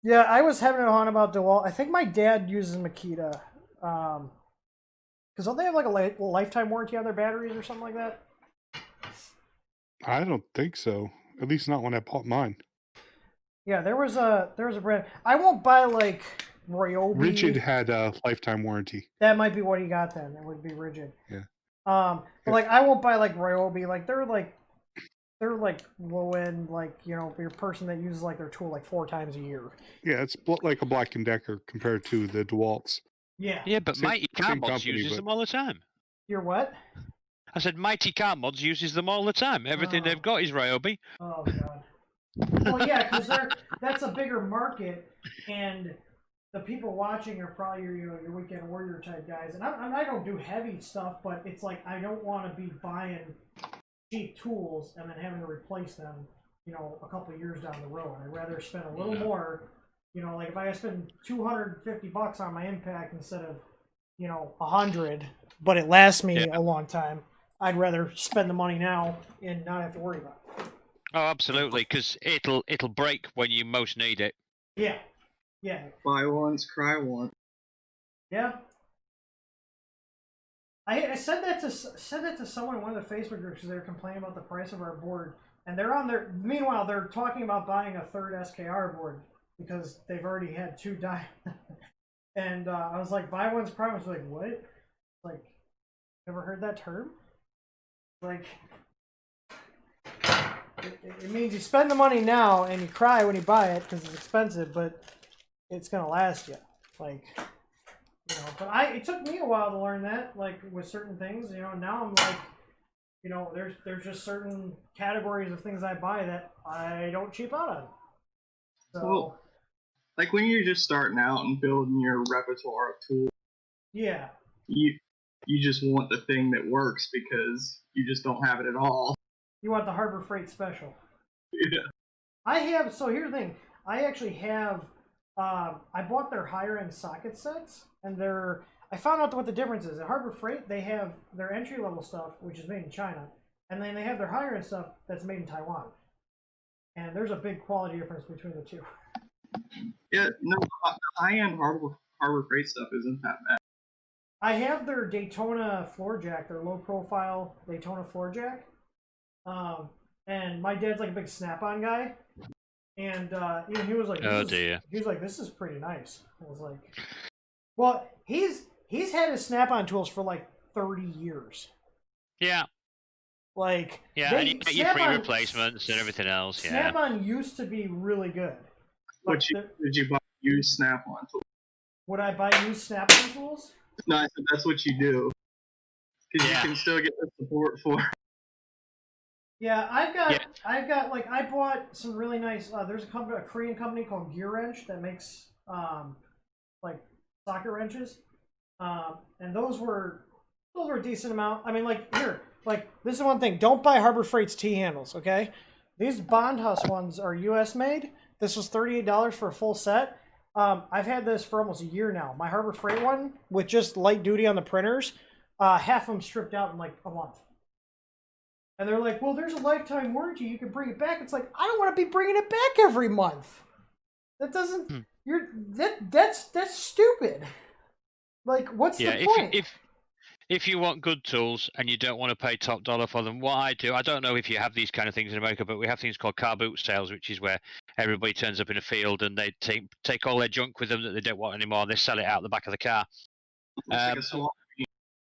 Speaker 1: yeah, I was having a haunt about DeWalt. I think my dad uses Makita, because don't they have a lifetime warranty on their batteries or something like that?
Speaker 6: I don't think so. At least not when I bought mine.
Speaker 1: Yeah, there was a brand. I won't buy Ryobi.
Speaker 6: Rigid had a lifetime warranty.
Speaker 1: That might be what he got then. It would be Rigid.
Speaker 6: Yeah.
Speaker 1: But I won't buy Ryobi. They're low end, your person that uses their tool 4 times a year.
Speaker 6: Yeah, it's like a Black & Decker compared to the DeWalt's.
Speaker 1: Yeah.
Speaker 8: Yeah, but Mighty Car Mods uses them all the time.
Speaker 1: Your what?
Speaker 8: I said Mighty Car Mods uses them all the time. Everything they've got is Ryobi.
Speaker 1: Oh god. Well, yeah, because that's a bigger market, and the people watching are probably your weekend warrior type guys. And I don't do heavy stuff, but it's I don't want to be buying cheap tools and then having to replace them, a couple of years down the road. I'd rather spend a little more, if I spend $250 on my impact instead of, $100, but it lasts me a long time. I'd rather spend the money now and not have to worry about it.
Speaker 8: Oh, absolutely, because it'll break when you most need it.
Speaker 1: Yeah. Yeah.
Speaker 7: Buy once, cry once.
Speaker 1: Yeah. I said that to someone in one of the Facebook groups because they were complaining about the price of our board, and meanwhile they're talking about buying a 3rd SKR board because they've already had 2 die. And I was like, buy one's cry once. Like, what? Ever heard that term? It means you spend the money now and you cry when you buy it because it's expensive, but it's gonna last you. But it took me a while to learn that, with certain things. Now I'm you know, there's just certain categories of things I buy that I don't cheap out on. So,
Speaker 7: Well, like when you're just starting out and building your repertoire of tools,
Speaker 1: yeah,
Speaker 7: you just want the thing that works because you just don't have it at all.
Speaker 1: you want the Harbor Freight special.
Speaker 7: Yeah.
Speaker 1: I have, so here's the thing. I actually have, I bought their higher end socket sets, and I found out what the difference is. At Harbor Freight, they have their entry level stuff, which is made in China, and then they have their higher end stuff that's made in Taiwan. And there's a big quality difference between the two.
Speaker 7: Yeah, no, high end Harbor Freight stuff isn't that bad.
Speaker 1: I have their Daytona floor jack, their low profile Daytona floor jack. And my dad's like a big Snap-on guy. And he was like,
Speaker 8: oh dear.
Speaker 1: He was like, this is pretty nice. I was like, well, he's had his Snap-on tools for like 30 years.
Speaker 8: Yeah.
Speaker 1: Like,
Speaker 8: yeah, and you get your free replacements and everything else. Yeah.
Speaker 1: Snap-on used to be really good.
Speaker 7: Did you buy used Snap-on tools?
Speaker 1: Would I buy used Snap-on tools?
Speaker 7: No, I said that's what you do. Because you can still get the support for.
Speaker 1: Yeah, I've got like, I bought some really nice, there's a Korean company called Gear Wrench that makes, like, socket wrenches. And those were a decent amount. I mean, like, here, like, this is one thing. Don't buy Harbor Freight's T-handles, okay? These Bond Huss ones are U.S. made. This was $38 for a full set. I've had this for almost a year now. My Harbor Freight one, with just light duty on the printers, half of them stripped out in, like, a month. And they're like, well, there's a lifetime warranty. You can bring it back. It's like, I don't want to be bringing it back every month. That doesn't... That's stupid. Like, what's the point?
Speaker 8: If you want good tools and you don't want to pay top dollar for them, what I do, I don't know if you have these kind of things in America, but we have things called car boot sales, which is where everybody turns up in a field and they take all their junk with them that they don't want anymore. They sell it out the back of the car.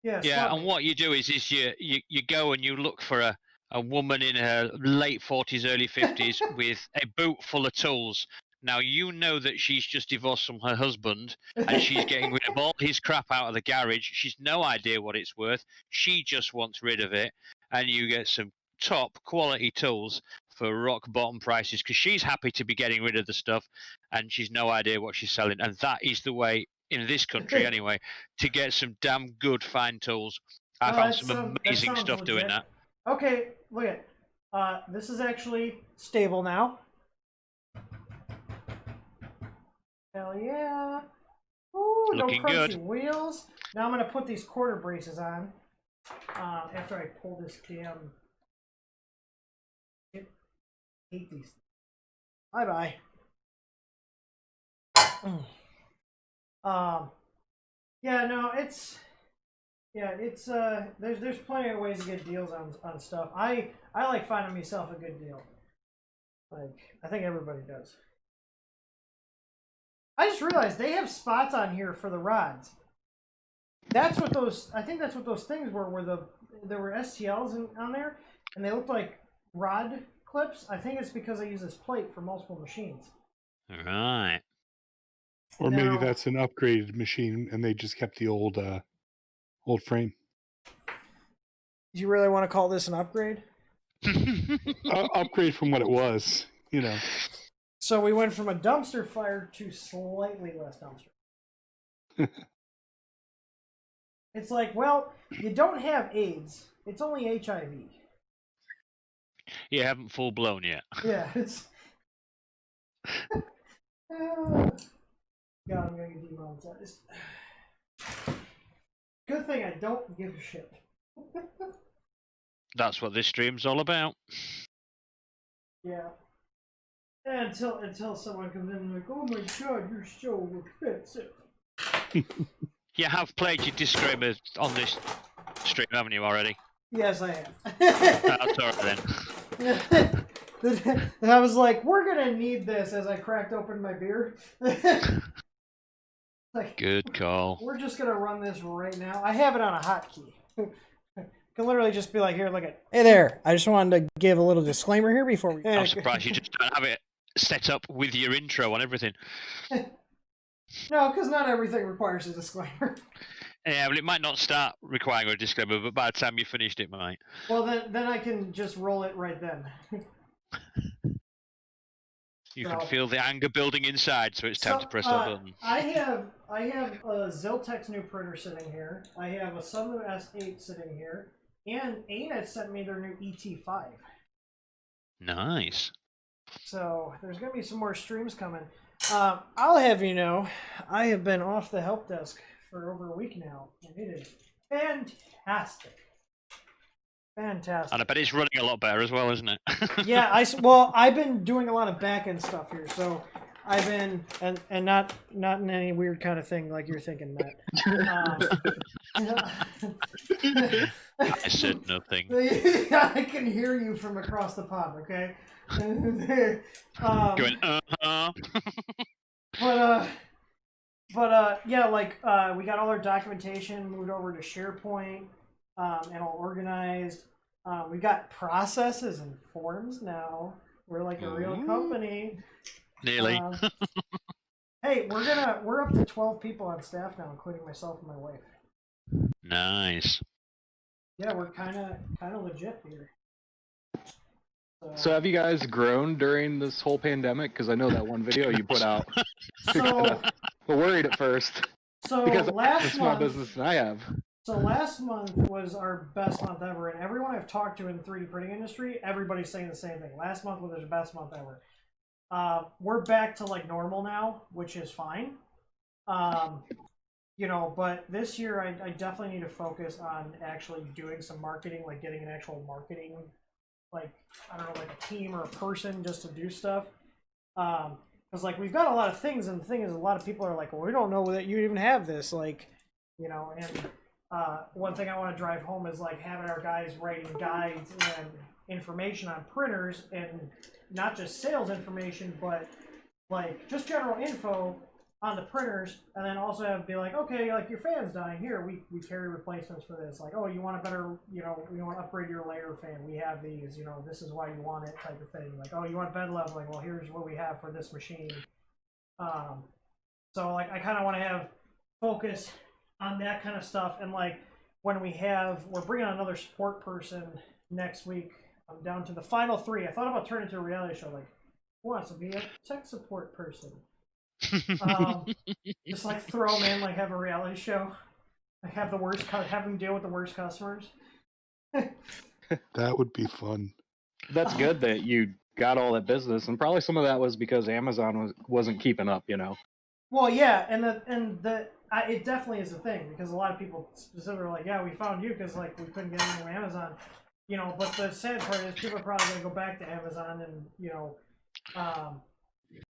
Speaker 8: Yeah, and what you do is you go and you look for a woman in her late 40s, early 50s with a boot full of tools. Now, you know that she's just divorced from her husband and she's getting rid of all his crap out of the garage. She's no idea what it's worth. She just wants rid of it. And you get some top quality tools for rock bottom prices because she's happy to be getting rid of the stuff and she's no idea what she's selling. And that is the way, in this country anyway, to get some damn good fine tools. I found some amazing stuff doing that.
Speaker 1: Okay, look at this is actually stable now. Hell yeah. Ooh,
Speaker 8: looking
Speaker 1: no crunchy
Speaker 8: good.
Speaker 1: Wheels. Now I'm going to put these quarter braces on after I pull this damn... I hate these. Bye-bye. Yeah, no, it's there's plenty of ways to get deals on stuff. I like finding myself a good deal. Like, I think everybody does. I just realized they have spots on here for the rods. That's what those, I think that's what those things were, where there were STLs on there, and they looked like rod clips. I think it's because I use this plate for multiple machines.
Speaker 8: All right.
Speaker 6: Or maybe that's an upgraded machine, and they just kept the old frame.
Speaker 1: Do you really want to call this an upgrade?
Speaker 6: Upgrade from what it was, you know.
Speaker 1: So we went from a dumpster fire to slightly less dumpster. It's like, well, you don't have AIDS. It's only HIV.
Speaker 8: You haven't full blown yet.
Speaker 1: Yeah, it's... God, I'm going to get demonetized. Good thing I don't give a shit.
Speaker 8: That's what this stream's all about.
Speaker 1: Yeah. And until someone comes in and like, oh my god, you're so expensive.
Speaker 8: You have played your disclaimer on this stream, haven't you, already?
Speaker 1: Yes, I have.
Speaker 8: That's alright then.
Speaker 1: And I was like, we're gonna need this as I cracked open my beer. Like,
Speaker 8: good call.
Speaker 1: We're just gonna run this right now. I have it on a hotkey. Can literally just be like, here, look at. Hey there. I just wanted to give a little disclaimer here before we.
Speaker 8: I'm surprised you just don't have it set up with your intro on everything.
Speaker 1: No, because not everything requires a disclaimer.
Speaker 8: Yeah, well, it might not start requiring a disclaimer, but by the time you finished, it might.
Speaker 1: Well, then I can just roll it right then.
Speaker 8: You can feel the anger building inside, so it's time to press that button.
Speaker 1: I have a Ziltex new printer sitting here. I have a Summon S8 sitting here, and ANET sent me their new ET5.
Speaker 8: Nice.
Speaker 1: So there's gonna be some more streams coming. I'll have you know, I have been off the help desk for over a week now, and it is fantastic. Fantastic.
Speaker 8: And I bet it's running a lot better as well, isn't it?
Speaker 1: Yeah, I've been doing a lot of back-end stuff here, so I've been and not in any weird kind of thing like you're thinking, Matt.
Speaker 8: I said nothing.
Speaker 1: I can hear you from across the pond. Okay.
Speaker 8: Going
Speaker 1: But yeah, like we got all our documentation moved over to SharePoint and all organized. We got processes and forms now. We're like a real company.
Speaker 8: Nearly.
Speaker 1: Hey, we're up to 12 people on staff now, including myself and my wife.
Speaker 8: Nice.
Speaker 1: Yeah, we're kind of legit here.
Speaker 9: So have you guys grown during this whole pandemic? Because I know that one video you put out.
Speaker 1: So
Speaker 9: worried at first.
Speaker 1: So
Speaker 9: because
Speaker 1: last
Speaker 9: it's
Speaker 1: month,
Speaker 9: my business and I have.
Speaker 1: So last month was our best month ever, and everyone I've talked to in the 3D printing industry, everybody's saying the same thing. Last month was their best month ever. We're back to like normal now, which is fine. You know, but this year I definitely need to focus on actually doing some marketing, like getting an actual marketing, like, I don't know, like a team or a person just to do stuff. Because like we've got a lot of things, and the thing is, a lot of people are like, well, we don't know that you even have this, like, you know. And one thing I want to drive home is like having our guys writing guides and information on printers, and not just sales information, but like just general info on the printers, and then also have be like, okay, like your fan's dying, here we carry replacements for this. Like, oh, you want a better, you know, you want to upgrade your layer fan, we have these, you know, this is why you want it, type of thing. Like, oh, you want bed leveling, well, here's what we have for this machine. So like I kind of want to have focus on that kind of stuff. And like when we're bringing on another support person next week. I'm down to the final 3. I thought about turning it into a reality show, like, who wants to be a tech support person? Just like throw them in, like have a reality show, like have them deal with the worst customers.
Speaker 6: That would be fun.
Speaker 9: That's good that you got all that business, and probably some of that was because Amazon wasn't keeping up, you know.
Speaker 1: Well, yeah, it definitely is a thing, because a lot of people specifically are like, yeah, we found you because like we couldn't get anything from Amazon, you know. But the sad part is people are probably going to go back to Amazon, and you know,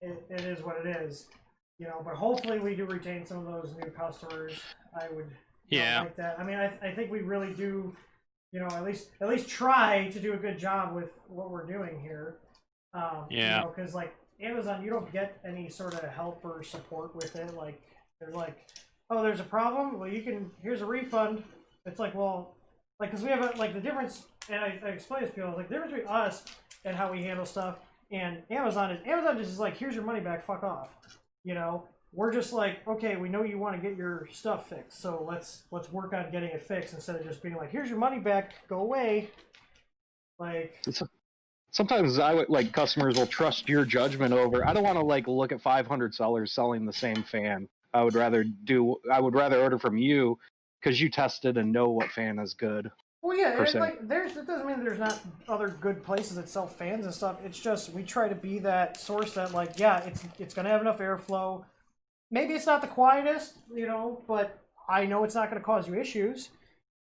Speaker 1: it is what it is, you know. But hopefully we do retain some of those new customers. I would like that. I mean, I think we really do, you know, at least try to do a good job with what we're doing here. You know, because like Amazon, you don't get any sort of help or support with it. Like they're like, oh, there's a problem, well, here's a refund. It's like, well, like, because we have like the difference, and I explain this to people, like the difference between us and how we handle stuff and Amazon just is like, here's your money back, fuck off. You know, we're just like, okay, we know you want to get your stuff fixed, so let's work on getting it fixed instead of just being like, here's your money back, go away. Like,
Speaker 9: sometimes I would like customers will trust your judgment over. I don't want to like look at 500 sellers selling the same fan. I would rather order from you because you tested and know what fan is good.
Speaker 1: Well, yeah, and like it doesn't mean there's not other good places that sell fans and stuff. It's just we try to be that source that, like, yeah, it's gonna have enough airflow. Maybe it's not the quietest, you know, but I know it's not gonna cause you issues,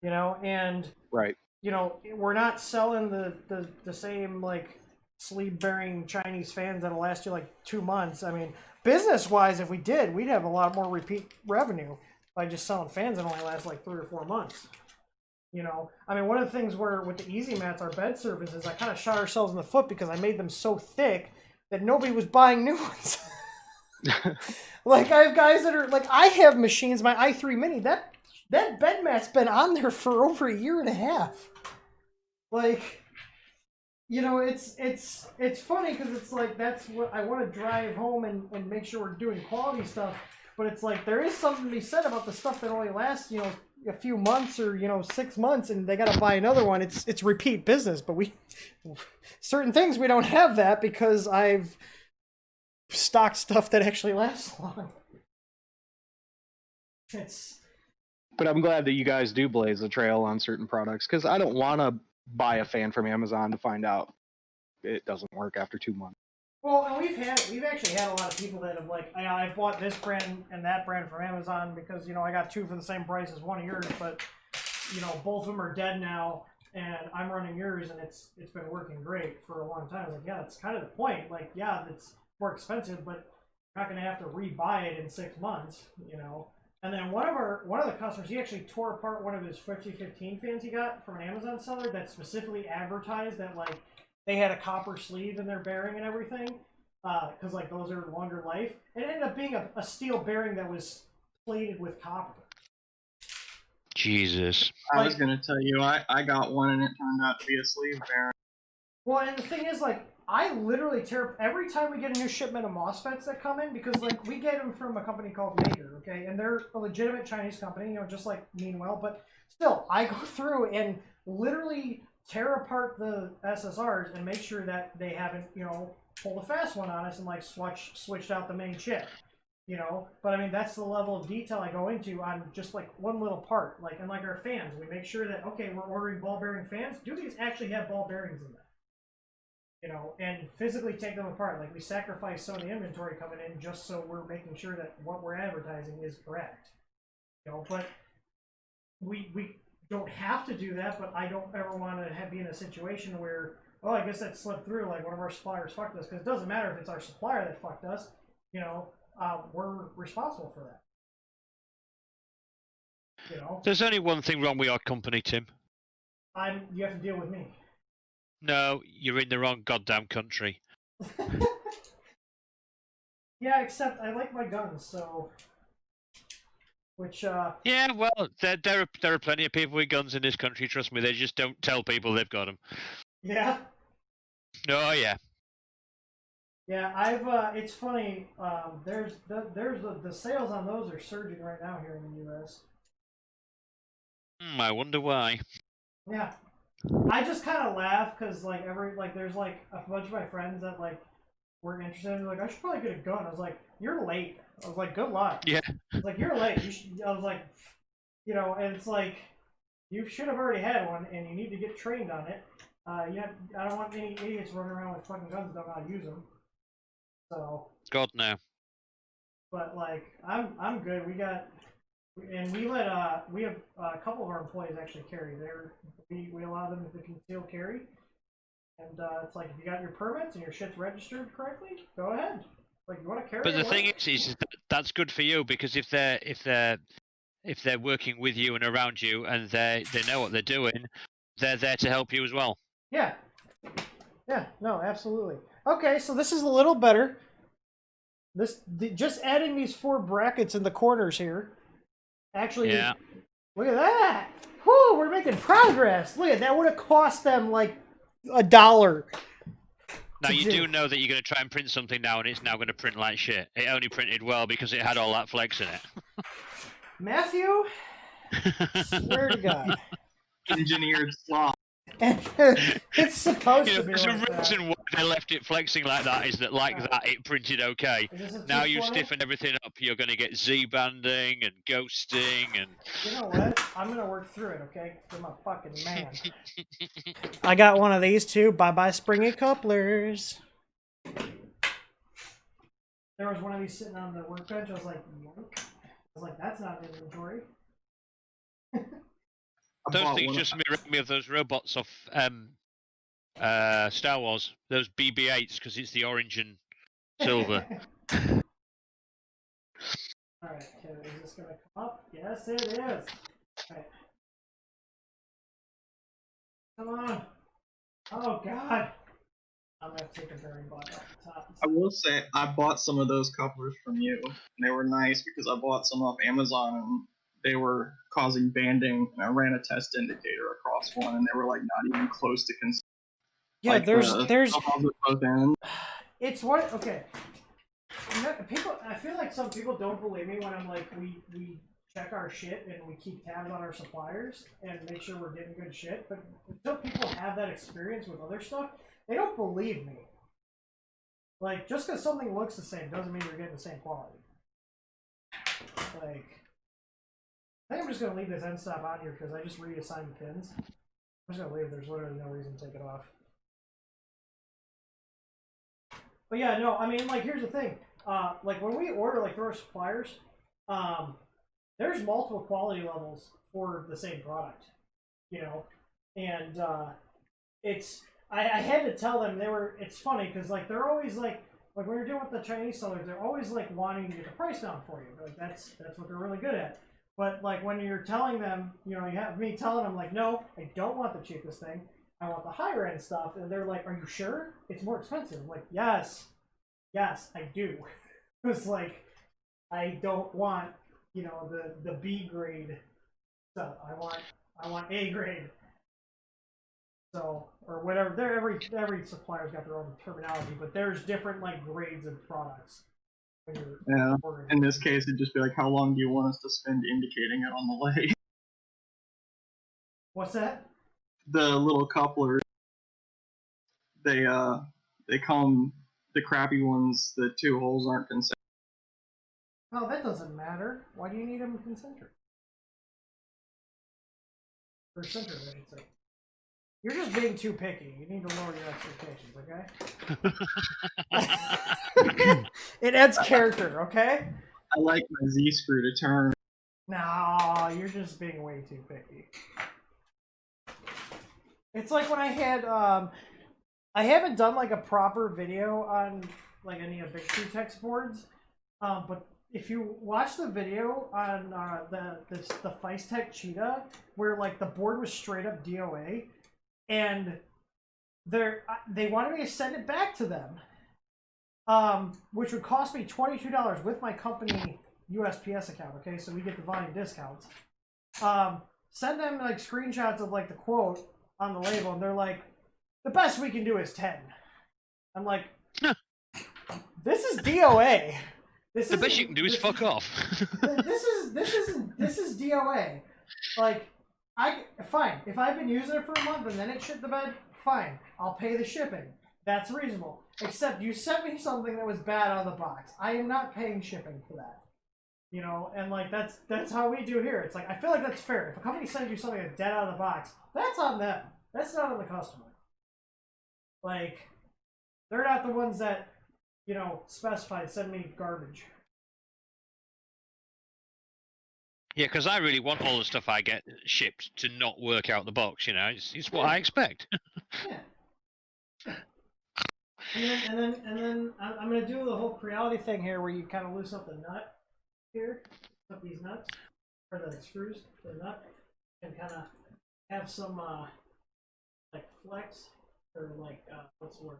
Speaker 1: you know. And
Speaker 9: right,
Speaker 1: you know, we're not selling the same like sleeve-bearing Chinese fans that'll last you like 2 months. I mean, business-wise, if we did, we'd have a lot more repeat revenue by just selling fans that only last like 3 or 4 months. You know, I mean, one of the things where with the Easy Mats, our bed surfaces, I kind of shot ourselves in the foot because I made them so thick that nobody was buying new ones. Like, I have guys that are like, I have machines, my i3 Mini, that bed mat's been on there for over 1.5 years. Like, you know, it's funny because it's like, that's what I want to drive home and make sure we're doing quality stuff. But it's like there is something to be said about the stuff that only lasts, you know, a few months or 6 months, and they got to buy another one. It's repeat business. But certain things we don't have that because I've stocked stuff that actually lasts long.
Speaker 9: But I'm glad that you guys do blaze a trail on certain products because I don't want to buy a fan from Amazon to find out it doesn't work after 2 months.
Speaker 1: Well, and we've actually had a lot of people that have like, I bought this brand and that brand from Amazon because I got two for the same price as one of yours, but both of them are dead now, and I'm running yours, and it's been working great for a long time. I was like, yeah, that's kind of the point. Like, yeah, it's more expensive, but you're not going to have to rebuy it in 6 months, And then one of the customers, he actually tore apart one of his 5015 fans he got from an Amazon seller that specifically advertised that like they had a copper sleeve in their bearing and everything, because like those are longer life. It ended up being a steel bearing that was plated with copper.
Speaker 8: Jesus.
Speaker 7: I was gonna tell you, I got one and it turned out to be a sleeve bearing.
Speaker 1: Well, and the thing is, like, I literally tear every time we get a new shipment of MOSFETs that come in, because like we get them from a company called Maker, okay, and they're a legitimate Chinese company, just like Meanwell, but still, I go through and literally tear apart the SSRs and make sure that they haven't, pulled a fast one on us and like switched out the main chip, But I mean, that's the level of detail I go into on just like one little part, like, and like our fans, we make sure that, okay, we're ordering ball bearing fans. Do these actually have ball bearings in them? And physically take them apart. Like, we sacrifice some of the inventory coming in just so we're making sure that what we're advertising is correct. But we don't have to do that, but I don't ever want to be in a situation where, oh, I guess that slipped through, like one of our suppliers fucked us, because it doesn't matter if it's our supplier that fucked us, we're responsible for that.
Speaker 8: There's only one thing wrong with our company, Tim.
Speaker 1: You have to deal with me.
Speaker 8: No, you're in the wrong goddamn country.
Speaker 1: Yeah, except I like my guns, so... Which,
Speaker 8: Yeah, well, there are plenty of people with guns in this country, trust me, they just don't tell people they've got them.
Speaker 1: Yeah?
Speaker 8: Oh, yeah.
Speaker 1: Yeah, it's funny, there's the sales on those are surging right now here in the U.S.
Speaker 8: I wonder why.
Speaker 1: Yeah. I just kind of laugh because like there's like a bunch of my friends that like were interested in, like, I should probably get a gun. I was like, you're late. I was like, good luck.
Speaker 8: Yeah.
Speaker 1: I was like, you're late. I was like, and it's like, you should have already had one, and you need to get trained on it. I don't want any idiots running around with fucking guns that don't know how to use them. So.
Speaker 8: God no.
Speaker 1: But like, I'm good. We have a couple of our employees actually carry. We allow them to conceal carry, and it's like, if you got your permits and your shit's registered correctly, go ahead. Like, you want to carry.
Speaker 8: But the thing is that's good for you, because if they're working with you and around you and they know what they're doing, they're there to help you as well.
Speaker 1: Yeah. Yeah. No, absolutely. Okay, so this is a little better. Just adding these 4 brackets in the corners here. Actually, yeah. Look at that. Whoo, we're making progress. Look at that. Would have cost them like $1.
Speaker 8: Now, you do know that you're going to try and print something now, and it's now going to print like shit. It only printed well because it had all that flex in it.
Speaker 1: Matthew, swear to God.
Speaker 7: Engineered slop.
Speaker 1: It's supposed to be
Speaker 8: like
Speaker 1: like
Speaker 8: the reason why they left it flexing like that is that that it printed okay. Now you stiffen everything up, you're going to get Z-banding and ghosting and...
Speaker 1: You know what? I'm going to work through it, okay? I'm a fucking man. I got one of these too. Bye-bye springy couplers. There was one of these sitting on the workbench. I was like, yoink. I was like, that's not inventory.
Speaker 8: Those things just remind me of those robots off Star Wars. Those BB-8s, because it's the orange and silver.
Speaker 1: Alright, okay, is this going to come up? Yes, it is. Okay. Come on. Oh, God. I'm going to take a bearing block off the top.
Speaker 7: I will say, I bought some of those couplers from you, and they were nice because I bought some off Amazon, and they were causing banding, and I ran a test indicator across one, and they were like not even close to
Speaker 1: yeah, like there's
Speaker 7: both ends.
Speaker 1: It's what, okay. People, I feel like some people don't believe me when I'm like, we check our shit and we keep tabs on our suppliers and make sure we're getting good shit. But until people have that experience with other stuff, they don't believe me. Like, just because something looks the same doesn't mean you're getting the same quality. Like, I think I'm just going to leave this end stop on here because I just reassigned the pins. I'm just going to leave. There's literally no reason to take it off. But yeah, no, I mean, like, here's the thing. Like, when we order, like, through our suppliers, there's multiple quality levels for the same product, you know? And I had to tell them it's funny because, like, they're always, like when you're dealing with the Chinese sellers, they're always, like, wanting to get the price down for you. Like, that's what they're really good at. But, like, when you're telling them, you know, you have me telling them, like, no, I don't want the cheapest thing. I want the higher end stuff. And they're like, are you sure? It's more expensive. I'm like, yes, I do. It's like, I don't want, you know, the B grade stuff. I want A grade. So, or whatever. Every supplier's got their own terminology, but there's different, like, grades of products.
Speaker 7: Yeah. In this case, it'd just be like, how long do you want us to spend indicating it on the lathe?
Speaker 1: What's that?
Speaker 7: The little couplers. They come, the crappy ones, the 2 holes aren't concentric.
Speaker 1: Oh, that doesn't matter. Why do you need them concentric? Or centered, I should say. You're just being too picky. You need to lower your expectations, okay? It adds character, okay?
Speaker 7: I like my Z-screw to turn.
Speaker 1: No, you're just being way too picky. It's like when I had, I haven't done, like, a proper video on, like, any of Big Tree Text boards, but if you watch the video on the Feistek Cheetah, where, like, the board was straight up DOA, and they wanted me to send it back to them, which would cost me $22 with my company USPS account, okay? So we get the volume discounts. Send them, like, screenshots of, like, the quote on the label, and they're like, the best we can do is 10. I'm like, this is DOA.
Speaker 8: The best you can do is fuck off.
Speaker 1: This is DOA. Like, fine. If I've been using it for a month and then it shit the bed, fine. I'll pay the shipping. That's reasonable. Except you sent me something that was bad out of the box. I am not paying shipping for that. You know, and, like, that's how we do here. It's like, I feel like that's fair. If a company sends you something that's dead out of the box, that's on them. That's not on the customer. Like, they're not the ones that, you know, specified send me garbage.
Speaker 8: Yeah, because I really want all the stuff I get shipped to not work out the box. You know, it's what I expect.
Speaker 1: Yeah. And then I'm gonna do the whole Creality thing here, where you kind of loosen up the nut here, up these nuts or the screws, the nut, and kind of have some like flex or like what's the word?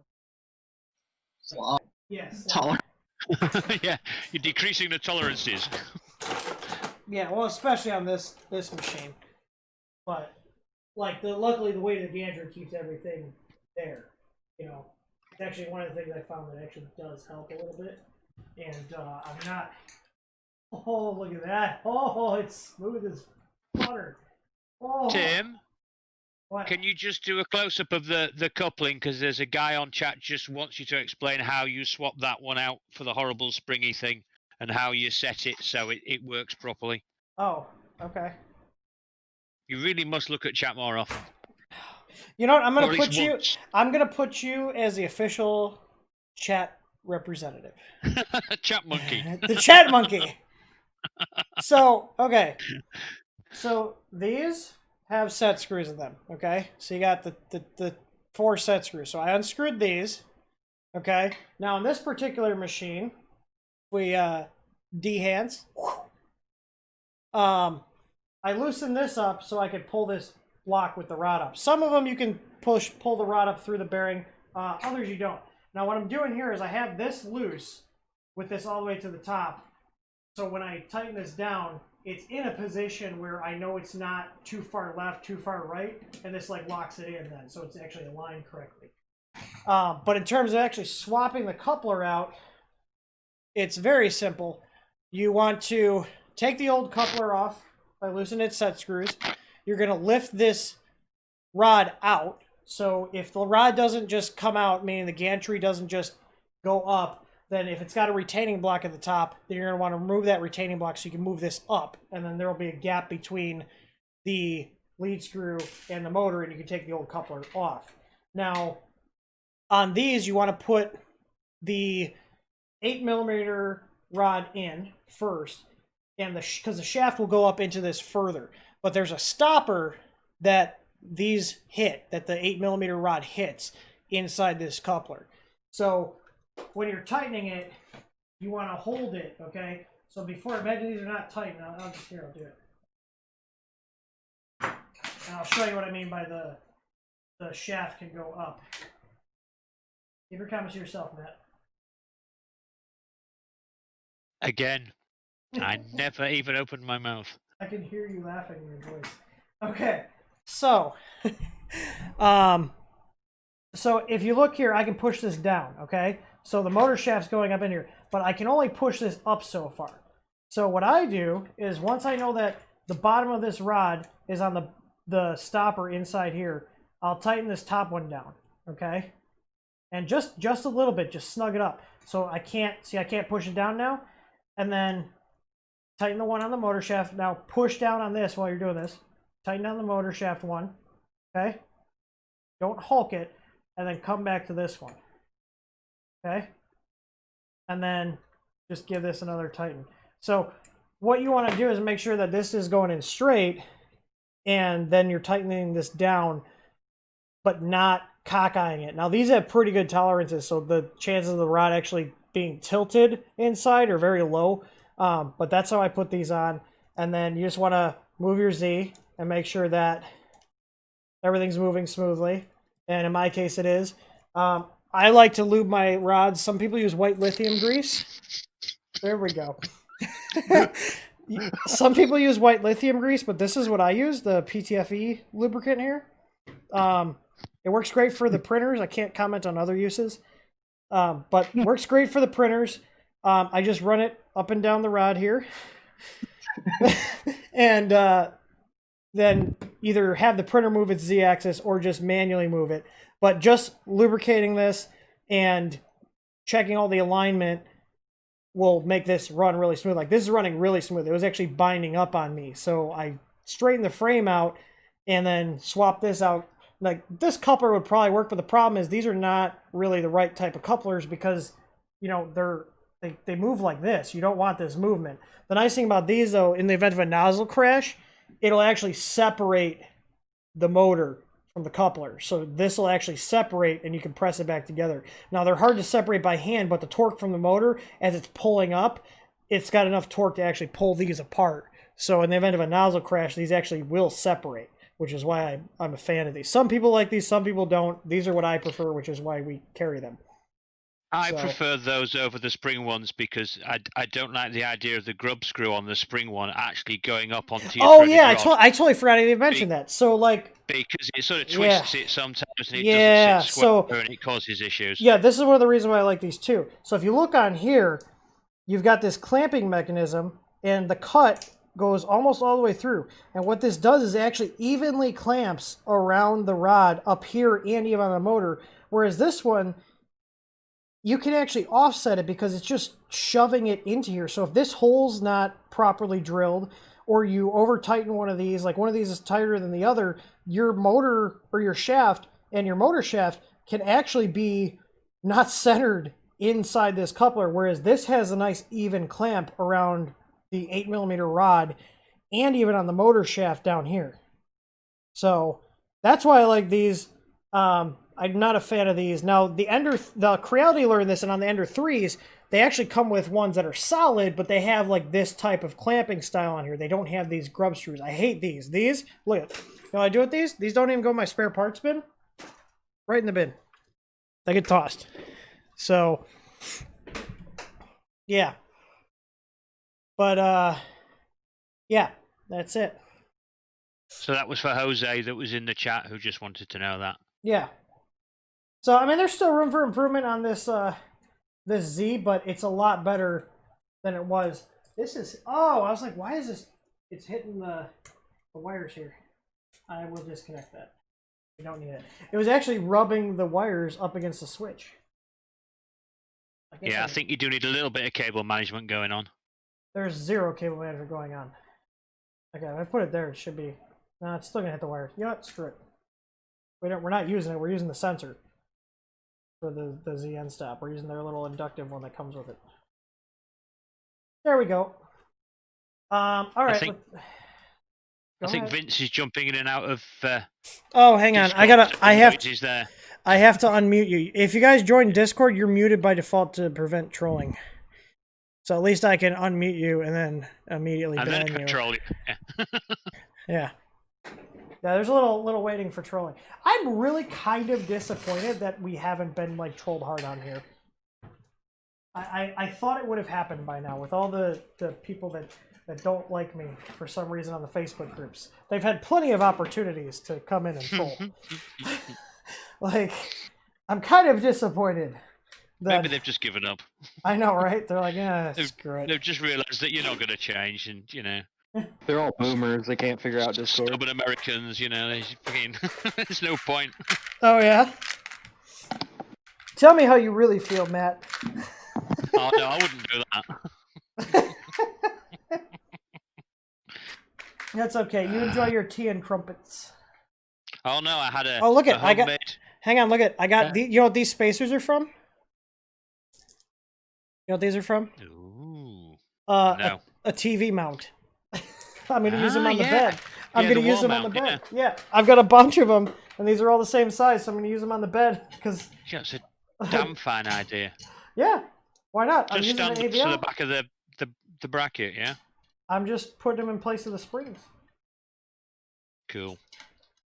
Speaker 7: Slop.
Speaker 1: Yes.
Speaker 8: Yeah, you're decreasing the tolerances.
Speaker 1: Yeah, well, especially on this machine, but like luckily the weight of the gantry keeps everything there. You know, it's actually one of the things I found that actually does help a little bit. And I'm not. Oh, look at that! Oh, it's smooth as butter. Oh.
Speaker 8: Tim,
Speaker 1: What?
Speaker 8: can you just do a close-up of the coupling? Because there's a guy on chat just wants you to explain how you swap that one out for the horrible springy thing, and how you set it so it works properly.
Speaker 1: Oh, okay.
Speaker 8: You really must look at chat more often.
Speaker 1: You know what? I'm
Speaker 8: Or
Speaker 1: gonna
Speaker 8: at
Speaker 1: put
Speaker 8: least
Speaker 1: you.
Speaker 8: once.
Speaker 1: I'm gonna put you as the official chat representative.
Speaker 8: Chat monkey.
Speaker 1: The chat monkey. So, okay. So these have set screws in them, okay? So you got the 4 set screws. So I unscrewed these, okay? Now on this particular machine, we D-hands. I loosened this up so I could pull this block with the rod up. Some of them you can pull the rod up through the bearing, others you don't. Now what I'm doing here is I have this loose with this all the way to the top. So when I tighten this down, it's in a position where I know it's not too far left, too far right, and this like locks it in then, so it's actually aligned correctly. But in terms of actually swapping the coupler out, it's very simple. You want to take the old coupler off by loosening its set screws. You're going to lift this rod out. So if the rod doesn't just come out, meaning the gantry doesn't just go up, then if it's got a retaining block at the top, then you're going to want to remove that retaining block so you can move this up. And then there will be a gap between the lead screw and the motor, and you can take the old coupler off. Now, on these, you want to put the 8mm rod in first, and because the shaft will go up into this further. But there's a stopper that these hit, that the 8mm rod hits inside this coupler. So when you're tightening it, you want to hold it, okay? So before, imagine these are not tight. Now, I'll do it. And I'll show you what I mean by the shaft can go up. Give your comments to yourself, Matt. Again,
Speaker 8: I never even opened my mouth.
Speaker 1: I can hear you laughing in your voice. Okay, so, so if you look here, I can push this down, okay? So the motor shaft's going up in here, but I can only push this up so far. So what I do is once I know that the bottom of this rod is on the stopper inside here, I'll tighten this top one down, okay? And just a little bit, just snug it up. So I can't push it down now. And then tighten the one on the motor shaft. Now push down on this while you're doing this. Tighten down the motor shaft one, okay? Don't hulk it, and then come back to this one, okay? And then just give this another tighten. So what you want to do is make sure that this is going in straight, and then you're tightening this down, but not cockeying it. Now these have pretty good tolerances, so the chances of the rod actually being tilted inside are very low. But that's how I put these on. And then you just want to move your Z and make sure that everything's moving smoothly. And in my case, it is. I like to lube my rods. Some people use white lithium grease. There we go. Some people use white lithium grease, but this is what I use, the PTFE lubricant here. It works great for the printers. I can't comment on other uses, but works great for the printers. I just run it up and down the rod here, and then either have the printer move its Z-axis or just manually move it. But just lubricating this and checking all the alignment will make this run really smooth. Like this is running really smooth. It was actually binding up on me. So I straightened the frame out and then swapped this out. Like this coupler would probably work, but the problem is these are not really the right type of couplers because, you know, they move like this. You don't want this movement. The nice thing about these though, in the event of a nozzle crash, it'll actually separate the motor from the coupler. So this will actually separate and you can press it back together. Now they're hard to separate by hand, but the torque from the motor as it's pulling up, it's got enough torque to actually pull these apart. So in the event of a nozzle crash, these actually will separate, which is why I'm a fan of these. Some people like these, some people don't. These are what I prefer, which is why we carry them.
Speaker 8: I prefer those over the spring ones because I don't like the idea of the grub screw on the spring one actually going up onto your
Speaker 1: Oh yeah, I totally forgot to even mention that. So like
Speaker 8: because it sort of twists it sometimes and it doesn't sit square and it causes issues.
Speaker 1: Yeah, this is one of the reasons why I like these too. So if you look on here, you've got this clamping mechanism and the cut goes almost all the way through. And what this does is it actually evenly clamps around the rod up here and even on the motor. Whereas this one, you can actually offset it because it's just shoving it into here. So if this hole's not properly drilled or you over tighten one of these, like one of these is tighter than the other, your motor or your shaft and your motor shaft can actually be not centered inside this coupler. Whereas this has a nice even clamp around the 8mm rod and even on the motor shaft down here. So that's why I like these. I'm not a fan of these. Now, the Creality learned this, and on the Ender 3s, they actually come with ones that are solid, but they have like this type of clamping style on here. They don't have these grub screws. I hate these. These, look at, you know what I do with these? These don't even go in my spare parts bin. Right in the bin. They get tossed. So, yeah. But, yeah, that's it.
Speaker 8: So that was for Jose that was in the chat who just wanted to know that.
Speaker 1: Yeah. So, I mean, there's still room for improvement on this this Z, but it's a lot better than it was. This is, oh, I was like, why is this, it's hitting the wires here. I will disconnect that. We don't need it. It was actually rubbing the wires up against the switch.
Speaker 8: Yeah, I think you do need a little bit of cable management going on.
Speaker 1: There's zero cable management going on. Okay, if I put it there, it should be. No, it's still gonna hit the wires. You know what? Screw it. We're not using it. We're using the sensor for the ZN stop. We're using their little inductive one that comes with it. There we go. All right.
Speaker 8: I think Vince is jumping in and out of.
Speaker 1: Oh, hang on. I have to unmute you. If you guys join Discord, you're muted by default to prevent trolling. So at least I can unmute you and then immediately ban you.
Speaker 8: Control you.
Speaker 1: Yeah. Yeah, there's a little waiting for trolling. I'm really kind of disappointed that we haven't been like trolled hard on here. I thought it would have happened by now with all the people that don't like me for some reason on the Facebook groups. They've had plenty of opportunities to come in and troll. Like, I'm kind of disappointed.
Speaker 8: Maybe they've just given up.
Speaker 1: I know, right? They're like, yeah, screw it.
Speaker 8: They've just realised that you're not going to change, and you know.
Speaker 9: They're all boomers. They can't figure out Discord.
Speaker 8: Stubborn Americans, you know. There's no point.
Speaker 1: Oh yeah. Tell me how you really feel, Matt.
Speaker 8: Oh no, I wouldn't do that.
Speaker 1: That's okay. You enjoy your tea and crumpets.
Speaker 8: Oh no, I had a.
Speaker 1: Oh look at
Speaker 8: I got.
Speaker 1: Hang on, look at I got. You know what these spacers are from? You know what these are from?
Speaker 8: Ooh.
Speaker 1: No. A TV mount. I'm gonna use them on the bed. I'm gonna use them on the bed. Yeah, I've got a bunch of them, and these are all the same size, so I'm gonna use them on the bed because.
Speaker 8: Yeah, it's a damn fine idea.
Speaker 1: Yeah, why not?
Speaker 8: Just stand to the back of the bracket, yeah.
Speaker 1: I'm just putting them in place of the springs.
Speaker 8: Cool.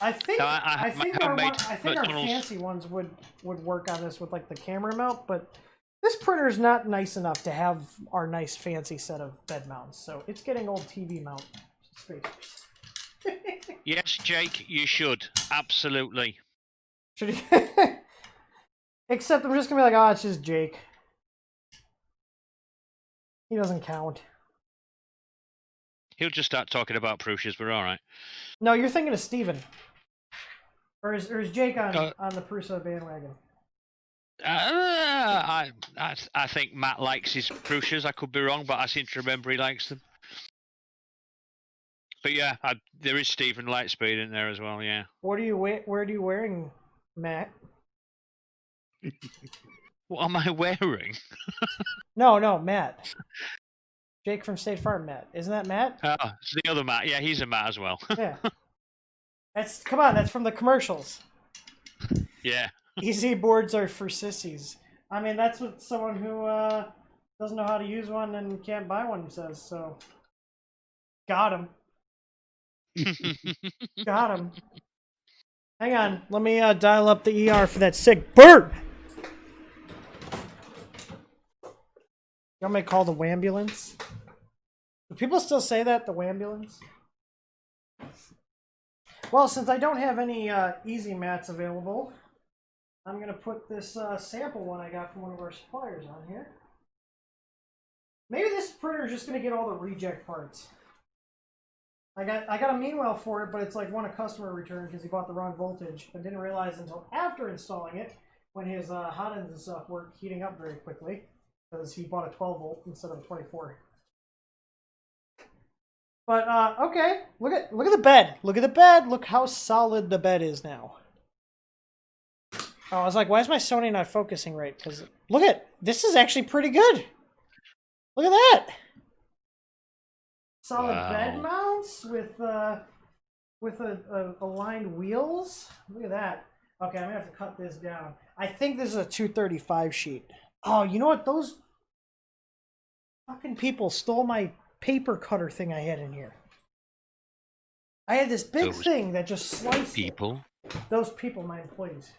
Speaker 1: I think I think our
Speaker 8: McDonald's...
Speaker 1: fancy ones would work on this with like the camera mount, but this printer is not nice enough to have our nice fancy set of bed mounts, so it's getting old TV mount spacers.
Speaker 8: Yes, Jake, you should absolutely.
Speaker 1: Should he? Except I'm just gonna be like, oh, it's just Jake. He doesn't count.
Speaker 8: He'll just start talking about Prussias, but all right.
Speaker 1: No, you're thinking of Steven. Or is Jake on the Prusa bandwagon?
Speaker 8: I think Matt likes his Prussias. I could be wrong, but I seem to remember he likes them. But yeah, there is Stephen Lightspeed in there as well. Yeah.
Speaker 1: Where are you wearing, Matt?
Speaker 8: What am I wearing?
Speaker 1: No, Matt. Jake from State Farm, Matt. Isn't that Matt?
Speaker 8: Oh, it's the other Matt. Yeah, he's a Matt as well.
Speaker 1: Yeah. Come on, that's from the commercials.
Speaker 8: Yeah.
Speaker 1: Easy boards are for sissies. I mean, that's what someone who doesn't know how to use one and can't buy one says, so. Got him. Got him. Hang on, let me dial up the ER for that sick bird. You want me to call the wambulance? Do people still say that, the wambulance? Well, since I don't have any easy mats available, I'm going to put this sample one I got from one of our suppliers on here. Maybe this printer is just going to get all the reject parts. I got a meanwhile for it, but it's like one a customer returned because he bought the wrong voltage and didn't realize until after installing it when his hot ends and stuff weren't heating up very quickly because he bought a 12 volt instead of a 24. But okay, look at the bed. Look at the bed. Look how solid the bed is now. Oh, I was like, why is my Sony not focusing right? Because look at this is actually pretty good. Look at that. Solid bed mounts with aligned wheels. Look at that. Okay, I'm gonna have to cut this down. I think this is a 235 sheet. Oh, you know what? Those fucking people stole my paper cutter thing I had in here. I had this big thing that just sliced
Speaker 8: people.
Speaker 1: Those people, my employees.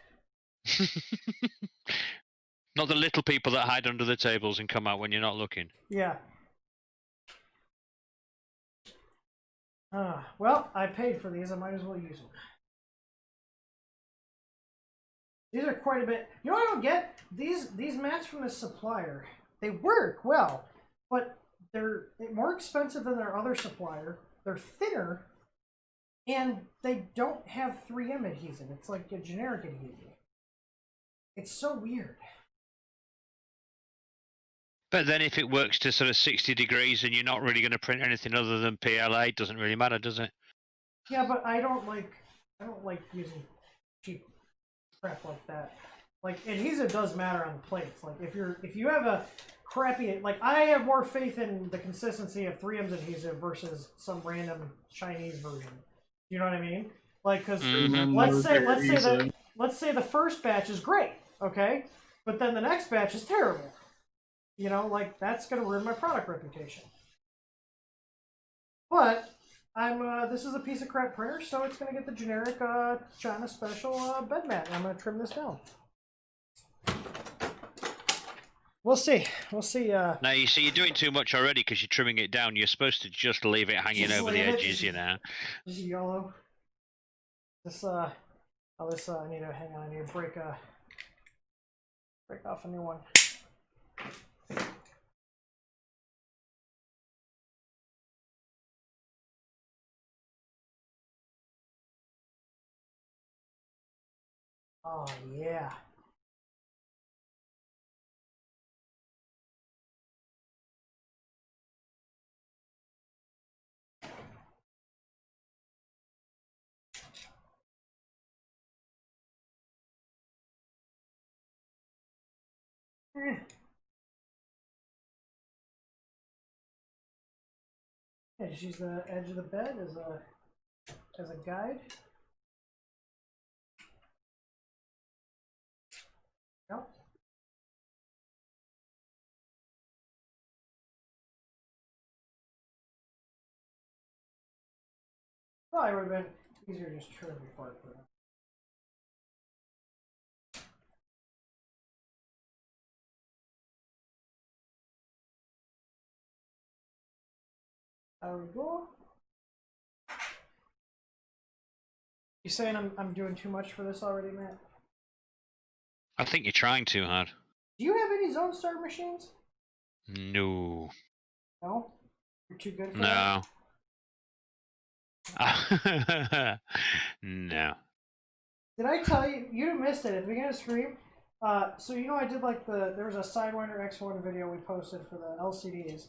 Speaker 8: Not the little people that hide under the tables and come out when you're not looking.
Speaker 1: Yeah. Well, I paid for these. I might as well use them. These are quite a bit. You know what I don't get? These mats from this supplier, they work well, but they're more expensive than their other supplier. They're thinner, and they don't have 3M adhesive. It's like a generic adhesive. It's so weird.
Speaker 8: But then if it works to sort of 60 degrees and you're not really going to print anything other than PLA, it doesn't really matter, does it?
Speaker 1: Yeah, but I don't like using cheap crap like that. Like, adhesive does matter on the plates. Like, if you have a crappy, like, I have more faith in the consistency of 3M's adhesive versus some random Chinese version. You know what I mean? Like, because let's say the first batch is great, okay, but then the next batch is terrible. You know, like, that's gonna ruin my product reputation. But this is a piece of crap printer, so it's gonna get the generic China special bed mat. I'm gonna trim this down. We'll see. We'll see.
Speaker 8: No, you see, you're doing too much already because you're trimming it down. You're supposed to just leave it hanging over the edges, you know.
Speaker 1: This is yellow. This I need to hang on. I need to break off a new one. Oh yeah. Yeah, just use the edge of the bed as a guide. Yep. Probably would have been easier to just trim before I put it. There we go. You saying I'm doing too much for this already, Matt?
Speaker 8: I think you're trying too hard.
Speaker 1: Do you have any Zonestar machines?
Speaker 8: No.
Speaker 1: No? You're too good for
Speaker 8: No.
Speaker 1: that?
Speaker 8: No.
Speaker 1: Did I tell you? You missed it at the beginning of the stream. So you know I did like there was a Sidewinder X1 video we posted for the LCDs.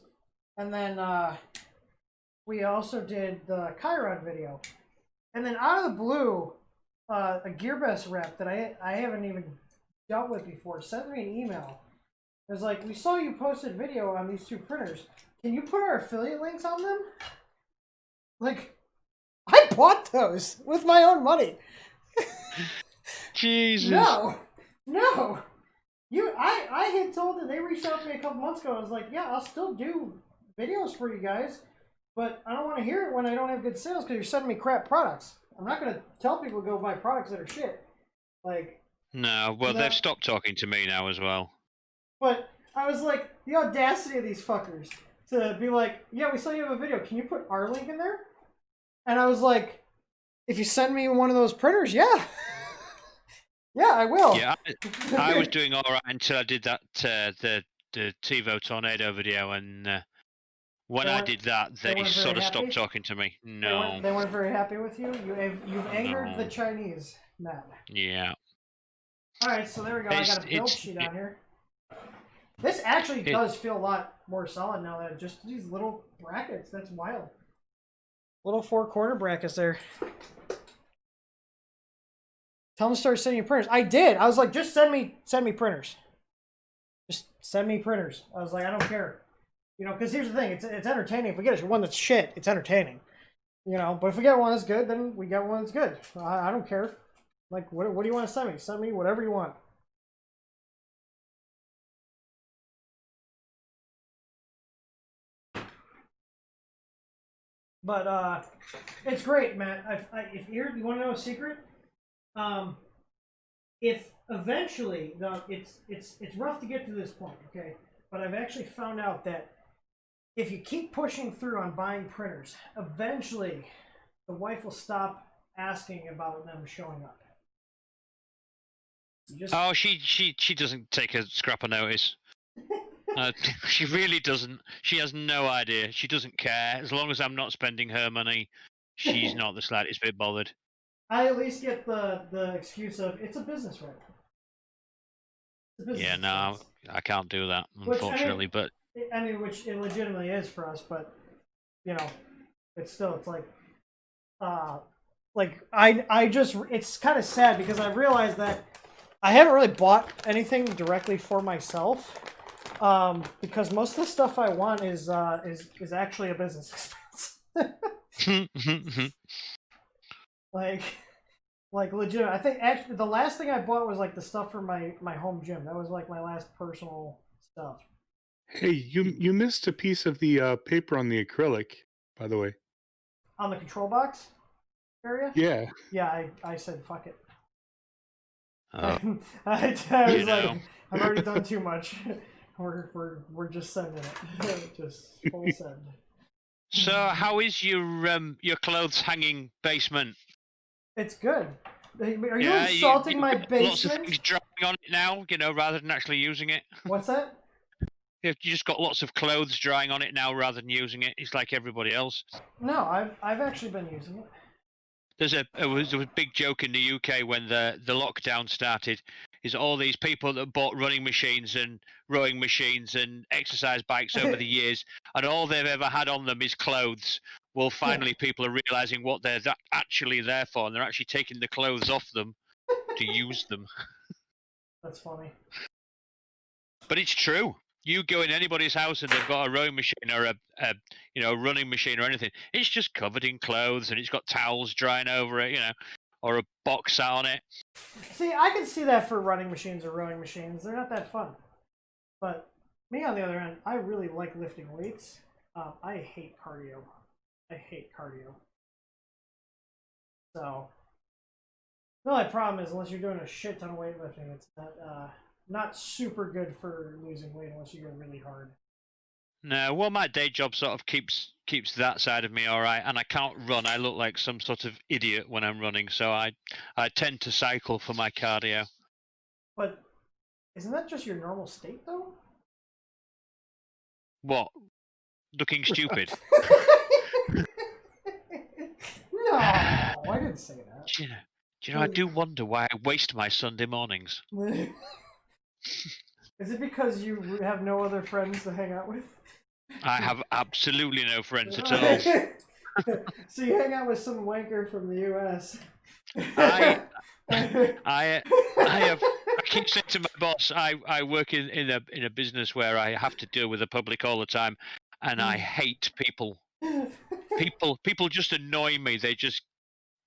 Speaker 1: And then we also did the Chiron video. And then out of the blue, a GearBest rep that I haven't even dealt with before sent me an email. It was like, we saw you posted video on these two printers. Can you put our affiliate links on them? Like, I bought those with my own money.
Speaker 8: Jesus.
Speaker 1: No. I had told them, they reached out to me a couple months ago. I was like, yeah, I'll still do videos for you guys, but I don't want to hear it when I don't have good sales because you're sending me crap products. I'm not going to tell people to go buy products that are shit. Like,
Speaker 8: no, well, they've stopped talking to me now as well.
Speaker 1: But I was like, the audacity of these fuckers to be like, yeah, we saw you have a video. Can you put our link in there? And I was like, if you send me one of those printers, yeah. Yeah, I will.
Speaker 8: Yeah, I was doing all right until I did that the TiVo Tornado video, and when I did that, they sort of stopped talking to me. No.
Speaker 1: They weren't very happy with you? You've angered the Chinese, Matt.
Speaker 8: Yeah.
Speaker 1: Alright, so there we go. I got a build sheet on here. This actually does feel a lot more solid now than just these little brackets. That's wild. Little 4-corner brackets there. Tell them to start sending you printers. I did. I was like, just send me printers. Just send me printers. I was like, I don't care. You know, because here's the thing. It's entertaining. If we get one that's shit, it's entertaining. You know, but if we get one that's good, then we get one that's good. I don't care. Like, what do you want to send me? Send me whatever you want. But it's great, Matt. If you want to know a secret, if eventually, it's rough to get to this point, okay? But I've actually found out that if you keep pushing through on buying printers, eventually the wife will stop asking about them showing up.
Speaker 8: Oh, she doesn't take a scrap of notice. She really doesn't. She has no idea. She doesn't care. As long as I'm not spending her money, she's not the slightest bit bothered.
Speaker 1: I at least get the excuse of it's a business right.
Speaker 8: Yeah, no, I can't do that, unfortunately. But
Speaker 1: I mean, which it legitimately is for us, but you know, it's like I just it's kind of sad because I realized that I haven't really bought anything directly for myself, because most of the stuff I want is actually a business expense. Like legit. I think actually the last thing I bought was like the stuff for my home gym. That was like my last personal stuff.
Speaker 6: Hey, you missed a piece of the paper on the acrylic, by the way.
Speaker 1: On the control box area?
Speaker 6: Yeah.
Speaker 1: Yeah, I said fuck it.
Speaker 8: I
Speaker 1: was like, I've already done too much. We're just sending it. Just full send.
Speaker 8: So how is your clothes hanging basement?
Speaker 1: It's good. Are you insulting my basement?
Speaker 8: Lots of things drying on it now, rather than actually using it.
Speaker 1: What's that?
Speaker 8: You just got lots of clothes drying on it now rather than using it. It's like everybody else.
Speaker 1: No, I've actually been using it.
Speaker 8: There was a big joke in the UK when the lockdown started. Is all these people that bought running machines and rowing machines and exercise bikes over the years, and all they've ever had on them is clothes. Well, finally, people are realizing what they're actually there for, and they're actually taking the clothes off them to use them.
Speaker 1: That's funny.
Speaker 8: But it's true. You go in anybody's house and they've got a rowing machine or a running machine or anything. It's just covered in clothes and it's got towels drying over it, or a box on it.
Speaker 1: See, I can see that for running machines or rowing machines. They're not that fun. But me, on the other end, I really like lifting weights. I hate cardio. So, the only problem is unless you're doing a shit ton of weightlifting, it's not super good for losing weight unless you go really hard.
Speaker 8: No, well, my day job sort of keeps that side of me all right, and I can't run. I look like some sort of idiot when I'm running, so I tend to cycle for my cardio.
Speaker 1: But isn't that just your normal state, though?
Speaker 8: What? Looking stupid?
Speaker 1: No, I didn't say that.
Speaker 8: Do you know, I do wonder why I waste my Sunday mornings.
Speaker 1: Is it because you have no other friends to hang out with?
Speaker 8: I have absolutely no friends at all.
Speaker 1: So you hang out with some wanker from the US.
Speaker 8: I keep saying to my boss, I work in a business where I have to deal with the public all the time, and I hate people. People just annoy me.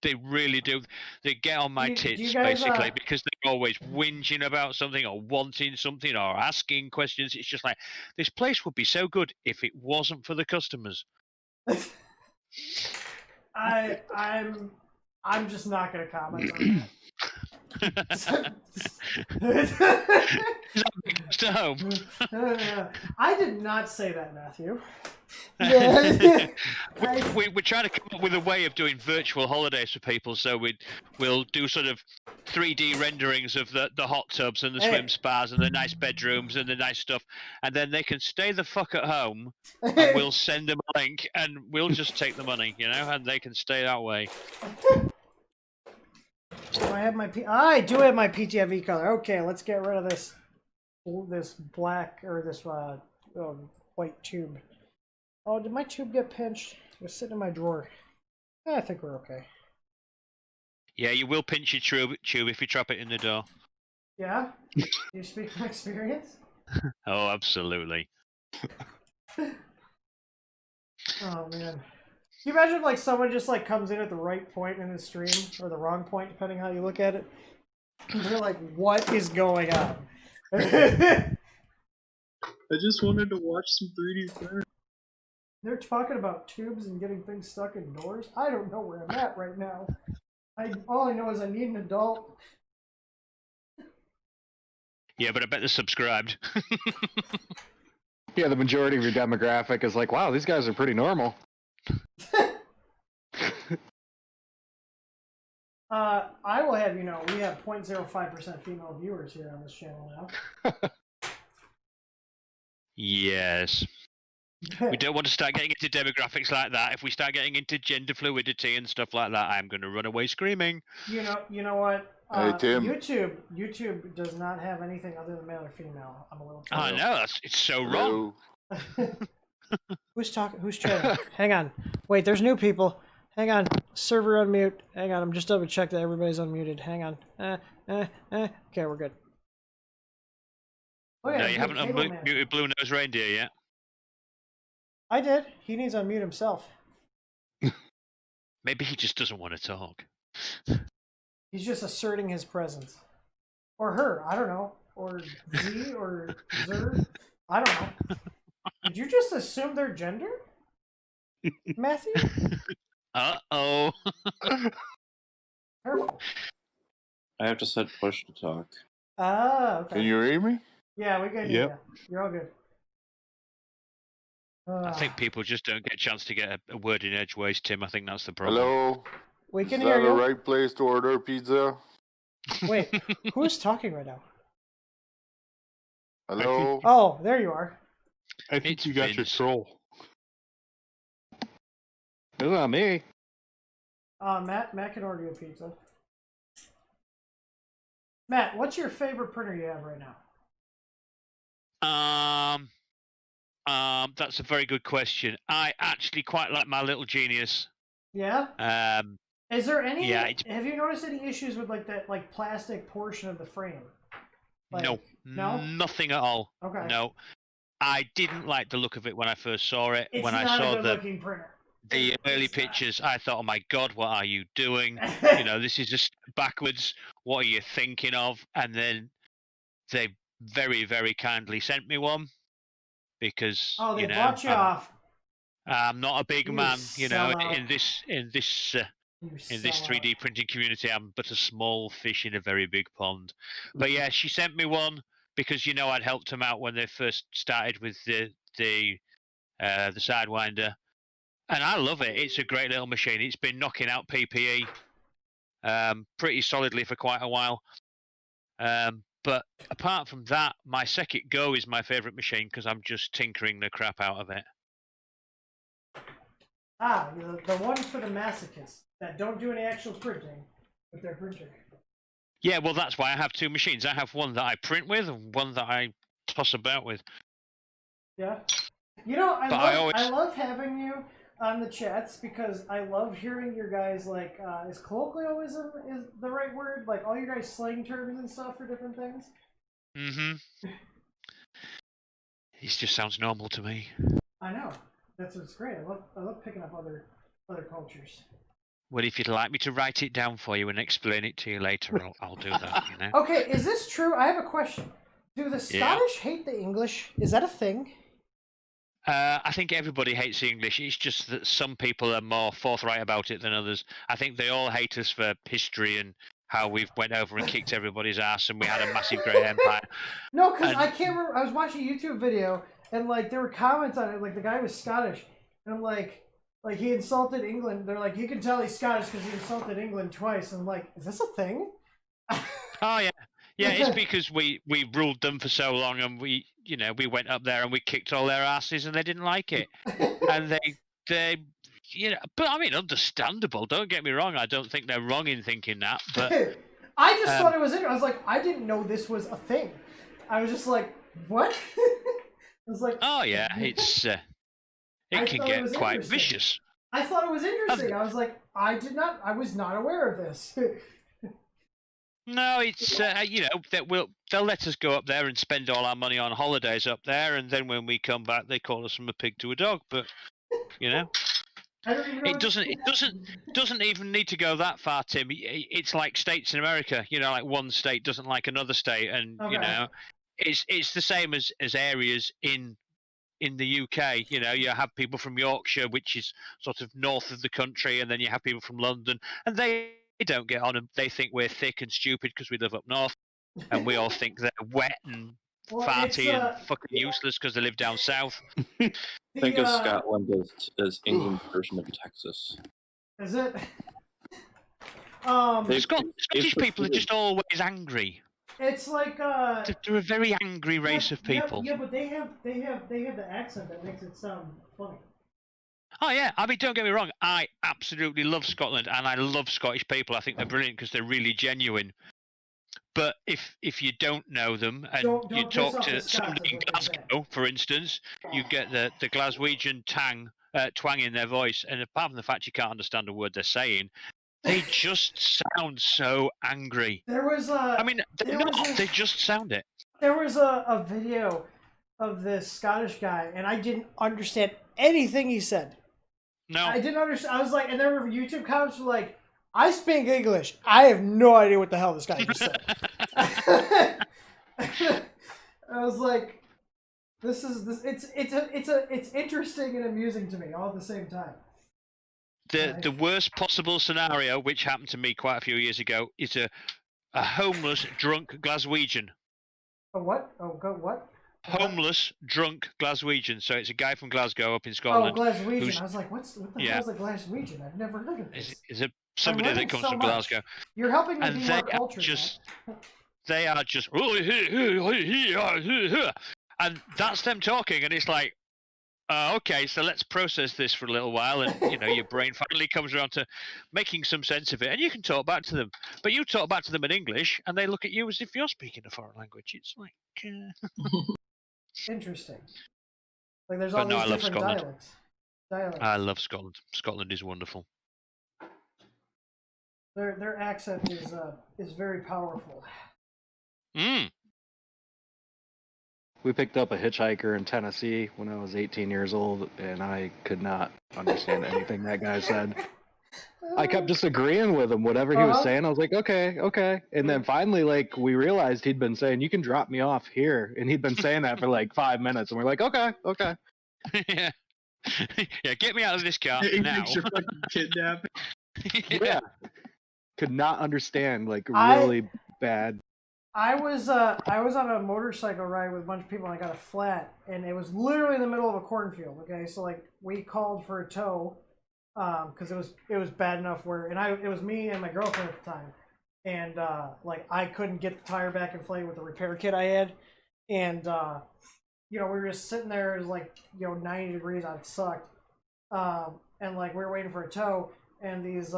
Speaker 8: They really do. They get on my tits, basically, because they're always whinging about something or wanting something or asking questions. It's just like, this place would be so good if it wasn't for the customers.
Speaker 1: I'm just not going to comment on that. I did not say that, Matthew.
Speaker 8: We're trying to come up with a way of doing virtual holidays for people, so we'll do sort of 3D renderings of the hot tubs and the swim spas and the nice bedrooms and the nice stuff, and then they can stay the fuck at home, and we'll send them a link, and we'll just take the money, and they can stay that way.
Speaker 1: So I do have my PTFE color. Okay, let's get rid of this black or this white tube. Oh, did my tube get pinched? It was sitting in my drawer. I think we're okay.
Speaker 8: Yeah, you will pinch your tube if you drop it in the door.
Speaker 1: Yeah? You speak from experience?
Speaker 8: Oh, absolutely.
Speaker 1: Oh, man. Can you imagine if someone just comes in at the right point in the stream, or the wrong point, depending how you look at it? And they're like, what is going on?
Speaker 7: I just wanted to watch some 3D print.
Speaker 1: They're talking about tubes and getting things stuck in doors. I don't know where I'm at right now. All I know is I need an adult.
Speaker 8: Yeah, but I bet they're subscribed.
Speaker 9: Yeah, the majority of your demographic is like, wow, these guys are pretty normal.
Speaker 1: I will have you know, we have 0.05% female viewers here on this channel now.
Speaker 8: Yes. We don't want to start getting into demographics like that. If we start getting into gender fluidity and stuff like that, I'm going to run away screaming.
Speaker 1: You know what?
Speaker 10: Hey, Tim.
Speaker 1: YouTube does not have anything other than male or female. I'm a little.
Speaker 8: I know, it's so wrong.
Speaker 1: Who's talking? Who's chatting? Hang on. Wait, there's new people. Hang on. Server unmute. Hang on. I'm just double check that everybody's unmuted. Hang on. Okay, we're good. Oh, yeah,
Speaker 8: No, you haven't unmuted Blue Nose Reindeer yet.
Speaker 1: I did. He needs to unmute himself.
Speaker 8: Maybe he just doesn't want to talk.
Speaker 1: He's just asserting his presence. Or her. I don't know. Or Z or Zer. I don't know. Did you just assume their gender? Matthew?
Speaker 8: Uh-oh.
Speaker 1: Careful.
Speaker 10: I have to set push to talk.
Speaker 1: Ah, okay.
Speaker 10: Can you hear me?
Speaker 1: Yeah, we can hear you. You're all good.
Speaker 8: I think people just don't get a chance to get a word in edgeways, Tim. I think that's the problem.
Speaker 10: Hello?
Speaker 1: We can
Speaker 10: Is
Speaker 1: hear
Speaker 10: that
Speaker 1: you.
Speaker 10: the right place to order pizza?
Speaker 1: Wait, who's talking right now?
Speaker 10: Hello?
Speaker 1: Oh, there you are.
Speaker 6: I think you got your troll.
Speaker 9: It's not me.
Speaker 1: Matt can order you a pizza. Matt, what's your favorite printer you have right now?
Speaker 8: That's a very good question. I actually quite like my little Genius.
Speaker 1: Yeah? Is there any
Speaker 8: yeah,
Speaker 1: have you noticed any issues with like that plastic portion of the frame? Like,
Speaker 8: no, nothing at all.
Speaker 1: Okay.
Speaker 8: No. I didn't like the look of it when I first saw it.
Speaker 1: It's
Speaker 8: when
Speaker 1: not
Speaker 8: I saw
Speaker 1: a good looking printer.
Speaker 8: The early pictures, I thought, oh my God, what are you doing? You know, this is just backwards. What are you thinking of? And then they very, very kindly sent me one because
Speaker 1: they bought you off.
Speaker 8: I'm not a big man, you know.
Speaker 1: sellout.
Speaker 8: In this 3D printing community, I'm but a small fish in a very big pond. But yeah, she sent me one because you know I'd helped them out when they first started with the Sidewinder. And I love it. It's a great little machine. It's been knocking out PPE pretty solidly for quite a while. But apart from that, my Second Go is my favourite machine because I'm just tinkering the crap out of it.
Speaker 1: The one for the masochists that don't do any actual printing with their printer.
Speaker 8: Yeah, well, that's why I have two machines. I have one that I print with and one that I toss about with.
Speaker 1: Yeah. You know, I love having you on the chats because I love hearing your guys is colloquialism is the right word? Like all your guys slang terms and stuff for different things?
Speaker 8: Mm-hmm. It just sounds normal to me.
Speaker 1: I know. That's what's great. I love picking up other cultures.
Speaker 8: Well, if you'd like me to write it down for you and explain it to you later, I'll do that, you know?
Speaker 1: Okay, is this true? I have a question. Do the Scottish hate the English? Is that a thing?
Speaker 8: I think everybody hates the English. It's just that some people are more forthright about it than others. I think they all hate us for history and how we've went over and kicked everybody's ass and we had a massive great empire.
Speaker 1: No, because I can't remember. I was watching a YouTube video and there were comments on it. Like the guy was Scottish, and I'm like he insulted England. They're like, you can tell he's Scottish because he insulted England twice. And I'm like, is this a thing?
Speaker 8: Oh yeah. Yeah, it's because we ruled them for so long, and we went up there and we kicked all their asses, and they didn't like it, and they but I mean, understandable. Don't get me wrong. I don't think they're wrong in thinking that, but
Speaker 1: I just thought it was interesting. I was like, I didn't know this was a thing. I was just like, what? I was like,
Speaker 8: oh yeah, it's it can get quite vicious.
Speaker 1: I thought it was interesting. I was like, I was not aware of this.
Speaker 8: No, it's they'll let us go up there and spend all our money on holidays up there, and then when we come back, they call us from a pig to a dog. But it doesn't even need to go that far, Tim. It's like states in America. Like one state doesn't like another state, and it's the same as areas in the UK. You have people from Yorkshire, which is sort of north of the country, and then you have people from London, and they don't get on, and they think we're thick and stupid because we live up north, and we all think they're wet and farty and fucking useless because they live down south.
Speaker 10: Think of Scotland as England's version of Texas.
Speaker 1: Is it?
Speaker 8: Scottish people are just always angry.
Speaker 1: It's like
Speaker 8: They're a very angry race of people.
Speaker 1: Yeah, but they have the accent that makes it sound funny.
Speaker 8: Oh yeah, I mean, don't get me wrong. I absolutely love Scotland, and I love Scottish people. I think they're brilliant because they're really genuine. But if you don't know them and you talk to somebody in Glasgow, for instance, you get the Glaswegian twang in their voice, and apart from the fact you can't understand a word they're saying, they just sound so angry.
Speaker 1: There was
Speaker 8: they just sound it.
Speaker 1: There was a video of this Scottish guy, and I didn't understand anything he said.
Speaker 8: No,
Speaker 1: I didn't understand. I was like, and there were YouTube comments were like, "I speak English. I have no idea what the hell this guy just said." I was like, It's interesting and amusing to me all at the same time.
Speaker 8: The worst possible scenario, which happened to me quite a few years ago, is a homeless drunk Glaswegian.
Speaker 1: A what? Oh, what?
Speaker 8: Homeless drunk Glaswegian. So it's a guy from Glasgow up in Scotland.
Speaker 1: Oh, Glaswegian. I was like, what the hell is a Glaswegian? I've never heard of this.
Speaker 8: Is it somebody that comes from Glasgow?
Speaker 1: You're helping me be more cultured.
Speaker 8: They are just, and that's them talking, and it's like, okay, so let's process this for a little while, and your brain finally comes around to making some sense of it, and you can talk back to them. But you talk back to them in English, and they look at you as if you're speaking a foreign language. It's like
Speaker 1: interesting. Like there's all these
Speaker 8: I love
Speaker 1: different
Speaker 8: Scotland.
Speaker 1: dialects.
Speaker 8: I love Scotland. Scotland is wonderful.
Speaker 1: Their accent is very powerful.
Speaker 9: We picked up a hitchhiker in Tennessee when I was 18 years old, and I could not understand anything that guy said. I kept just agreeing with him, whatever he was saying. I was like, okay. And then finally, we realized he'd been saying, "You can drop me off here," and he'd been saying that for 5 minutes, and we're like, okay.
Speaker 8: Yeah, get me out of this car now.
Speaker 7: You're fucking kidnapping.
Speaker 9: Yeah. Could not understand, really bad.
Speaker 1: I was on a motorcycle ride with a bunch of people, and I got a flat, and it was literally in the middle of a cornfield. Okay, so we called for a tow, because it was bad enough where, it was me and my girlfriend at the time, and I couldn't get the tire back inflated with the repair kit I had, and we were just sitting there. It was 90 degrees out. It sucked, and we were waiting for a tow, and these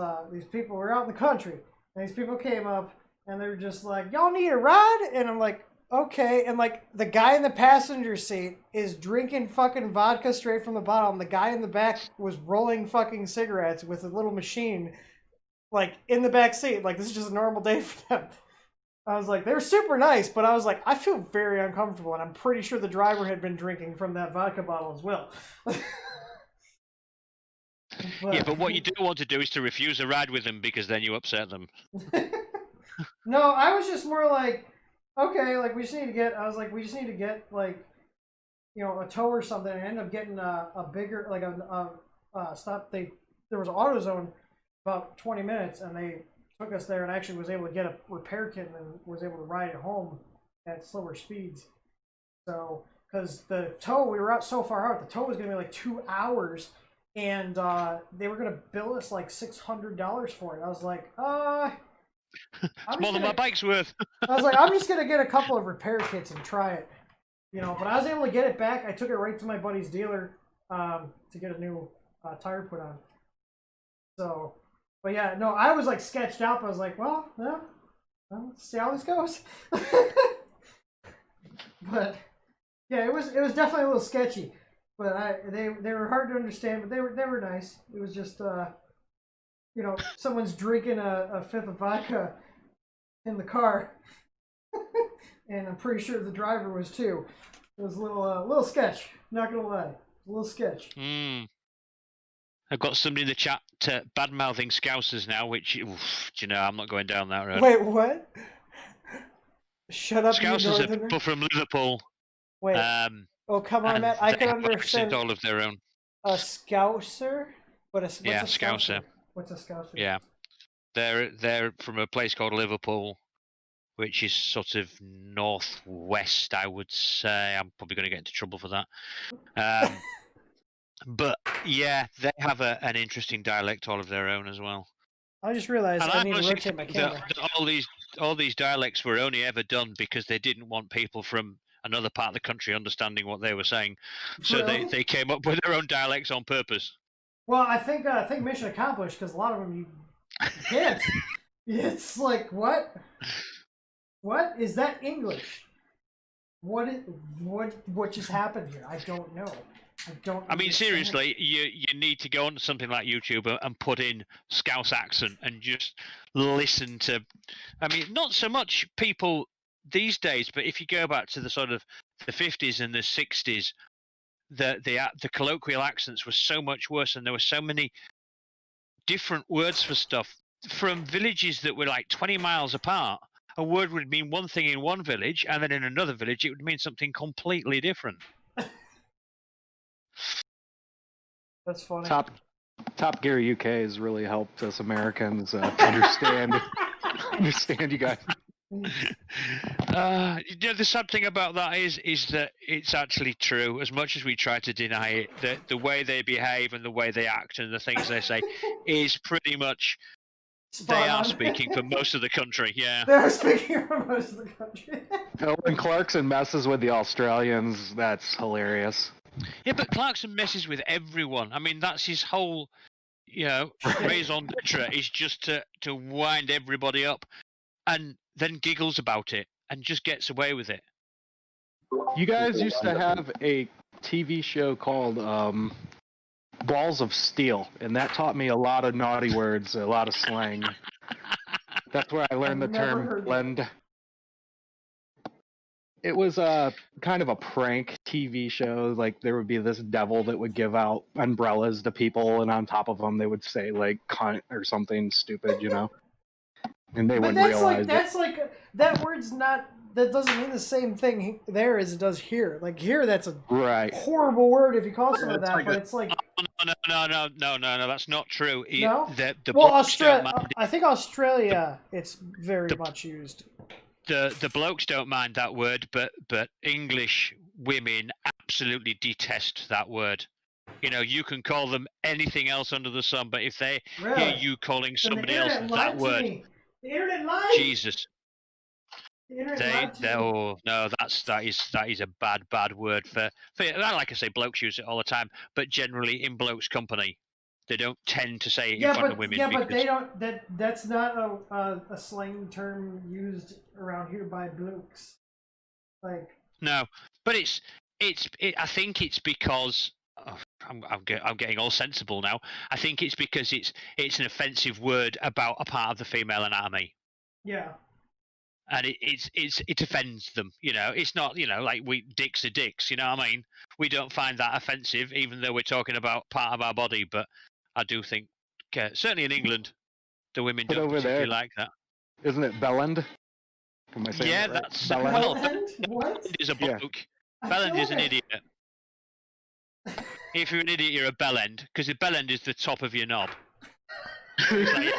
Speaker 1: people were out in the country, and these people came up. And they're just like, "Y'all need a ride?" And I'm like, "Okay." And the guy in the passenger seat is drinking fucking vodka straight from the bottle. And the guy in the back was rolling fucking cigarettes with a little machine, in the back seat. This is just a normal day for them. I was like, they were super nice, but I was like, I feel very uncomfortable. And I'm pretty sure the driver had been drinking from that vodka bottle as well.
Speaker 8: But what you do want to do is to refuse a ride with them, because then you upset them.
Speaker 1: No, I was just more like, okay, we just need to get, a tow or something. I ended up getting a bigger, stop. There was AutoZone about 20 minutes, and they took us there, and I actually was able to get a repair kit and was able to ride it home at slower speeds. So, because the tow, we were out so far out, the tow was going to be 2 hours, and they were going to bill us $600 for it. I was like,
Speaker 8: it's more than my bike's worth.
Speaker 1: I was like, I'm just gonna get a couple of repair kits and try it, But I was able to get it back. I took it right to my buddy's dealer to get a new tire put on. So, but yeah, no, I was sketched out. But I was like, well, let's see how this goes. But yeah, it was definitely a little sketchy. But they were hard to understand, but they were nice. It was just someone's drinking a fifth of vodka in the car, and I'm pretty sure the driver was too. It was a little sketch. Not gonna lie, a little sketch.
Speaker 8: I've got somebody in the chat bad mouthing Scousers now, which I'm not going down that road.
Speaker 1: Wait, what? Shut up,
Speaker 8: Scousers are people from Liverpool.
Speaker 1: Wait. Oh, come on, Matt. I can understand.
Speaker 8: All of their own.
Speaker 1: A Scouser? What's a
Speaker 8: Scouser.
Speaker 1: What's a Scouser?
Speaker 8: Yeah, they're from a place called Liverpool, which is sort of northwest, I would say. I'm probably going to get into trouble for that. But yeah, they have an interesting dialect all of their own as well.
Speaker 1: I just realized
Speaker 8: And
Speaker 1: I
Speaker 8: I
Speaker 1: need to
Speaker 8: honestly
Speaker 1: rotate my
Speaker 8: think that
Speaker 1: camera.
Speaker 8: all these dialects were only ever done because they didn't want people from another part of the country understanding what they were saying. So
Speaker 1: Really?
Speaker 8: they came up with their own dialects on purpose.
Speaker 1: Well, I think mission accomplished because a lot of them you can't. It's like what? What is that English? What just happened here? I don't know.
Speaker 8: I mean, seriously, you need to go on to something like YouTube and put in Scouse accent and just listen to. I mean, not so much people these days, but if you go back to the sort of the 50s and the 60s, the colloquial accents were so much worse, and there were so many different words for stuff from villages that were like 20 miles apart. A word would mean one thing in one village, and then in another village, it would mean something completely different.
Speaker 1: That's funny.
Speaker 9: Top Gear UK has really helped us Americans understand you guys.
Speaker 8: The sad thing about that is that it's actually true. As much as we try to deny it, that the way they behave and the way they act and the things they say is pretty much they are speaking for most of the country. Yeah,
Speaker 1: they're speaking for most of the country.
Speaker 9: When Clarkson messes with the Australians, that's hilarious.
Speaker 8: Yeah, but Clarkson messes with everyone. I mean, that's his whole, raison d'etre is just to wind everybody up, and then giggles about it and just gets away with it.
Speaker 9: You guys used to have a TV show called Balls of Steel, and that taught me a lot of naughty words, a lot of slang. That's where I learned the term blend. It was kind of a prank TV show. Like, there would be this devil that would give out umbrellas to people, and on top of them they would say, like, cunt or something stupid, And they wouldn't realize
Speaker 1: that word's not, that doesn't mean the same thing there as it does here. Like, here, that's a horrible word if you call someone that, but it's like...
Speaker 8: No, that's not true.
Speaker 1: No? I think Australia, it's very much used.
Speaker 8: The blokes don't mind that word, but English women absolutely detest that word. You can call them anything else under the sun, but if they hear you calling somebody else that word,
Speaker 1: the internet lied.
Speaker 8: Jesus. Oh no, that is a bad word for like I say, blokes use it all the time, but generally in blokes' company. They don't tend to say it in front of women.
Speaker 1: Yeah, but they don't. That's not a slang term used around here by blokes. Like
Speaker 8: no, but it's. I think it's because I'm getting all sensible now. I think it's because it's an offensive word about a part of the female anatomy.
Speaker 1: Yeah.
Speaker 8: And it offends them. It's not like dicks are dicks. You know what I mean? We don't find that offensive, even though we're talking about part of our body, but. I do think, certainly in England, the women don't particularly like that.
Speaker 9: Isn't it bellend? Am I saying
Speaker 8: yeah,
Speaker 9: that right?
Speaker 8: That's
Speaker 1: bellend? What?
Speaker 8: Bellend is a bloke. Yeah. Bellend is an idiot. If you're an idiot, you're a bellend, because a bellend is the top of your knob. Right?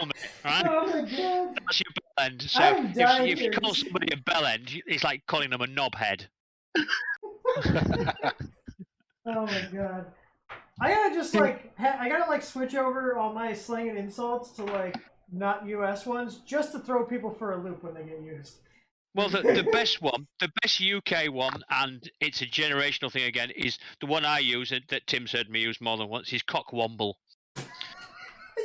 Speaker 1: Oh my god!
Speaker 8: That's your bellend. So if you call somebody a bellend, it's like calling them a knobhead.
Speaker 1: Oh my god. I gotta switch over all my slang and insults to not US ones just to throw people for a loop when they get used.
Speaker 8: Well, the best one, the best UK one, and it's a generational thing again, is the one I use that Tim's heard me use more than once, is cockwomble.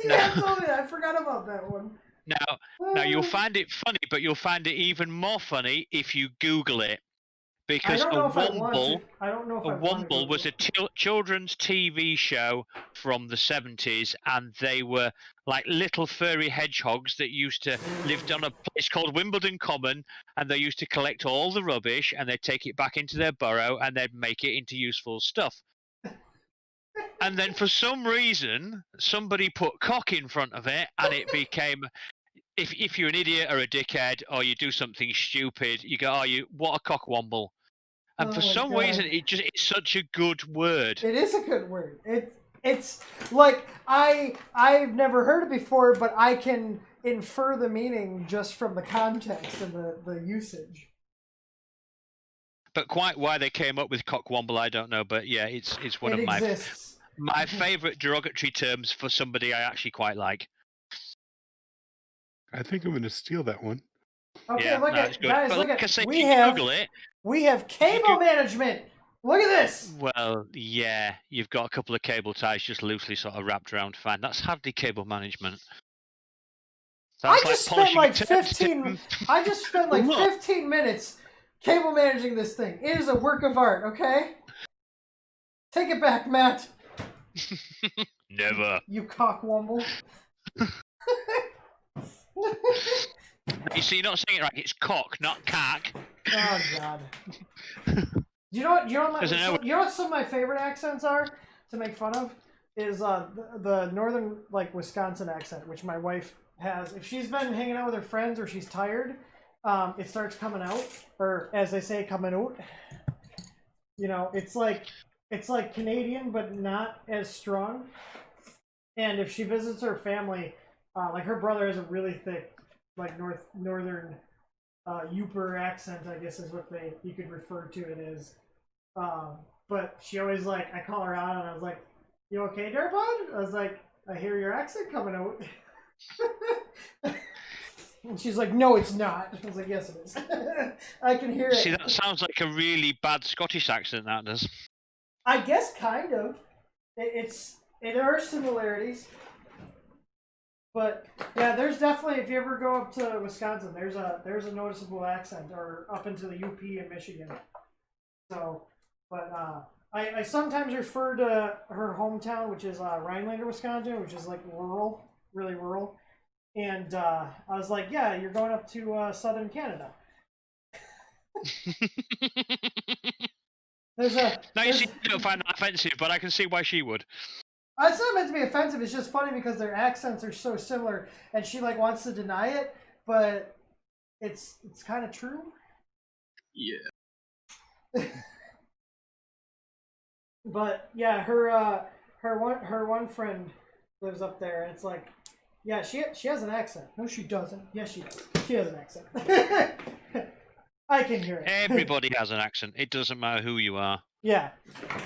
Speaker 1: You have told me that. I forgot about that one.
Speaker 8: Now you'll find it funny, but you'll find it even more funny if you Google it. Because a womble was a children's TV show from the 70s, and they were like little furry hedgehogs that used to live on a place called Wimbledon Common, and they used to collect all the rubbish, and they'd take it back into their burrow, and they'd make it into useful stuff. And then for some reason, somebody put cock in front of it, and it became... If you're an idiot or a dickhead, or you do something stupid, you go, what a cockwomble. And for some reason, it's such a good word.
Speaker 1: It is a good word. It's like I've never heard it before, but I can infer the meaning just from the context and the usage.
Speaker 8: But quite why they came up with cockwomble, I don't know. But yeah, it's one of my favourite derogatory terms for somebody I actually quite like.
Speaker 6: I think I'm going to steal that one.
Speaker 1: Okay,
Speaker 8: Yeah,
Speaker 1: look
Speaker 8: no,
Speaker 1: at
Speaker 8: it's good.
Speaker 1: guys.
Speaker 8: But
Speaker 1: Look
Speaker 8: like I
Speaker 1: at
Speaker 8: say, if
Speaker 1: we
Speaker 8: you
Speaker 1: have
Speaker 8: Google it.
Speaker 1: cable management. Look at this.
Speaker 8: Well, yeah, you've got a couple of cable ties just loosely sort of wrapped around. Fine, that's handy cable management.
Speaker 1: I
Speaker 8: That's
Speaker 1: just spent
Speaker 8: polishing a
Speaker 1: like
Speaker 8: turd,
Speaker 1: 15.
Speaker 8: Tim.
Speaker 1: I just spent like
Speaker 8: Look.
Speaker 1: 15 minutes cable managing this thing. It is a work of art. Okay. Take it back, Matt.
Speaker 8: Never.
Speaker 1: You cockwomble.
Speaker 8: You see, you're not saying it right. It's cock, not cack.
Speaker 1: Oh God. You know what? You know what some of my favorite accents are to make fun of is the northern like Wisconsin accent, which my wife has. If she's been hanging out with her friends or she's tired, it starts coming out, or as they say, coming out. You know, it's like Canadian, but not as strong. And if she visits her family, like her brother has a really thick, like northern Yooper accent, I guess is what you could refer to it as. But she always like, I call her out and I was like, "You okay there, bud?" I was like, "I hear your accent coming out." And she's like, "No, it's not." I was like, "Yes, it is." I can hear it.
Speaker 8: See, that sounds like a really bad Scottish accent, that does.
Speaker 1: I guess kind of. There are similarities. But yeah, there's definitely, if you ever go up to Wisconsin, there's a noticeable accent, or up into the UP in Michigan. So, but I sometimes refer to her hometown, which is Rhinelander, Wisconsin, which is like rural, really rural. And I was like, "Yeah, you're going up to southern Canada."
Speaker 8: Now you see, you don't find that offensive, but I can see why she would.
Speaker 1: It's not meant to be offensive. It's just funny because their accents are so similar, and she like wants to deny it, but it's kind of true.
Speaker 7: Yeah.
Speaker 1: But yeah, her one friend lives up there, and it's like, yeah, she has an accent. No, she doesn't. Yes, she does. She has an accent. I can hear it.
Speaker 8: Everybody has an accent. It doesn't matter who you are.
Speaker 1: Yeah,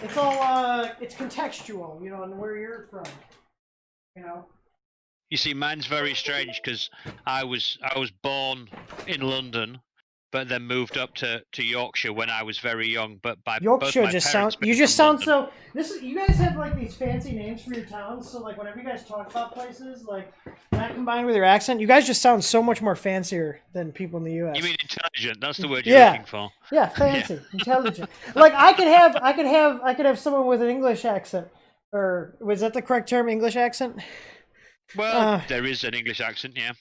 Speaker 1: it's all it's contextual, you know, and where you're from, you know.
Speaker 8: You see, mine's very strange because I was born in London, but then moved up to Yorkshire when I was very young. But by
Speaker 1: Yorkshire
Speaker 8: both my
Speaker 1: just
Speaker 8: parents
Speaker 1: sound. You
Speaker 8: moved
Speaker 1: just
Speaker 8: from
Speaker 1: sound
Speaker 8: London.
Speaker 1: so. You guys have like these fancy names for your towns. So like whenever you guys talk about places, like that combined with your accent, you guys just sound so much more fancier than people in the U.S.
Speaker 8: You mean intelligent? That's the word you're
Speaker 1: Yeah.
Speaker 8: looking for.
Speaker 1: Yeah, fancy, intelligent. Like I could have someone with an English accent, or was that the correct term, English accent?
Speaker 8: Well, there is an English accent, yeah.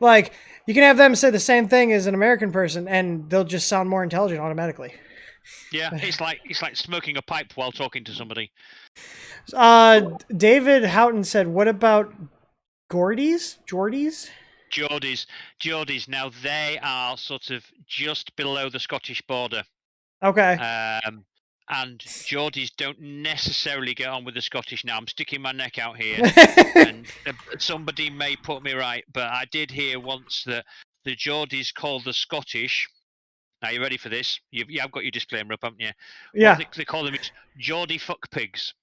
Speaker 1: Like you can have them say the same thing as an American person, and they'll just sound more intelligent automatically.
Speaker 8: Yeah, it's like smoking a pipe while talking to somebody.
Speaker 1: David Houghton said, "What about Geordies?
Speaker 8: Geordies. Now they are sort of just below the Scottish border.
Speaker 1: Okay.
Speaker 8: And Geordies don't necessarily get on with the Scottish. Now I'm sticking my neck out here, and somebody may put me right, but I did hear once that the Geordies call the Scottish. Now you ready for this? I've got your disclaimer up, haven't you?
Speaker 1: Yeah.
Speaker 8: What they call them is Geordie fuck pigs.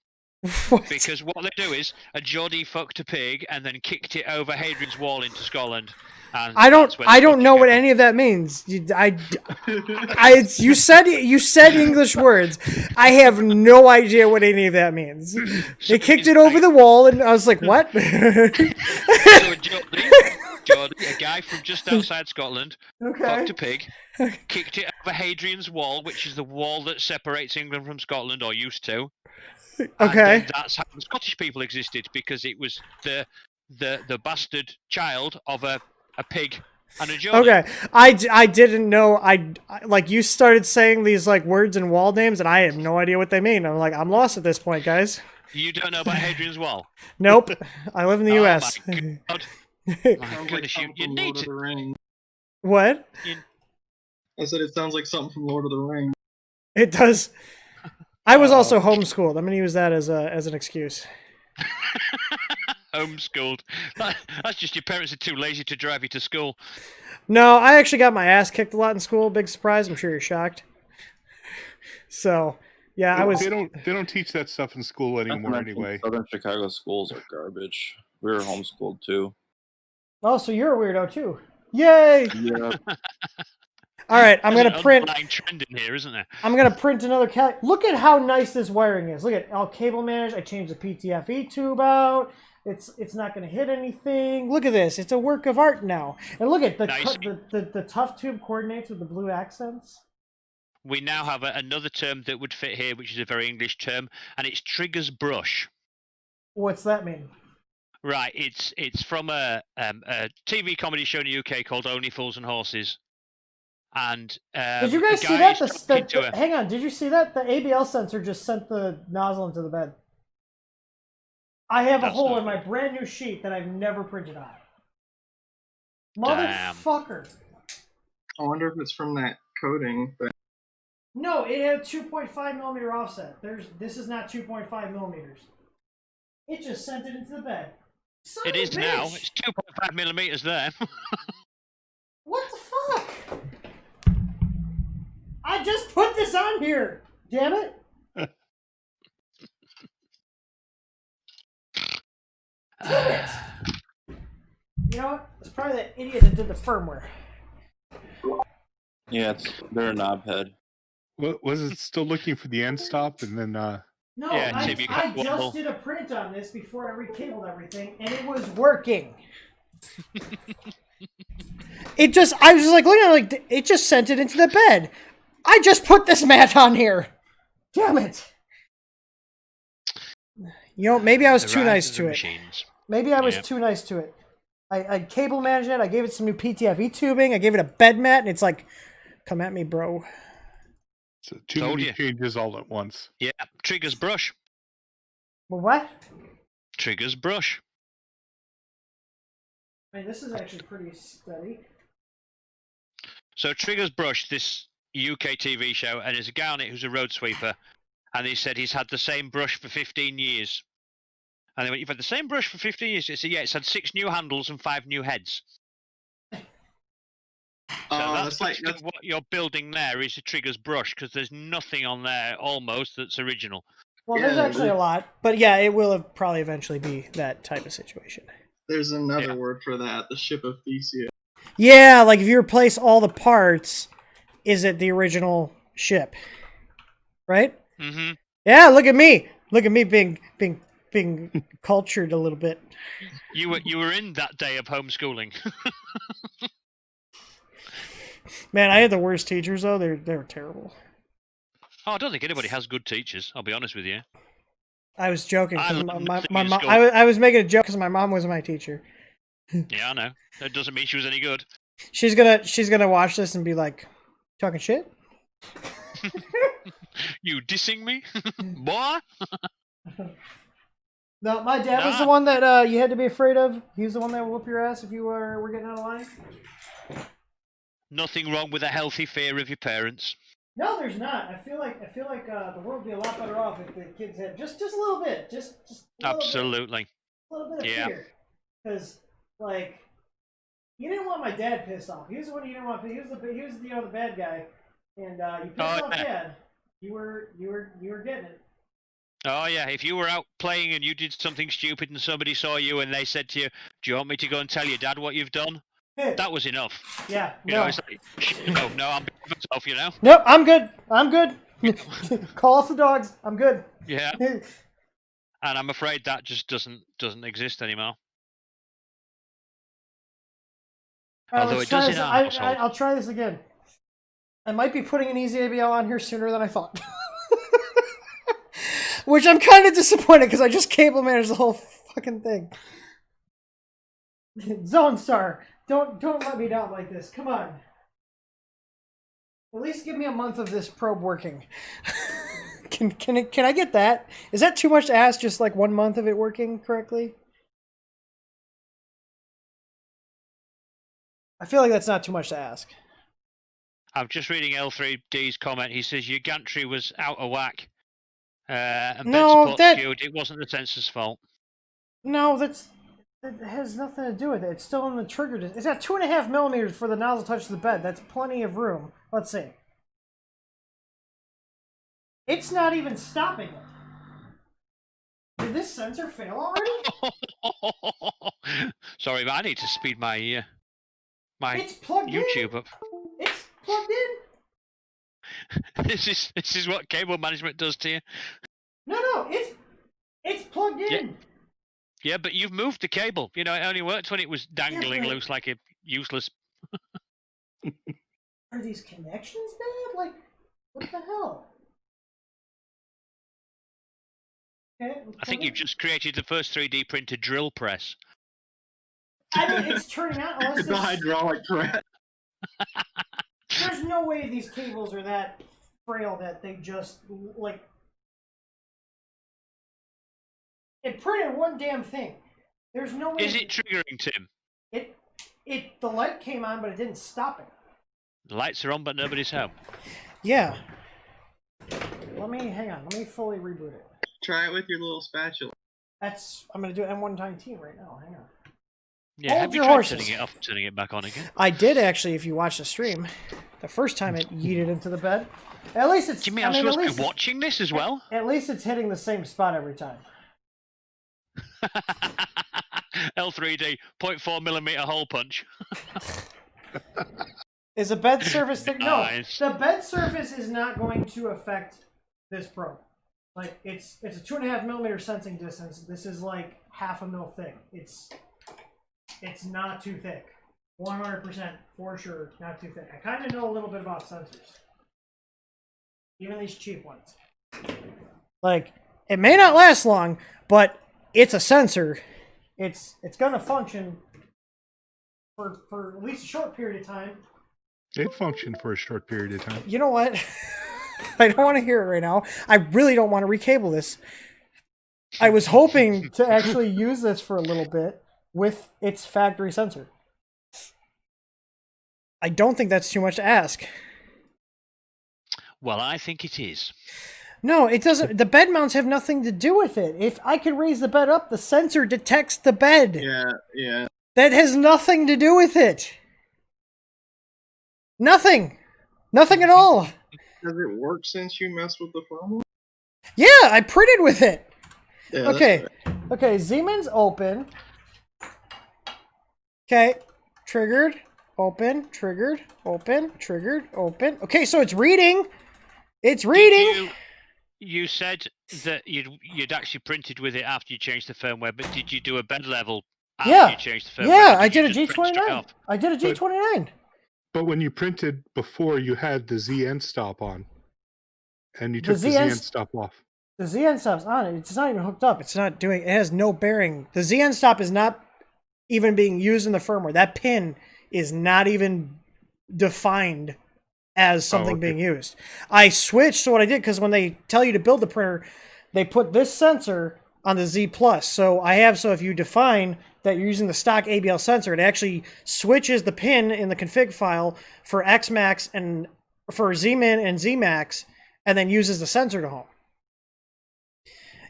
Speaker 1: What?
Speaker 8: Because what they do is a Geordie fucked a pig and then kicked it over Hadrian's Wall into Scotland. And
Speaker 1: I don't know what any of that means. You said English words. I have no idea what any of that means. They kicked it over the wall, and I was like, "What?"
Speaker 8: So a Geordie, a guy from just outside Scotland, fucked a pig, kicked it over Hadrian's Wall, which is the wall that separates England from Scotland, or used to.
Speaker 1: Okay.
Speaker 8: And that's how the Scottish people existed, because it was the bastard child of a pig and a Geordie.
Speaker 1: Okay, I didn't know. I like you started saying these like words and wall names, and I have no idea what they mean. I'm like, I'm lost at this point, guys.
Speaker 8: You don't know about Hadrian's Wall?
Speaker 1: Nope. I live in the U.S.
Speaker 8: My God.
Speaker 7: Sounds like something
Speaker 8: You
Speaker 7: from
Speaker 8: need
Speaker 7: Lord of
Speaker 8: to.
Speaker 7: the Rings.
Speaker 1: What?
Speaker 7: I said it sounds like something from Lord of the Rings.
Speaker 1: It does. I was also homeschooled. I'm gonna use that as an excuse.
Speaker 8: Homeschooled. That's just your parents are too lazy to drive you to school.
Speaker 1: No, I actually got my ass kicked a lot in school. Big surprise. I'm sure you're shocked. So, yeah, I was.
Speaker 6: They don't teach that stuff in school anymore anyway.
Speaker 10: Southern Chicago schools are garbage. We were homeschooled too.
Speaker 1: Oh, so you're a weirdo too. Yay!
Speaker 10: Yeah.
Speaker 1: All right, I'm
Speaker 8: There's
Speaker 1: gonna
Speaker 8: an
Speaker 1: print.
Speaker 8: underlying trend in here, isn't there?
Speaker 1: I'm gonna print another cal. Look at how nice this wiring is. Look at all cable managed. I changed the PTFE tube out. It's not gonna hit anything. Look at this. It's a work of art now. And look at the
Speaker 8: Nice.
Speaker 1: the tough tube coordinates with the blue accents.
Speaker 8: We now have another term that would fit here, which is a very English term, and it's triggers brush.
Speaker 1: What's that mean?
Speaker 8: Right, it's from a TV comedy show in the UK called Only Fools and Horses. And
Speaker 1: Did you guys
Speaker 8: a
Speaker 1: see
Speaker 8: guy
Speaker 1: that?
Speaker 8: is talking to a-
Speaker 1: Hang on. Did you see that? The ABL sensor just sent the nozzle into the bed. I have a
Speaker 8: That's
Speaker 1: hole
Speaker 8: not
Speaker 1: in my brand new sheet that I've never printed on. Motherfucker.
Speaker 7: I wonder if it's from that coating. But
Speaker 1: No, it had 2.5 millimeter offset. This is not 2.5 millimeters. It just sent it into the bed. Son
Speaker 8: It
Speaker 1: of a
Speaker 8: is now.
Speaker 1: bitch.
Speaker 8: It's 2.5 millimeters there.
Speaker 1: What the fuck? I just put this on here. Damn it. Damn it. You know what? It's probably that idiot that did the firmware.
Speaker 10: Yeah, they're a knobhead.
Speaker 6: What, was it still looking for the end stop and then
Speaker 1: No,
Speaker 8: Yeah, see if you
Speaker 1: I
Speaker 8: can wobble.
Speaker 1: just did a print on this before I recabled everything, and it was working. I was just like looking at it, like, it just sent it into the bed. I just put this mat on here. Damn it. You know, maybe I was
Speaker 8: The
Speaker 1: too
Speaker 8: rise
Speaker 1: nice
Speaker 8: of
Speaker 1: to
Speaker 8: the
Speaker 1: it.
Speaker 8: machines.
Speaker 1: Maybe I was
Speaker 8: Yep.
Speaker 1: too nice to it. I cable managed it. I gave it some new PTFE tubing. I gave it a bed mat, and it's like, come at me, bro.
Speaker 6: so too
Speaker 8: Told
Speaker 6: many
Speaker 8: you.
Speaker 6: changes all at once?
Speaker 8: Yeah, triggers brush.
Speaker 1: Well, what?
Speaker 8: Triggers brush.
Speaker 1: I mean, this is actually pretty steady.
Speaker 8: So triggers brush, this UK TV show, and there's a guy on it who's a road sweeper, and he said he's had the same brush for 15 years. And they went, "You've had the same brush for 15 years?" He said, "Yeah, it's had 6 new handles and 5 new heads." So
Speaker 7: that's like
Speaker 8: basically what you're building there is a triggers brush, because there's nothing on there almost that's original.
Speaker 1: Well,
Speaker 7: Yeah,
Speaker 1: there's actually a lot, but yeah, it will probably eventually be that type of situation.
Speaker 7: there's another
Speaker 8: Yeah.
Speaker 7: word for that. The ship of Theseus.
Speaker 1: Yeah, like if you replace all the parts, is it the original ship? Right?
Speaker 8: Mm-hmm.
Speaker 1: Yeah, look at me. Look at me being cultured a little bit.
Speaker 8: You were in that day of homeschooling.
Speaker 1: Man, I had the worst teachers though. They're terrible.
Speaker 8: Oh, I don't think anybody has good teachers, I'll be honest with you.
Speaker 1: I was joking.
Speaker 8: I
Speaker 1: 'Cause
Speaker 8: learned
Speaker 1: my
Speaker 8: nothing
Speaker 1: mom,
Speaker 8: in school.
Speaker 1: I was making a joke because my mom was my teacher.
Speaker 8: Yeah, I know. That doesn't mean she was any good.
Speaker 1: She's gonna watch this and be like, talking shit.
Speaker 8: You dissing me? Boy?
Speaker 1: No, my dad was the one that you had to be afraid of. He was the one that would whoop your ass if you were getting out of line.
Speaker 8: Nothing wrong with a healthy fear of your parents.
Speaker 1: No, there's not. I feel like the world would be a lot better off if the kids had just a little bit, just a little
Speaker 8: Absolutely.
Speaker 1: bit, a little bit of
Speaker 8: Yeah.
Speaker 1: fear. Because like, you didn't want my dad pissed off. He was the one you didn't want. He was the bad guy, and you pissed off
Speaker 8: yeah.
Speaker 1: Dad. You were getting it.
Speaker 8: Oh yeah, if you were out playing and you did something stupid and somebody saw you and they said to you, "Do you want me to go and tell your dad what you've done?" That was enough.
Speaker 1: Yeah.
Speaker 8: You know, it's like, no, I'm being myself, you know?
Speaker 1: Nope, I'm good. I'm good. Call off the dogs. I'm good.
Speaker 8: Yeah. And I'm afraid that just doesn't exist anymore. Although
Speaker 1: let's
Speaker 8: it does
Speaker 1: try
Speaker 8: in
Speaker 1: this.
Speaker 8: our household.
Speaker 1: I'll try this again. I might be putting an easy ABL on here sooner than I thought. Which I'm kind of disappointed because I just cable managed the whole fucking thing. Zonestar, don't let me down like this. Come on. At least give me a month of this probe working. Can I get that? Is that too much to ask? Just like 1 month of it working correctly? I feel like that's not too much to ask.
Speaker 8: I'm just reading L3D's comment. He says your gantry was out of whack. And
Speaker 1: No,
Speaker 8: bed support
Speaker 1: that-
Speaker 8: skewed. It wasn't the sensor's fault.
Speaker 1: No, that has nothing to do with it. It's still in the trigger. It's got 2.5 millimeters for the nozzle touch the bed. That's plenty of room. Let's see. It's not even stopping it. Did this sensor fail already?
Speaker 8: Sorry, but I need to speed my
Speaker 1: It's plugged
Speaker 8: YouTube
Speaker 1: in.
Speaker 8: up.
Speaker 1: It's plugged in.
Speaker 8: This is what cable management does to you.
Speaker 1: No, it's plugged in.
Speaker 8: Yeah, but you've moved the cable. You know, it only worked when it was dangling loose like a useless.
Speaker 1: Are these connections bad? Like, what the hell? Okay,
Speaker 8: I think you've just created the first 3D printed drill press.
Speaker 1: I mean, it's turning out unless
Speaker 7: It's a hydraulic press.
Speaker 1: There's no way these cables are that frail that they just, like... It printed one damn thing. There's no way...
Speaker 8: Is it triggering, Tim?
Speaker 1: The light came on, but it didn't stop it.
Speaker 8: The lights are on, but nobody's home.
Speaker 1: Yeah. Hang on. Let me fully reboot it.
Speaker 7: Try it with your little spatula.
Speaker 1: I'm going to do M119 right now. Hang on.
Speaker 8: Yeah,
Speaker 1: Hold
Speaker 8: have you
Speaker 1: your
Speaker 8: tried
Speaker 1: horses.
Speaker 8: turning it off and turning it back on again?
Speaker 1: I did actually, if you watch the stream. The first time it yeeted into the bed. At least it's...
Speaker 8: Do you mean I'm supposed to be watching this as well?
Speaker 1: At least it's hitting the same spot every time.
Speaker 8: L3D, 0.4mm hole punch.
Speaker 1: Is a bed surface thick? No,
Speaker 8: Nice.
Speaker 1: the bed surface is not going to affect this probe. Like, it's a 2.5mm sensing distance. This is like 0.5 mil thick. It's not too thick. 100% for sure, not too thick. I kind of know a little bit about sensors. Even these cheap ones. Like, it may not last long, but it's a sensor. It's gonna function for at least a short period of time.
Speaker 6: It functioned for a short period of time.
Speaker 1: You know what? I don't want to hear it right now. I really don't want to recable this. I was hoping to actually use this for a little bit with its factory sensor. I don't think that's too much to ask.
Speaker 8: Well, I think it is.
Speaker 1: No, it doesn't. The bed mounts have nothing to do with it. If I can raise the bed up, the sensor detects the bed.
Speaker 7: Yeah.
Speaker 1: That has nothing to do with it. Nothing. Nothing at all.
Speaker 7: Does it work since you messed with the firmware?
Speaker 1: Yeah, I printed with it.
Speaker 7: Yeah,
Speaker 1: okay. Okay, Siemens open. Okay. Triggered. Open. Triggered. Open. Triggered. Open. Okay, so it's reading. It's reading.
Speaker 8: You said that you'd actually printed with it after you changed the firmware, but did you do a bed level after you changed the firmware?
Speaker 1: Yeah, I did a G29. I did a G29.
Speaker 6: But when you printed before, you had the ZN stop on. And you took the ZN stop off.
Speaker 1: The ZN stop's on it. It's not even hooked up. It's not doing... It has no bearing. The ZN stop is not even being used in the firmware. That pin is not even defined as something being used. I switched, so what I did, because when they tell you to build the printer, they put this sensor on the Z+. So if you define that you're using the stock ABL sensor, it actually switches the pin in the config file for Xmax and for Zmin and Zmax, and then uses the sensor to home.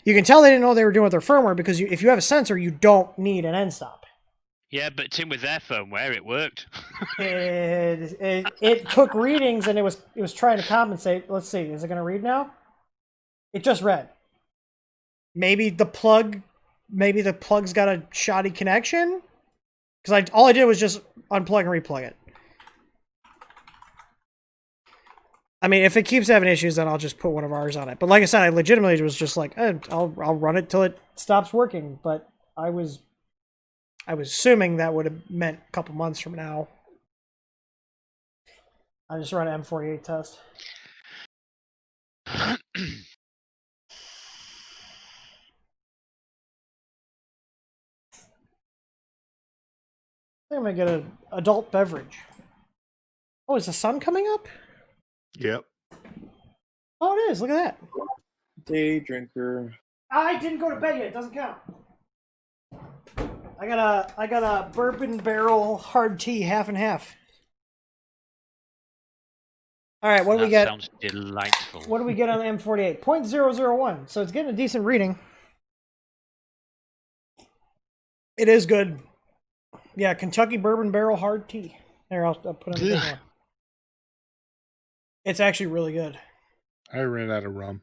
Speaker 1: You can tell they didn't know what they were doing with their firmware, because if you have a sensor, you don't need an end stop.
Speaker 8: Yeah, but Tim, with their firmware, it worked.
Speaker 1: It took readings, and it was trying to compensate. Let's see, is it going to read now? It just read. Maybe the plug's got a shoddy connection, because all I did was just unplug and replug it. I mean, if it keeps having issues, then I'll just put one of ours on it. But like I said, I legitimately was just like, I'll run it till it stops working. But I was assuming that would have meant a couple months from now. I just run an M48 test. I think I'm going to get an adult beverage. Oh, is the sun coming up?
Speaker 6: Yep.
Speaker 1: Oh, it is. Look at that.
Speaker 10: Day drinker.
Speaker 1: I didn't go to bed yet. It doesn't count. I got a bourbon barrel hard tea, half and half. All right, what do we get?
Speaker 8: Sounds delightful.
Speaker 1: What do we get on the M48? 0.001. So it's getting a decent reading. It is good. Yeah, Kentucky bourbon barrel hard tea. There, I'll put it in the It's actually really good.
Speaker 6: I ran out of rum.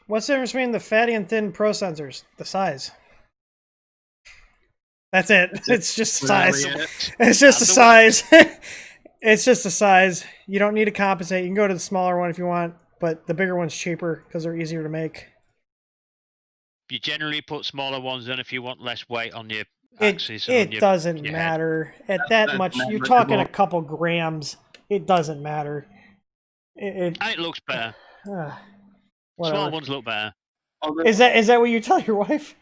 Speaker 1: What's the difference between the fatty and thin pro sensors? The size. That's it. It's just the size. It's just the size. It's just the size. You don't need to compensate. You can go to the smaller one if you want, but the bigger one's cheaper because they're easier to make.
Speaker 8: You generally put smaller ones in if you want less weight on your axis.
Speaker 1: It doesn't matter. At that much, you're talking a couple grams. It doesn't matter.
Speaker 8: It looks better.
Speaker 1: Whatever.
Speaker 8: Small ones look better.
Speaker 1: Is that what you tell your wife?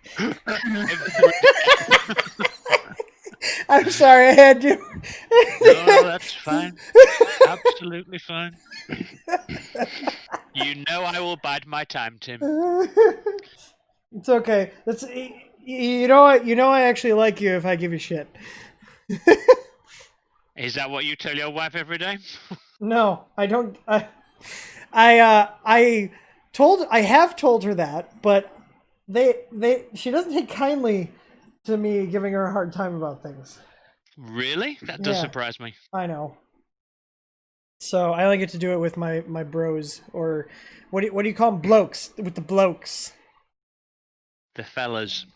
Speaker 1: I'm sorry, I had to.
Speaker 8: No, that's fine. Absolutely fine. You know I will bide my time, Tim.
Speaker 1: It's okay. That's you know what? You know I actually like you if I give you shit.
Speaker 8: Is that what you tell your wife every day?
Speaker 1: No, I don't. I have told her that, but she doesn't take kindly to me giving her a hard time about things.
Speaker 8: Really? That does surprise me.
Speaker 1: I know. So I only get to do it with my bros, or what do you call them? Blokes. With the blokes.
Speaker 8: The fellas.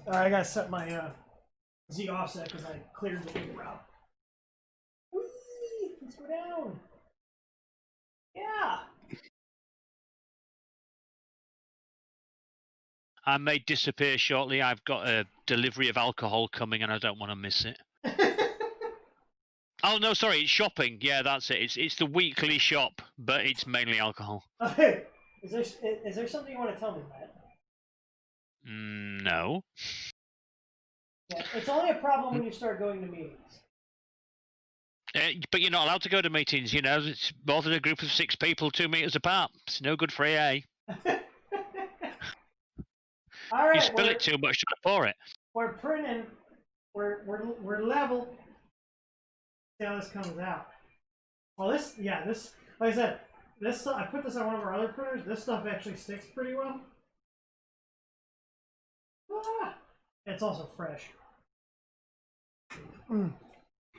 Speaker 1: Alright, I gotta set my Z offset because I cleared the big route. Whee! Let's go down. Yeah.
Speaker 8: I may disappear shortly. I've got a delivery of alcohol coming and I don't want to miss it. Oh, no, sorry, it's shopping. Yeah, that's it. It's the weekly shop, but it's mainly alcohol.
Speaker 1: Okay. Is there something you want to tell me, Matt?
Speaker 8: No.
Speaker 1: Yeah, it's only a problem when you start going to meetings.
Speaker 8: But you're not allowed to go to meetings, you know. It's more than a group of 6 people 2 meters apart. It's no good for AA.
Speaker 1: All right,
Speaker 8: you spill it too much to pour it.
Speaker 1: We're printing. We're level. See how this comes out. Well, this, like I said, this stuff, I put this on one of our other printers. This stuff actually sticks pretty well. Ah, it's also fresh.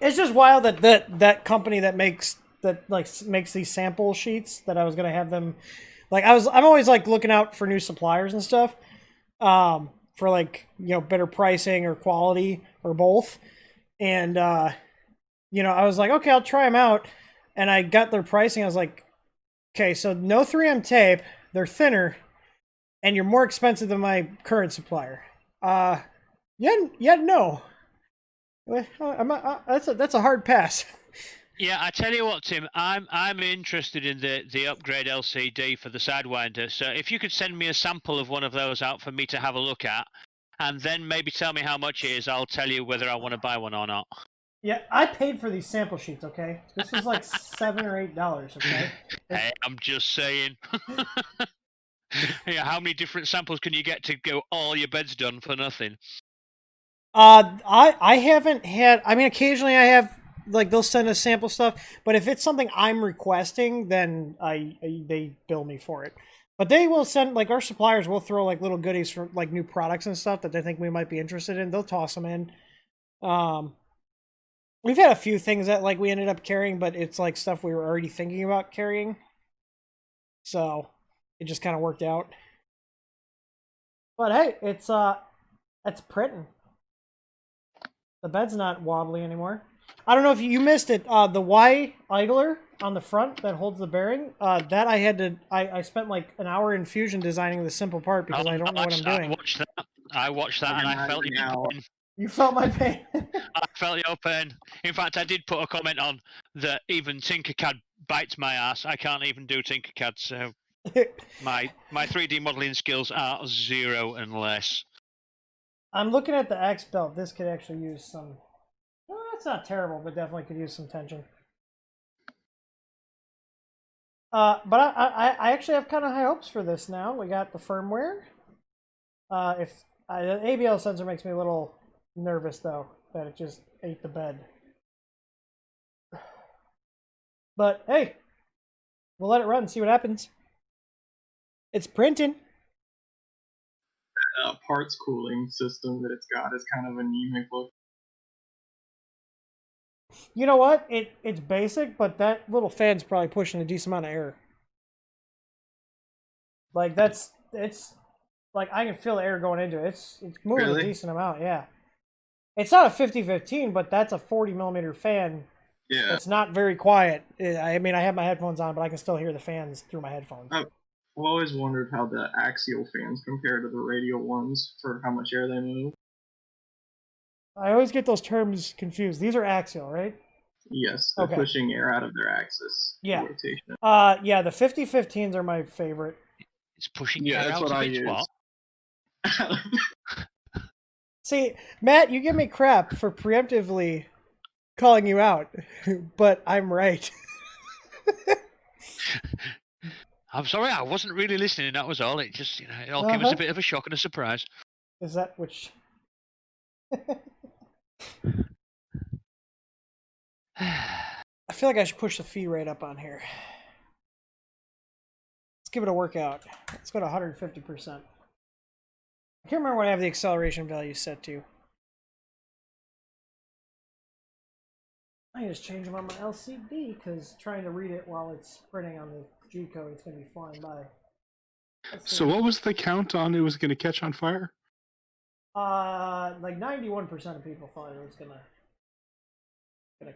Speaker 1: It's just wild that company that makes these sample sheets that I was gonna have them, I'm always like looking out for new suppliers and stuff, for like, you know, better pricing or quality or both, and you know, I was like, okay, I'll try them out, and I got their pricing. I was like, okay, so no 3M tape, they're thinner, and you're more expensive than my current supplier. No. That's a hard pass.
Speaker 8: Yeah, I tell you what, Tim, I'm interested in the upgrade LCD for the Sidewinder. So if you could send me a sample of one of those out for me to have a look at, and then maybe tell me how much it is, I'll tell you whether I want to buy one or not.
Speaker 1: Yeah, I paid for these sample sheets, okay? This was like $7 or $8, okay?
Speaker 8: Hey, I'm just saying. Yeah, how many different samples can you get to go all your beds done for nothing?
Speaker 1: I haven't had. I mean, occasionally I have, like, they'll send us sample stuff, but if it's something I'm requesting, then they bill me for it. But they will send, like, our suppliers will throw like little goodies for like new products and stuff that they think we might be interested in. They'll toss them in. We've had a few things that like we ended up carrying, but it's like stuff we were already thinking about carrying. So it just kind of worked out. But hey, it's printing. The bed's not wobbly anymore. I don't know if you missed it. The Y idler on the front that holds the bearing, that I spent like an hour in Fusion designing the simple part because I don't know what I'm doing.
Speaker 8: I watched that and I felt your pain.
Speaker 1: You felt my pain.
Speaker 8: I felt your pain. In fact, I did put a comment on that even Tinkercad bites my ass. I can't even do Tinkercad, so my 3D modeling skills are 0 and less.
Speaker 1: I'm looking at the X belt. This could actually use some. Well, that's not terrible, but definitely could use some tension. But I actually have kind of high hopes for this now. We got the firmware. The ABL sensor makes me a little nervous though that it just ate the bed. But hey, we'll let it run and see what happens. It's printing.
Speaker 7: Parts cooling system that it's got is kind of anemic look.
Speaker 1: You know what? It's basic, but that little fan's probably pushing a decent amount of air. Like it's like I can feel the air going into it. It's moving
Speaker 7: Really?
Speaker 1: a decent amount. Yeah, it's not a 50-15, but that's a 40 millimeter fan.
Speaker 7: Yeah.
Speaker 1: It's not very quiet. I mean, I have my headphones on, but I can still hear the fans through my headphones.
Speaker 7: I've always wondered how the axial fans compare to the radial ones for how much air they move.
Speaker 1: I always get those terms confused. These are axial, right?
Speaker 7: Yes, they're
Speaker 1: Okay.
Speaker 7: pushing air out of their axis.
Speaker 1: Yeah.
Speaker 7: Rotation.
Speaker 1: Yeah, the 50-15s are my favorite.
Speaker 8: It's pushing
Speaker 7: Yeah,
Speaker 8: air
Speaker 7: that's
Speaker 8: out
Speaker 7: what
Speaker 8: of
Speaker 7: I
Speaker 8: its
Speaker 7: use.
Speaker 8: what?
Speaker 1: See, Matt, you give me crap for preemptively calling you out, but I'm right.
Speaker 8: I'm sorry, I wasn't really listening. That was all. It just, it all came as a bit of a shock and a surprise.
Speaker 1: Is that which? I feel like I should push the fee rate up on here. Let's give it a workout. Let's go to 150%. I can't remember what I have the acceleration value set to. I just change them on my LCD because trying to read it while it's printing on the G code, it's going to be flying by.
Speaker 6: So what was the count on it was going to catch on fire?
Speaker 1: Like 91% of people thought it was gonna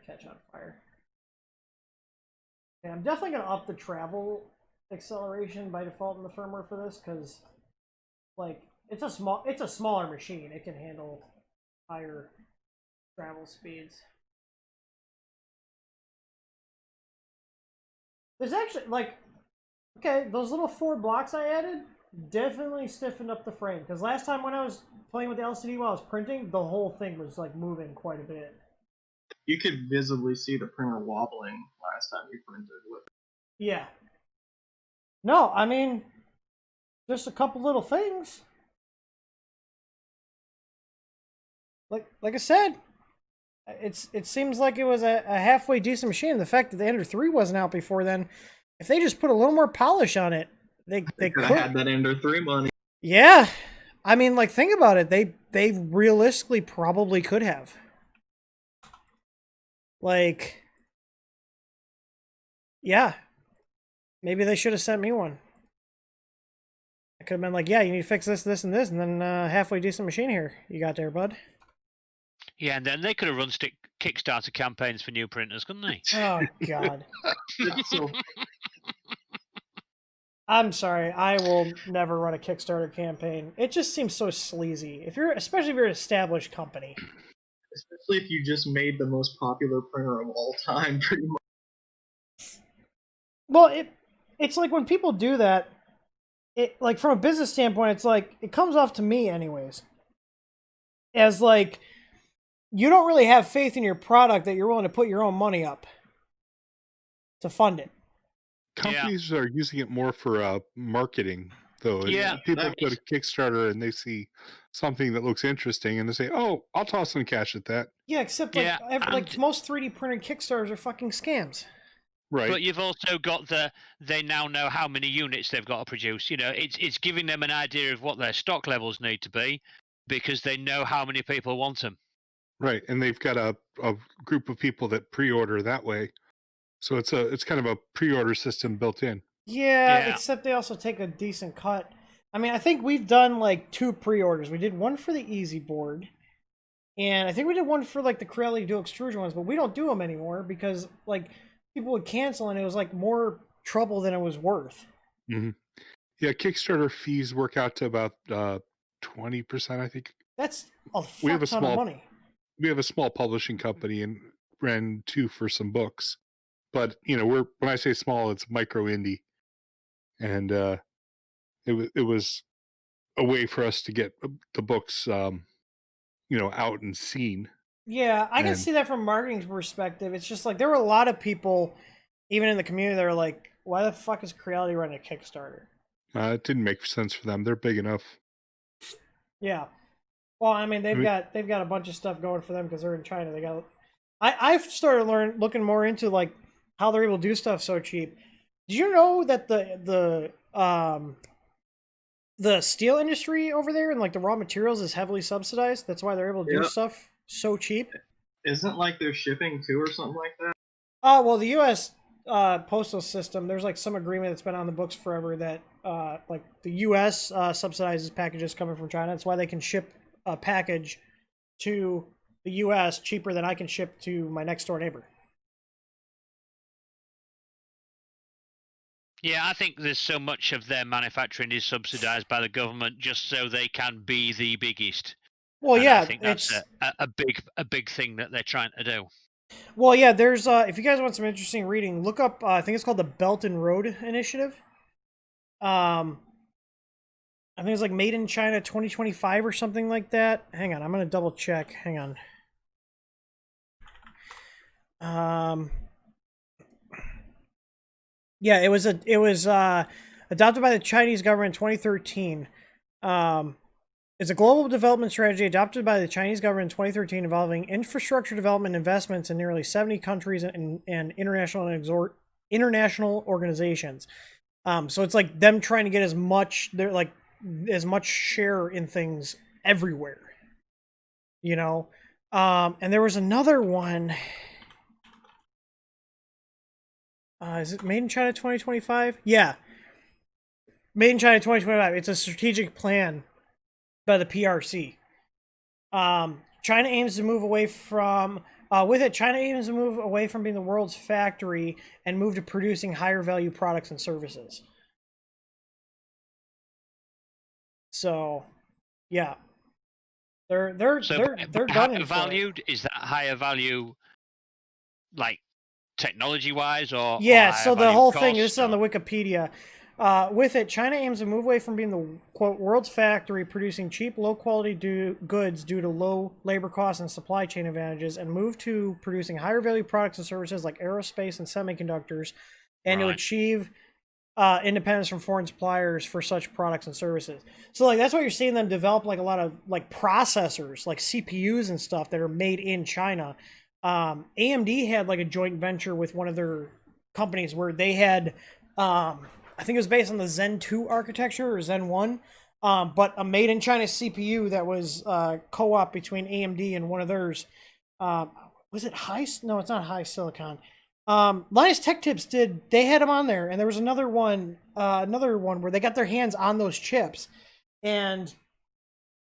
Speaker 1: catch on fire. Okay, I'm definitely gonna up the travel acceleration by default in the firmware for this because, like, it's a smaller machine. It can handle higher travel speeds. There's actually, like, okay, those little 4 blocks I added definitely stiffened up the frame. Because last time when I was playing with the LCD while I was printing, the whole thing was, like, moving quite a bit.
Speaker 7: You could visibly see the printer wobbling last time you printed with it.
Speaker 1: Yeah. No, I mean, just a couple little things. Like I said, it seems like it was a halfway decent machine. The fact that the Ender 3 wasn't out before then, if they just put a little more polish on it, they could have
Speaker 7: had that Ender 3 money.
Speaker 1: Yeah, I mean, like, think about it. They realistically probably could have. Like, yeah, maybe they should have sent me one. I could have been like, yeah, you need to fix this, this, and this, and then halfway decent machine here you got there, bud.
Speaker 8: Yeah, and then they could have run Kickstarter campaigns for new printers, couldn't they?
Speaker 1: Oh, God.
Speaker 7: So,
Speaker 1: I'm sorry, I will never run a Kickstarter campaign. It just seems so sleazy. Especially if you're an established company.
Speaker 7: especially if you just made the most popular printer of all time, pretty much.
Speaker 1: Well, it's like when people do that, like, from a business standpoint, it's like, it comes off to me anyways as, like, you don't really have faith in your product that you're willing to put your own money up to fund it.
Speaker 6: Companies are using it more for marketing, though.
Speaker 8: Yeah.
Speaker 6: People go to Kickstarter and they see something that looks interesting and they say, "Oh, I'll toss some cash at that."
Speaker 1: Yeah, except like, like most 3D printed Kickstarters are fucking scams.
Speaker 6: Right.
Speaker 8: But you've also got they now know how many units they've got to produce. It's giving them an idea of what their stock levels need to be because they know how many people want them.
Speaker 6: Right, and they've got a group of people that pre-order that way, so it's kind of a pre-order system built in.
Speaker 1: Yeah, except they also take a decent cut. I mean, I think we've done like 2 pre-orders. We did one for the Easy Board, and I think we did one for like the Acrylic dual extrusion ones, but we don't do them anymore because like people would cancel and it was like more trouble than it was worth.
Speaker 6: Mm-hmm. Yeah, Kickstarter fees work out to about 20%, I think.
Speaker 1: That's a fuck ton of money.
Speaker 6: We have a small publishing company and ran 2 for some books, but when I say small, it's micro indie, and it was a way for us to get the books, out and seen.
Speaker 1: Yeah, I can see that from a marketing perspective. It's just like there were a lot of people, even in the community, that were like, "Why the fuck is Creality running a Kickstarter?"
Speaker 6: It didn't make sense for them. They're big enough.
Speaker 1: Yeah. Well, I mean, they've got a bunch of stuff going for them because they're in China. They got. I've started looking more into like how they're able to do stuff so cheap. Did you know that the steel industry over there and like the raw materials is heavily subsidized? That's why they're able to do stuff so cheap.
Speaker 7: Isn't like their shipping too or something like that?
Speaker 1: Oh well, the U.S. postal system, there's like some agreement that's been on the books forever that like the U.S. Subsidizes packages coming from China. That's why they can ship a package to the U.S. cheaper than I can ship to my next door neighbor.
Speaker 8: Yeah, I think there's so much of their manufacturing is subsidized by the government just so they can be the biggest.
Speaker 1: Well,
Speaker 8: And
Speaker 1: yeah,
Speaker 8: I think that's a big thing that they're trying to do.
Speaker 1: Well, yeah, there's if you guys want some interesting reading, look up I think it's called the Belt and Road Initiative. I think it's like Made in China 2025 or something like that. Hang on, I'm gonna double check. Hang on. Yeah, it was adopted by the Chinese government in 2013. It's a global development strategy adopted by the Chinese government in 2013 involving infrastructure development investments in nearly 70 countries and international organizations. So it's like them trying to get as much share in things everywhere. You know? And there was another one. Is it Made in China 2025? Yeah. Made in China 2025. It's a strategic plan by the PRC. China aims to move away from being the world's factory and move to producing higher value products and services. So, yeah, they're done.
Speaker 8: Valued is that higher value, like technology wise, or
Speaker 1: yeah?
Speaker 8: Or
Speaker 1: so the whole thing. This is on the Wikipedia. With it, China aims to move away from being the, quote, world's factory producing cheap, low-quality goods due to low labor costs and supply chain advantages, and move to producing higher-value products and services like aerospace and semiconductors, and to achieve independence from foreign suppliers for such products and services. So, like, that's why you're seeing them develop, like, a lot of, like, processors, like CPUs and stuff that are made in China. AMD had, like, a joint venture with one of their companies where they had... I think it was based on the Zen 2 architecture or Zen 1, but a made in China CPU that was co-op between AMD and one of theirs. Was it High? No, it's not High Silicon. Linus Tech Tips they had them on there, and there was another one where they got their hands on those chips, and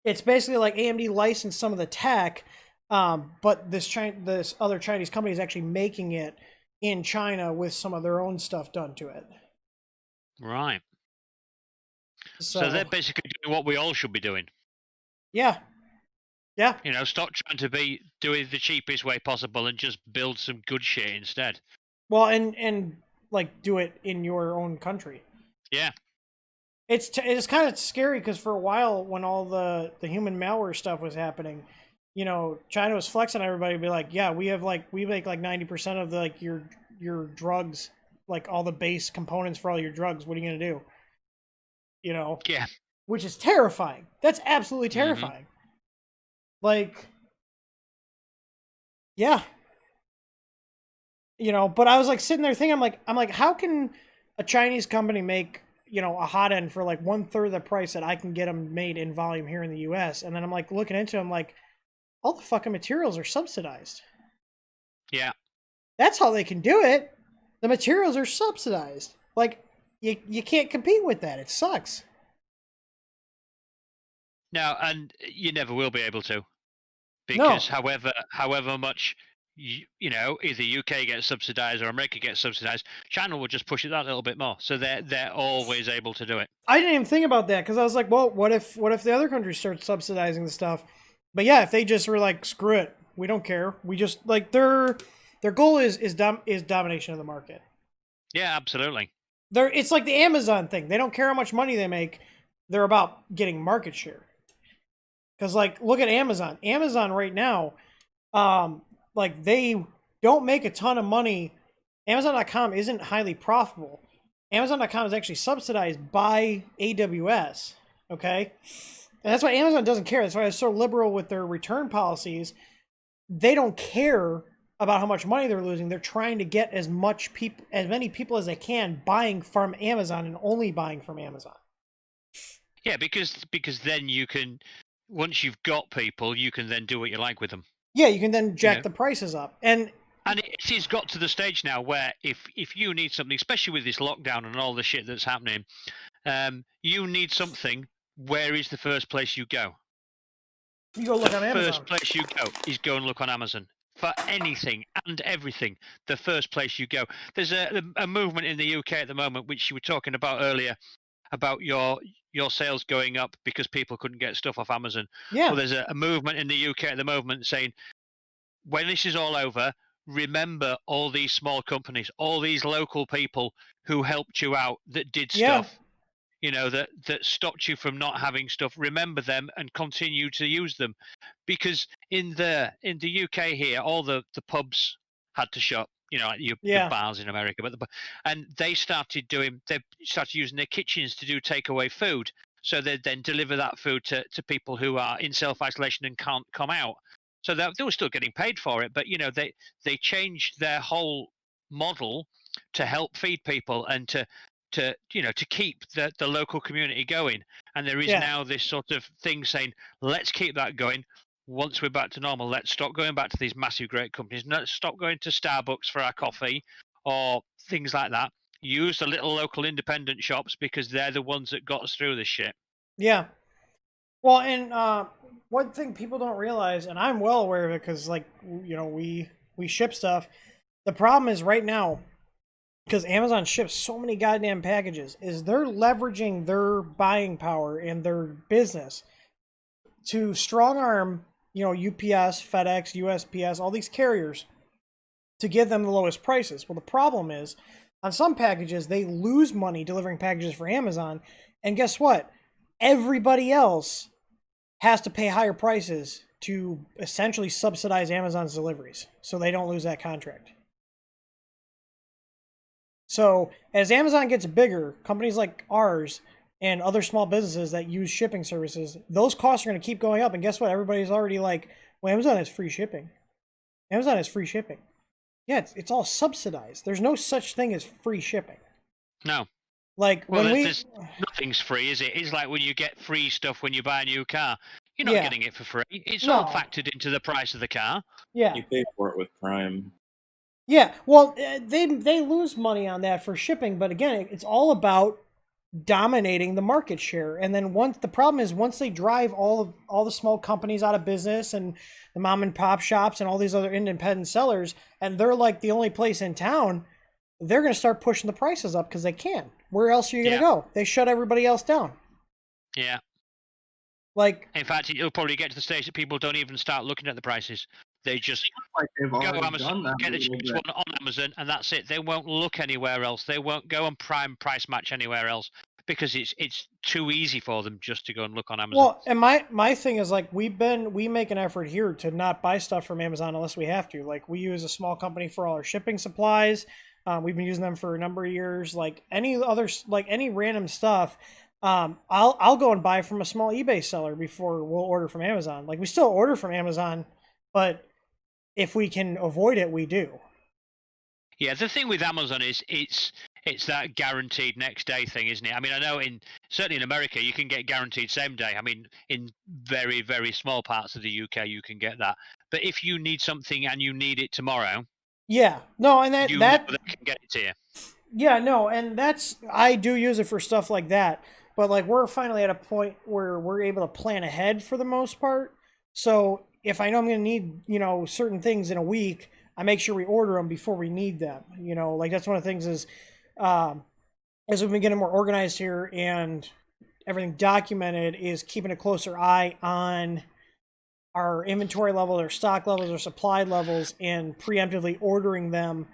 Speaker 1: it's basically like AMD licensed some of the tech, but this other Chinese company is actually making it in China with some of their own stuff done to it.
Speaker 8: Right. So they're basically doing what we all should be doing.
Speaker 1: Yeah. Yeah.
Speaker 8: You know, stop trying to do it the cheapest way possible and just build some good shit instead.
Speaker 1: Well, and like do it in your own country.
Speaker 8: Yeah.
Speaker 1: It's kind of scary because for a while when all the human malware stuff was happening, you know, China was flexing on everybody, be like, yeah, we make like 90% of like your drugs, like all the base components for all your drugs. What are you gonna do? You know?
Speaker 8: Yeah.
Speaker 1: Which is terrifying. That's absolutely terrifying. Like, yeah. You know, but I was like sitting there thinking, I'm like, how can a Chinese company make, you know, a hot end for like 1/3 the price that I can get them made in volume here in the US? And then I'm like looking into them, like, all the fucking materials are subsidized.
Speaker 8: Yeah.
Speaker 1: That's how they can do it. The materials are subsidized. Like, you can't compete with that. It sucks.
Speaker 8: No, and you never will be able to. Because
Speaker 1: No.
Speaker 8: however much, you know, either UK gets subsidized or America gets subsidized, China will just push it that little bit more. So they're always able to do it.
Speaker 1: I didn't even think about that because I was like, well, what if the other countries start subsidizing the stuff? But yeah, if they just were like, screw it, we don't care. We just like their goal is domination of the market.
Speaker 8: Yeah, absolutely.
Speaker 1: It's like the Amazon thing. They don't care how much money they make. They're about getting market share. Because like, look at Amazon. Amazon right now, like they don't make a ton of money. Amazon.com isn't highly profitable. Amazon.com is actually subsidized by AWS. Okay. And that's why Amazon doesn't care. That's why they're so liberal with their return policies. They don't care about how much money they're losing. They're trying to get as many people as they can buying from Amazon and only buying from Amazon.
Speaker 8: Yeah, because then you can, once you've got people, you can then do what you like with them.
Speaker 1: Yeah, you can then jack the prices up. And
Speaker 8: And it's got to the stage now where if you need something, especially with this lockdown and all the shit that's happening, you need something. Where is the first place you go?
Speaker 1: You go look
Speaker 8: the
Speaker 1: on Amazon.
Speaker 8: first place you go is go and look on Amazon for anything and everything. The first place you go. There's a movement in the UK at the moment, which you were talking about earlier, about your sales going up because people couldn't get stuff off Amazon.
Speaker 1: Yeah.
Speaker 8: Well, there's a movement in the UK at the moment saying, when this is all over, remember all these small companies, all these local people who helped you out, that did stuff, that stopped you from not having stuff. Remember them and continue to use them, because in the UK here, all the pubs had to shut. Like the bars in America, and they started using their kitchens to do takeaway food. So they'd then deliver that food to people who are in self-isolation and can't come out. So they were still getting paid for it, but they changed their whole model to help feed people and to keep the local community going. And there is now this sort of thing saying, let's keep that going. Once we're back to normal, let's stop going back to these massive great companies. Let's stop going to Starbucks for our coffee or things like that. Use the little local independent shops, because they're the ones that got us through this shit.
Speaker 1: Yeah. Well, and one thing people don't realize, and I'm well aware of it because, we ship stuff. The problem is right now, because Amazon ships so many goddamn packages, is they're leveraging their buying power and their business to strong arm, UPS, FedEx, USPS, all these carriers, to give them the lowest prices. Well, the problem is, on some packages, they lose money delivering packages for Amazon, and guess what? Everybody else has to pay higher prices to essentially subsidize Amazon's deliveries, so they don't lose that contract. So as Amazon gets bigger, companies like ours and other small businesses that use shipping services, those costs are going to keep going up. And guess what? Everybody's already like, well, Amazon has free shipping. Amazon has free shipping. Yeah, it's all subsidized. There's no such thing as free shipping.
Speaker 8: No.
Speaker 1: Like,
Speaker 8: there's nothing's free, is it? It's like when you get free stuff when you buy a new car. You're not getting it for free. It's all factored into the price of the car.
Speaker 1: Yeah.
Speaker 10: You pay for it with Prime.
Speaker 1: Yeah, well, they lose money on that for shipping, but again, it's all about dominating the market share. And then once they drive all the small companies out of business, and the mom and pop shops and all these other independent sellers, and they're like the only place in town, they're going to start pushing the prices up because they can. Where else are you going to go? They shut everybody else down.
Speaker 8: Yeah.
Speaker 1: Like,
Speaker 8: in fact, it'll probably get to the stage that people don't even start looking at the prices. They just go to Amazon, get the cheapest one on Amazon, and that's it. They won't look anywhere else. They won't go and price match anywhere else, because it's too easy for them just to go and look on Amazon.
Speaker 1: Well, and my thing is, like, we make an effort here to not buy stuff from Amazon unless we have to. Like, we use a small company for all our shipping supplies. We've been using them for a number of years. Like any random stuff, I'll go and buy from a small eBay seller before we'll order from Amazon. Like, we still order from Amazon, but if we can avoid it, we do.
Speaker 8: Yeah, the thing with Amazon is it's that guaranteed next day thing, isn't it? I mean, I know certainly in America you can get guaranteed same day. I mean, in very, very small parts of the UK you can get that. But if you need something and you need it tomorrow,
Speaker 1: yeah, no, and that
Speaker 8: can get it to you.
Speaker 1: Yeah, no, and I do use it for stuff like that. But like, we're finally at a point where we're able to plan ahead for the most part. So if I know I'm going to need, certain things in a week, I make sure we order them before we need them. Like, that's one of the things is, as we've been getting more organized here and everything documented, is keeping a closer eye on our inventory levels, our stock levels, our supply levels, and preemptively ordering them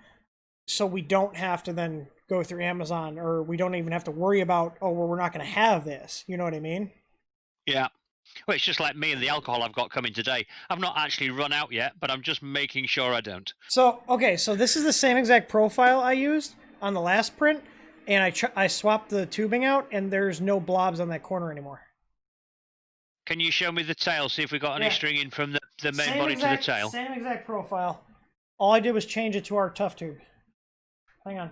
Speaker 1: so we don't have to then go through Amazon, or we don't even have to worry about, we're not going to have this. You know what I mean?
Speaker 8: Yeah. Well, it's just like me and the alcohol I've got coming today. I've not actually run out yet, but I'm just making sure I don't.
Speaker 1: So, okay, so this is the same exact profile I used on the last print, and I swapped the tubing out, and there's no blobs on that corner anymore.
Speaker 8: Can you show me the tail, see if we got any stringing from the main body to the tail?
Speaker 1: Same exact profile. All I did was change it to our tough tube. Hang on.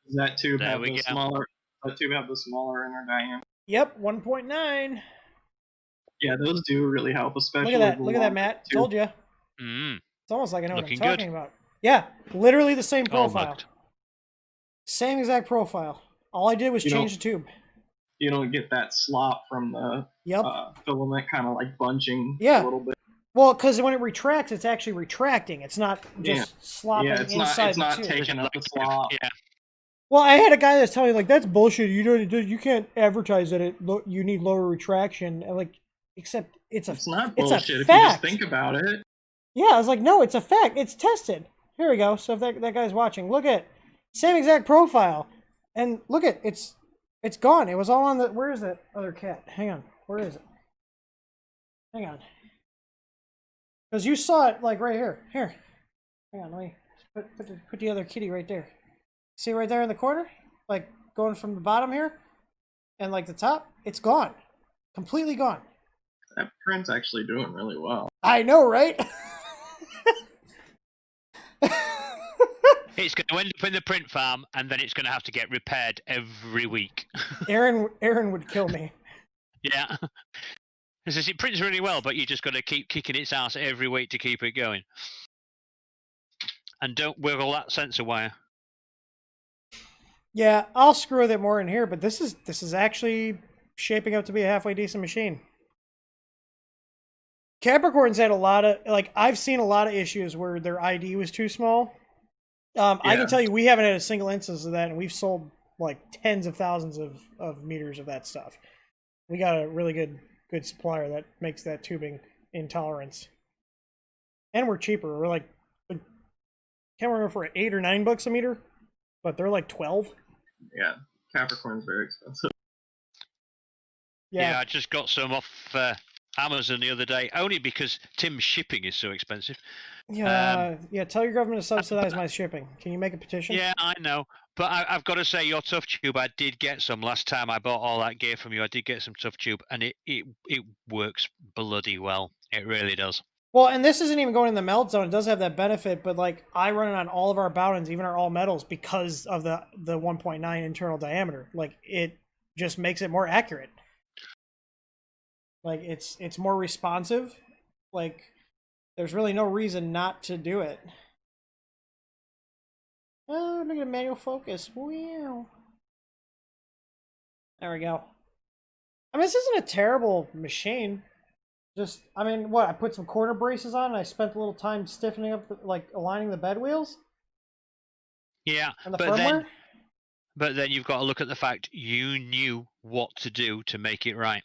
Speaker 7: Does that tube have the smaller? That tube have the smaller inner diameter?
Speaker 1: Yep, 1.9.
Speaker 7: Yeah, those do really help, especially.
Speaker 1: Look at that, Matt.
Speaker 7: Tube.
Speaker 1: Told you.
Speaker 8: Mm.
Speaker 1: It's almost like I know what I'm talking about. Yeah, literally the same profile.
Speaker 8: Almost.
Speaker 1: Same exact profile. All I did was change the tube.
Speaker 7: You don't get that slop from the filament kind of like bunching a little bit.
Speaker 1: Well, because when it retracts, it's actually retracting. It's not just slopping inside
Speaker 7: it's not
Speaker 1: the tube.
Speaker 7: taking up the slop.
Speaker 8: Yeah.
Speaker 1: Well, I had a guy that's telling me like that's bullshit. You can't advertise that you need lower retraction. And like, except it's
Speaker 7: not bullshit
Speaker 1: a
Speaker 7: if
Speaker 1: fact.
Speaker 7: you just think about it.
Speaker 1: Yeah, I was like, no, it's a fact. It's tested. Here we go. So if that guy's watching, look at same exact profile, and look at it's gone. It was all on the. Where is that other cat? Hang on. Where is it? Hang on. Because you saw it like right here. Here. Hang on. Let me put the other kitty right there. See right there in the corner? Like going from the bottom here and like the top? It's gone. Completely gone.
Speaker 7: That print's actually doing really well.
Speaker 1: I know, right?
Speaker 8: It's going to end up in the print farm, and then it's going to have to get repaired every week.
Speaker 1: Aaron would kill me.
Speaker 8: Yeah. It prints really well, but you just got to keep kicking its ass every week to keep it going. And don't wiggle that sensor wire.
Speaker 1: Yeah, I'll screw with it more in here, but this is actually shaping up to be a halfway decent machine. Capricorn's had a lot of, like, I've seen a lot of issues where their ID was too small. I can tell you we haven't had a single instance of that, and we've sold like tens of thousands of meters of that stuff. We got a really good supplier that makes that tubing in tolerance. And we're cheaper. We're like, I can't remember if we're at $8 or $9 a meter, but they're like 12.
Speaker 7: Yeah, Capricorn's very expensive.
Speaker 8: Yeah, I just got some off Amazon the other day, only because Tim's shipping is so expensive.
Speaker 1: Yeah, tell your government to subsidize my shipping. Can you make a petition?
Speaker 8: Yeah, I know. But I've got to say, your tough tube, I did get some last time I bought all that gear from you. I did get some tough tube, and it works bloody well. It really does.
Speaker 1: Well, and this isn't even going in the melt zone. It does have that benefit, but like I run it on all of our Bowdens, even our all metals, because of the 1.9 internal diameter. Like it just makes it more accurate. Like it's more responsive. Like there's really no reason not to do it. Oh, look at manual focus. Wow. There we go. I mean, this isn't a terrible machine. Just, I mean, what? I put some corner braces on and I spent a little time stiffening up, like aligning the bed wheels?
Speaker 8: Yeah,
Speaker 1: And the firmware?
Speaker 8: But then you've got to look at the fact you knew what to do to make it right.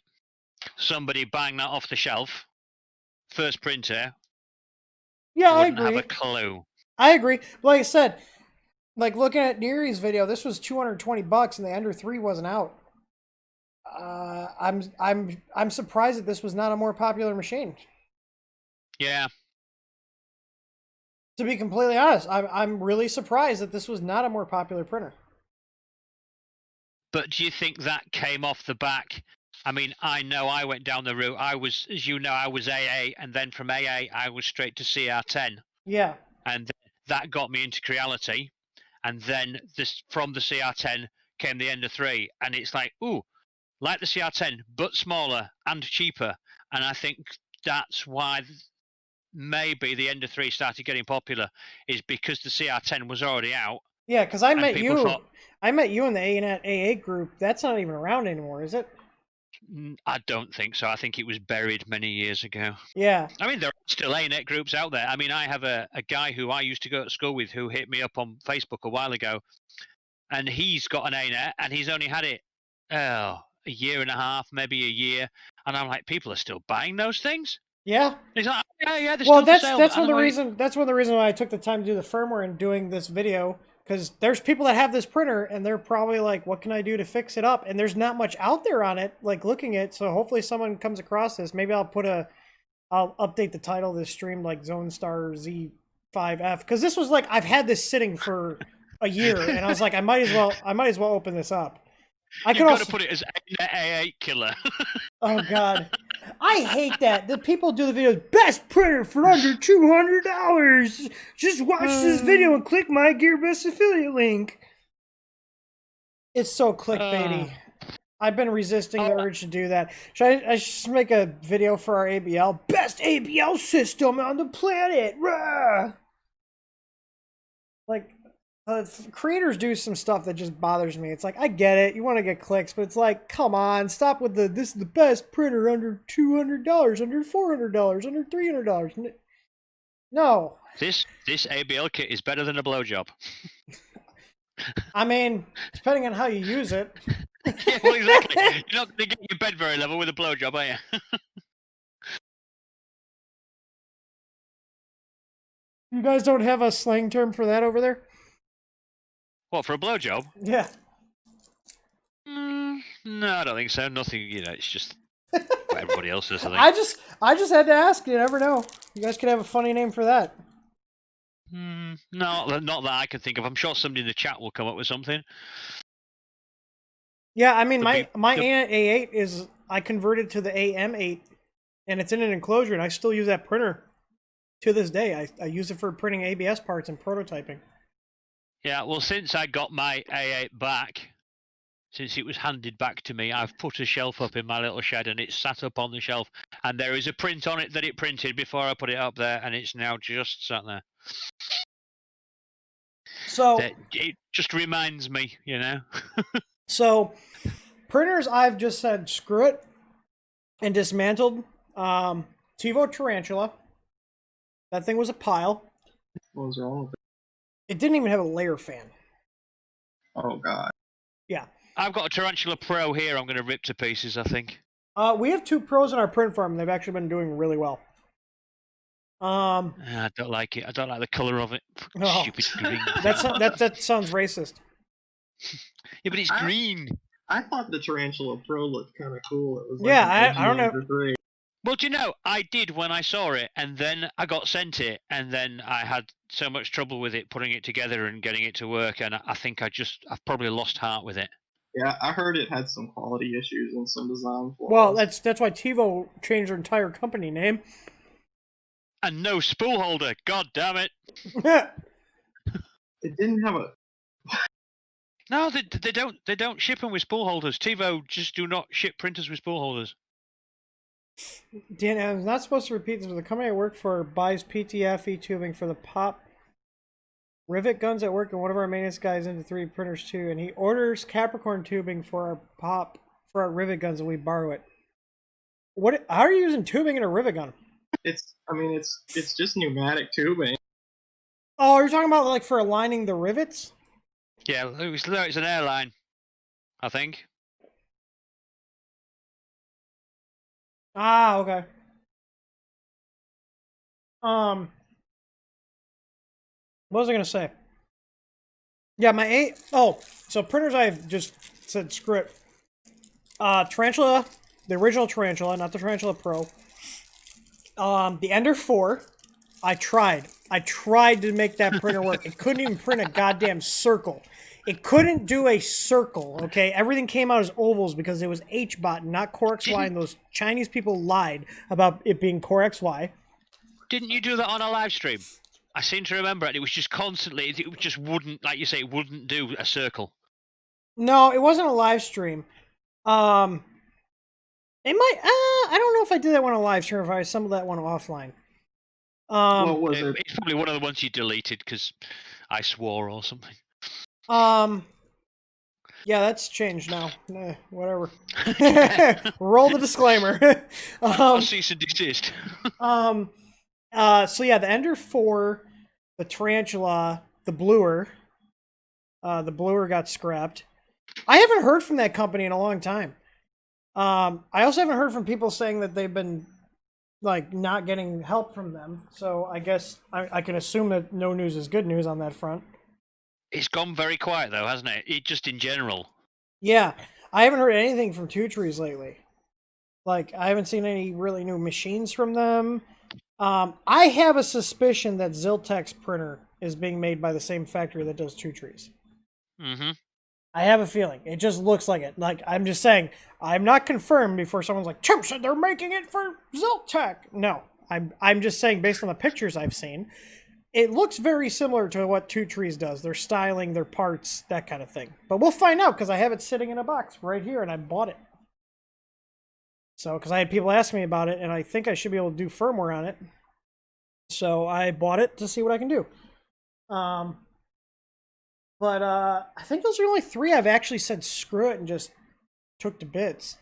Speaker 8: Somebody buying that off the shelf, first printer, wouldn't have a clue.
Speaker 1: I agree. But like I said, like looking at Neri's video, this was $220 and the Ender 3 wasn't out. I'm surprised that this was not a more popular machine.
Speaker 8: Yeah.
Speaker 1: To be completely honest, I'm really surprised that this was not a more popular printer.
Speaker 8: But do you think that came off the back? I mean, I know I went down the route. I was, as you know, I was AA, and then from AA, I was straight to CR10.
Speaker 1: Yeah.
Speaker 8: And that got me into Creality. And then from the CR10 came the Ender 3. And it's like, ooh, like the CR10, but smaller and cheaper. And I think that's why maybe the Ender 3 started getting popular, is because the CR10 was already out.
Speaker 1: Yeah, because I met you. I met you in the ANET AA group. That's not even around anymore, is it?
Speaker 8: I don't think so. I think it was buried many years ago.
Speaker 1: Yeah.
Speaker 8: I mean, there are still ANET groups out there. I mean, I have a guy who I used to go to school with who hit me up on Facebook a while ago, and he's got an ANET, and he's only had it a year and a half, maybe a year. And I'm like, people are still buying those things?
Speaker 1: Yeah.
Speaker 8: He's like, yeah, they're
Speaker 1: well,
Speaker 8: still for sale.
Speaker 1: That's one of the reason. That's one of the reasons why I took the time to do the firmware and doing this video. Because there's people that have this printer and they're probably like, what can I do to fix it up? And there's not much out there on it, like looking at it. So hopefully someone comes across this. Maybe I'll update the title of this stream like Zonestar Z5F. Because this was like, I've had this sitting for a year and I was like, I might as well open this up.
Speaker 8: You've got to put it as A8 killer.
Speaker 1: Oh God. I hate that. The people do the videos, best printer for under $200. Just watch this video and click my GearBest affiliate link. It's so clickbaity. I've been resisting the urge to do that. I should make a video for our ABL. Best ABL system on the planet. Rah! like creators do some stuff that just bothers me. It's like, I get it, you want to get clicks, but it's like, come on, stop with this is the best printer under $200, under $400, under $300. No.
Speaker 8: This ABL kit is better than a blowjob.
Speaker 1: I mean, depending on how you use it.
Speaker 8: Yeah, well, exactly. You're not going to get your bed very level with a blowjob, are you?
Speaker 1: You guys don't have a slang term for that over there?
Speaker 8: What, for a blowjob?
Speaker 1: Yeah.
Speaker 8: No, I don't think so. Nothing, it's just what everybody else does, I think.
Speaker 1: I just had to ask. You never know. You guys could have a funny name for that.
Speaker 8: No, not that I can think of. I'm sure somebody in the chat will come up with something.
Speaker 1: Yeah, I mean, my A8 is, I converted to the AM8, and it's in an enclosure, and I still use that printer to this day. I use it for printing ABS parts and prototyping.
Speaker 8: Yeah, well, since I got my A8 back, since it was handed back to me, I've put a shelf up in my little shed, and it's sat up on the shelf, and there is a print on it that it printed before I put it up there, and it's now just sat there.
Speaker 1: So
Speaker 8: it just reminds me,
Speaker 1: So, printers, I've just said screw it and dismantled. TiVo Tarantula. That thing was a pile.
Speaker 7: What was wrong with it?
Speaker 1: It didn't even have a layer fan.
Speaker 7: Oh god.
Speaker 1: Yeah.
Speaker 8: I've got a Tarantula Pro here. I'm going to rip to pieces, I think.
Speaker 1: We have 2 Pros in our print farm. They've actually been doing really well.
Speaker 8: I don't like it. I don't like the color of it.
Speaker 1: Oh.
Speaker 8: Stupid green.
Speaker 1: That sounds racist.
Speaker 8: Yeah, but it's green.
Speaker 7: I thought the Tarantula Pro looked kind of cool. It was
Speaker 1: I don't know.
Speaker 8: Well, do you know, I did when I saw it, and then I got sent it, and then I had so much trouble with it, putting it together and getting it to work, and I think I've probably lost heart with it.
Speaker 7: Yeah, I heard it had some quality issues and some design flaws.
Speaker 1: Well, that's why TiVo changed their entire company name.
Speaker 8: And no spool holder. God damn it!
Speaker 7: It didn't have a.
Speaker 8: No, they don't. They don't ship them with spool holders. TiVo just do not ship printers with spool holders.
Speaker 1: Dan, I'm not supposed to repeat this, but the company I work for buys PTFE tubing for the pop rivet guns at work, and one of our maintenance guys into 3D printers too, and he orders Capricorn tubing for our rivet guns, and we borrow it. How are you using tubing in a rivet gun?
Speaker 7: It's just pneumatic tubing.
Speaker 1: Oh, you're talking about like for aligning the rivets?
Speaker 8: Yeah, it's an airline, I think.
Speaker 1: Ah, okay. What was I gonna say? Yeah, so printers I've just said screw it. Tarantula, the original Tarantula, not the Tarantula Pro. The Ender 4, I tried to make that printer work. It couldn't even print a goddamn circle. It couldn't do a circle, okay? Everything came out as ovals because it was HBOT, not Core XY, and those Chinese people lied about it being Core XY.
Speaker 8: Didn't you do that on a live stream? I seem to remember it. It was just constantly, it just wouldn't, like you say, it wouldn't do a circle.
Speaker 1: No, it wasn't a live stream. It might, I don't know if I did that one on a live stream or if I assembled that one offline.
Speaker 7: What was it?
Speaker 8: It's probably one of the ones you deleted because I swore or something.
Speaker 1: Yeah, that's changed now. Whatever. Roll the disclaimer.
Speaker 8: Cease and desist.
Speaker 1: So yeah, the Ender 4, the Tarantula, the Bluer. The Bluer got scrapped. I haven't heard from that company in a long time. I also haven't heard from people saying that they've been like not getting help from them. So I guess I can assume that no news is good news on that front.
Speaker 8: It's gone very quiet though, hasn't it? It just in general.
Speaker 1: Yeah, I haven't heard anything from Two Trees lately. Like, I haven't seen any really new machines from them. I have a suspicion that Ziltech's printer is being made by the same factory that does Two Trees.
Speaker 8: Mm-hmm.
Speaker 1: I have a feeling. It just looks like it. Like, I'm just saying, I'm not confirmed before someone's like, Chip said they're making it for Ziltech. No, I'm just saying based on the pictures I've seen, it looks very similar to what Two Trees does. Their styling, their parts, that kind of thing. But we'll find out because I have it sitting in a box right here and I bought it. So, because I had people ask me about it and I think I should be able to do firmware on it. So I bought it to see what I can do. But I think those are the only 3 I've actually said screw it and just took to bits.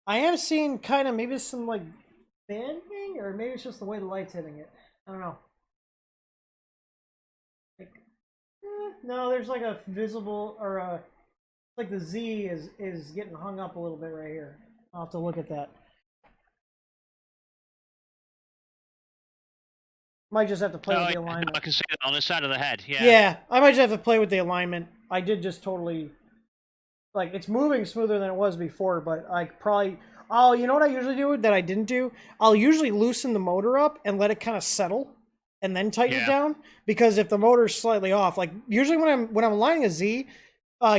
Speaker 1: I am seeing kind of maybe some like banding, or maybe it's just the way the light's hitting it. I don't know. Like, no, there's like a visible, or like the Z is getting hung up a little bit right here. I'll have to look at that. Might just have to play with the alignment.
Speaker 8: I can see that on the side of the head. Yeah.
Speaker 1: Yeah, I might just have to play with the alignment. I did just totally, like, it's moving smoother than it was before, but I probably, oh, you know what I usually do that I didn't do? I'll usually loosen the motor up and let it kind of settle, and then tighten it down. Because if the motor's slightly off, like usually when I'm aligning a Z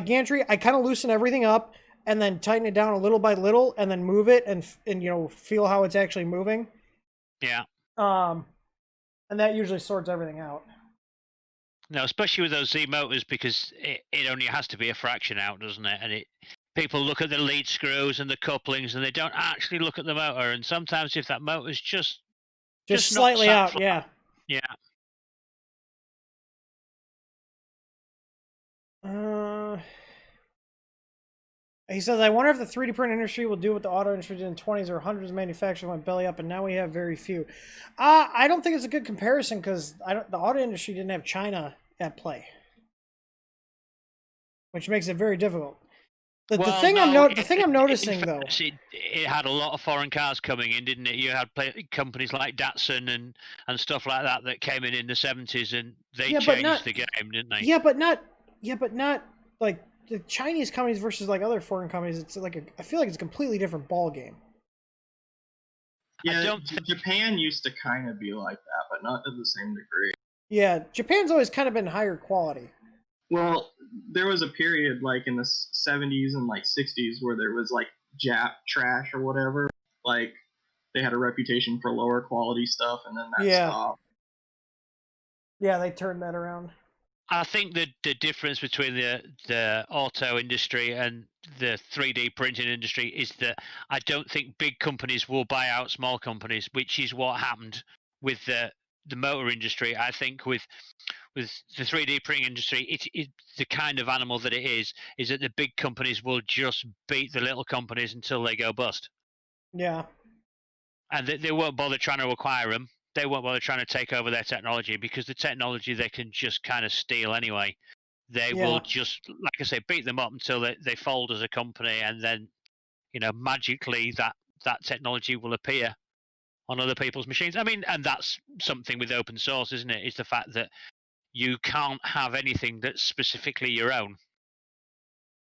Speaker 1: gantry, I kind of loosen everything up and then tighten it down a little by little, and then move it and you know, feel how it's actually moving.
Speaker 8: Yeah.
Speaker 1: And that usually sorts everything out.
Speaker 8: No, especially with those Z motors, because it only has to be a fraction out, doesn't it? And people look at the lead screws and the couplings, and they don't actually look at the motor. And sometimes if that motor's just
Speaker 1: slightly out,
Speaker 8: flat,
Speaker 1: yeah. He says, I wonder if the 3D print industry will do what the auto industry did in the 20s, or hundreds of manufacturers went belly up, and now we have very few. I don't think it's a good comparison, because the auto industry didn't have China at play, which makes it very difficult. The thing I'm noticing, though,
Speaker 8: it had a lot of foreign cars coming in, didn't it? You had companies like Datsun and stuff like that came in the 70s, and they changed the game, didn't they?
Speaker 1: Yeah, but not like the Chinese companies versus like other foreign companies. It's like I feel like it's a completely different ball game.
Speaker 7: Yeah, Japan used to kind of be like that, but not to the same degree.
Speaker 1: Yeah, Japan's always kind of been higher quality.
Speaker 7: Well, there was a period like in the 70s and like 60s where there was like Jap trash or whatever. Like they had a reputation for lower quality stuff, and then that stopped.
Speaker 1: Yeah, they turned that around.
Speaker 8: I think the difference between the auto industry and the 3D printing industry is that I don't think big companies will buy out small companies, which is what happened with the motor industry. I think with the 3D printing industry, it's the kind of animal that it is that the big companies will just beat the little companies until they go bust.
Speaker 1: Yeah.
Speaker 8: And they won't bother trying to acquire them. They won't bother trying to take over their technology, because the technology they can just kind of steal anyway. They will just, like I say, beat them up until they fold as a company, and then, you know, magically that technology will appear on other people's machines. I mean, and that's something with open source, isn't it? Is the fact that you can't have anything that's specifically your own.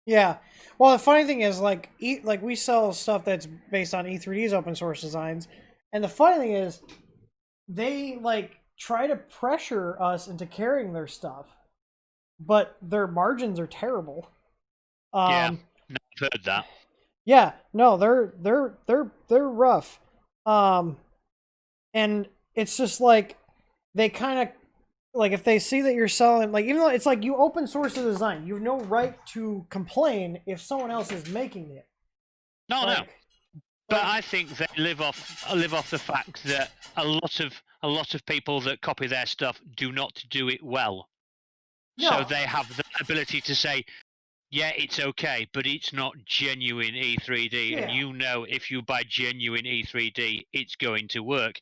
Speaker 1: Yeah. Well, the funny thing is, like we sell stuff that's based on E3D's open source designs, and the funny thing is, they like try to pressure us into carrying their stuff, but their margins are terrible.
Speaker 8: I've heard that.
Speaker 1: Yeah, no, they're rough. And it's just like they kind of like, if they see that you're selling, like, even though it's like you open source the design, you have no right to complain if someone else is making it.
Speaker 8: No. But I think they live off the fact that a lot of people that copy their stuff do not do it well. No. So they have the ability to say, yeah, it's okay, but it's not genuine E3D. Yeah. And you know, if you buy genuine E3D, it's going to work.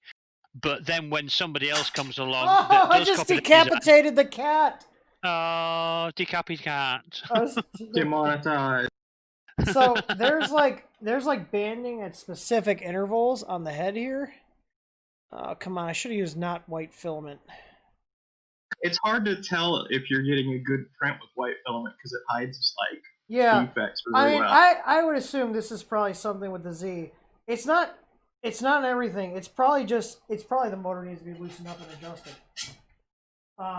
Speaker 8: But then when somebody else comes along,
Speaker 1: I just decapitated the cat.
Speaker 8: Oh, decapitated cat.
Speaker 7: Demonetized.
Speaker 1: So there's like banding at specific intervals on the head here. Oh, come on, I should have used not white filament.
Speaker 7: It's hard to tell if you're getting a good print with white filament because it hides like defects really well.
Speaker 1: I would assume this is probably something with the Z. It's not everything. It's probably the motor needs to be loosened up and adjusted.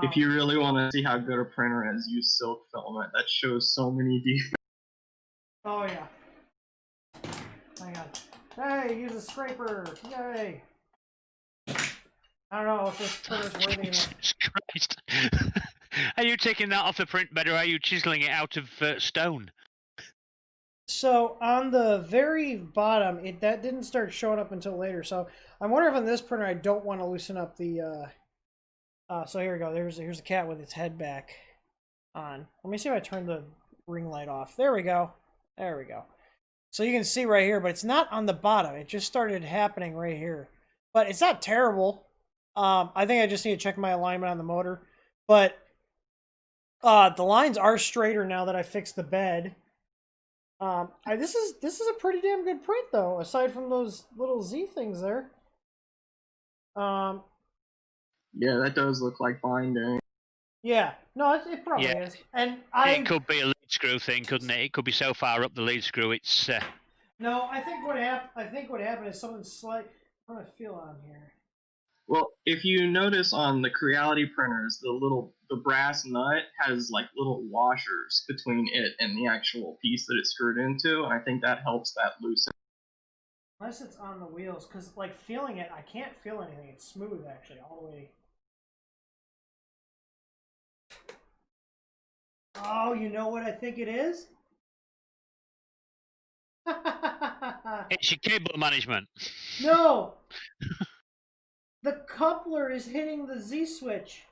Speaker 7: If you really want to see how good a printer is, use silk filament. That shows so many defects.
Speaker 1: Oh yeah. Hang on. Hey, use a scraper. Yay. I don't know if this printer's worthy enough.
Speaker 8: Jesus Christ. Are you taking that off the print bed, or are you chiseling it out of stone?
Speaker 1: So on the very bottom, that didn't start showing up until later. So I'm wondering if on this printer I don't want to loosen up the So here we go. Here's the cat with its head back on. Let me see if I turn the ring light off. There we go. There we go. So you can see right here, but it's not on the bottom. It just started happening right here. But it's not terrible. I think I just need to check my alignment on the motor. But the lines are straighter now that I fixed the bed. This is a pretty damn good print though, aside from those little Z things there.
Speaker 7: Yeah, that does look like binding.
Speaker 1: Yeah, no, it probably is. And
Speaker 8: it could be a lead screw thing, couldn't it? It could be so far up the lead screw. It's
Speaker 1: no. I think what happened is something slight. I'm gonna feel on here.
Speaker 7: Well, if you notice on the Creality printers, the brass nut has like little washers between it and the actual piece that it's screwed into, and I think that helps that loosen.
Speaker 1: Unless it's on the wheels, because like feeling it, I can't feel anything. It's smooth actually, all the way. Oh, you know what I think it is?
Speaker 8: it's your cable management.
Speaker 1: No! The coupler is hitting the Z switch.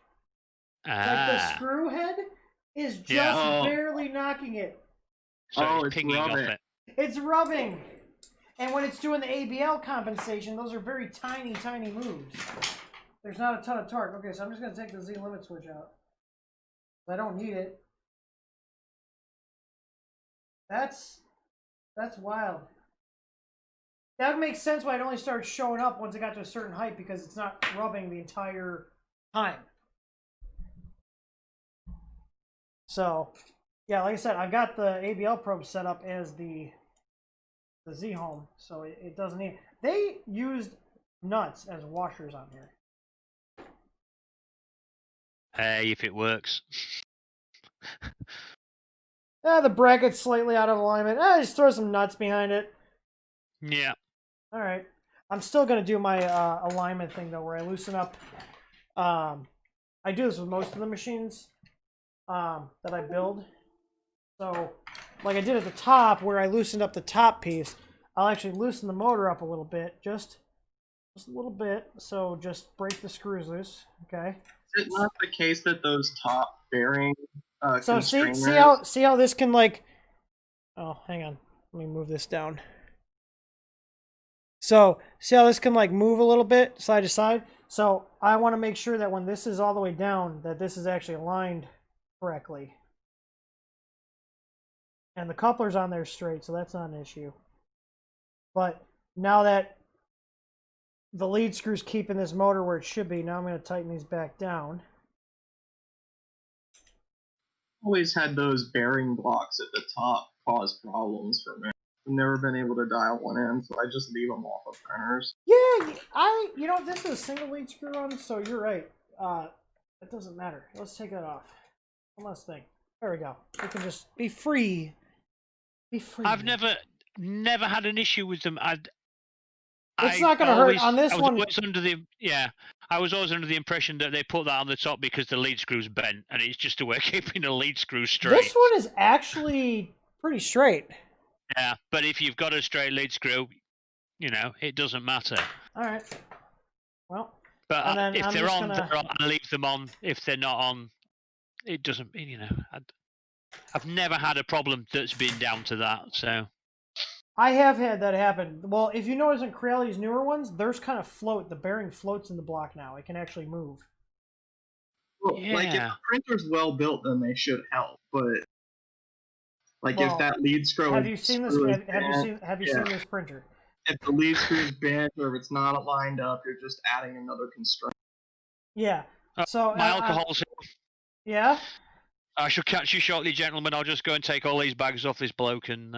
Speaker 1: Like the screw head is just barely knocking it.
Speaker 8: So it's pinging off it.
Speaker 1: It's rubbing. And when it's doing the ABL compensation, those are very tiny, tiny moves. There's not a ton of torque. Okay, so I'm just going to take the Z limit switch out. I don't need it. That's wild. That would make sense why it only started showing up once it got to a certain height, because it's not rubbing the entire time. So, yeah, like I said, I've got the ABL probe set up as the Z home, so it doesn't need. They used nuts as washers on here.
Speaker 8: Hey, if it works.
Speaker 1: The bracket's slightly out of alignment. Just throw some nuts behind it.
Speaker 8: Yeah.
Speaker 1: All right. I'm still going to do my alignment thing, though, where I loosen up. I do this with most of the machines that I build. So, like I did at the top, where I loosened up the top piece, I'll actually loosen the motor up a little bit, just a little bit. So just break the screws loose, okay?
Speaker 7: Is it not the case that those top bearing
Speaker 1: so see how this can like, oh, hang on, let me move this down. So see how this can like move a little bit side to side? So I want to make sure that when this is all the way down, that this is actually aligned correctly. And the coupler's on there straight, so that's not an issue. But now that the lead screw's keeping this motor where it should be, now I'm going to tighten these back down.
Speaker 7: Always had those bearing blocks at the top cause problems for me. I've never been able to dial one in, so I just leave them off of printers.
Speaker 1: Yeah, you know, this is a single lead screw on, so you're right. It doesn't matter. Let's take that off. One last thing. There we go. We can just be free. Be free.
Speaker 8: I've never had an issue with them.
Speaker 1: It's not going to hurt on this one.
Speaker 8: I was always under the impression that they put that on the top because the lead screw's bent, and it's just a way of keeping the lead screw straight.
Speaker 1: This one is actually pretty straight.
Speaker 8: Yeah, but if you've got a straight lead screw, you know, it doesn't matter.
Speaker 1: All right. Well,
Speaker 8: but if they're on, I leave them on. If they're not on, it doesn't. You know, I've never had a problem that's been down to that. So
Speaker 1: I have had that happen. Well, if you notice in Creality's newer ones, there's kind of float. The bearing floats in the block now. It can actually move.
Speaker 7: Well, like if the printer's well built, then they should help. But like if that lead screw,
Speaker 1: have you seen this? Have you seen this printer?
Speaker 7: If the lead screw is bent or if it's not lined up, you're just adding another constraint.
Speaker 1: Yeah. So
Speaker 8: my alcohol's here.
Speaker 1: Yeah.
Speaker 8: I shall catch you shortly, gentlemen. I'll just go and take all these bags off this bloke and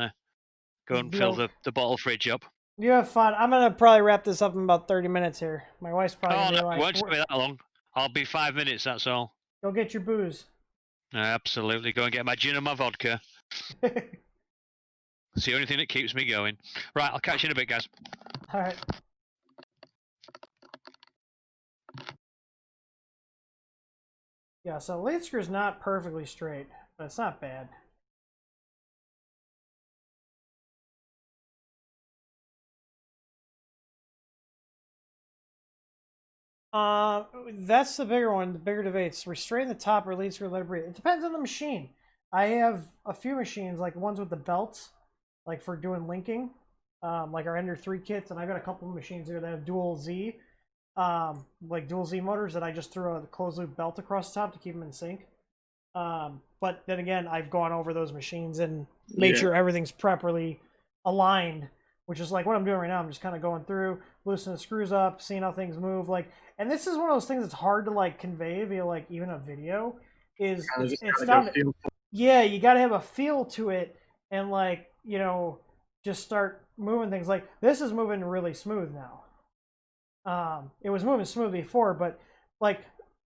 Speaker 8: go and fill the bottle fridge up.
Speaker 1: You have fun. I'm gonna probably wrap this up in about 30 minutes here. My wife's probably gonna be like,
Speaker 8: it won't take me that long. I'll be 5 minutes. That's all.
Speaker 1: Go get your booze.
Speaker 8: Absolutely. Go and get my gin and my vodka. It's the only thing that keeps me going. Right, I'll catch you in a bit, guys.
Speaker 1: All right. Yeah, so lead screw is not perfectly straight, but it's not bad. That's the bigger one, the bigger debates. Restrain the top or lead screw, let it breathe. It depends on the machine. I have a few machines, like ones with the belts, like for doing linking, like our Ender 3 kits, and I've got a couple of machines here that have dual Z, like dual Z motors that I just threw a closed loop belt across the top to keep them in sync. But then again, I've gone over those machines and made sure everything's properly aligned, which is like what I'm doing right now. I'm just kind of going through, loosening the screws up, seeing how things move. Like, and this is one of those things that's hard to like convey via like even a video. Is it's down to, yeah, you got to have a feel to it, and like just start moving things. Like this is moving really smooth now. It was moving smooth before, but like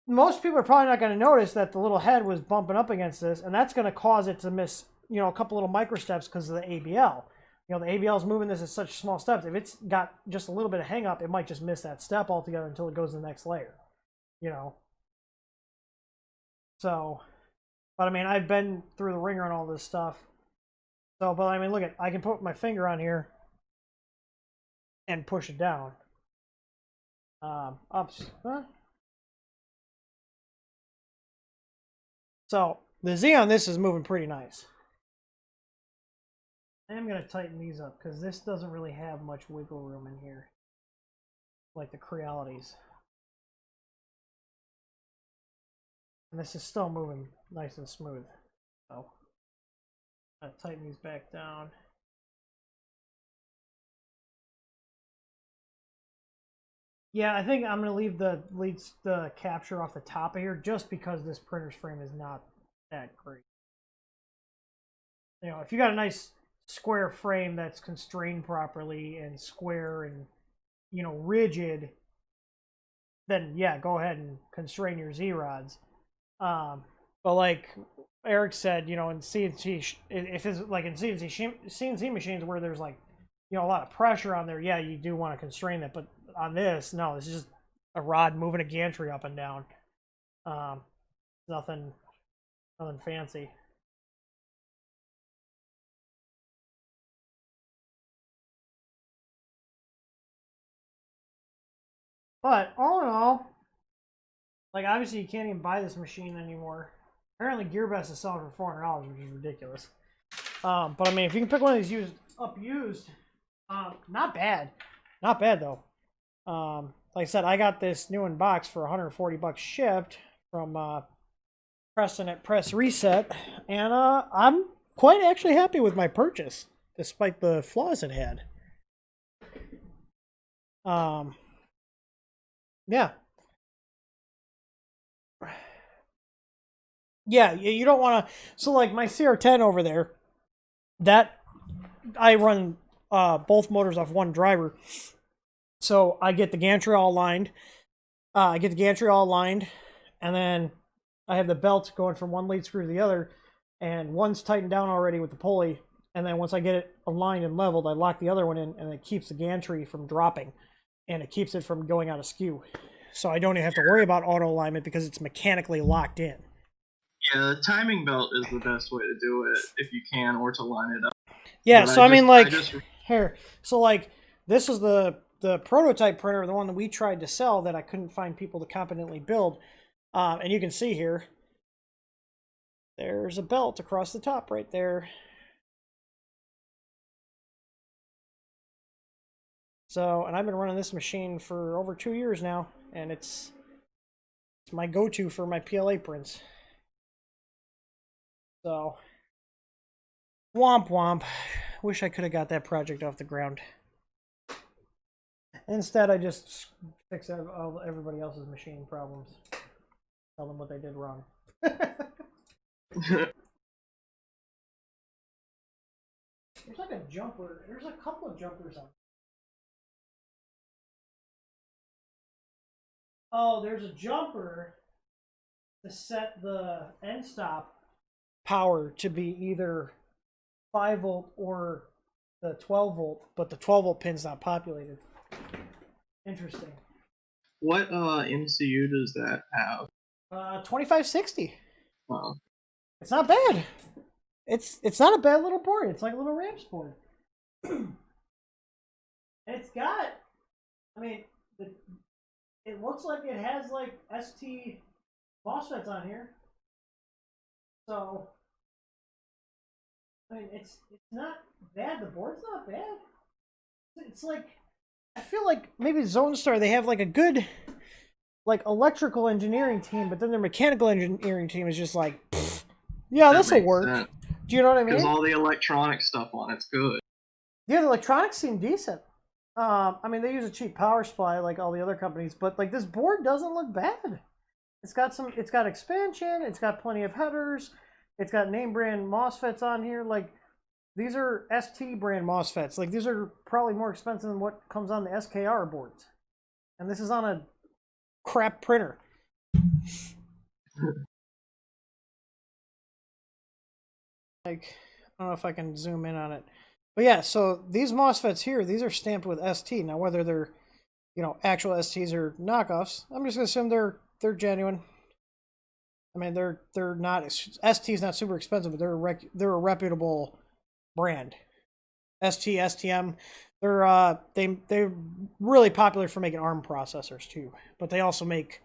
Speaker 1: most people are probably not going to notice that the little head was bumping up against this, and that's going to cause it to miss a couple little micro steps because of the ABL. The ABL is moving this at such small steps. If it's got just a little bit of hang up, it might just miss that step altogether until it goes to the next layer. So, but I mean, I've been through the ringer on all this stuff. So, but I mean, look I can put my finger on here and push it down. Ups. Huh? So the Z on this is moving pretty nice. I am going to tighten these up because this doesn't really have much wiggle room in here, like the Crealities. And this is still moving nice and smooth. So I'm going to tighten these back down. Yeah, I think I'm going to leave the capture off the top of here just because this printer's frame is not that great. If you got a nice square frame that's constrained properly and square and rigid, then yeah, go ahead and constrain your Z rods. But like Eric said, in CNC, if it's like in CNC machines where there's like a lot of pressure on there, yeah, you do want to constrain that. But on this, no, this is just a rod moving a gantry up and down. Nothing fancy. But all in all, like obviously you can't even buy this machine anymore. Apparently GearBest is selling for $400, which is ridiculous. But I mean, if you can pick one of these used, not bad, though. Like I said, I got this new in box for $140 shipped from Preston at Press Reset, and I'm quite actually happy with my purchase, despite the flaws it had. Yeah. Yeah, you don't want to... So, like, my CR10 over there, that... I run both motors off one driver. So, I get the gantry all aligned. And then I have the belt going from one lead screw to the other. And one's tightened down already with the pulley. And then once I get it aligned and leveled, I lock the other one in, and it keeps the gantry from dropping. And it keeps it from going out of skew. So I don't even have to worry about auto alignment because it's mechanically locked in.
Speaker 7: Yeah, the timing belt is the best way to do it if you can, or to line it up.
Speaker 1: Yeah,
Speaker 7: But
Speaker 1: so I mean, like,
Speaker 7: just...
Speaker 1: here. So, like, this is the prototype printer, the one that we tried to sell that I couldn't find people to competently build. And you can see here, there's a belt across the top right there. So, and I've been running this machine for over 2 years now, and it's my go-to for my PLA prints. So, womp womp. Wish I could have got that project off the ground. Instead, I just fix everybody else's machine problems. Tell them what they did wrong. There's like a jumper. There's a couple of jumpers on. Oh, there's a jumper to set the end stop power to be either 5 volt or the 12 volt, but the 12 volt pin's not populated. Interesting.
Speaker 7: What MCU does that have?
Speaker 1: 2560.
Speaker 7: Wow.
Speaker 1: It's not bad. It's not a bad little board. It's like a little ramps board. It's got, I mean, it looks like it has like ST MOSFETs on here. So I mean, it's not bad. The board's not bad. It's like, I feel like maybe Zonestar, they have like a good like electrical engineering team, but then their mechanical engineering team is just like, yeah,
Speaker 7: That
Speaker 1: this'll
Speaker 7: makes
Speaker 1: work.
Speaker 7: sense.
Speaker 1: Do you know what I
Speaker 7: Because
Speaker 1: mean?
Speaker 7: all the electronic stuff on it's good.
Speaker 1: Yeah, the electronics seem decent. I mean, they use a cheap power supply like all the other companies, but like this board doesn't look bad. It's got expansion. It's got plenty of headers. It's got name brand MOSFETs on here. Like, these are ST brand MOSFETs. Like, these are probably more expensive than what comes on the SKR boards. And this is on a crap printer. Like, I don't know if I can zoom in on it. But yeah, so these MOSFETs here, these are stamped with ST. Now, whether they're, actual STs or knockoffs, I'm just going to assume they're genuine. I mean, they're not, ST's not super expensive, but they're a reputable brand. ST, STM, they're really popular for making ARM processors too, but they also make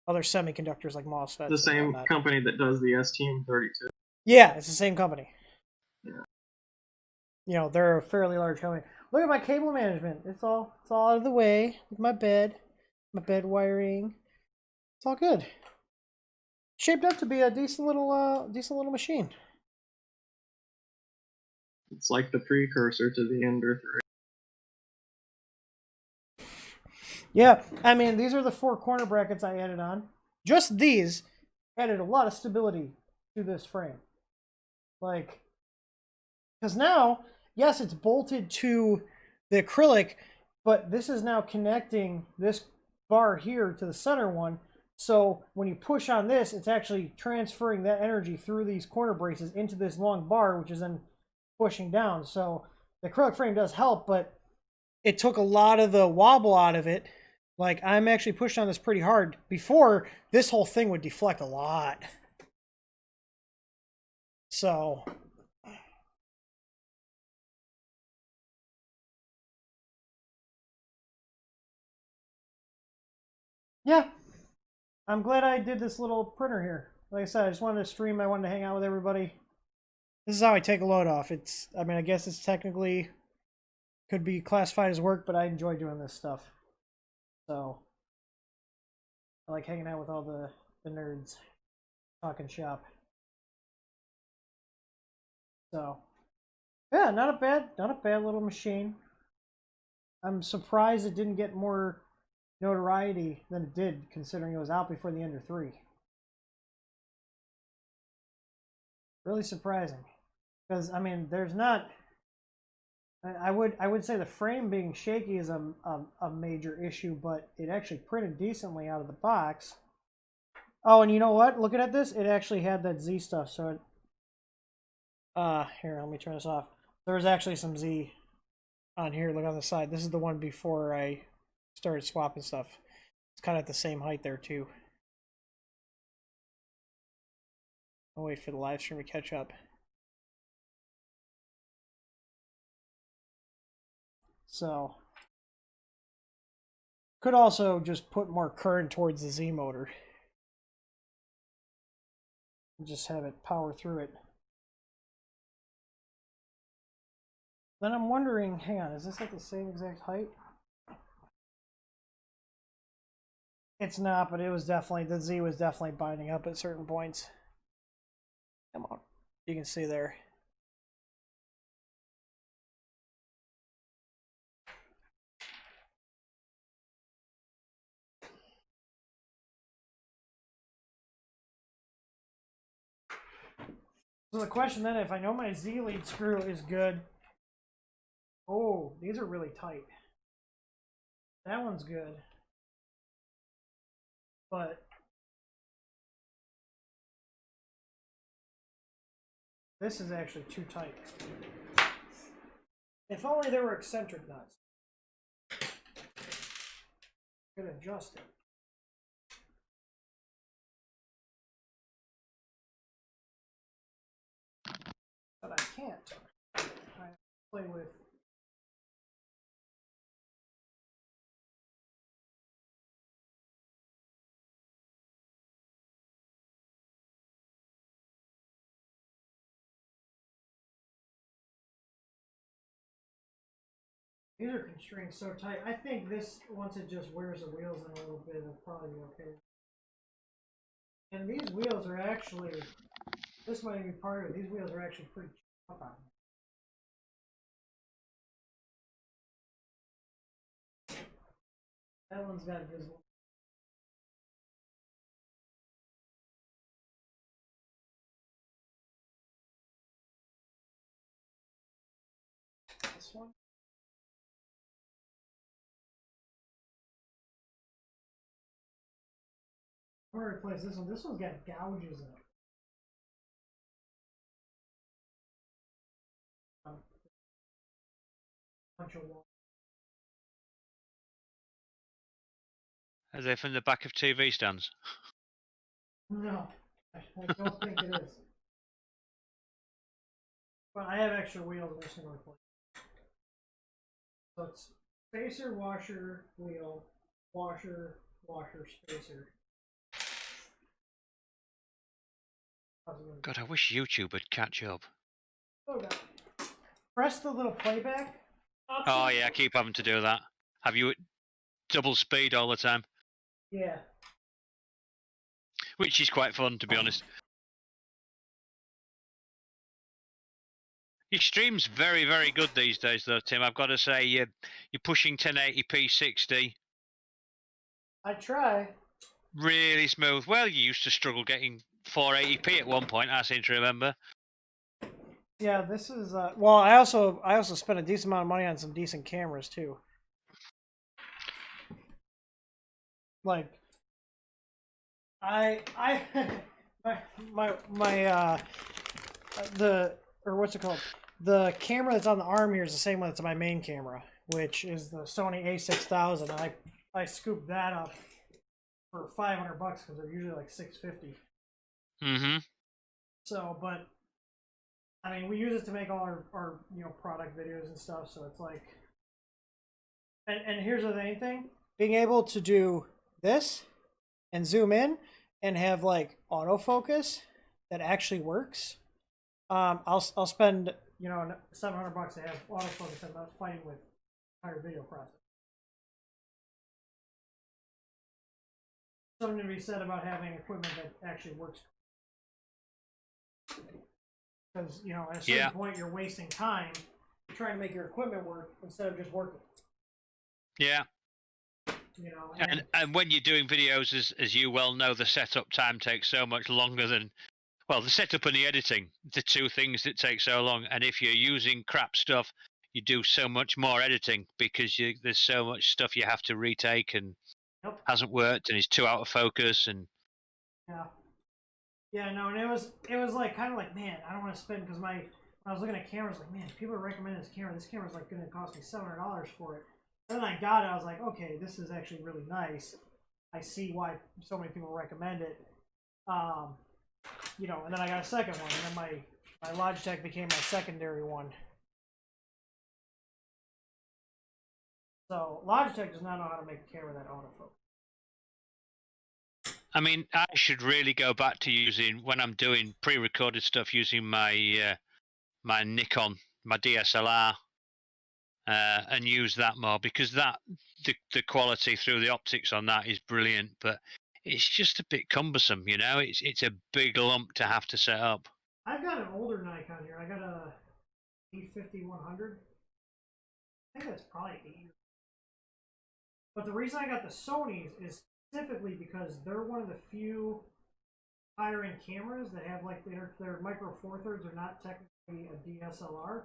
Speaker 1: other semiconductors like MOSFETs.
Speaker 7: The same company that does the STM32.
Speaker 1: Yeah, it's the same company.
Speaker 7: Yeah.
Speaker 1: They're a fairly large company. Look at my cable management. It's all out of the way with my bed wiring. It's all good. Shaped up to be a decent little machine.
Speaker 7: It's like the precursor to the Ender 3.
Speaker 1: Yeah, I mean, these are the 4 corner brackets I added on. Just these added a lot of stability to this frame. Like, because now, yes, it's bolted to the acrylic, but this is now connecting this bar here to the center one. So when you push on this, it's actually transferring that energy through these corner braces into this long bar, which is then pushing down. So the acrylic frame does help, but it took a lot of the wobble out of it. Like, I'm actually pushing on this pretty hard. Before, this whole thing would deflect a lot. So yeah, I'm glad I did this little printer here. Like I said, I just wanted to stream. I wanted to hang out with everybody. This is how I take a load off. I mean, I guess it's technically could be classified as work, but I enjoy doing this stuff. So I like hanging out with all the nerds, talking shop. So yeah, not a bad little machine. I'm surprised it didn't get more notoriety than it did, considering it was out before the Ender 3. Really surprising, because I mean, there's not. I would say the frame being shaky is a major issue, but it actually printed decently out of the box. Oh, and you know what? Looking at this, it actually had that Z stuff. So it, here, let me turn this off. There's actually some Z on here. Look on the side. This is the one before I started swapping stuff. It's kind of at the same height there too. I'll wait for the live stream to catch up. So could also just put more current towards the Z motor. And just have it power through it. Then I'm wondering, hang on, is this at the same exact height? It's not, but it was definitely, the Z was definitely binding up at certain points. Come on, you can see there. So the question then, if I know my Z lead screw is good. Oh, these are really tight. That one's good. But this is actually too tight. If only there were eccentric nuts. Could adjust it. But I can't. I play with These are constrained so tight. I think this, once it just wears the wheels in a little bit, it'll probably be okay. And these wheels are actually, this might be part of it, these wheels are actually pretty cheap on them. That one's got a visible. This one? I'm gonna replace this one. This one's got gouges in it. Bunch of wall.
Speaker 8: Are they from the back of TV stands?
Speaker 1: No, I don't think it is. But I have extra wheels I'm just gonna replace. So it's spacer, washer, wheel, washer, washer, spacer.
Speaker 8: God, I wish YouTube would catch up.
Speaker 1: Oh, God. Press the little playback option.
Speaker 8: Oh yeah, I keep having to do that. Have you at double speed all the time?
Speaker 1: Yeah.
Speaker 8: Which is quite fun, to be honest. Your stream's very, very good these days, though, Tim. I've got to say, you're pushing 1080p 60.
Speaker 1: I try.
Speaker 8: Really smooth. Well, you used to struggle getting 480p at one point, I seem to remember.
Speaker 1: Yeah, this is well, I also spent a decent amount of money on some decent cameras too. Like my what's it called? The camera that's on the arm here is the same one that's my main camera, which is the Sony A6000. I scooped that up for $500 because they're usually like $650.
Speaker 8: Mm-hmm.
Speaker 1: So, but I mean, we use it to make all our product videos and stuff. So it's like, and here's the main thing: being able to do this and zoom in and have like autofocus that actually works. I'll spend $700 to have autofocus. I'm not fighting with entire video process. Something to be said about having equipment that actually works. Because at a certain point you're wasting time trying to make your equipment work instead of just working.
Speaker 8: Yeah. And when you're doing videos, as you well know, the setup time takes so much longer than, well, the setup and the editing, the two things that take so long. And if you're using crap stuff, you do so much more editing because there's so much stuff you have to retake and hasn't worked and is too out of focus and.
Speaker 1: Yeah, no, and it was like kind of like, man, I don't want to spend because when I was looking at cameras, like, man, people are recommending this camera. This camera's like going to cost me $700 for it. And then I got it. I was like, okay, this is actually really nice. I see why so many people recommend it. And then I got a second one, and then my Logitech became my secondary one. So Logitech does not know how to make a camera that autofocus.
Speaker 8: I mean, I should really go back to using, when I'm doing pre-recorded stuff, using my my Nikon, my DSLR, and use that more because the quality through the optics on that is brilliant, but it's just a bit cumbersome, It's a big lump to have to set up.
Speaker 1: I've got an older Nikon here. I got a 850-100. I think that's probably 8 years. But the reason I got the Sonys is specifically because they're one of the few higher-end cameras that have like their micro four thirds are not technically a DSLR,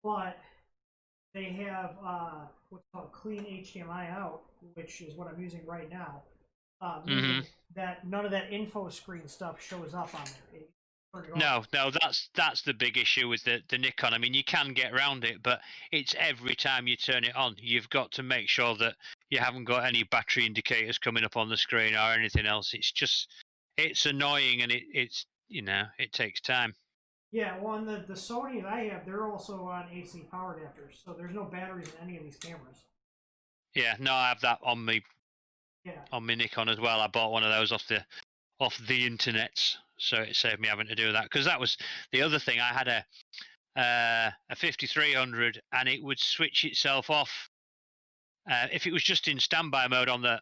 Speaker 1: but they have what's called clean HDMI out, which is what I'm using right now. Meaning that none of that info screen stuff shows up on there.
Speaker 8: No, that's the big issue with the Nikon. I mean, you can get around it, but it's every time you turn it on, you've got to make sure that you haven't got any battery indicators coming up on the screen or anything else. It's annoying, and it takes time.
Speaker 1: Yeah, well, and the Sony that I have, they're also on AC power adapters, so there's no batteries in any of these cameras.
Speaker 8: Yeah, no, I have that on me.
Speaker 1: Yeah.
Speaker 8: On my Nikon as well. I bought one of those off the internet, so it saved me having to do that. Because that was the other thing. I had a 5300, and it would switch itself off. If it was just in standby mode on the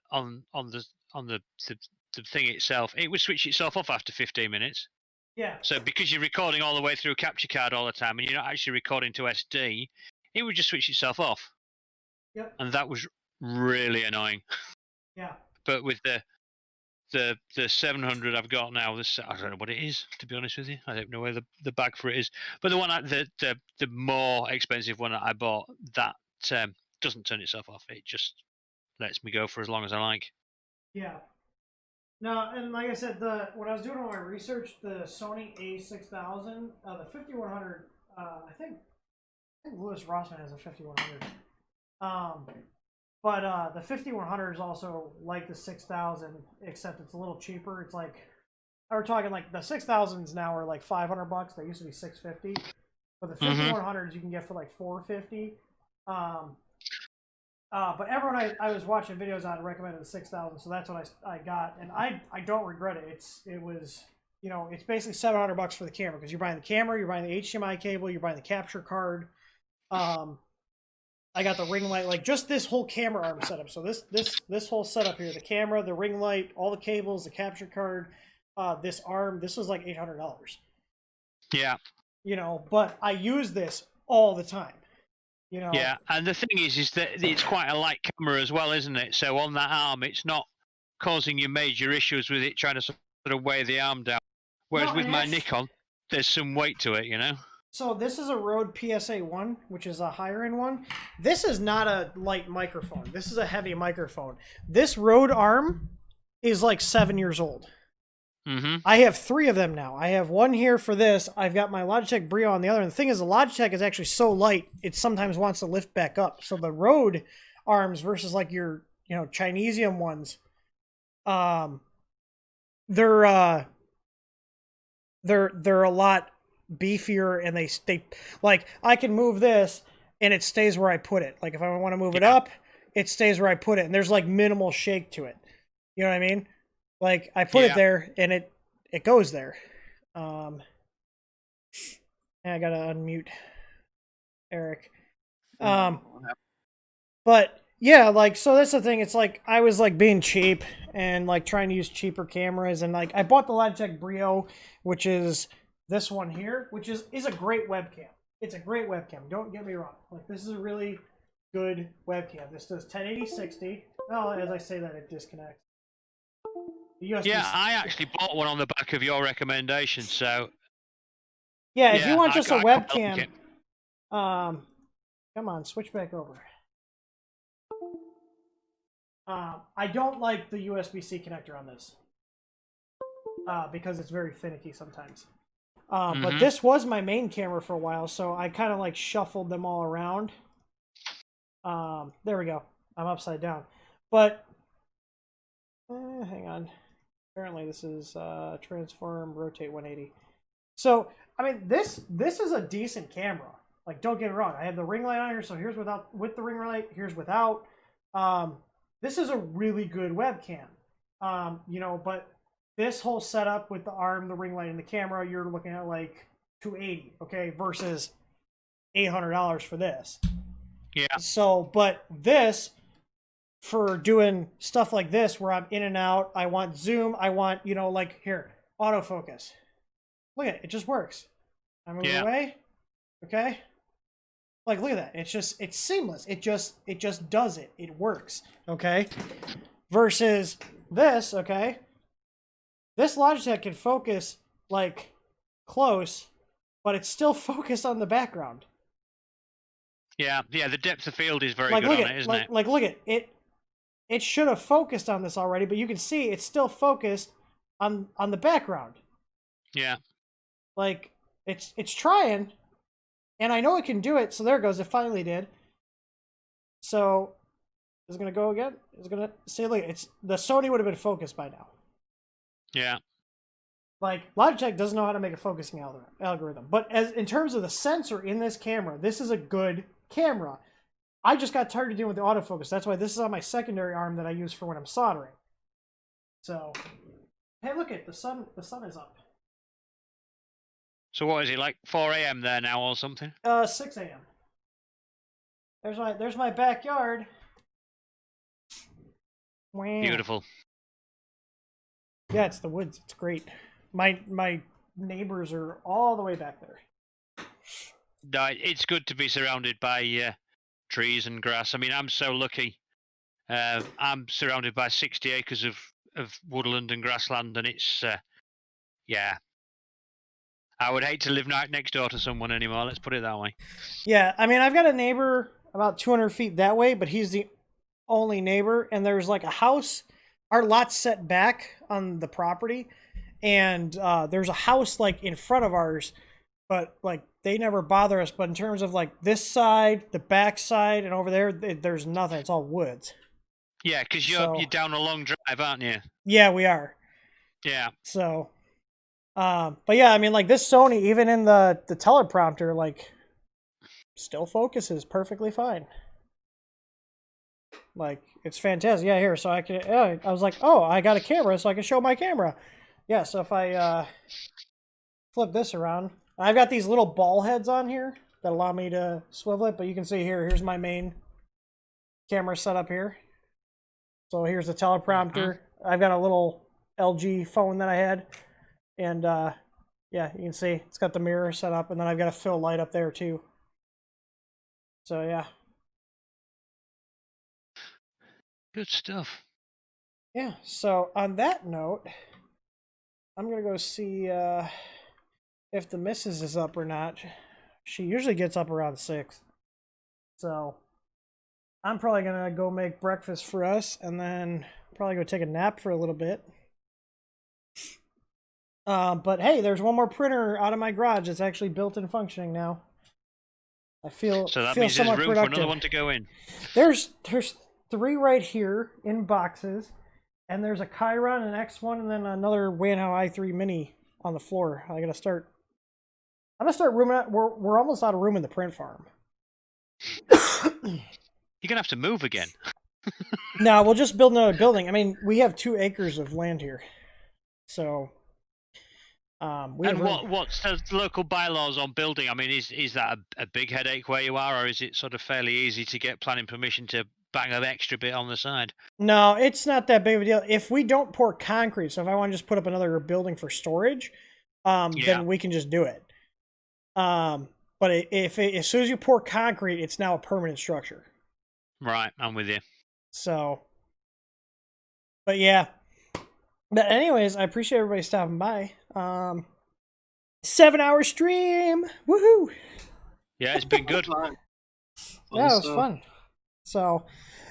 Speaker 8: thing itself, it would switch itself off after 15 minutes.
Speaker 1: Yeah.
Speaker 8: So because you're recording all the way through capture card all the time, and you're not actually recording to SD, it would just switch itself off.
Speaker 1: Yep.
Speaker 8: And that was really annoying.
Speaker 1: Yeah.
Speaker 8: But with the 700 I've got now, this I don't know what it is, to be honest with you. I don't know where the bag for it is. But the one the more expensive one that I bought, that doesn't turn itself off. It just lets me go for as long as I like.
Speaker 1: Yeah. No, and like I said, when I was doing all my research, the Sony A6000, the 5100, I think Lewis Rossman has a 5100. But the 5100 is also like the 6000, except it's a little cheaper. It's like, we're talking like the 6000s now are like $500. They used to be $650. But the 5100s you can get for like $450. But everyone I was watching videos on recommended the 6000, so that's what I got, and I don't regret it. It was, you know, it's basically $700 for the camera, because you're buying the camera, you're buying the HDMI cable, you're buying the capture card. I got the ring light, like just this whole camera arm setup. So this whole setup here, the camera, the ring light, all the cables, the capture card, this arm, this was like $800.
Speaker 8: Yeah.
Speaker 1: You know, but I use this all the time. You know.
Speaker 8: Yeah, and the thing is that it's quite a light camera as well, isn't it? So on that arm, it's not causing you major issues with it trying to sort of weigh the arm down. Whereas with my Nikon, there's some weight to it, you know?
Speaker 1: So this is a Rode PSA-1, which is a higher-end one. This is not a light microphone. This is a heavy microphone. This Rode arm is like 7 years old. I have 3 of them now. I have one here for this. I've got my Logitech Brio on the other. And the thing is, the Logitech is actually so light, it sometimes wants to lift back up. So the Rode arms versus like your, you know, Chinesium ones, they're a lot beefier, and they like, I can move this and it stays where I put it. Like if I want to move it up, it stays where I put it, and there's like minimal shake to it. You know what I mean? Like I put it there and it goes there. And I gotta unmute Eric. But yeah, like, so that's the thing. It's like I was like being cheap and like trying to use cheaper cameras, and like I bought the Logitech Brio, which is this one here, which is a great webcam. It's a great webcam. Don't get me wrong. Like this is a really good webcam. This does 1080/60. Well, as I say that, it disconnects.
Speaker 8: Yeah, I actually bought one on the back of your recommendation, so...
Speaker 1: Yeah, if you want just a webcam... come on, switch back over. I don't like the USB-C connector on this. Because it's very finicky sometimes. But this was my main camera for a while, so I kind of like shuffled them all around. There we go. I'm upside down. But... hang on. Apparently this is transform, rotate 180. So, I mean, this is a decent camera. Like, don't get me wrong. I have the ring light on here, so here's with the ring light, here's without. This is a really good webcam. You know, but this whole setup with the arm, the ring light, and the camera, you're looking at like $280, okay, versus $800 for this.
Speaker 8: Yeah.
Speaker 1: So, but this, for doing stuff like this where I'm in and out, I want zoom, I want, you know, like here, autofocus. Look at it, it just works. I move away, okay? Like, look at that. It's seamless. It just does it. It works, okay? Versus this, okay? This Logitech can focus like close, but it's still focused on the background.
Speaker 8: Yeah, the depth of field is very good on it, isn't it?
Speaker 1: Like, look at it. It should have focused on this already, but you can see it's still focused on the background.
Speaker 8: Yeah.
Speaker 1: Like, it's trying, and I know it can do it, so there it goes. It finally did. So, is it going to go again? It's going to see, look, the Sony would have been focused by now.
Speaker 8: Yeah.
Speaker 1: Like, Logitech doesn't know how to make a focusing algorithm. But in terms of the sensor in this camera, this is a good camera. I just got tired of dealing with the autofocus. That's why this is on my secondary arm that I use for when I'm soldering. So, hey, look it, the sun is up.
Speaker 8: So what is it, like 4 a.m. there now or something?
Speaker 1: 6 a.m. There's my backyard. Wow.
Speaker 8: Beautiful.
Speaker 1: Yeah, it's the woods. It's great. My neighbors are all the way back there.
Speaker 8: No, it's good to be surrounded by trees and grass. I mean, I'm so lucky. I'm surrounded by 60 acres of woodland and grassland, and it's yeah. I would hate to live right next door to someone anymore. Let's put it that way.
Speaker 1: Yeah, I mean, I've got a neighbor about 200 feet that way, but he's the only neighbor, and there's like a house. Our lot's set back on the property, and there's a house like in front of ours, but like they never bother us. But in terms of like this side, the back side, and over there, there's nothing. It's all woods.
Speaker 8: Yeah, because you're down a long drive, aren't you?
Speaker 1: Yeah, we are.
Speaker 8: Yeah.
Speaker 1: So, but yeah, I mean, like this Sony, even in the teleprompter, like still focuses perfectly fine. Like it's fantastic. Yeah, here, so I can. Yeah, I was like, oh, I got a camera, so I can show my camera. Yeah, so if I flip this around, I've got these little ball heads on here that allow me to swivel it. But you can see here, here's my main camera set up here. So here's the teleprompter. I've got a little LG phone that I had, and yeah, you can see it's got the mirror set up, and then I've got a fill light up there too. So yeah.
Speaker 8: Good stuff.
Speaker 1: Yeah, so on that note, I'm going to go see if the missus is up or not. She usually gets up around 6. So I'm probably going to go make breakfast for us and then probably go take a nap for a little bit. But hey, there's one more printer out of my garage. It's actually built and functioning now. I feel
Speaker 8: so that
Speaker 1: feel
Speaker 8: means there's room
Speaker 1: productive.
Speaker 8: for another one to go in.
Speaker 1: There's 3 right here in boxes, and there's a Chiron, an X1, and then another Wanhao i3 Mini on the floor. I'm gonna start rooming out. We're almost out of room in the print farm.
Speaker 8: You're gonna have to move again.
Speaker 1: No, we'll just build another building. I mean, we have 2 acres of land here, so
Speaker 8: and what's the local bylaws on building? I mean, is that a big headache where you are, or is it sort of fairly easy to get planning permission to bang an extra bit on the side?
Speaker 1: No, it's not that big of a deal. If we don't pour concrete, so if I want to just put up another building for storage, then we can just do it. But as soon as you pour concrete, it's now a permanent structure.
Speaker 8: Right, I'm with you.
Speaker 1: So, but yeah. But anyways, I appreciate everybody stopping by. 7-hour stream! Woohoo!
Speaker 8: Yeah, it's been good.
Speaker 1: Yeah, it was fun. So,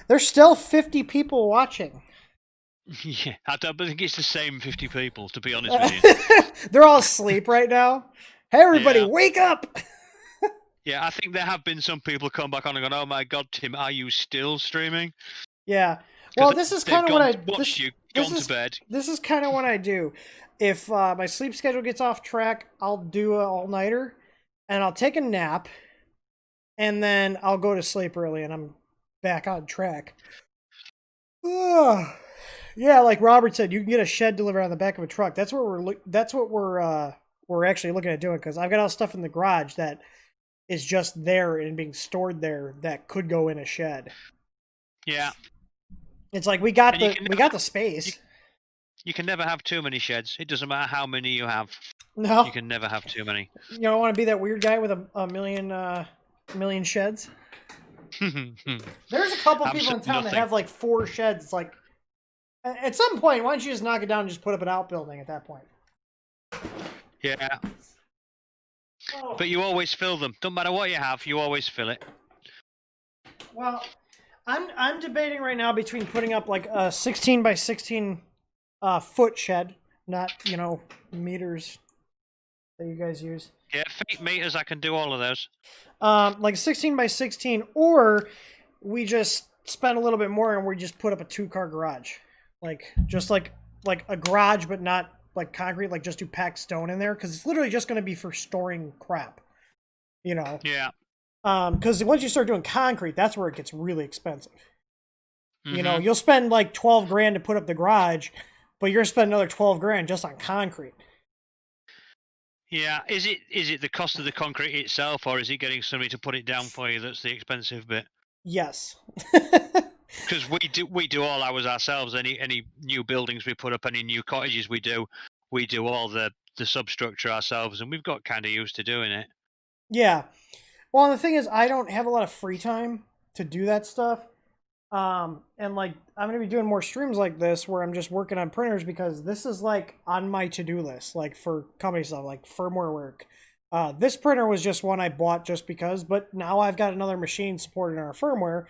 Speaker 1: there's still 50 people watching.
Speaker 8: Yeah, I don't think it's the same 50 people, to be honest with you.
Speaker 1: They're all asleep right now. Hey, everybody, wake up!
Speaker 8: Yeah, I think there have been some people come back on and gone, oh my god, Tim, are you still streaming?
Speaker 1: Yeah. Well, this is kind of what I...
Speaker 8: Gone to bed.
Speaker 1: This is kind of what I do. If my sleep schedule gets off track, I'll do an all-nighter, and I'll take a nap, and then I'll go to sleep early, and I'm back on track. Yeah, like Robert said, you can get a shed delivered on the back of a truck. That's what we're actually looking at doing, because I've got all stuff in the garage that is just there and being stored there that could go in a shed.
Speaker 8: Yeah.
Speaker 1: It's like we got the space.
Speaker 8: You can never have too many sheds. It doesn't matter how many you have.
Speaker 1: No.
Speaker 8: You can never have too many.
Speaker 1: You don't want to be that weird guy with a million sheds. There's a couple people in town that have like 4 sheds. It's like, at some point, why don't you just knock it down and just put up an outbuilding at that point?
Speaker 8: Yeah. Oh. But you always fill them. Don't matter what you have, you always fill it.
Speaker 1: Well, I'm debating right now between putting up like a 16 by 16 foot shed, not meters that you guys use.
Speaker 8: Yeah, feet, meters, I can do all of those.
Speaker 1: Like 16 by 16, or we just spend a little bit more and we just put up a 2-car garage, like just like a garage, but not like concrete, like just do packed stone in there, because it's literally just going to be for storing crap,
Speaker 8: Yeah.
Speaker 1: Because once you start doing concrete, that's where it gets really expensive. Mm-hmm. You'll spend like $12,000 to put up the garage, but you're gonna spend another $12,000 just on concrete.
Speaker 8: Yeah, is it the cost of the concrete itself, or is it getting somebody to put it down for you that's the expensive bit?
Speaker 1: Yes.
Speaker 8: Because we do all ours ourselves. Any new buildings we put up, any new cottages we do all the substructure ourselves, and we've got kind of used to doing it.
Speaker 1: Yeah. Well, the thing is, I don't have a lot of free time to do that stuff. And like, I'm going to be doing more streams like this where I'm just working on printers because this is like on my to-do list, like for company stuff, like firmware work. This printer was just one I bought just because, but now I've got another machine supporting our firmware.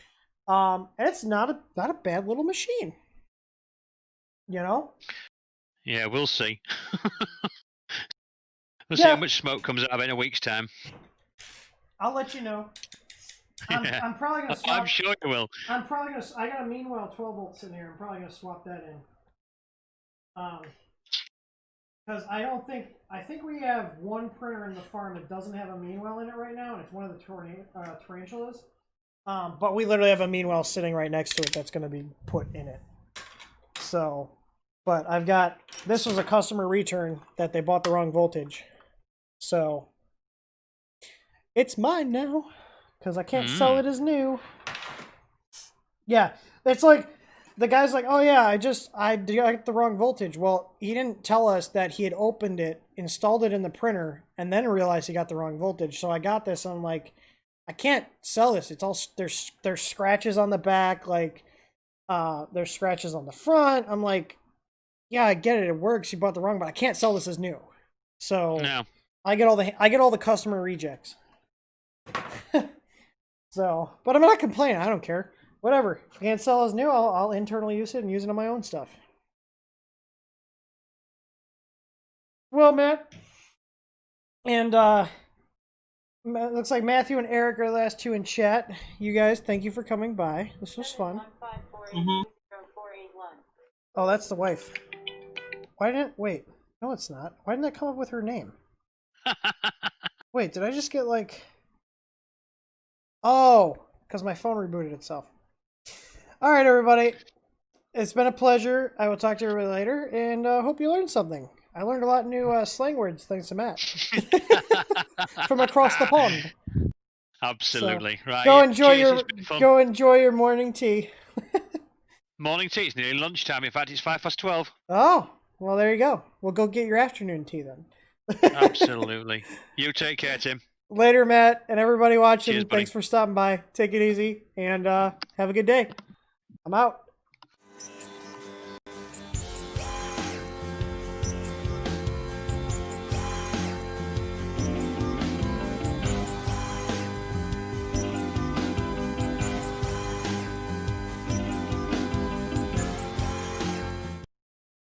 Speaker 1: And it's not a bad little machine. You know?
Speaker 8: Yeah, we'll see. We'll see how much smoke comes out of it in a week's time.
Speaker 1: I'll let you know. I'm probably gonna swap.
Speaker 8: I'm sure you will.
Speaker 1: I'm probably gonna. I got a Meanwhile 12 volts in here. I'm probably gonna swap that in. Because I think we have one printer in the farm that doesn't have a Meanwhile in it right now, and it's one of the tarantulas. But we literally have a Meanwhile sitting right next to it that's gonna be put in it. So, but I've got, this was a customer return that they bought the wrong voltage. So, it's mine now. Because I can't sell it as new. Yeah, it's like, the guy's like, oh yeah, I got the wrong voltage. Well, he didn't tell us that he had opened it, installed it in the printer, and then realized he got the wrong voltage. So I got this, and I'm like, I can't sell this. It's all, there's scratches on the back, like, there's scratches on the front. I'm like, yeah, I get it, it works. You bought the wrong, but I can't sell this as new. So
Speaker 8: no.
Speaker 1: I get all the customer rejects. So, but I'm not complaining. I don't care. Whatever. If I can't sell as new, I'll internally use it and use it on my own stuff. Well, Matt, and looks like Matthew and Eric are the last two in chat. You guys, thank you for coming by. This was fun. Oh, that's the wife. Why didn't, wait, no it's not. Why didn't that come up with her name? Wait, did I just get like, oh, because my phone rebooted itself. All right, everybody. It's been a pleasure. I will talk to everybody later, and hope you learned something. I learned a lot of new slang words thanks to Matt from across the pond.
Speaker 8: Absolutely.
Speaker 1: So,
Speaker 8: right.
Speaker 1: Go enjoy your morning tea.
Speaker 8: Morning tea. It's nearly lunchtime. In fact, it's 12:05.
Speaker 1: Oh, well, there you go. We'll go get your afternoon tea then.
Speaker 8: Absolutely. You take care, Tim.
Speaker 1: Later, Matt, and everybody watching.
Speaker 8: Cheers, buddy.
Speaker 1: Thanks for stopping by. Take it easy, and have a good day. I'm out.